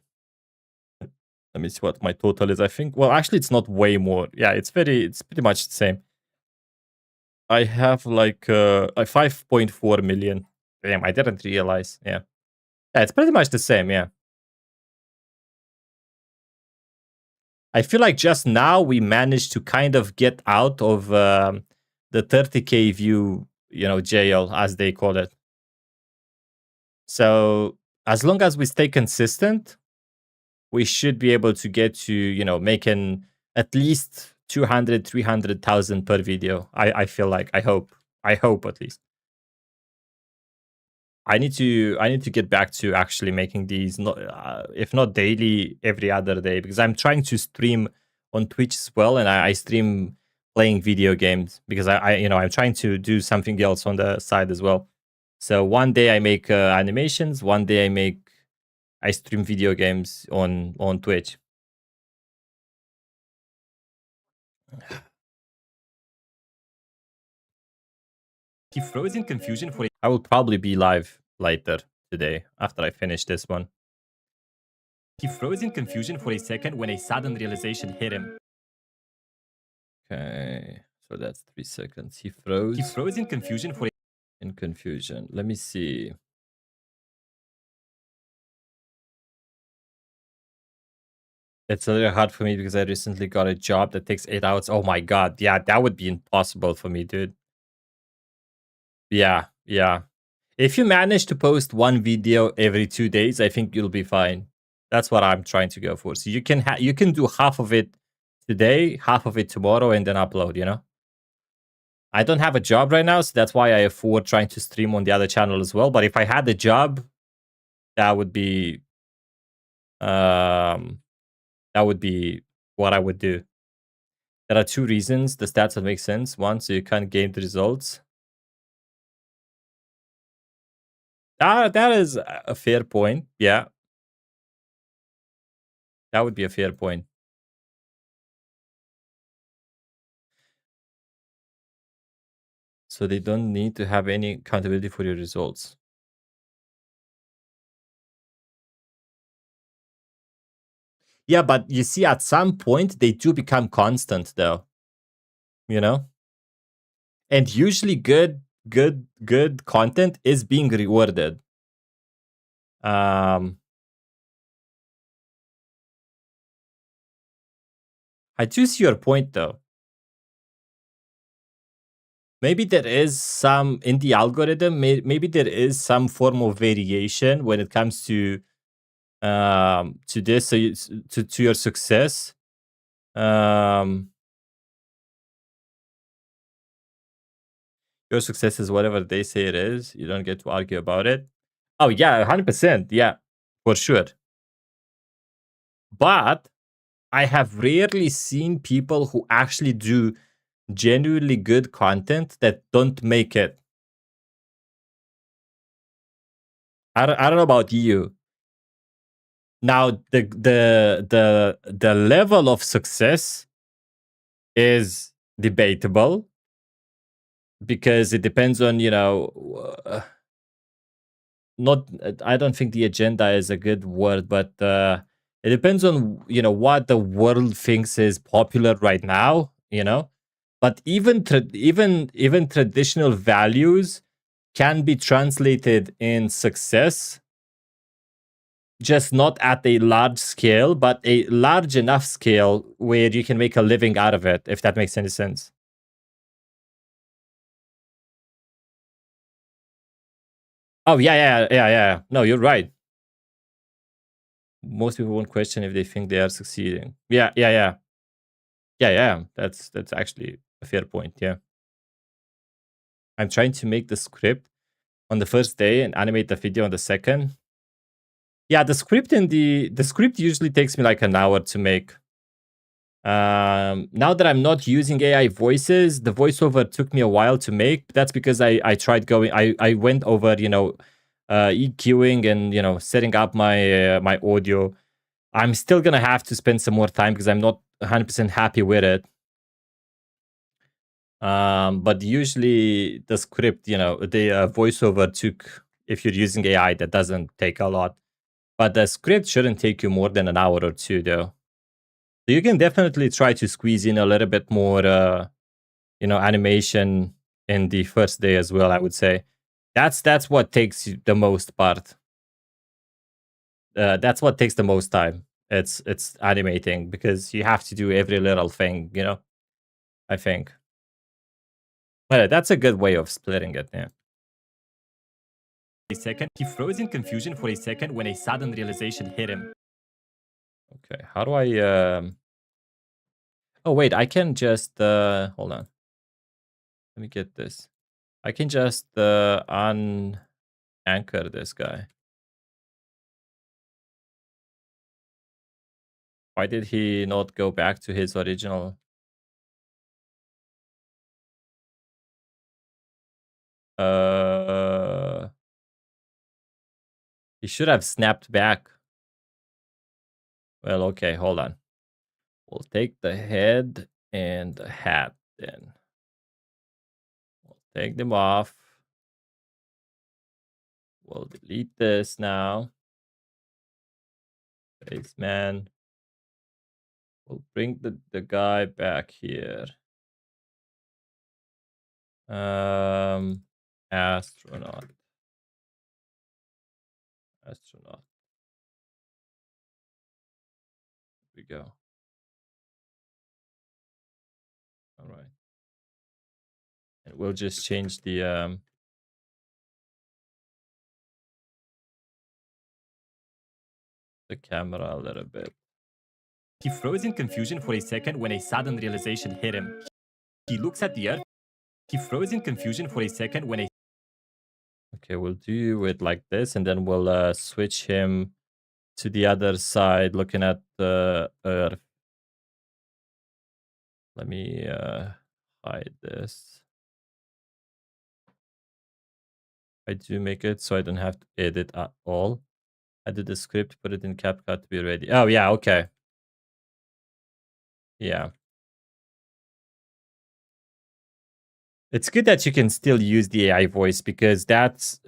Let me see what my total is. I think, well, actually, it's not way more. Yeah, it's pretty much the same. I have like 5.4 million. Damn, I didn't realize. Yeah, it's pretty much the same. Yeah. I feel like just now we managed to kind of get out of the 30K view, jail, as they call it. So as long as we stay consistent, we should be able to get to, making at least 200, 300,000 per video. I feel like, I hope at least. I need to get back to actually making these, if not daily, every other day, because I'm trying to stream on Twitch as well, and I stream playing video games because I'm trying to do something else on the side as well. So one day I make animations, one day I stream video games on Twitch. He froze in confusion for I will probably be live later today after I finish this one. He froze in confusion for a second when a sudden realization hit him. Okay, so that's 3 seconds. He froze. He froze in confusion for in confusion. Let me see. It's a little hard for me because I recently got a job that takes 8 hours. Oh my god, yeah, that would be impossible for me, dude. Yeah. If you manage to post one video every 2 days, I think you'll be fine. That's what I'm trying to go for. So you can do half of it today, half of it tomorrow, and then upload, you know? I don't have a job right now, so that's why I afford trying to stream on the other channel as well. But if I had a job, that would be um that would be what I would do. There are two reasons the stats will make sense. One, so you can't game the results. That is a fair point. Yeah, that would be a fair point. So they don't need to have any accountability for your results. Yeah, but you see, at some point they do become constant, though. You know, and usually good content is being rewarded. I do see your point, though. Maybe there is some in the algorithm. Maybe there is some form of variation when it comes to this. So to your success. Your success is whatever they say it is. You don't get to argue about it. Oh yeah, 100%. Yeah, for sure. But I have rarely seen people who actually do genuinely good content that don't make it. I don't know about you. Now the level of success is debatable because it depends on, you know, not I don't think the agenda is a good word, but it depends on, you know, what the world thinks is popular right now, you know. But even traditional values can be translated in success, just not at a large scale, but a large enough scale where you can make a living out of it, if that makes any sense. Oh yeah. No, you're right. Most people won't question if they think they are succeeding. Yeah. That's actually a fair point. Yeah. I'm trying to make the script on the first day and animate the video on the second. Yeah, the script in the script usually takes me like an hour to make. Now that I'm not using AI voices, the voiceover took me a while to make. That's because I tried going. I went over, you know, EQing and, you know, setting up my audio. I'm still gonna have to spend some more time because I'm not 100% happy with it. But usually the script, you know, the voiceover took, if you're using AI, that doesn't take a lot. But the script shouldn't take you more than an hour or two, though. So you can definitely try to squeeze in a little bit more, you know, animation in the first day as well. I would say that's what takes you the most part. That's what takes the most time. It's animating because you have to do every little thing, you know. I think. But that's a good way of splitting it. Yeah. A second, he froze in confusion for a second when a sudden realization hit him. Okay. How do I? Oh wait, I can just hold on. Let me get this. I can just unanchor this guy. Why did he not go back to his original? He should have snapped back. Well, okay, hold on. We'll take the head and the hat then. We'll take them off. We'll delete this now. Face man. We'll bring the guy back here. Astronaut. Astronaut. Here we go. All right. And we'll just change the the camera a little bit. He froze in confusion for a second when a sudden realization hit him. He looks at the earth. He froze in confusion for a second when a Okay, we'll do it like this, and then we'll switch him to the other side, looking at the earth. Let me hide this. I do make it so I don't have to edit at all. I did the script, put it in CapCut to be ready. Oh, yeah, okay. Yeah. It's good that you can still use the AI voice because that's,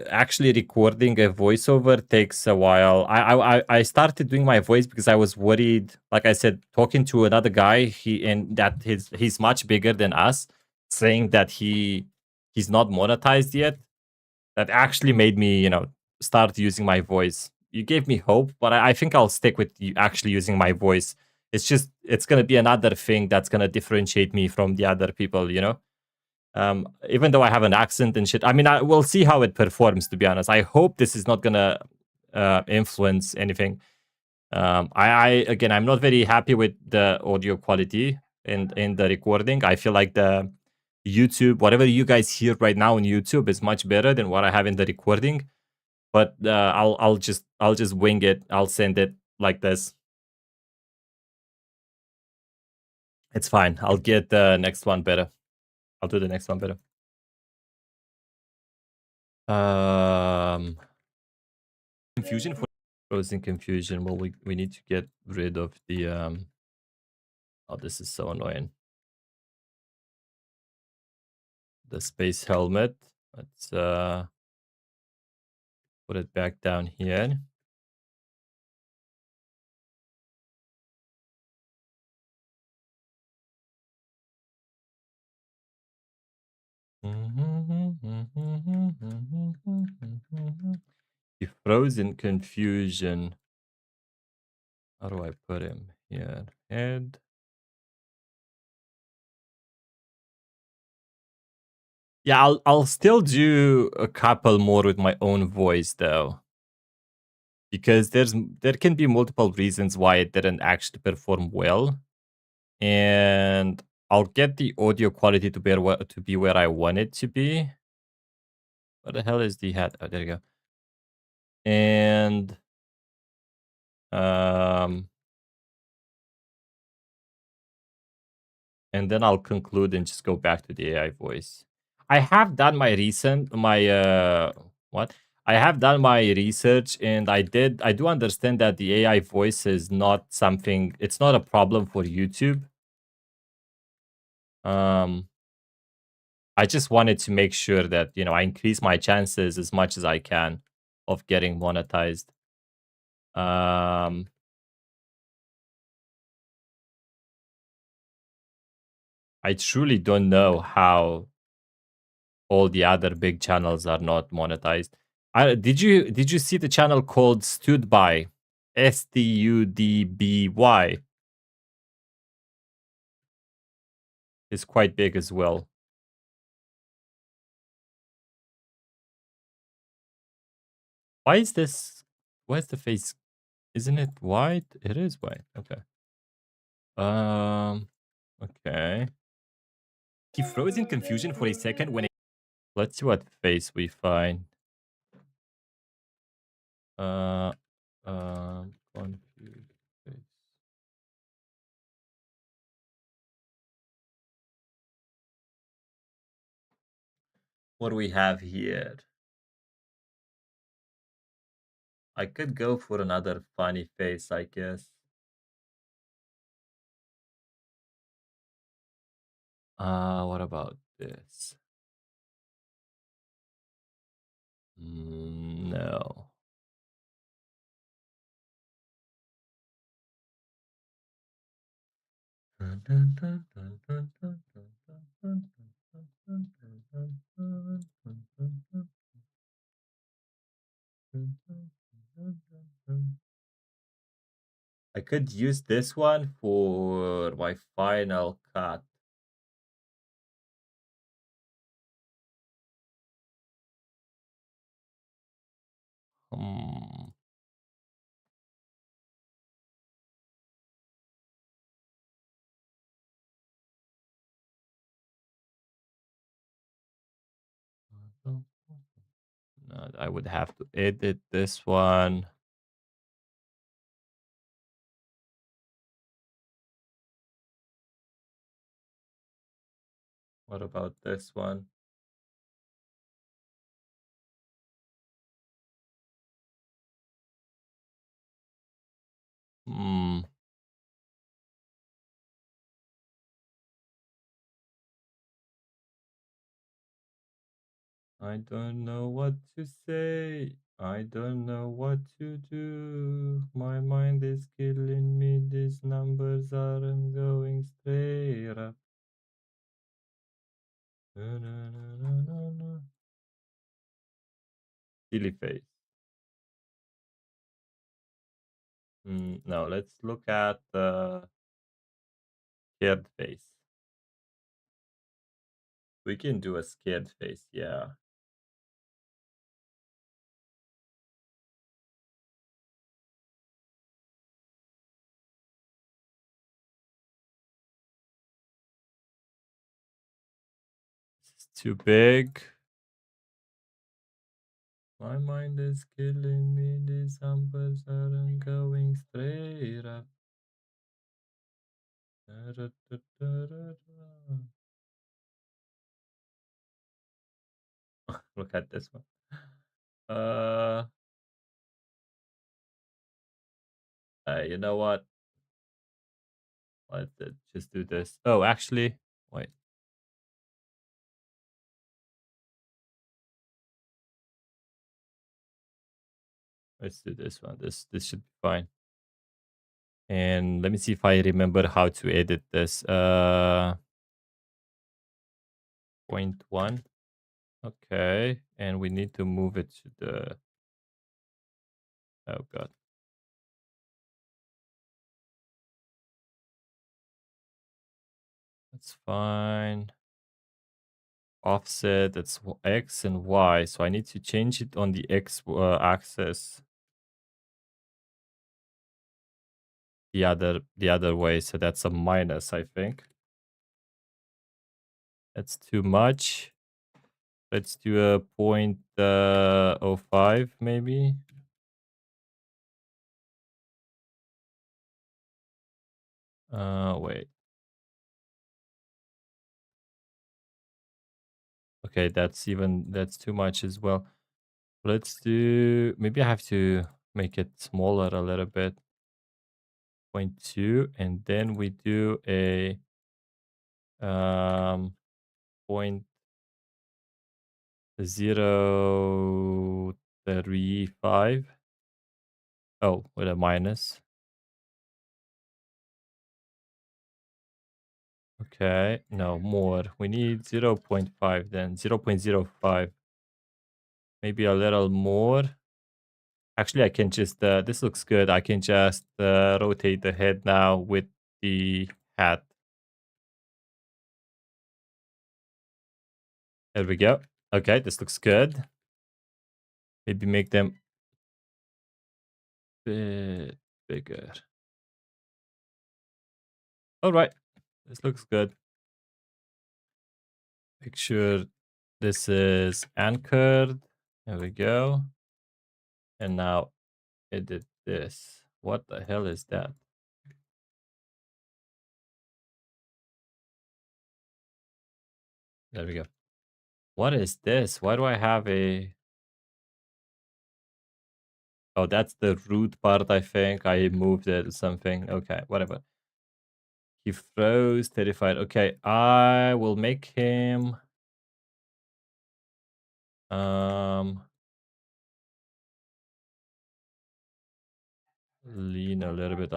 actually recording a voiceover takes a while. I started doing my voice because I was worried, like I said, talking to another guy, he's much bigger than us, saying that he's not monetized yet. That actually made me, start using my voice. You gave me hope, but I think I'll stick with you actually using my voice. It's gonna be another thing that's gonna differentiate me from the other people. Even though I have an accent and shit. I mean, we'll see how it performs, to be honest. I hope this is not gonna influence anything. Again, I'm not very happy with the audio quality in the recording. I feel like the YouTube, whatever you guys hear right now on YouTube, is much better than what I have in the recording. But I'll just wing it. I'll send it like this. It's fine. I'll get the next one better. I'll do the next one better. Confusion for frozen confusion. Well, we need to get rid of the oh, this is so annoying. The space helmet. Let's put it back down here. The frozen confusion. How do I put him here? Head. Yeah, I'll still do a couple more with my own voice though, because there can be multiple reasons why it didn't actually perform well, and I'll get the audio quality to be where I want it to be. What the hell is the hat? Oh, there you go. And um, and then I'll conclude and just go back to the AI voice. I have done my what? I have done my research, and I do understand that the AI voice is not something, it's not a problem for YouTube. Um I just wanted to make sure that, I increase my chances as much as I can of getting monetized. Um I truly don't know how all the other big channels are not monetized. Did you see the channel called Studby? Studby. It's quite big as well. Why is this? Why is the face? Isn't it white? It is white. Okay. Um. Okay. he froze in confusion for a second when a Let's see what face we find. Uh. Confused face. What do we have here? I could go for another funny face, I guess. What about this? No. I could use this one for my final cut. Hmm. No, I would have to edit this one. What about this one? Hmm. I don't know what to say. I don't know what to do. My mind is killing me. These numbers aren't going straight up. Na, na, na, na, na, na. Silly face. No, let's look at the scared face. We can do a scared face, yeah. This is too big. My mind is killing me. These numbers aren't going straight up. Da, da, da, da, da, da. Look at this one. Uh, you know what? Let's just do this. Oh, actually, wait. Let's do this one. This should be fine. And let me see if I remember how to edit this. Point one. Okay, and we need to move it to the. Oh god. That's fine. Offset. That's X and Y. So I need to change it on the X axis. The other way. So that's a minus, I think. That's too much. Let's do a point oh 05 maybe. Wait. Okay, that's too much as well. Let's do maybe I have to make it smaller a little bit. Point 0.2 and then we do a point 0.35. Oh, with a minus. Okay, no more. We need 0.5 then 0.05. Maybe a little more. Actually, I can just, this looks good. I can just rotate the head now with the hat. There we go. Okay, this looks good. Maybe make them bit bigger. All right, this looks good. Make sure this is anchored. There we go. And now edit this. What the hell is that? There we go. What is this? Why do I have a... Oh, that's the root part, I think. I moved it or something. Okay, whatever. He froze, terrified. Okay, I will make him... lean a little bit.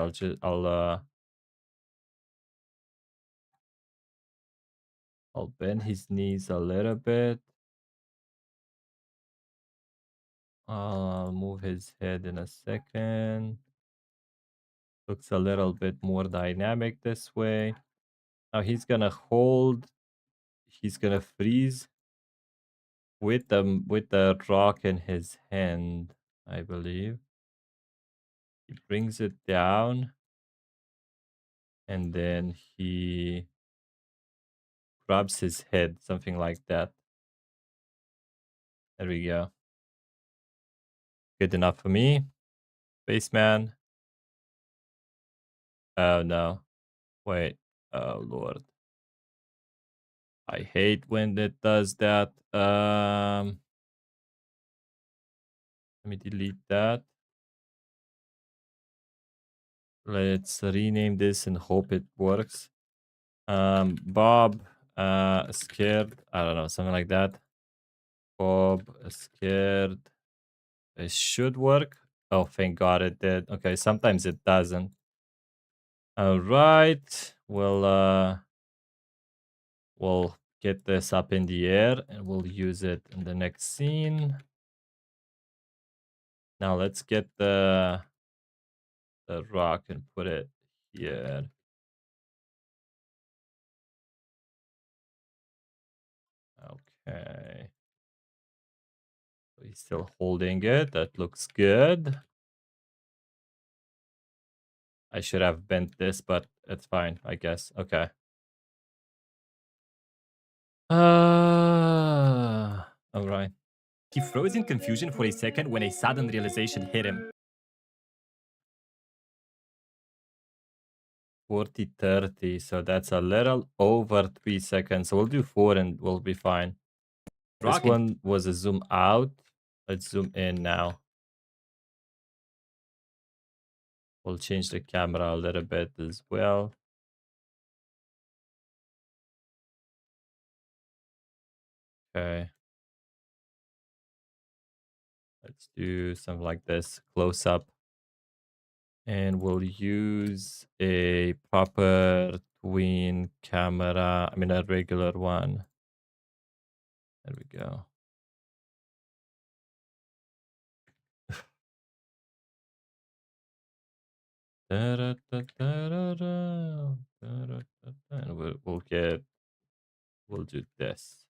I'll bend his knees a little bit. I'll move his head in a second. Looks a little bit more dynamic this way. Now he's gonna hold. He's gonna freeze with the rock in his hand, I believe. He brings it down, and then he grabs his head, something like that. There we go. Good enough for me. Spaceman. Oh, no. Wait. Oh, Lord. I hate when it does that. Let me delete that. Let's rename this and hope it works. Bob, scared. I don't know, something like that. Bob, scared. It should work. Oh, thank God it did. Okay, sometimes it doesn't. All right. We'll get this up in the air and we'll use it in the next scene. Now let's get the rock and put it here. Okay. So he's still holding it. That looks good. I should have bent this, but it's fine, I guess. Okay. All right. He froze in confusion for a second when a sudden realization hit him. 40, 30. So that's a little over 3 seconds. So we'll do 4 and we'll be fine. This Rocket. one was a zoom out. Let's zoom in now. We'll change the camera a little bit as well. Okay. Let's do something like this, close up. And we'll use a proper twin camera. I mean, a regular one. There we go. And we'll do this.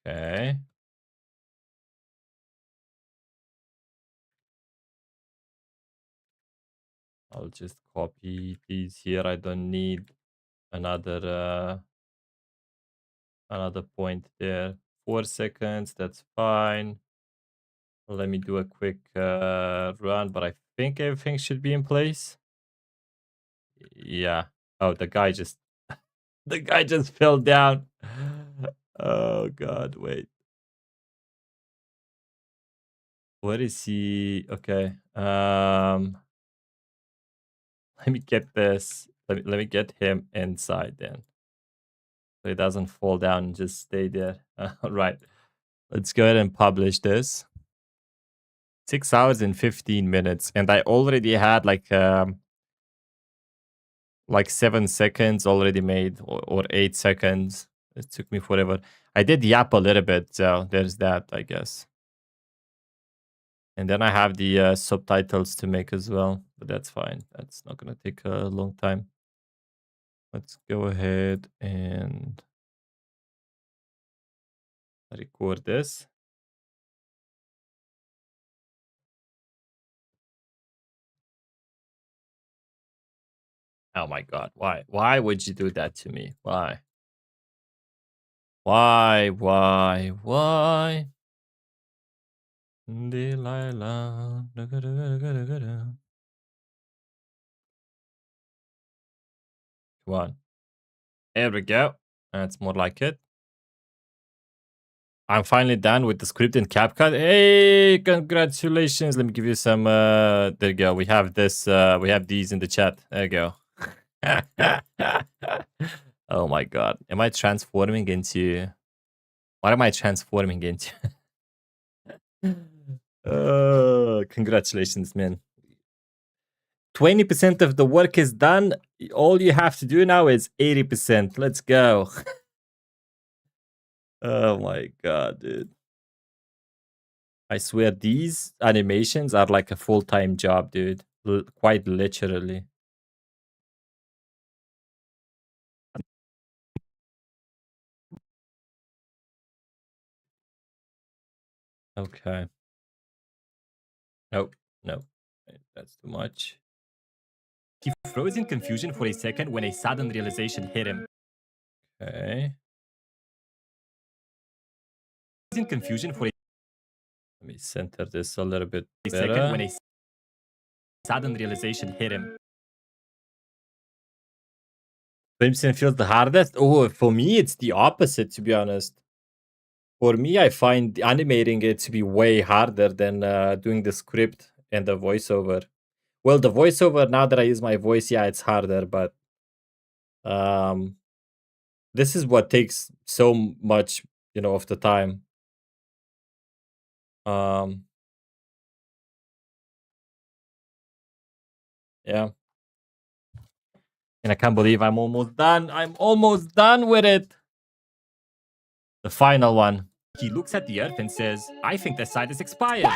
Okay. I'll just copy these here. I don't need another point there. 4 seconds, that's fine. Let me do a quick run, but I think everything should be in place. Yeah. Oh, the guy just fell down. Oh God, wait. What is he? Okay. Let me get this. Let me get him inside then. So he doesn't fall down and just stay there. All right. Let's go ahead and publish this. 6 hours and 15 minutes. And I already had like 7 seconds already made or 8 seconds. It took me forever. I did yap a little bit, so there's that, I guess. And then I have the subtitles to make as well, but that's fine. That's not going to take a long time. Let's go ahead and record this. Oh my God, why? Why would you do that to me? Why? Why? Delilah. Come on. There we go. That's more like it. I'm finally done with the script in CapCut. Hey, congratulations. Let me give you some there you go. We have this we have these in the chat. There you go. Oh my God. Am I transforming into what am I transforming into? Oh, congratulations, man. 20% of the work is done. All you have to do now is 80%. Let's go. Oh my God, dude. I swear these animations are like a full-time job, dude. Quite literally. Okay. Nope. Nope. That's too much. He froze in confusion for a second when a sudden realization hit him. Okay. in confusion for a Let me center this a little bit second better. when a sudden realization hit him. Crimson feels the hardest. Oh, for me, it's the opposite, to be honest. For me, I find animating it to be way harder than doing the script and the voiceover. Well, the voiceover, now that I use my voice, yeah, it's harder, but this is what takes so much, of the time. Yeah. And I can't believe I'm almost done. I'm almost done with it. The final one. He looks at the earth and says, I think the site is expired.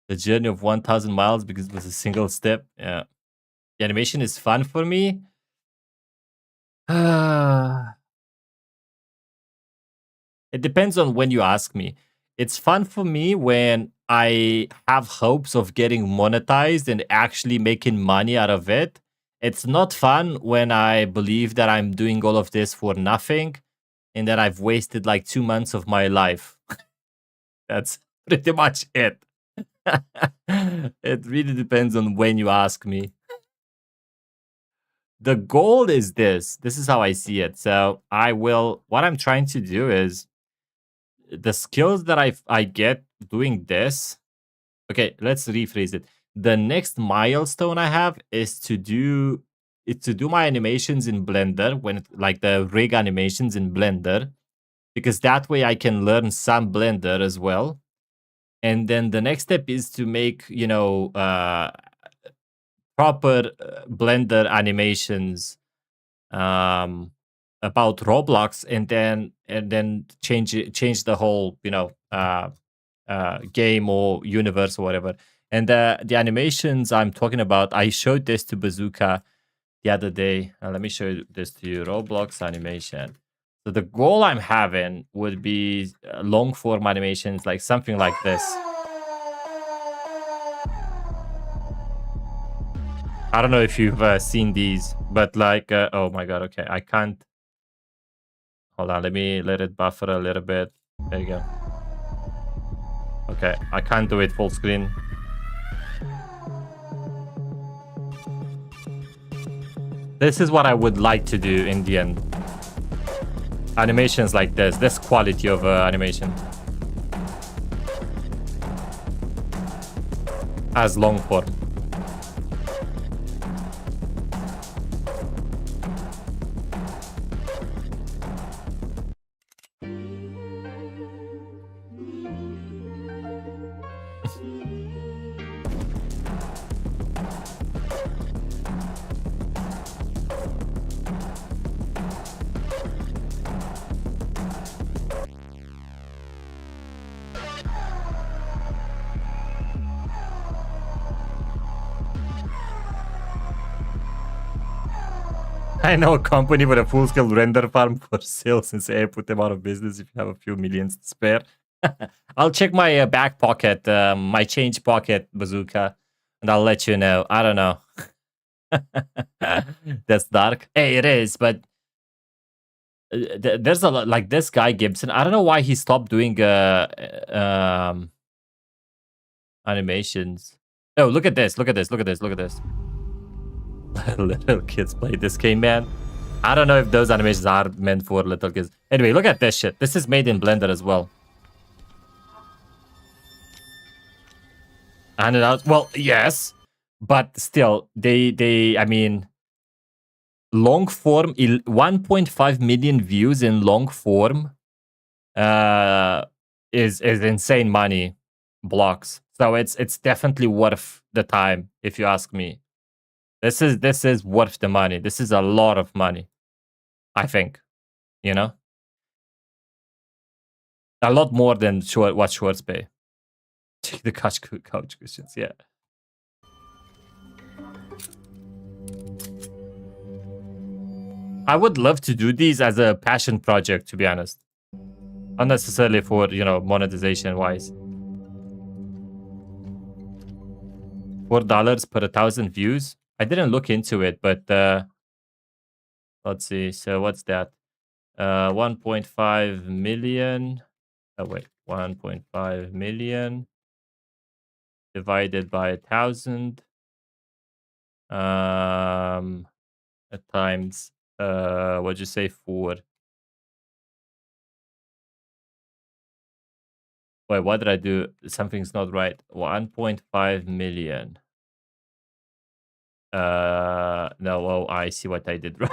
The journey of 1,000 miles because it was a single step. Yeah. The animation is fun for me. It depends on when you ask me. It's fun for me when I have hopes of getting monetized and actually making money out of it. It's not fun when I believe that I'm doing all of this for nothing and that I've wasted like 2 months of my life. That's pretty much it. It really depends on when you ask me. The goal is this. This is how I see it. So what I'm trying to do is the skills that I get doing this. Okay, let's rephrase it. The next milestone I have is to do my animations in Blender, like the rig animations in Blender, because that way I can learn some Blender as well. And then the next step is to make, proper Blender animations about Roblox, and then change the whole, game or universe or whatever. And the animations I'm talking about, I showed this to Bazooka the other day. Let me show this to you. Roblox animation. So the goal I'm having would be long form animations, like something like this. I don't know if you've seen these, but like, oh my god, okay, I can't. Hold on, let me let it buffer a little bit. There you go. Okay, I can't do it full screen. This is what I would like to do in the end. Animations like this quality of animation. As long form. I know a company with a full-scale render farm for sale since I put them out of business if you have a few millions to spare. I'll check my back pocket, my change pocket, Bazooka, and I'll let you know. I don't know. That's dark. Hey, it is, but there's a lot, like this guy, Gibson. I don't know why he stopped doing animations. Oh, look at this. Look at this. Look at this. Look at this. Little kids play this game, man. I don't know if those animations are meant for little kids. Anyway, look at this shit. This is made in Blender as well. And it out. Well, yes, but still, I mean, long form, 1.5 million views in long form, is insane money blocks. So it's definitely worth the time, if you ask me. This is worth the money. This is a lot of money, I think. You know, a lot more than what Schwartz pay. Take the couch cushions, yeah. I would love to do these as a passion project, to be honest. Not necessarily for, monetization wise. $4 per 1,000 views. I didn't look into it, but let's see. So what's that? 1.5 million. Oh wait, 1.5 million divided by 1,000 times what'd you say, 4? Wait, what did I do? Something's not right. 1.5 million. No, oh, I see what I did wrong.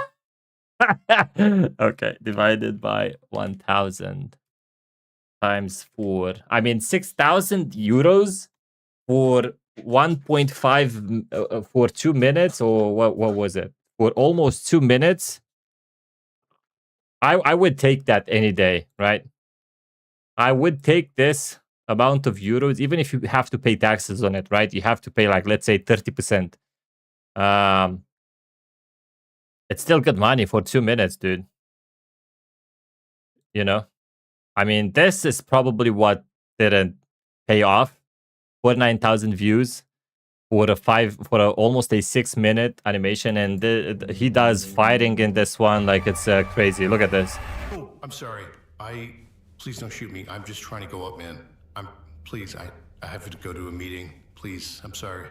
Okay, divided by 1,000 times 4. I mean, 6,000 euros for 1.5 for 2 minutes, or what was it? For almost 2 minutes. I would take that any day, right? I would take this amount of euros, even if you have to pay taxes on it, right? You have to pay, like, let's say 30%. It's still good money for 2 minutes, dude. You know? I mean, this is probably what didn't pay off. 49,000 views for almost a 6-minute animation, and he does fighting in this one like it's crazy. Look at this. Oh, I'm sorry. Please don't shoot me. I'm just trying to go up, man. Please, I have to go to a meeting. Please, I'm sorry.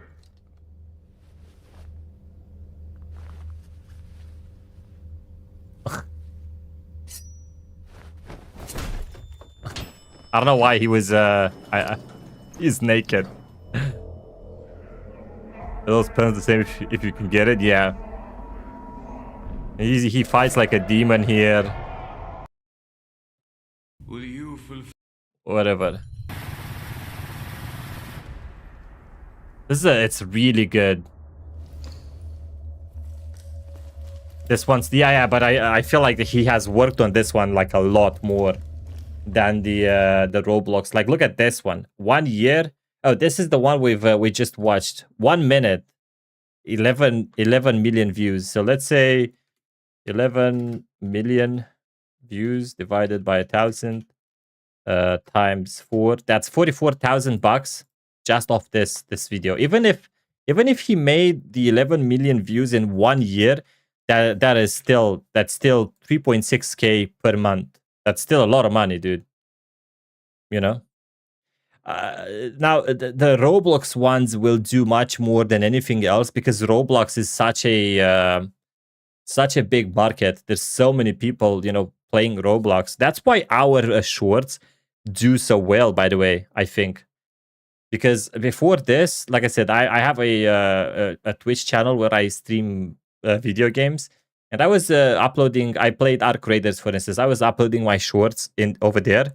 I don't know why he was he's naked. Those pens the same if you can get it, yeah. He fights like a demon here. Will you Whatever. It's really good. This one's yeah, but I feel like he has worked on this one like a lot more than the Roblox. Like, look at this one. 1 year. Oh, this is the one we just watched. 1 minute, 11 million views. So let's say 11 million views divided by 1,000 times 4. That's $44,000 just off this video. Even if he made the 11 million views in 1 year, that's still 3.6K per month. That's still a lot of money, dude. You know? Now, the Roblox ones will do much more than anything else because Roblox is such a big market. There's so many people, you know, playing Roblox. That's why our shorts do so well, by the way, I think. Because before this, like I said, I have a Twitch channel where I stream video games. And I was uploading, I played Arc Raiders, for instance. I was uploading my shorts over there.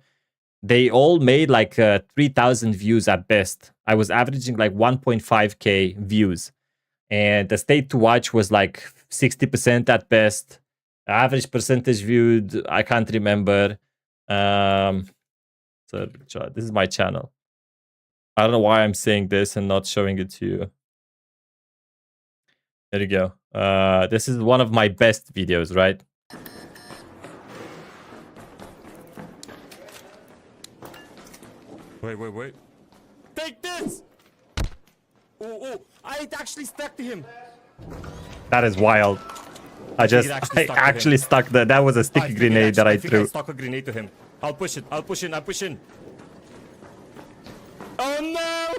They all made like 3,000 views at best. I was averaging like 1.5K views. And the stayed to watch was like 60% at best. Average percentage viewed, I can't remember. So this is my channel. I don't know why I'm saying this and not showing it to you. There you go. This is one of my best videos, right? Wait. Take this! Oh, I actually stuck to him. That is wild. I actually stuck that. That was a sticky grenade that I threw. I stuck a grenade to him. I'll push it. I'll push in. Oh no!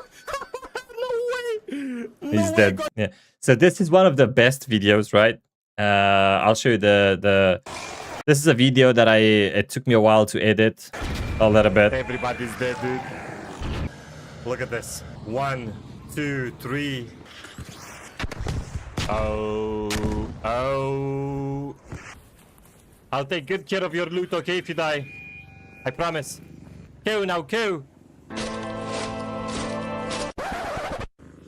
No way! He's dead. Yeah. So this is one of the best videos, right? I'll show you the. This is a video that it took me a while to edit, a little bit. Everybody's dead, dude. Look at this. 1, 2, 3. Oh. I'll take good care of your loot, okay, if you die. I promise. Go now, go.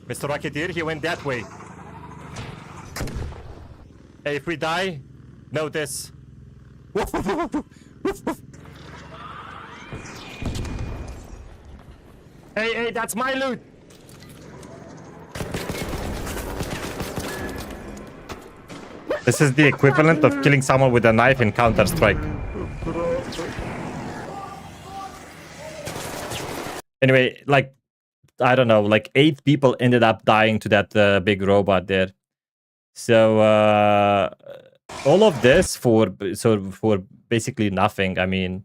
Mr. Rocketeer, he went that way. Hey, if we die, know this. Hey, that's my loot. This is the equivalent of killing someone with a knife in Counter-Strike. Anyway, like, I don't know, like 8 people ended up dying to that big robot there. So, all of this for basically nothing. I mean,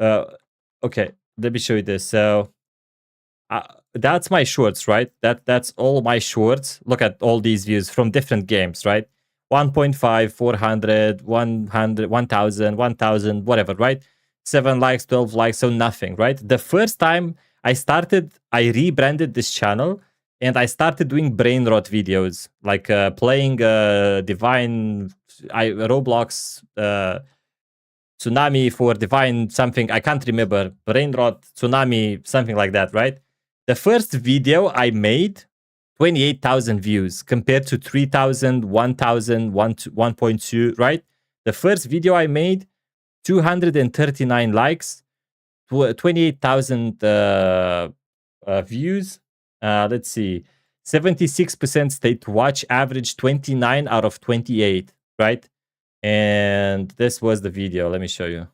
okay, let me show you this. So that's my shorts, right? That's all my shorts. Look at all these views from different games, right? 1.5, 400, 100, 1000, 1000, whatever, right? 7 likes, 12 likes, so nothing, right? The first time I rebranded this channel and I started doing brain rot videos, like playing Divine Roblox Tsunami for Divine something. I can't remember. Brain rot, Tsunami, something like that, right? The first video I made, 28,000 views compared to 3,000, 1,000, 1.2, right? The first video I made, 239 likes, 28,000 views. Let's see, 76% stayed to watch, average 29 out of 28, right? And this was the video. Let me show you.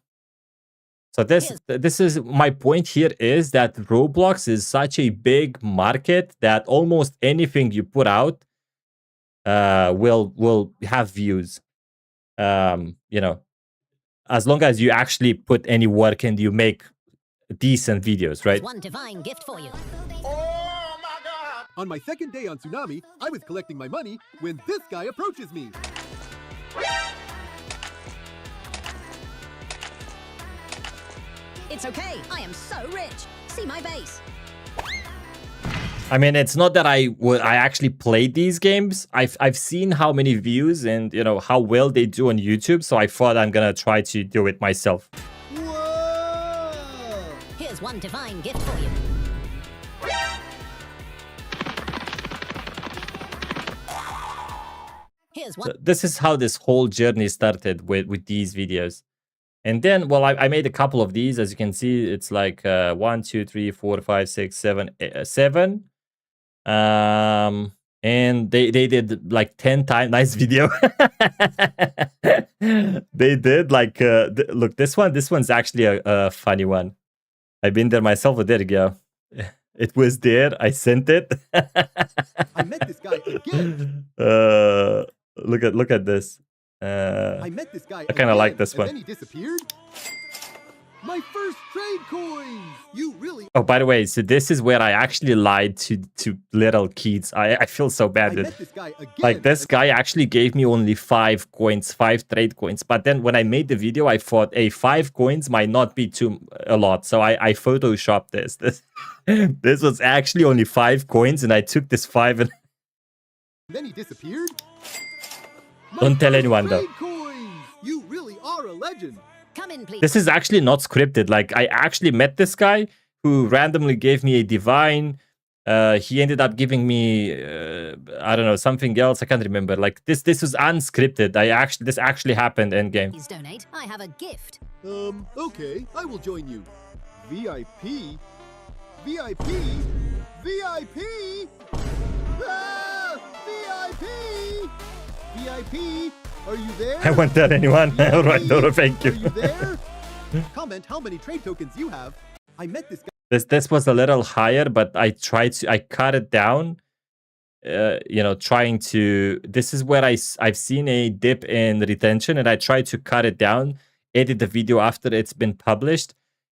So this is my point here, is that Roblox is such a big market that almost anything you put out will have views. You know, as long as you actually put any work and you make decent videos, right? One divine gift for you. On my second day on Tsunami, I was collecting my money when this guy approaches me. It's okay, I am so rich. See my base. I mean, it's not that I actually played these games. I've seen how many views and, you know, how well they do on YouTube, so I thought I'm gonna try to do it myself. Whoa! Here's one divine gift for you. Here's one. So this is how this whole journey started with these videos. And then, well, I made a couple of these. As you can see, it's like 1, 2, 3, 4, 5, 6, 7, 7. And they did like 10 times. Nice video. They did like, look, this one's actually a funny one. I've been there myself. But there you go. It was there. I sent it. I met this guy again. Look at this. I met this guy. I kind of like this and one. then he disappeared. My first trade coins. You really. Oh, by the way, so this is where I actually lied to little kids. I feel so bad. I Dude. met this guy again. Like, this guy actually gave me only 5 coins, 5 trade coins. But then when I made the video, I thought, hey, 5 coins might not be a lot. So I photoshopped this. This was actually only 5 coins, and I took this 5 and Then he disappeared. Don't tell anyone, though. Trade coins. You really are a legend. Come in, please. This is actually not scripted. Like, I actually met this guy who randomly gave me a divine. He ended up giving me, I don't know, something else. I can't remember. Like, this was unscripted. This actually happened in game. Please donate. I have a gift. Okay, I will join you. VIP? VIP? VIP? Ah! VIP? VIP? Are you there? I won't tell anyone. All right, no, thank you. Are you there? Comment how many trade tokens you have. I met this guy. This was a little higher, but I cut it down. You know, trying to. This is where I've seen a dip in retention, and I tried to cut it down. Edit the video after it's been published.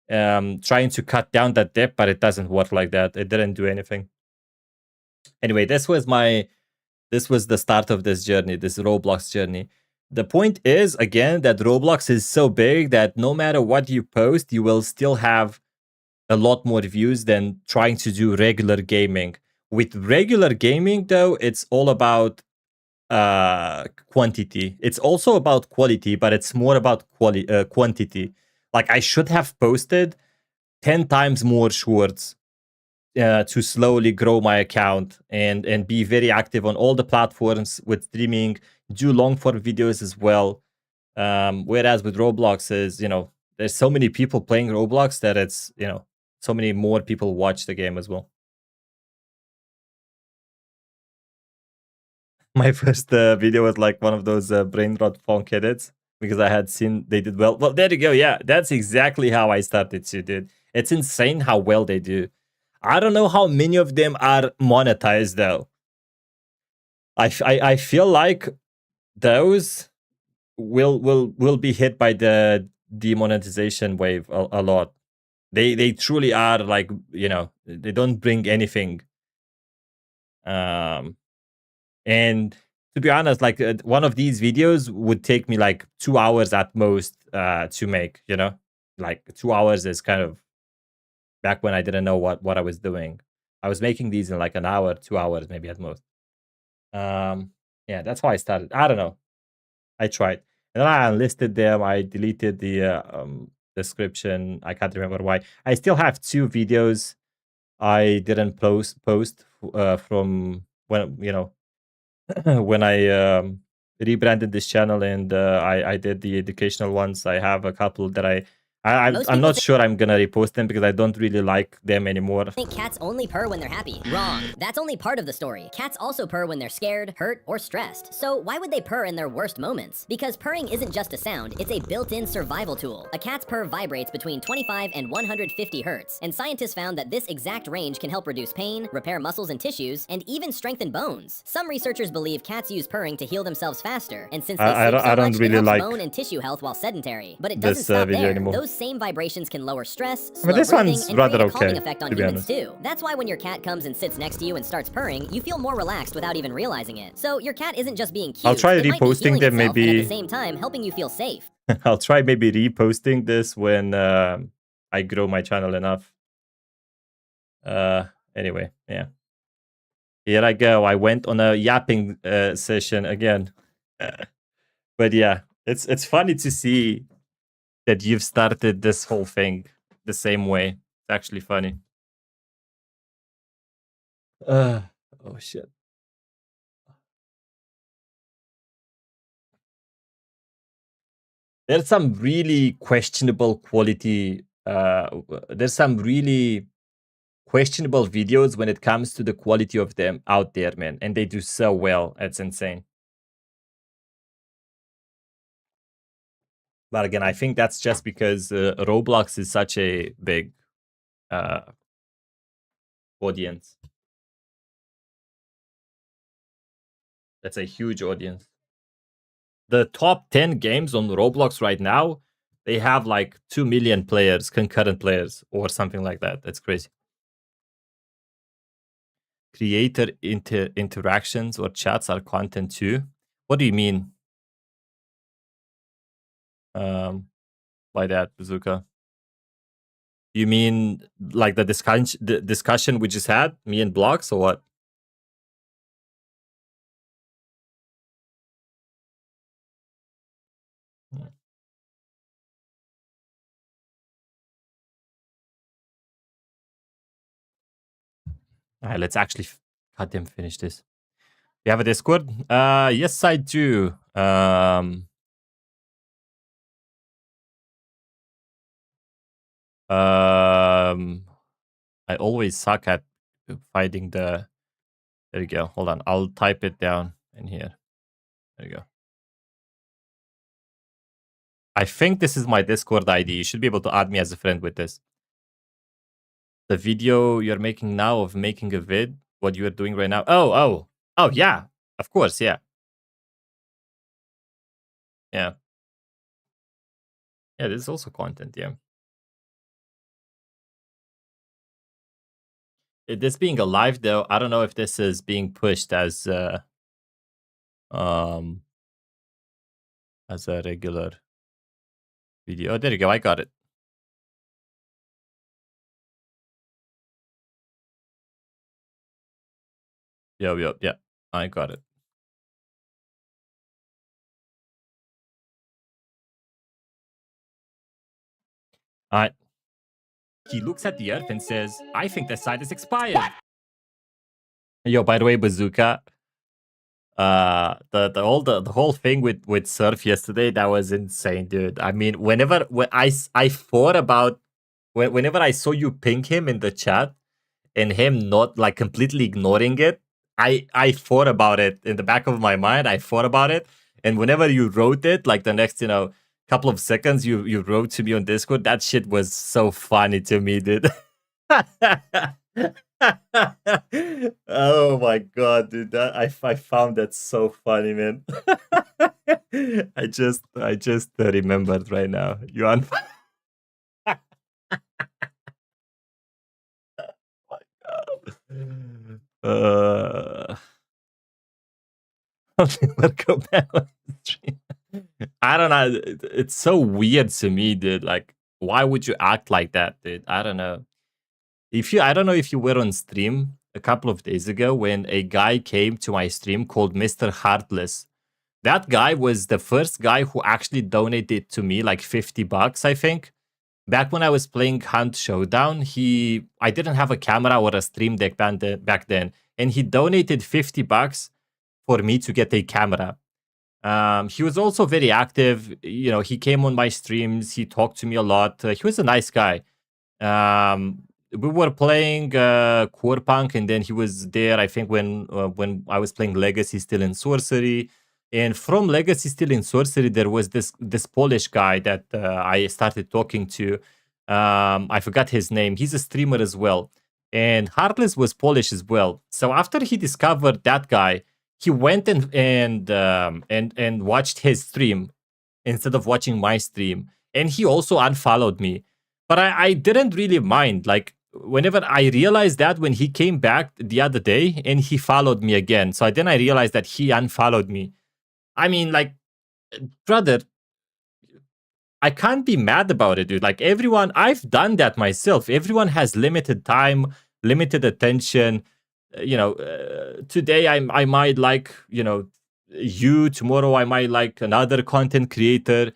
Trying to cut down that dip, but it doesn't work like that. It didn't do anything. Anyway, this was the start of this journey, this Roblox journey. The point is, again, that Roblox is so big that no matter what you post, you will still have a lot more views than trying to do regular gaming. With regular gaming, though, it's all about quantity. It's also about quality, but it's more about quantity. Like, I should have posted 10 times more shorts to slowly grow my account and be very active on all the platforms with streaming, do long form videos as well. Whereas with Roblox is, you know, there's so many people playing Roblox that it's, you know, so many more people watch the game as well. My first video was like one of those brain rot funk edits because I had seen they did well. Well, there you go. Yeah, that's exactly how I started to do. It's insane how well they do. I don't know how many of them are monetized though. I feel like those will be hit by the demonetization wave a lot. They truly are like, you know, they don't bring anything. And to be honest, like one of these videos would take me like 2 hours at most to make, you know? Like 2 hours is kind of back when I didn't know what I was doing. I was making these in like an hour, 2 hours maybe at most. Yeah, that's how I started. I don't know. I tried. And then I unlisted them. I deleted the description. I can't remember why. I still have 2 videos I didn't post from when, you know, when I rebranded this channel and I did the educational ones. I have a couple that Most I'm people not sure I'm gonna repost them because I don't really like them anymore. think cats only purr when they're happy. Wrong. That's only part of the story. Cats also purr when they're scared, hurt, or stressed. So why would they purr in their worst moments? Because purring isn't just a sound, it's a built-in survival tool. A cat's purr vibrates between 25 and 150 hertz, and scientists found that this exact range can help reduce pain, repair muscles and tissues, and even strengthen bones. Some researchers believe cats use purring to heal themselves faster, and since they sleep so much, it helps bone and tissue health while sedentary. But it doesn't stop there. Anymore. Those same vibrations can lower stress, But slow this breathing, one's and rather create a calming okay, effect on to be humans honest. too. That's why when your cat comes and sits next to you and starts purring, you feel more relaxed without even realizing it. So your cat isn't just being cute. I'll try it might be reposting healing them itself and maybe. at the same time helping you feel safe. I'll try maybe reposting this when I grow my channel enough. Anyway, yeah. Here I go. I went on a yapping session again. But yeah, it's funny to see that you've started this whole thing the same way. It's actually funny. Oh shit. There's some really questionable quality. There's some really questionable videos when it comes to the quality of them out there, man. And they do so well. It's insane. But again, I think that's just because Roblox is such a big audience. That's a huge audience. The top 10 games on Roblox right now, they have like 2 million players, concurrent players, or something like that. That's crazy. Creator interactions or chats are content too. What do you mean by that, Bazooka? You mean like the discussion we just had, me and Blocks, or what? All right, let's actually goddamn finish this. You have a Discord? Yes, I do. I always suck at finding the. There you go. Hold on. I'll type it down in here. There you go. I think this is my Discord ID. You should be able to add me as a friend with this. The video you're making now of making a vid, what you are doing right now. Oh, yeah. Of course, yeah. Yeah. Yeah, this is also content, yeah. This being a live though, I don't know if this is being pushed as a regular video. Oh, there you go. I got it. Yeah. I got it. All right. He looks at the earth and says, I think the site is expired. Yo, by the way, Bazooka, the whole thing with Surf yesterday, that was insane, dude. I mean, whenever I thought about whenever I saw you ping him in the chat and him not like completely ignoring it, I thought about it in the back of my mind. I thought about it, and whenever you wrote it, like the next couple of seconds, you wrote to me on Discord. That shit was so funny to me, dude. Oh my god, dude! That I found that so funny, man. I just remembered right now. You un. uh, I'll never go back on the stream. I don't know. It's so weird to me, dude. Like, why would you act like that, dude? I don't know. I don't know if you were on stream a couple of days ago when a guy came to my stream called Mr. Heartless. That guy was the first guy who actually donated to me like $50, I think. Back when I was playing Hunt Showdown, I didn't have a camera or a stream deck back then, and he donated $50 for me to get a camera. He was also very active. You know, he came on my streams. He talked to me a lot. He was a nice guy. We were playing Core Punk, and then he was there. I think when I was playing Legacy Still in Sorcery, and from Legacy Still in Sorcery, there was this Polish guy that I started talking to. I forgot his name. He's a streamer as well, and Heartless was Polish as well. So after he discovered that guy, he went and watched his stream instead of watching my stream, and he also unfollowed me. But I didn't really mind. Like, whenever I realized that when he came back the other day and he followed me again. So then I realized that he unfollowed me. I mean, like, brother, I can't be mad about it, dude. Like, everyone, I've done that myself. Everyone has limited time, limited attention. Today I might like, you. Tomorrow I might like another content creator.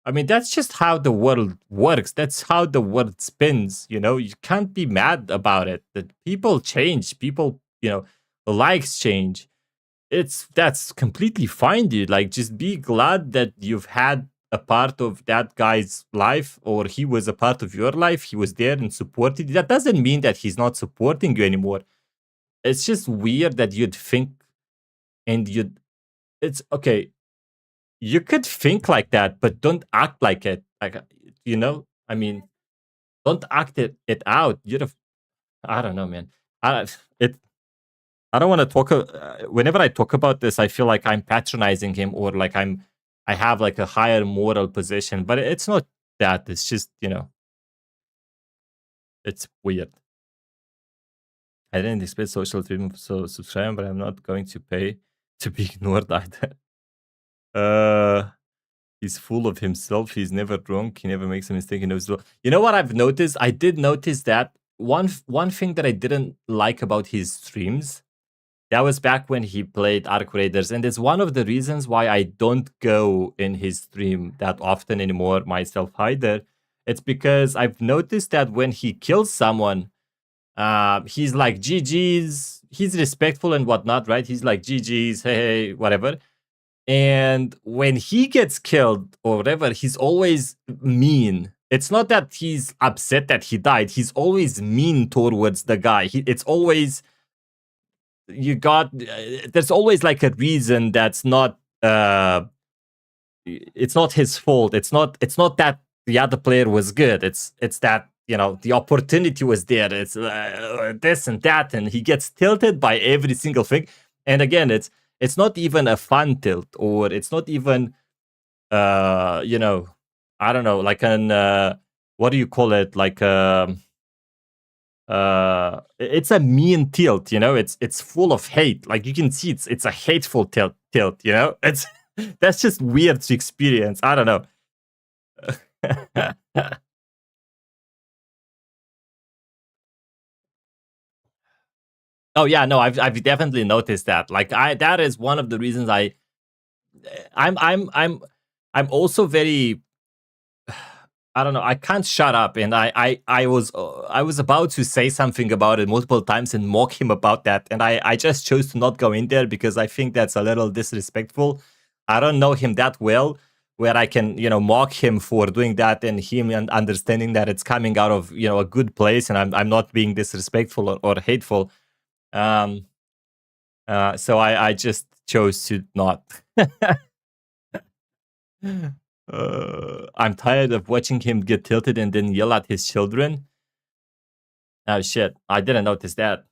I mean, that's just how the world works. That's how the world spins. You can't be mad about it. That people change. People, likes change. That's completely fine, dude. Like, just be glad that you've had a part of that guy's life, or he was a part of your life. He was there and supported you. That doesn't mean that he's not supporting you anymore. It's just weird that you'd think it's okay. You could think like that, but don't act like it. Like, I mean, don't act it out. I don't know, man. I don't want to talk. Whenever I talk about this, I feel like I'm patronizing him, or like I have like a higher moral position, but it's not that. It's just, it's weird. I didn't expect social treatment, so subscribe, but I'm not going to pay to be ignored either. He's full of himself. He's never drunk. He never makes a mistake. He knows. You know what I've noticed? I did notice that one thing that I didn't like about his streams. That was back when he played Arc Raiders, and it's one of the reasons why I don't go in his stream that often anymore myself either. It's because I've noticed that when he kills someone, he's like GG's. He's respectful and whatnot, right? He's like GG's, hey, whatever. And when he gets killed or whatever, he's always mean. It's not that he's upset that he died. He's always mean towards the guy. It's always there's always like a reason that's not it's not his fault. It's not that the other player was good. It's that, the opportunity was there. It's this and that, and he gets tilted by every single thing. And again, it's not even a fun tilt, or it's not even I don't know, like an what do you call it? Like it's a mean tilt, it's full of hate. Like, you can see it's a hateful tilt, it's that's just weird to experience. I don't know. Oh yeah, no, I've definitely noticed that. Like, that is one of the reasons I'm also very, I don't know, I can't shut up, and I was about to say something about it multiple times and mock him about that, and I just chose to not go in there because I think that's a little disrespectful. I don't know him that well, where I can, mock him for doing that, and him understanding that it's coming out of, a good place, and I'm not being disrespectful or hateful. So I just chose to not. I'm tired of watching him get tilted and then yell at his children. Oh shit, I didn't notice that.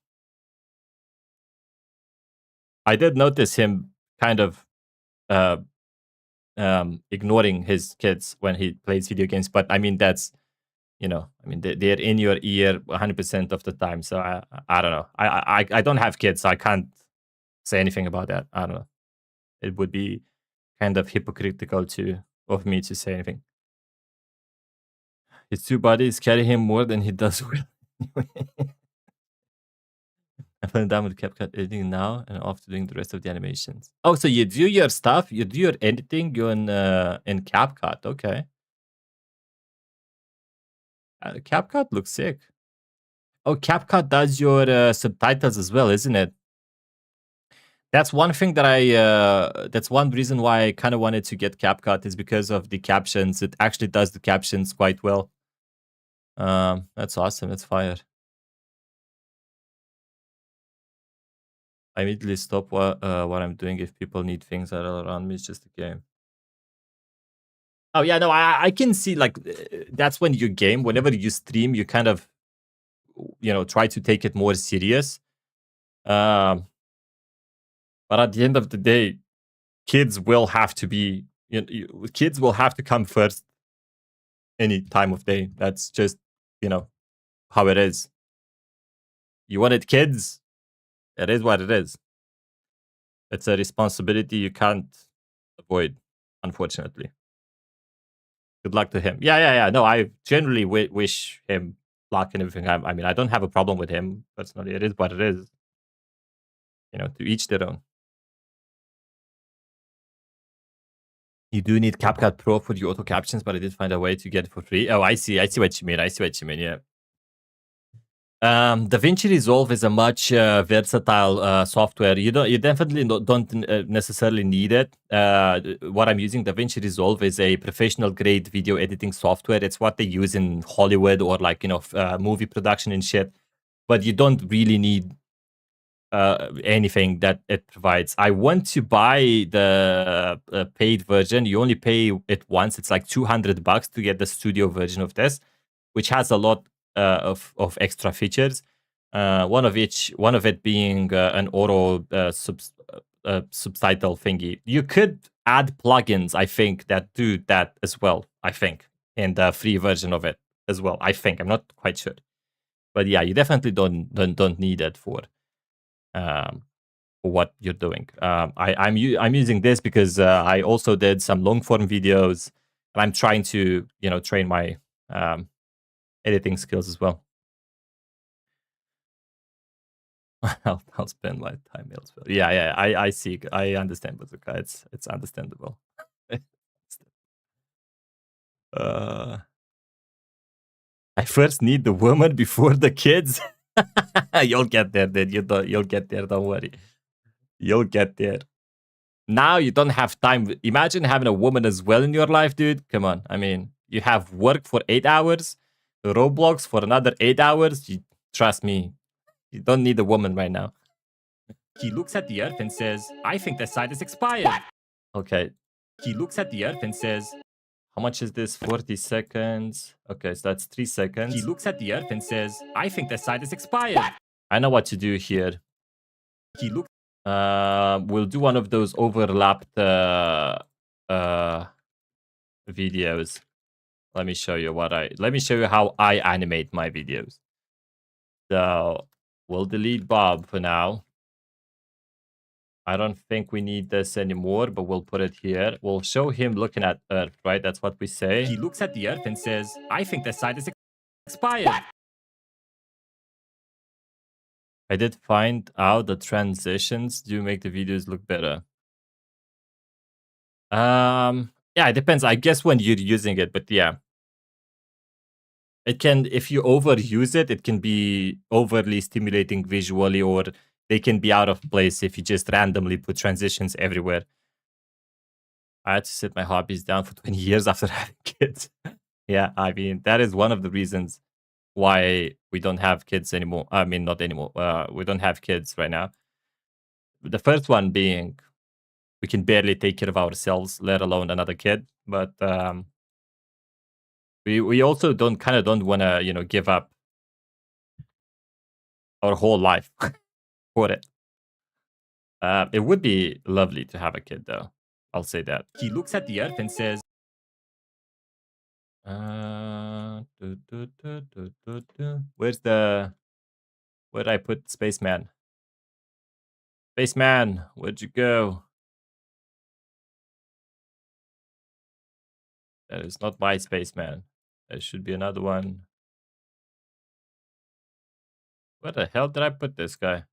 I did notice him kind of ignoring his kids when he plays video games, but I mean that's they're in your ear 100% of the time. So I don't know. I don't have kids, so I can't say anything about that. I don't know. It would be kind of hypocritical of me to say anything. His two bodies carry him more than he does will. I'm playing down with CapCut editing now and off to doing the rest of the animations. Oh, so you do your stuff, you do your editing in CapCut. Okay. CapCut looks sick. Oh, CapCut does your subtitles as well, isn't it? That's one thing that that's one reason why I kind of wanted to get CapCut is because of the captions. It actually does the captions quite well. That's awesome. That's fire. I immediately stop what I'm doing if people need things that are around me. It's just a game. Oh yeah, no, I can see like that's when you game. Whenever you stream, you kind of try to take it more serious. But at the end of the day, kids will have to be kids will have to come first any time of day. That's just how it is. You wanted kids, it is what it is. It's a responsibility you can't avoid, unfortunately. Good luck to him. Yeah. No, I generally wish him luck and everything. I mean, I don't have a problem with him personally. It is what it is. To each their own. You do need CapCut Pro for the auto captions, but I did find a way to get it for free. Oh, I see what you mean. Yeah. Davinci Resolve is a much versatile software. You definitely don't necessarily need it. What I'm using, Davinci Resolve, is a professional grade video editing software. It's what they use in Hollywood or like movie production and shit. But you don't really need anything that it provides. I want to buy the paid version. You only pay it once. It's like $200 to get the studio version of this, which has a lot of extra features. One of it being an auto subtitle thingy. You could add plugins, I think, that do that as well. I think in the free version of it as well. I think I'm not quite sure, but yeah, you definitely don't need it for what you're doing. I'm using this because I also did some long form videos, and I'm trying to train my editing skills as well. I'll spend my time elsewhere. Yeah. I see. I understand, Bazooka. It's understandable. I first need the woman before the kids. You'll get there, dude. You'll get there. Don't worry. You'll get there. Now you don't have time. Imagine having a woman as well in your life, dude. Come on. I mean, you have work for 8 hours, Roblox for another 8 hours. Trust me, you don't need a woman right now. He looks at the earth and says, I think the site is expired. Okay. He looks at the earth and says, how much is this? 40 seconds. Okay, so that's 3 seconds. He looks at the earth and says, I think the site is expired. I know what to do here. He looks. We'll do one of those overlapped videos. Let me show you how I animate my videos. So we'll delete Bob for now. I don't think we need this anymore, but we'll put it here. We'll show him looking at Earth, right? That's what we say. He looks at the Earth and says, I think the site is expired. I did find out the transitions do make the videos look better. Yeah, it depends. I guess when you're using it, but yeah. It can, if you overuse it, it can be overly stimulating visually, or they can be out of place if you just randomly put transitions everywhere. I had to set my hobbies down for 20 years after having kids. Yeah, I mean, that is one of the reasons why we don't have kids anymore. I mean, not anymore. We don't have kids right now. The first one being we can barely take care of ourselves, let alone another kid. But we also don't want to, give up our whole life for it. It would be lovely to have a kid, though. I'll say that. He looks at the earth and says, Where'd I put Spaceman? Spaceman, where'd you go? That is not my Spaceman. There should be another one. Where the hell did I put this guy?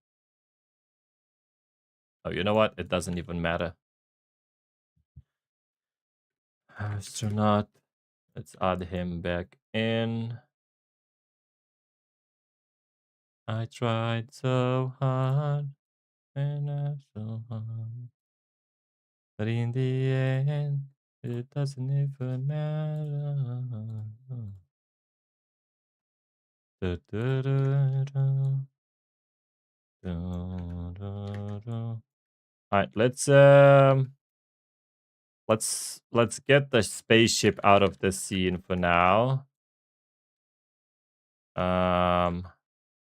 Oh, you know what? It doesn't even matter. Astronaut. Let's add him back in. I tried so hard and I so hard. But in the end, it doesn't even matter. Da, da, da, da. Da, da, da. All right, let's get the spaceship out of the scene for now.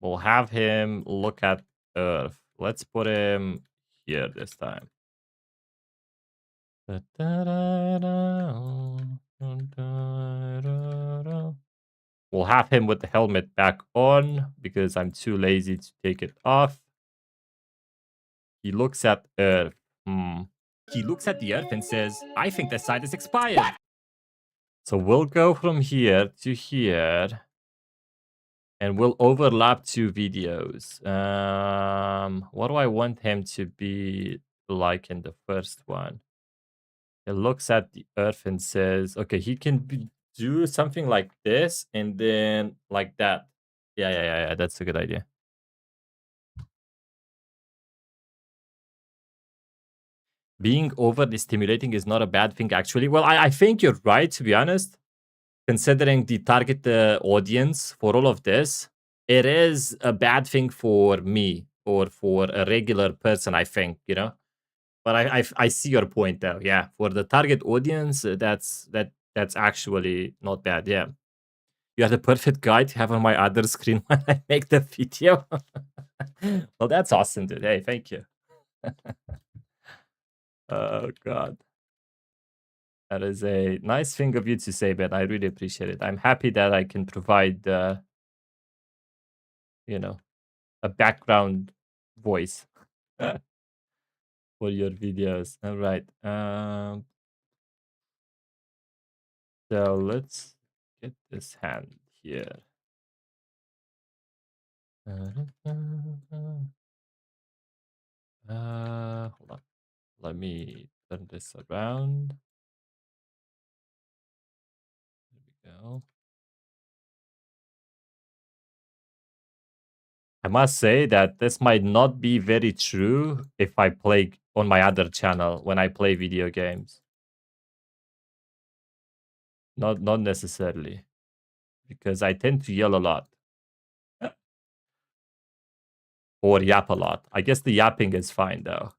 We'll have him look at Earth. Let's put him here this time. Da, da, da, da, da, da, da, da. We'll have him with the helmet back on because I'm too lazy to take it off. He looks at Earth. he looks at the earth and says, I think the site is expired. So we'll go from here to here. And we'll overlap 2 videos. What do I want him to be like in the first one? He looks at the Earth and says, okay, he can do something like this and then like that. Yeah. That's a good idea. Being overly stimulating is not a bad thing, actually. Well, I think you're right, to be honest. Considering the target audience for all of this, it is a bad thing for me or for a regular person, I think, you know? But I see your point, though. Yeah, for the target audience, that's actually not bad. Yeah, you are the perfect guy to have on my other screen when I make the video. Well, that's awesome, dude. Hey, thank you. Oh God, that is a nice thing of you to say, Ben. I really appreciate it. I'm happy that I can provide, you know, a background voice for your videos. All right. So let's get this hand here. Hold on. Let me turn this around. There we go. I must say that this might not be very true if I play on my other channel when I play video games. Not necessarily, because I tend to yell a lot or yap a lot. I guess the yapping is fine though.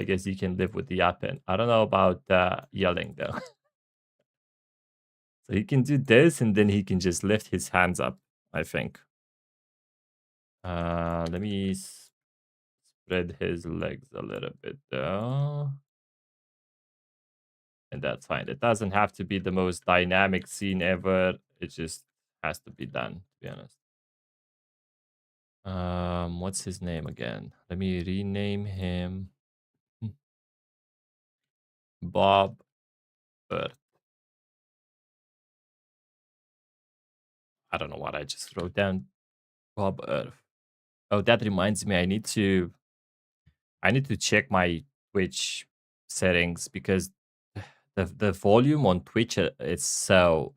I guess you can live with the yapping. I don't know about yelling though. So he can do this and then he can just lift his hands up, I think. Let me spread his legs a little bit though. And that's fine. It doesn't have to be the most dynamic scene ever. It just has to be done, to be honest. What's his name again? Let me rename him Bob Earth. I don't know what I just wrote down. Bob Earth. Oh, that reminds me. I need to check my Twitch settings because the volume on Twitch is so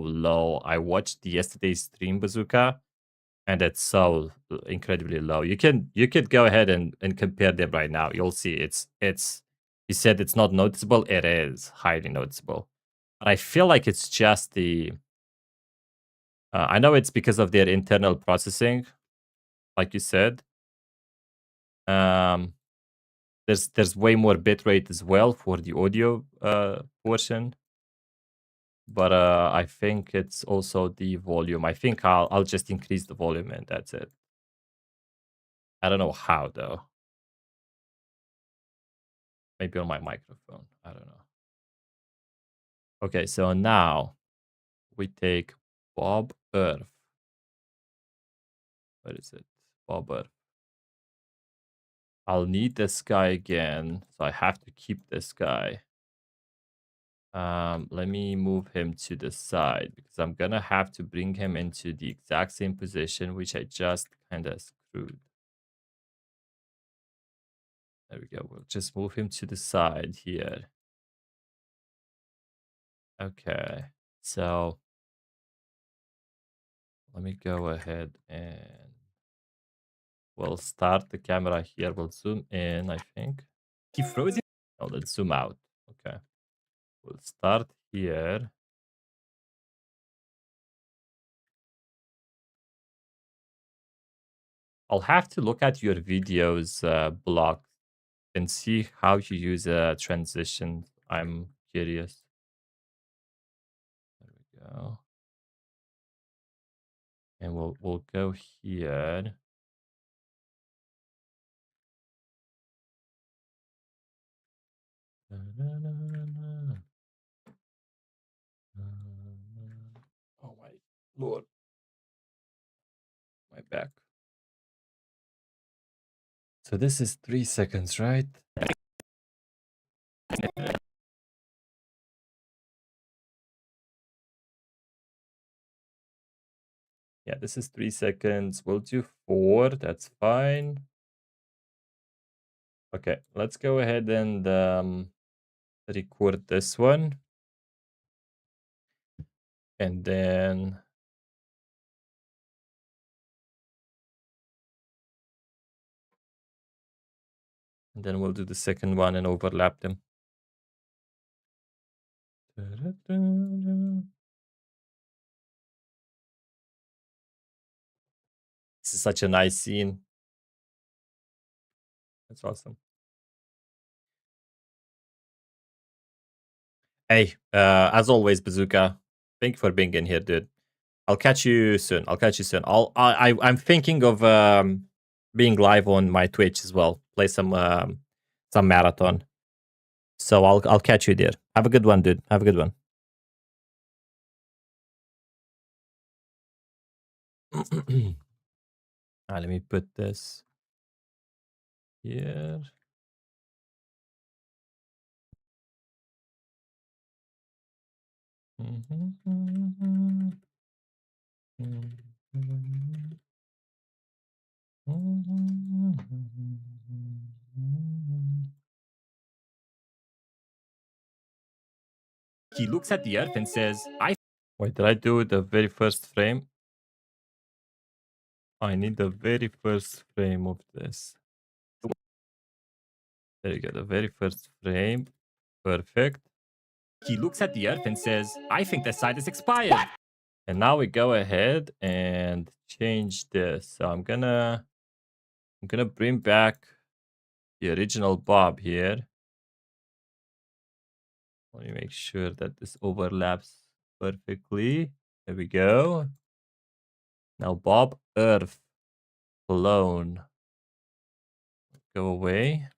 low. I watched yesterday's stream, Bazooka, and it's so incredibly low. You could go ahead and compare them right now. You'll see it's you said it's not noticeable. It is highly noticeable. But I feel like it's just the I know it's because of their internal processing, like you said. There's way more bitrate as well for the audio portion. But I think it's also the volume. I think I'll just increase the volume and that's it. I don't know how though. Maybe on my microphone. I don't know. Okay, so now we take Bob Earth. Where is it? Bob Earth. I'll need this guy again, so I have to keep this guy. Let me move him to the side because I'm gonna have to bring him into the exact same position, which I just kind of screwed. There we go. We'll just move him to the side here. Okay, so let me go ahead and we'll start the camera here. We'll zoom in, I think. He froze it. Oh, let's zoom out. Okay. We'll start here. I'll have to look at your videos block and see how you use a transition. I'm curious. There we go. And we'll go here. Oh my lord. My back. So this is 3 seconds, right? Yeah, this is 3 seconds. We'll do 4. That's fine. Okay, let's go ahead and record this one. And then we'll do the second one and overlap them. This is such a nice scene. That's awesome. Hey, as always, Bazooka, thank you for being in here, dude. I'll catch you soon. I'm thinking of being live on my Twitch as well. Play some marathon. So I'll catch you there. Have a good one, dude. Have a good one. Let me put this here. He looks at the earth and says, Wait, did I do the very first frame? I need the very first frame of this. There you go, the very first frame. Perfect. He looks at the earth and says, I think the site is expired. And now we go ahead and change this. So I'm gonna bring back the original Bob here. Let me make sure that this overlaps perfectly. There we go. Now Bob Earth alone. Go away.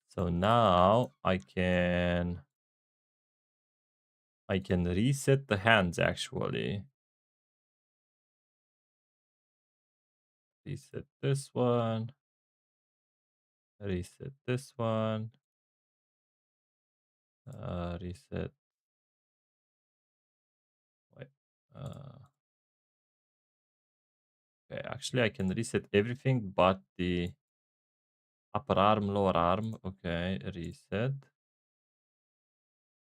So now I can reset the hands actually. Reset this one. Reset this one. Reset. Wait. Okay, actually I can reset everything but the upper arm, lower arm. Okay, reset.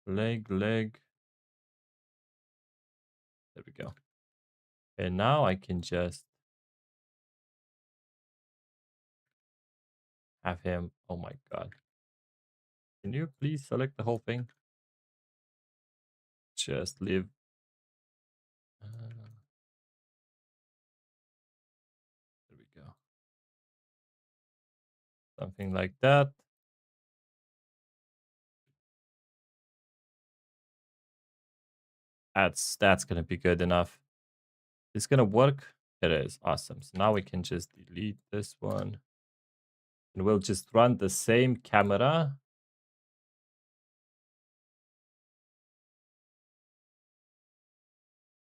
Leg. There we go. And now I can just have him. Oh my god. Can you please select the whole thing? Just leave. There we go. Something like that. That's gonna be good enough. It's gonna work. It is awesome. So now we can just delete this one. And we'll just run the same camera.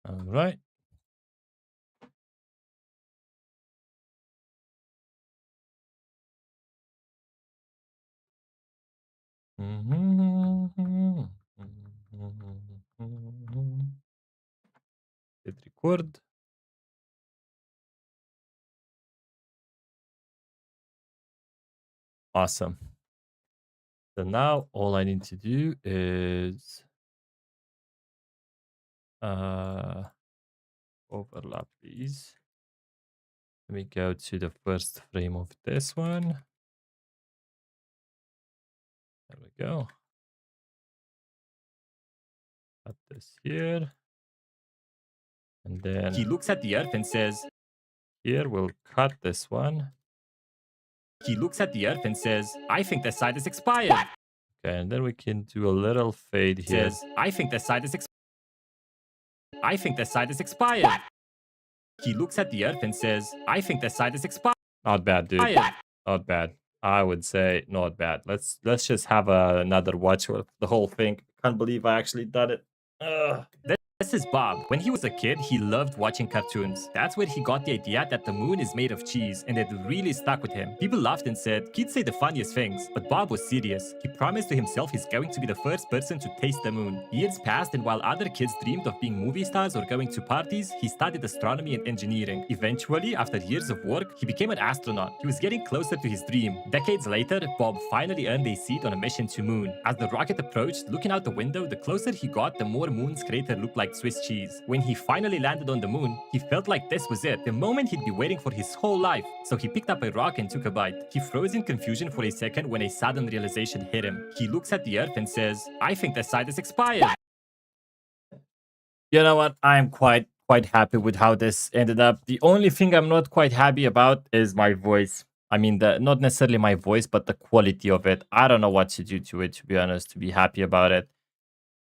All right. Hit record. Awesome. So now all I need to do is overlap these. Let me go to the first frame of this one. There we go. Cut this here. And then He looks at the earth and says, here we'll cut this one. he looks at the earth and says, I think the site is expired. Okay, and then we can do a little fade here. Says, I think the site is expired. He looks at the earth and says, I think the site is expired. Not bad, dude. Not bad. I would say not bad. Let's just have another watch of the whole thing. Can't believe I actually done it. Ugh. This is Bob. When he was a kid, he loved watching cartoons. That's where he got the idea that the moon is made of cheese, and it really stuck with him. People laughed and said, kids say the funniest things, but Bob was serious. He promised to himself he's going to be the first person to taste the moon. Years passed, and while other kids dreamed of being movie stars or going to parties, he studied astronomy and engineering. Eventually, after years of work, he became an astronaut. He was getting closer to his dream. Decades later, Bob finally earned a seat on a mission to moon. As the rocket approached, looking out the window, the closer he got, the more moon's crater looked like Swiss cheese. When he finally landed on the moon, he felt like this was it, the moment he'd be waiting for his whole life. So he picked up a rock and took a bite. He froze in confusion for a second when a sudden realization hit him. He looks at the earth and says, I think the site is expired. You know what? I'm quite happy with how this ended up. The only thing I'm not quite happy about is my voice. I mean, not necessarily my voice, but the quality of it. I don't know what to do to it, to be honest, to be happy about it.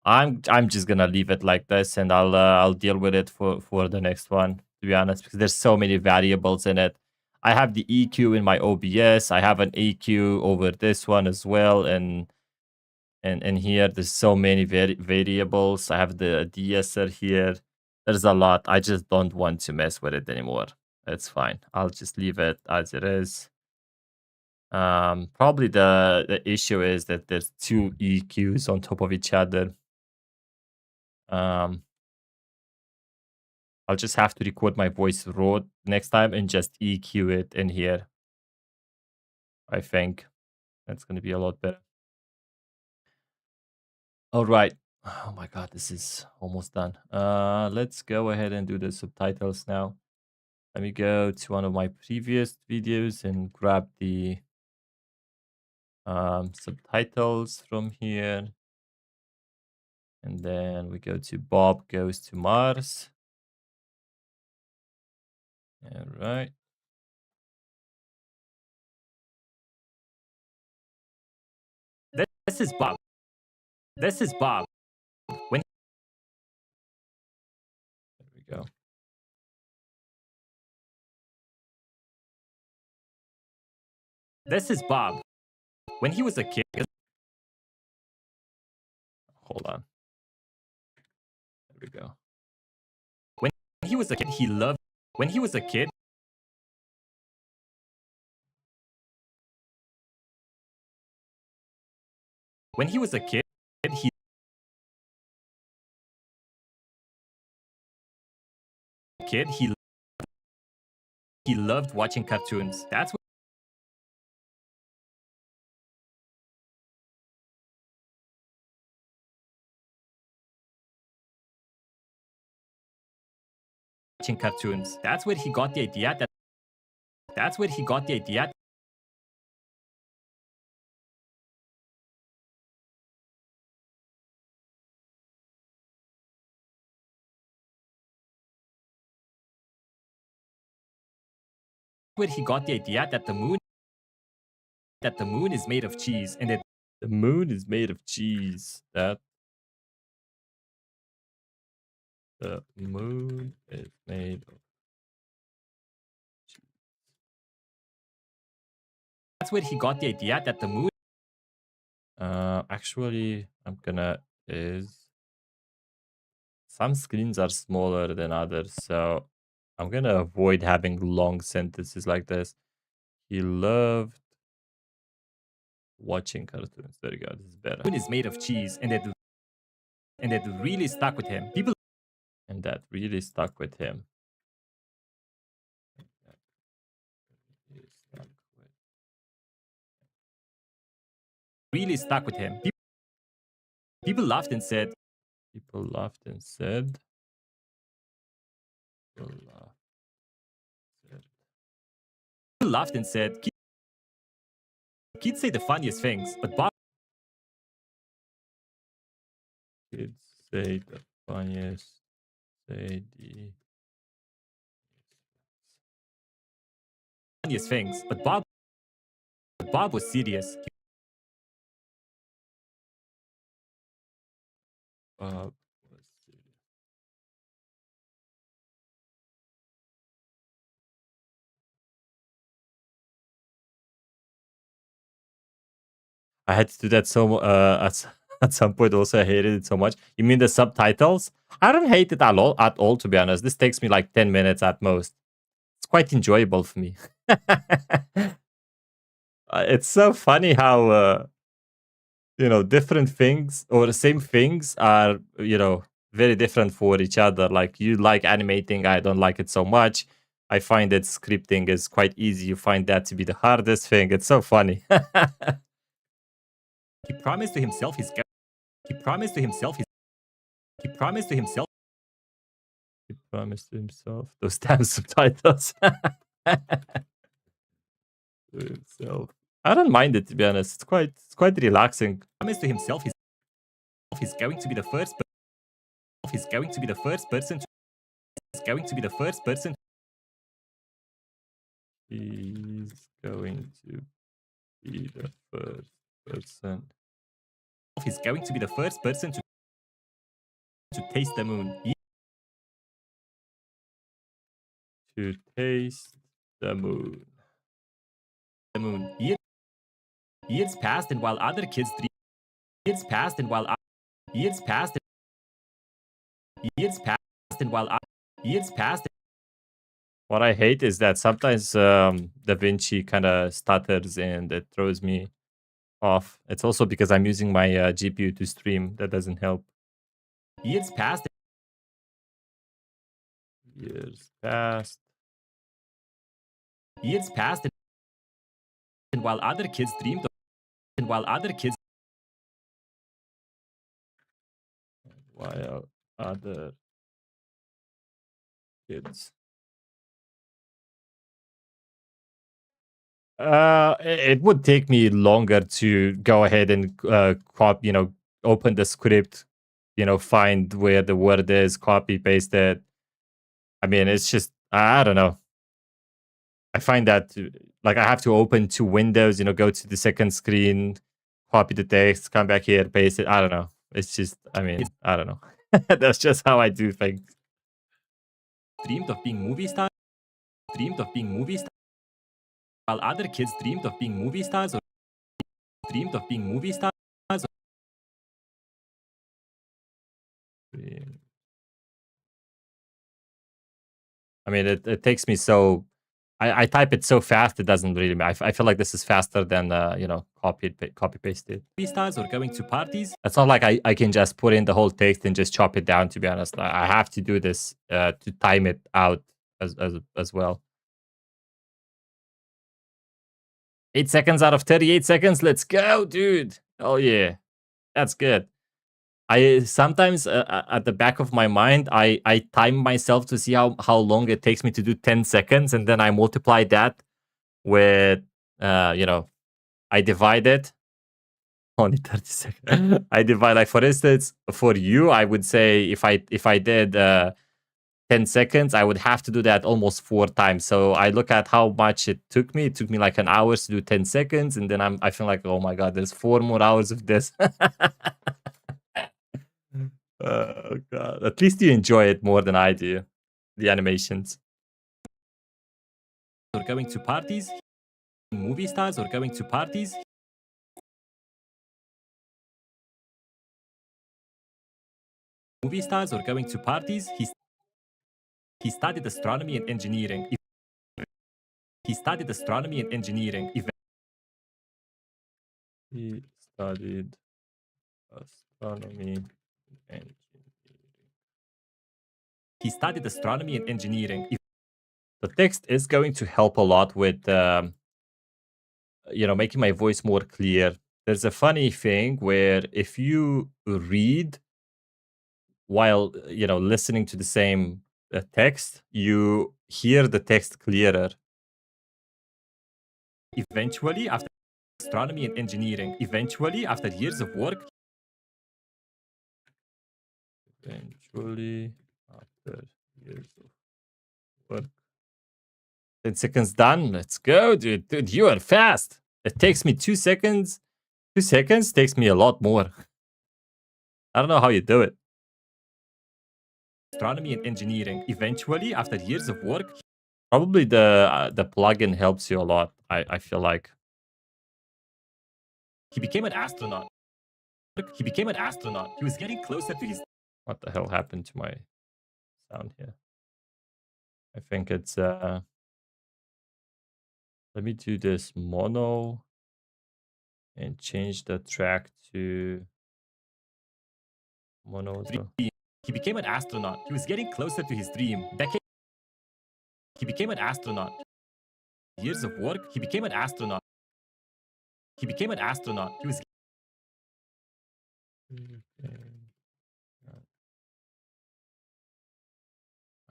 I'm just gonna leave it like this, and I'll deal with it for the next one, to be honest, because there's so many variables in it. I have the EQ in my OBS. I have an EQ over this one as well, and here there's so many variables. I have the de-esser here. There's a lot. I just don't want to mess with it anymore. It's fine. I'll just leave it as it is. Probably the issue is that there's two EQs on top of each other. I'll just have to record my voice raw next time and just EQ it in here. I think that's going to be a lot better. All right. Oh my God, this is almost done. Let's go ahead and do the subtitles now. Let me go to one of my previous videos and grab the subtitles from here. And then we go to Bob Goes to Mars. All right. This is Bob. This is Bob. There we go. This is Bob. When he was a kid. Hold on. There we go. When he was a kid, he loved. When he was a kid. When he was a kid, he loved watching cartoons. That's watching cartoons. That's where he got the idea that. That's where he got the idea. Where he got the idea that the moon is made of cheese, and the moon is made of cheese. That the moon is made of cheese. That's where he got the idea that the moon. Actually, I'm gonna some screens are smaller than others, so I'm gonna avoid having long sentences like this. He loved watching cartoons. There you go. This is better. Moon is made of cheese, and it really stuck with him. People And that really stuck with him. really stuck with him. People laughed and said. People laughed and said. People Laughed and said. Kids say the funniest things, but Bob. Kids say the funniest. Say the funniest things, but Bob was serious. Bob was serious. I had to do that at some point. Also, I hated it so much. You mean the subtitles? I don't hate it at all, to be honest. This takes me like 10 minutes at most. It's quite enjoyable for me. It's so funny how different things or the same things are very different for each other. Like, you like animating, I don't like it so much. I find that scripting is quite easy. You find that to be the hardest thing. It's so funny. He promised to himself he promised to himself those damn subtitles. To himself. I don't mind it, to be honest. It's quite relaxing. Promised to himself he's going to be the first. He's going to be the first person. He's going to be the first person. He's going to be the first person. He's going to be the first person to taste the moon. To taste the moon. The moon. Years passed, and while other kids dreamed. Years passed, and while years passed. Years passed, and while years passed. What I hate is that sometimes Davinci kind of stutters and it throws me off. It's also because I'm using my GPU to stream. That doesn't help. Years passed. Years passed. Years passed, and while other kids dreamed, and while other kids. While other kids. It would take me longer to go ahead and open the script, find where the word is, copy paste it. I mean, it's just I don't know. I find that like I have to open two windows, go to the second screen, copy the text, come back here, paste it. I don't know. It's just, I mean, I don't know. That's just how I do things. Dreamed of being movie stars. Dreamed of being movie stars. While other kids dreamed of being movie stars, or dreamed of being movie stars. I mean, it takes me so. I type it so fast, it doesn't really matter. I feel like this is faster than copy paste it. Movie stars or going to parties. It's not like I can just put in the whole text and just chop it down. To be honest, I have to do this to time it out as well. 8 seconds out of 38 seconds. Let's go, dude. Oh yeah, that's good. I sometimes at the back of my mind, I time myself to see how long it takes me to do 10 seconds, and then I multiply that with I divide it. Only 30 seconds. I divide, like, for instance, for you, I would say if I did 10 seconds, I would have to do that almost 4 times. So I look at how much it took me. It took me like an hour to do 10 seconds, and then I feel like, oh my god, there's 4 more hours of this. Oh god! At least you enjoy it more than I do, the animations. Or going to parties. movie stars or going to parties. Movie stars or going to parties. He studied astronomy and engineering. He studied astronomy and engineering. He studied astronomy and He studied astronomy and engineering. the text is going to help a lot with making my voice more clear. There's a funny thing where if you read while listening to the same text, you hear the text clearer. Eventually, after astronomy and engineering, eventually, after years of work, Eventually, after years of work. 10 seconds done. Let's go, dude. Dude, you are fast. It takes me 2 seconds. 2 seconds takes me a lot more. I don't know how you do it. astronomy and engineering, eventually, after years of work, Probably the plugin helps you a lot. I feel like. he became an astronaut. He became an astronaut. He was getting closer to his. What the hell happened to my sound here? I think it's let me do this mono and change the track to mono. He became an astronaut. He was getting closer to his dream. He became an astronaut. Years of work. He became an astronaut. He became an astronaut. He was.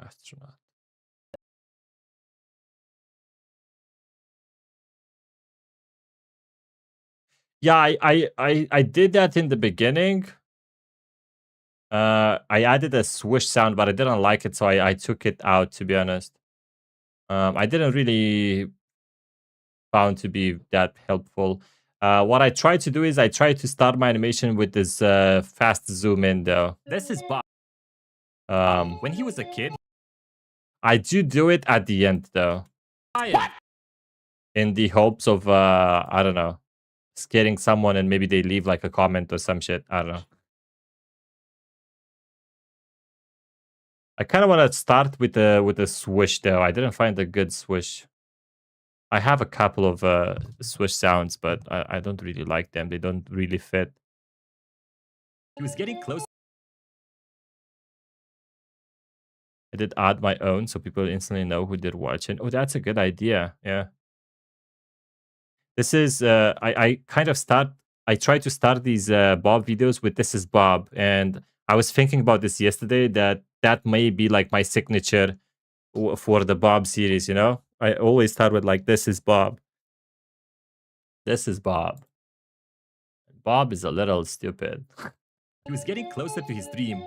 Astronaut. Yeah, I did that in the beginning. I added a swoosh sound, but I didn't like it, so I took it out, to be honest. I didn't really found to be that helpful. What I try to do is I try to start my animation with this fast zoom in, though. This is Bob. When he was a kid, I do it at the end, though. In the hopes of, I don't know, scaring someone and maybe they leave like a comment or some shit. I don't know. I kind of want to start with the swoosh, though. I didn't find a good swoosh. I have a couple of swoosh sounds, but I don't really like them. They don't really fit. He was getting close. I did add my own so people instantly know who they're watching. Oh, that's a good idea. Yeah. This is, I kind of I try to start these Bob videos with "This is Bob." And I was thinking about this yesterday that may be like my signature for the Bob series, you know? I always start with like, "This is Bob." This is Bob. Bob is a little stupid. He was getting closer to his dream.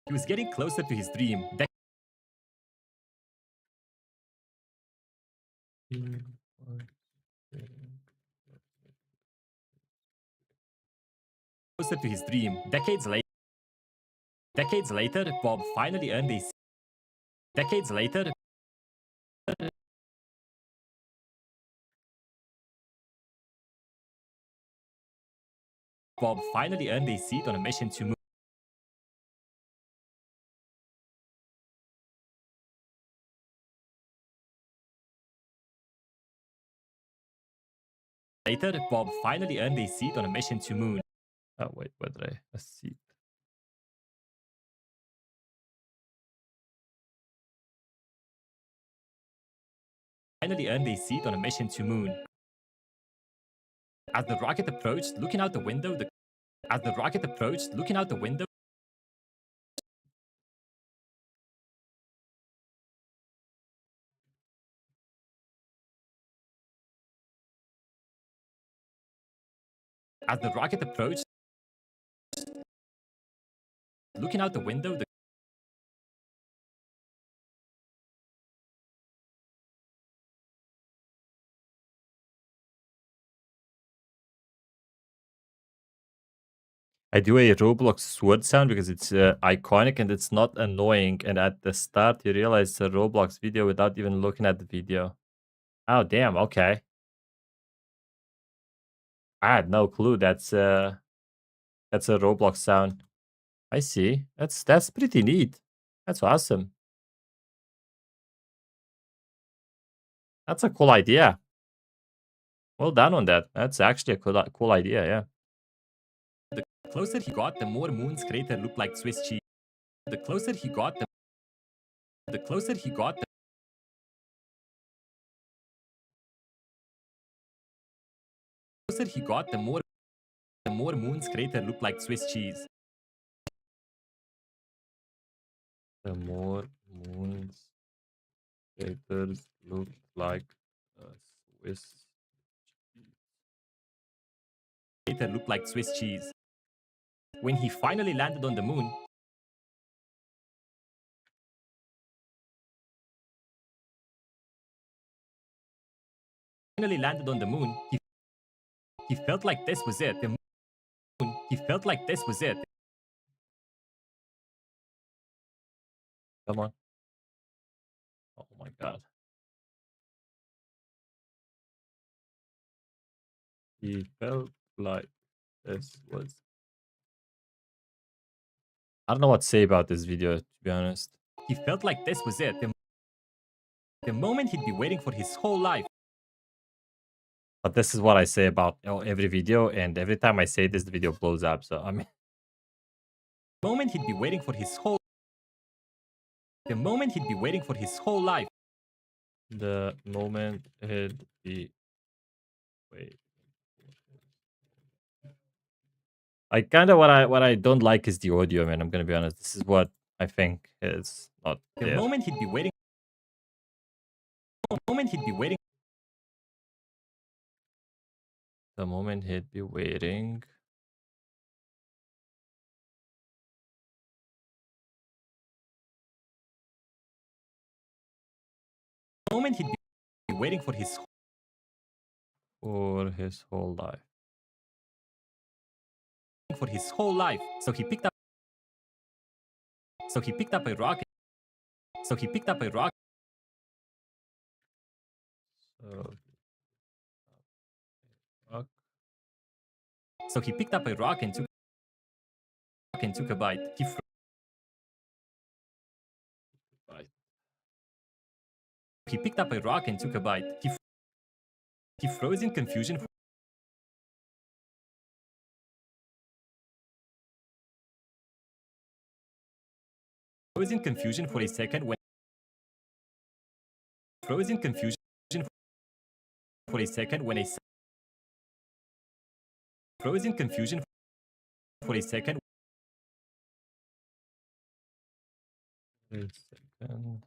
He was getting closer to his dream. Closer to his dream. Decades later, Bob finally earned a. Decades later, Bob finally earned a seat on a mission to moon. Later, Bob finally earned a seat on a mission to moon. Oh, wait, what did I? A seat. Finally earned a seat on a mission to moon. As the rocket approached, looking out the window, as the rocket approached, looking out the window, as the rocket approached, looking out the window, I do a Roblox sword sound because it's iconic and it's not annoying. And at the start, you realize it's a Roblox video without even looking at the video. Oh, damn. Okay. I had no clue that's a Roblox sound. I see. That's pretty neat. That's awesome. That's a cool idea. Well done on that. That's actually a cool idea, yeah. The closer he got, the more Moon's crater looked like Swiss cheese. The closer he got, the closer he got, the closer he got, the more Moon's crater looked like Swiss cheese. The more moons craters look like Swiss. Crater looked like Swiss cheese. When he finally landed on the moon, he felt like this was it. The moon, he felt like this was it. Come on. Oh my god. He felt like this was. I don't know what to say about this video, to be honest. He felt like this was it. The moment he'd be waiting for his whole life. But this is what I say about every video, and every time I say this, the video blows up. So I mean, The moment he'd be waiting for his whole. The moment he'd be waiting for his whole life. the moment he'd be wait. I kind of what I don't like is the audio, man. I'm gonna be honest. This is what I think is not The there. moment he'd be waiting. The moment he'd be waiting. The moment he'd be waiting. The moment he'd be waiting for his whole life. For his whole life. So he picked up. So he picked up a rock. So he picked up a rock. So, rock. So he picked up a rock and took a bite. He picked up a rock and took a bite. He froze in confusion. Froze in confusion for a second when. Froze in confusion for a second when a. Froze in confusion for a second. Wait a second.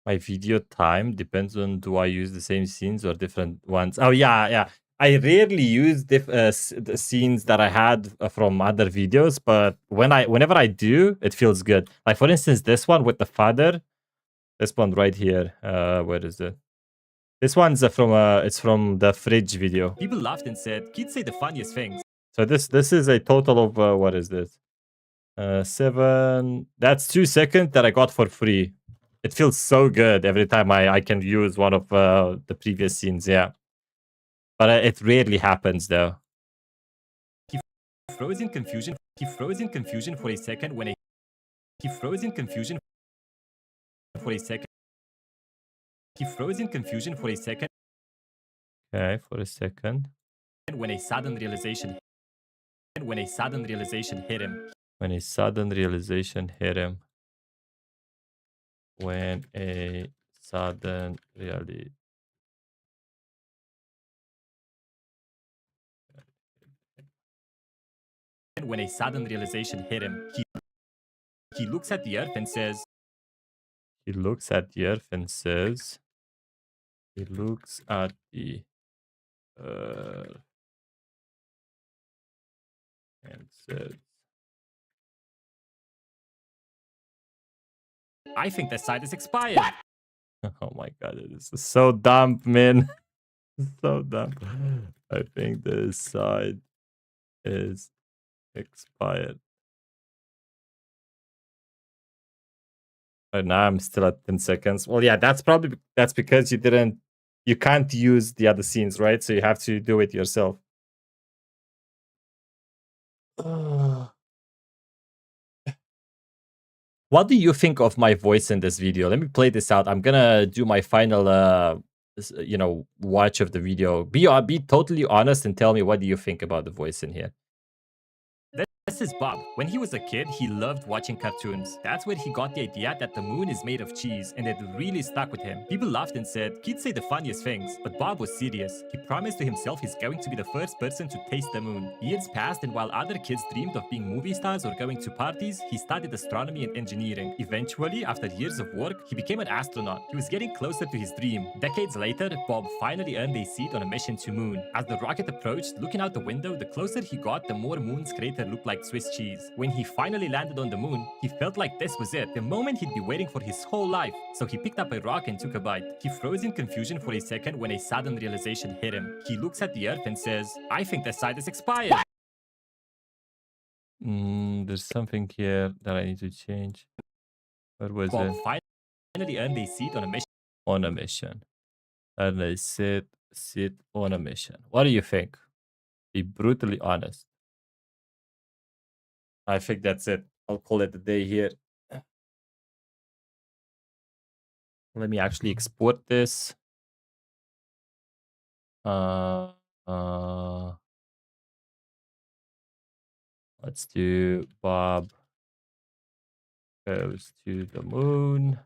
My video time depends on do I use the same scenes or different ones. Oh yeah, yeah. I rarely use the scenes that I had from other videos, but whenever I do, it feels good. Like for instance, this one with the father, this one right here. Where is it? This one's it's from the fridge video. People laughed and said, "Kids say the funniest things." So this is a total of what is this? 7. That's 2 seconds that I got for free. It feels so good every time I can use one of the previous scenes, yeah. But it rarely happens though. He froze in confusion. He froze in confusion for a second when a. He froze in confusion for a second. He froze in confusion for a second. Okay, for a second. When a sudden realization. When a sudden realization hit him. When a sudden realization hit him. When a sudden realization. When a sudden realization hit him, he looks at the earth and says. He looks at the earth and says. He looks at the earth and says. I think the site is expired. Oh my god, it is so dumb, man. So dumb. I think this side is expired. Right now I'm still at 10 seconds. Well, yeah, that's because you can't use the other scenes, right? So you have to do it yourself. What do you think of my voice in this video? Let me play this out. I'm gonna do my final, watch of the video. Be totally honest and tell me what do you think about the voice in here. This is Bob. When he was a kid, he loved watching cartoons. That's where he got the idea that the moon is made of cheese, and it really stuck with him. People laughed and said, kids say the funniest things, but Bob was serious. He promised to himself he's going to be the first person to taste the moon. Years passed, and while other kids dreamed of being movie stars or going to parties, he studied astronomy and engineering. Eventually, after years of work, he became an astronaut. He was getting closer to his dream. Decades later, Bob finally earned a seat on a mission to moon. As the rocket approached, looking out the window, the closer he got, the more Moon's crater looked like Swiss cheese. When he finally landed on the moon, he felt like this was it, the moment he'd be waiting for his whole life. So he picked up a rock and took a bite. He froze in confusion for a second when a sudden realization hit him. He looks at the earth and says, I think this side is expired. There's something here that I need to change. What was Bob it? finally earned a seat on a mission. On a mission. And I sit on a mission. What do you think? Be brutally honest. I think that's it. I'll call it a day here. Let me actually export this. Uh, let's do Bob goes to the moon.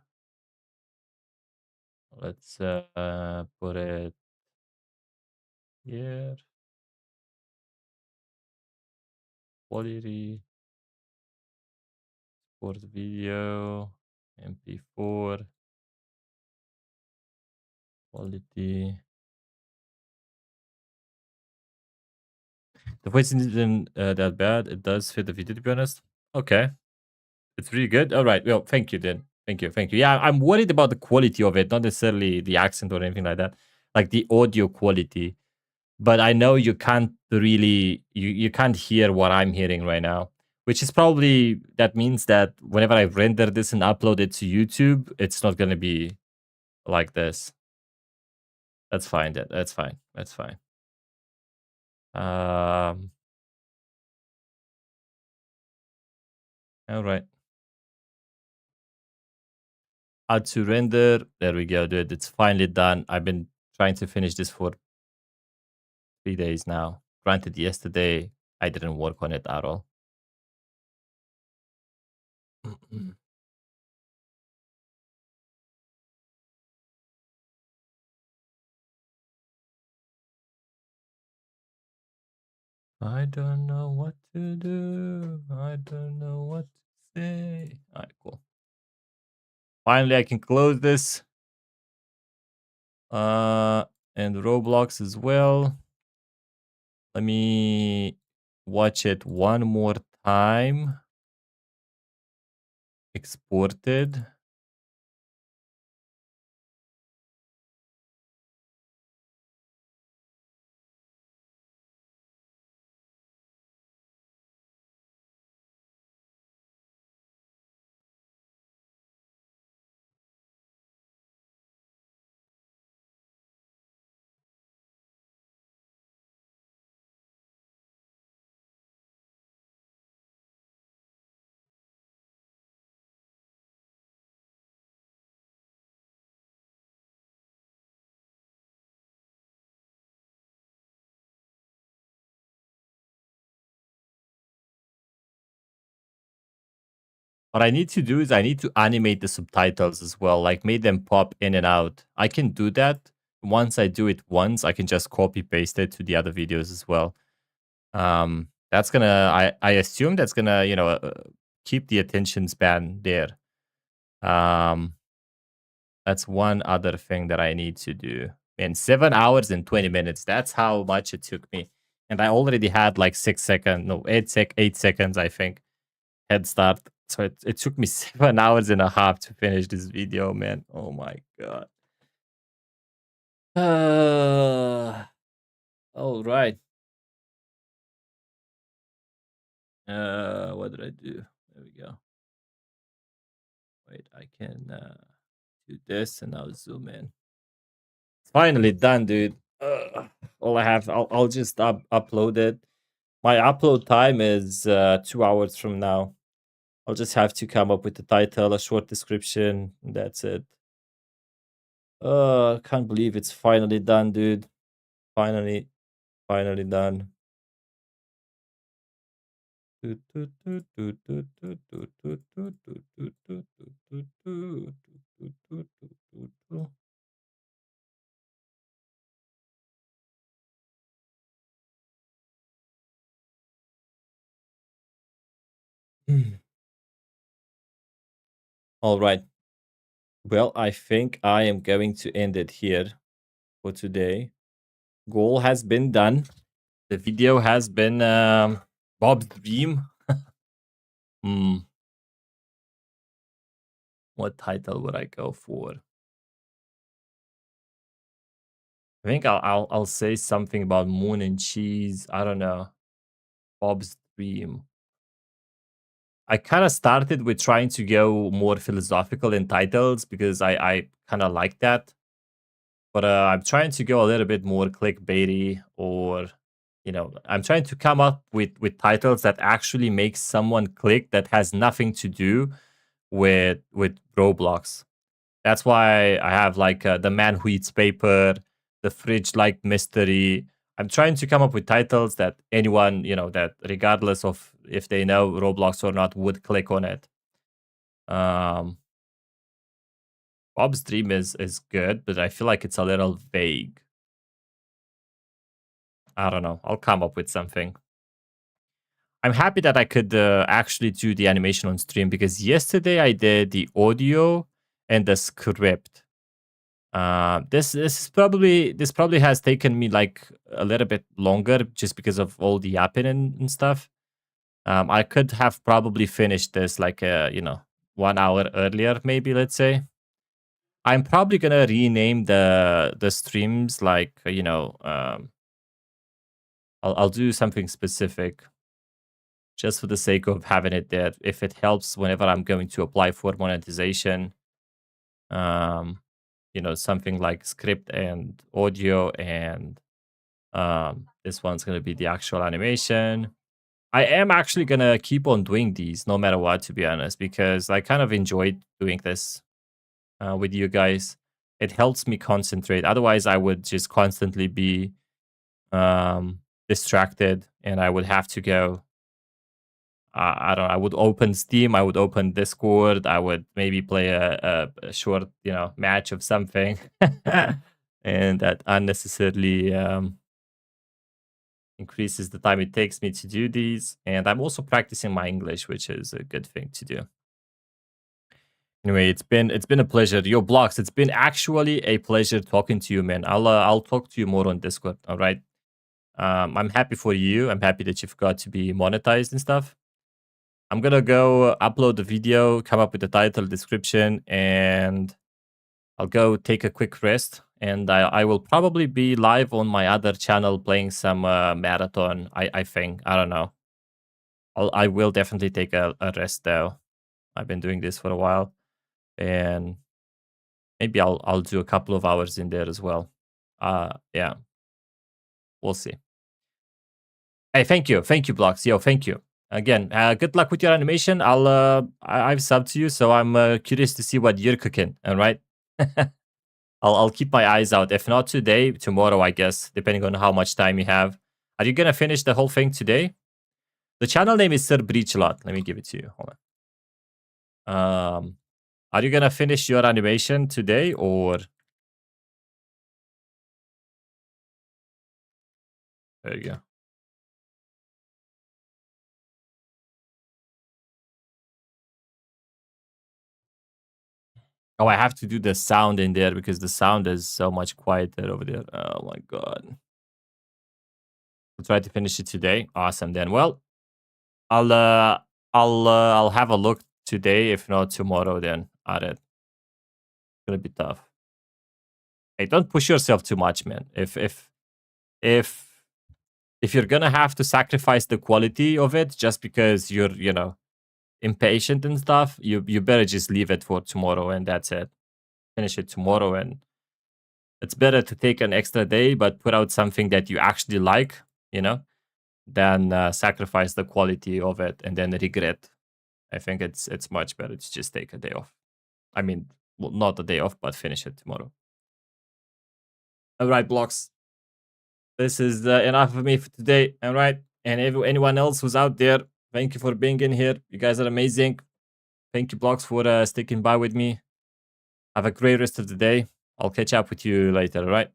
Let's put it here. Quality. Export video. MP4. Quality. The voice isn't that bad. It does fit the video, to be honest. Okay. It's really good. All right. Well, thank you then. Thank you. Thank you. Yeah, I'm worried about the quality of it, not necessarily the accent or anything like that. Like the audio quality. But I know you can't really you can't hear what I'm hearing right now. Which is probably that means that whenever I render this and upload it to YouTube, it's not gonna be like this. That's fine. That's fine. That's fine. All right. Add to render. There we go, dude. It's finally done. I've been trying to finish this for 3 days now. Granted, yesterday I didn't work on it at all. I don't know what to do. I don't know what to say. All right, cool. Finally, I can close this. And Roblox as well. Let me watch it one more time. Exported. What I need to do is I need to animate the subtitles as well, like make them pop in and out. I can do that. Once I do it once, I can just copy paste it to the other videos as well. That's gonna, I assume that's gonna, keep the attention span there. That's one other thing that I need to do. In 7 hours and 20 minutes, that's how much it took me. And I already had like 6 seconds, no, 8 seconds, I think, head start. So it took me 7 hours and a half to finish this video, man. Oh my god. All right. What did I do? There we go. Wait, I can do this and I'll zoom in. Finally done, dude. All I have, I'll just upload it. My upload time is 2 hours from now. I'll just have to come up with the title, a short description, and that's it. I can't believe it's finally done, dude. Finally done. All right. Well, I think I am going to end it here for today. Goal has been done. The video has been Bob's dream. What title would I go for? I think I'll say something about moon and cheese. I don't know. Bob's dream. I kind of started with trying to go more philosophical in titles because I kind of like that. But I'm trying to go a little bit more clickbaity, or I'm trying to come up with titles that actually make someone click that has nothing to do with Roblox. That's why I have like The Man Who Eats Paper, The Fridge Like Mystery. I'm trying to come up with titles that anyone, that regardless of if they know Roblox or not, would click on it. Bob's Dream is good, but I feel like it's a little vague. I don't know. I'll come up with something. I'm happy that I could actually do the animation on stream, because yesterday I did the audio and the script. This probably has taken me like a little bit longer just because of all the yapping and stuff. I could have probably finished this like 1 hour earlier, maybe, let's say. I'm probably gonna rename the streams like I'll do something specific just for the sake of having it there. If it helps whenever I'm going to apply for monetization, something like script and audio, and this one's going to be the actual animation. I am actually going to keep on doing these no matter what, to be honest, because I kind of enjoyed doing this with you guys. It helps me concentrate. Otherwise, I would just constantly be distracted, and I would have to go. I don't know, I would open Steam, I would open Discord, I would maybe play a short, match of something. And that unnecessarily increases the time it takes me to do these. And I'm also practicing my English, which is a good thing to do. Anyway, it's been a pleasure. Yo, Blocks, it's been actually a pleasure talking to you, man. I'll talk to you more on Discord, all right? I'm happy for you. I'm happy that you've got to be monetized and stuff. I'm gonna go upload the video, come up with the title, description, and I'll go take a quick rest. And I will probably be live on my other channel playing some marathon, I think. I don't know. I will definitely take a rest though. I've been doing this for a while. And maybe I'll do a couple of hours in there as well. Yeah. We'll see. Hey, thank you, Blocks. Yo, thank you. Again, good luck with your animation. I've subbed to you, so I'm curious to see what you're cooking. All right, I'll keep my eyes out. If not today, tomorrow, I guess, depending on how much time you have. Are you gonna finish the whole thing today? The channel name is Sir Breachlot. Let me give it to you. Hold on. Are you gonna finish your animation today, or there you go? Oh, I have to do the sound in there because the sound is so much quieter over there. Oh my god. We'll try to finish it today. Awesome then. Well, I'll have a look today, if not tomorrow then at it. It's gonna be tough. Hey, don't push yourself too much, man. If you're gonna have to sacrifice the quality of it just because you're, impatient and stuff, you better just leave it for tomorrow and that's it. Finish it tomorrow, and it's better to take an extra day but put out something that you actually like, you know, than sacrifice the quality of it and then regret. I think it's much better to just take a day off. I mean, well, not a day off, but finish it tomorrow. All right, blocks. This is enough of me for today. All right, and anyone else who's out there, thank you for being in here. You guys are amazing. Thank you, blocks, for sticking by with me. Have a great rest of the day. I'll catch up with you later. All right.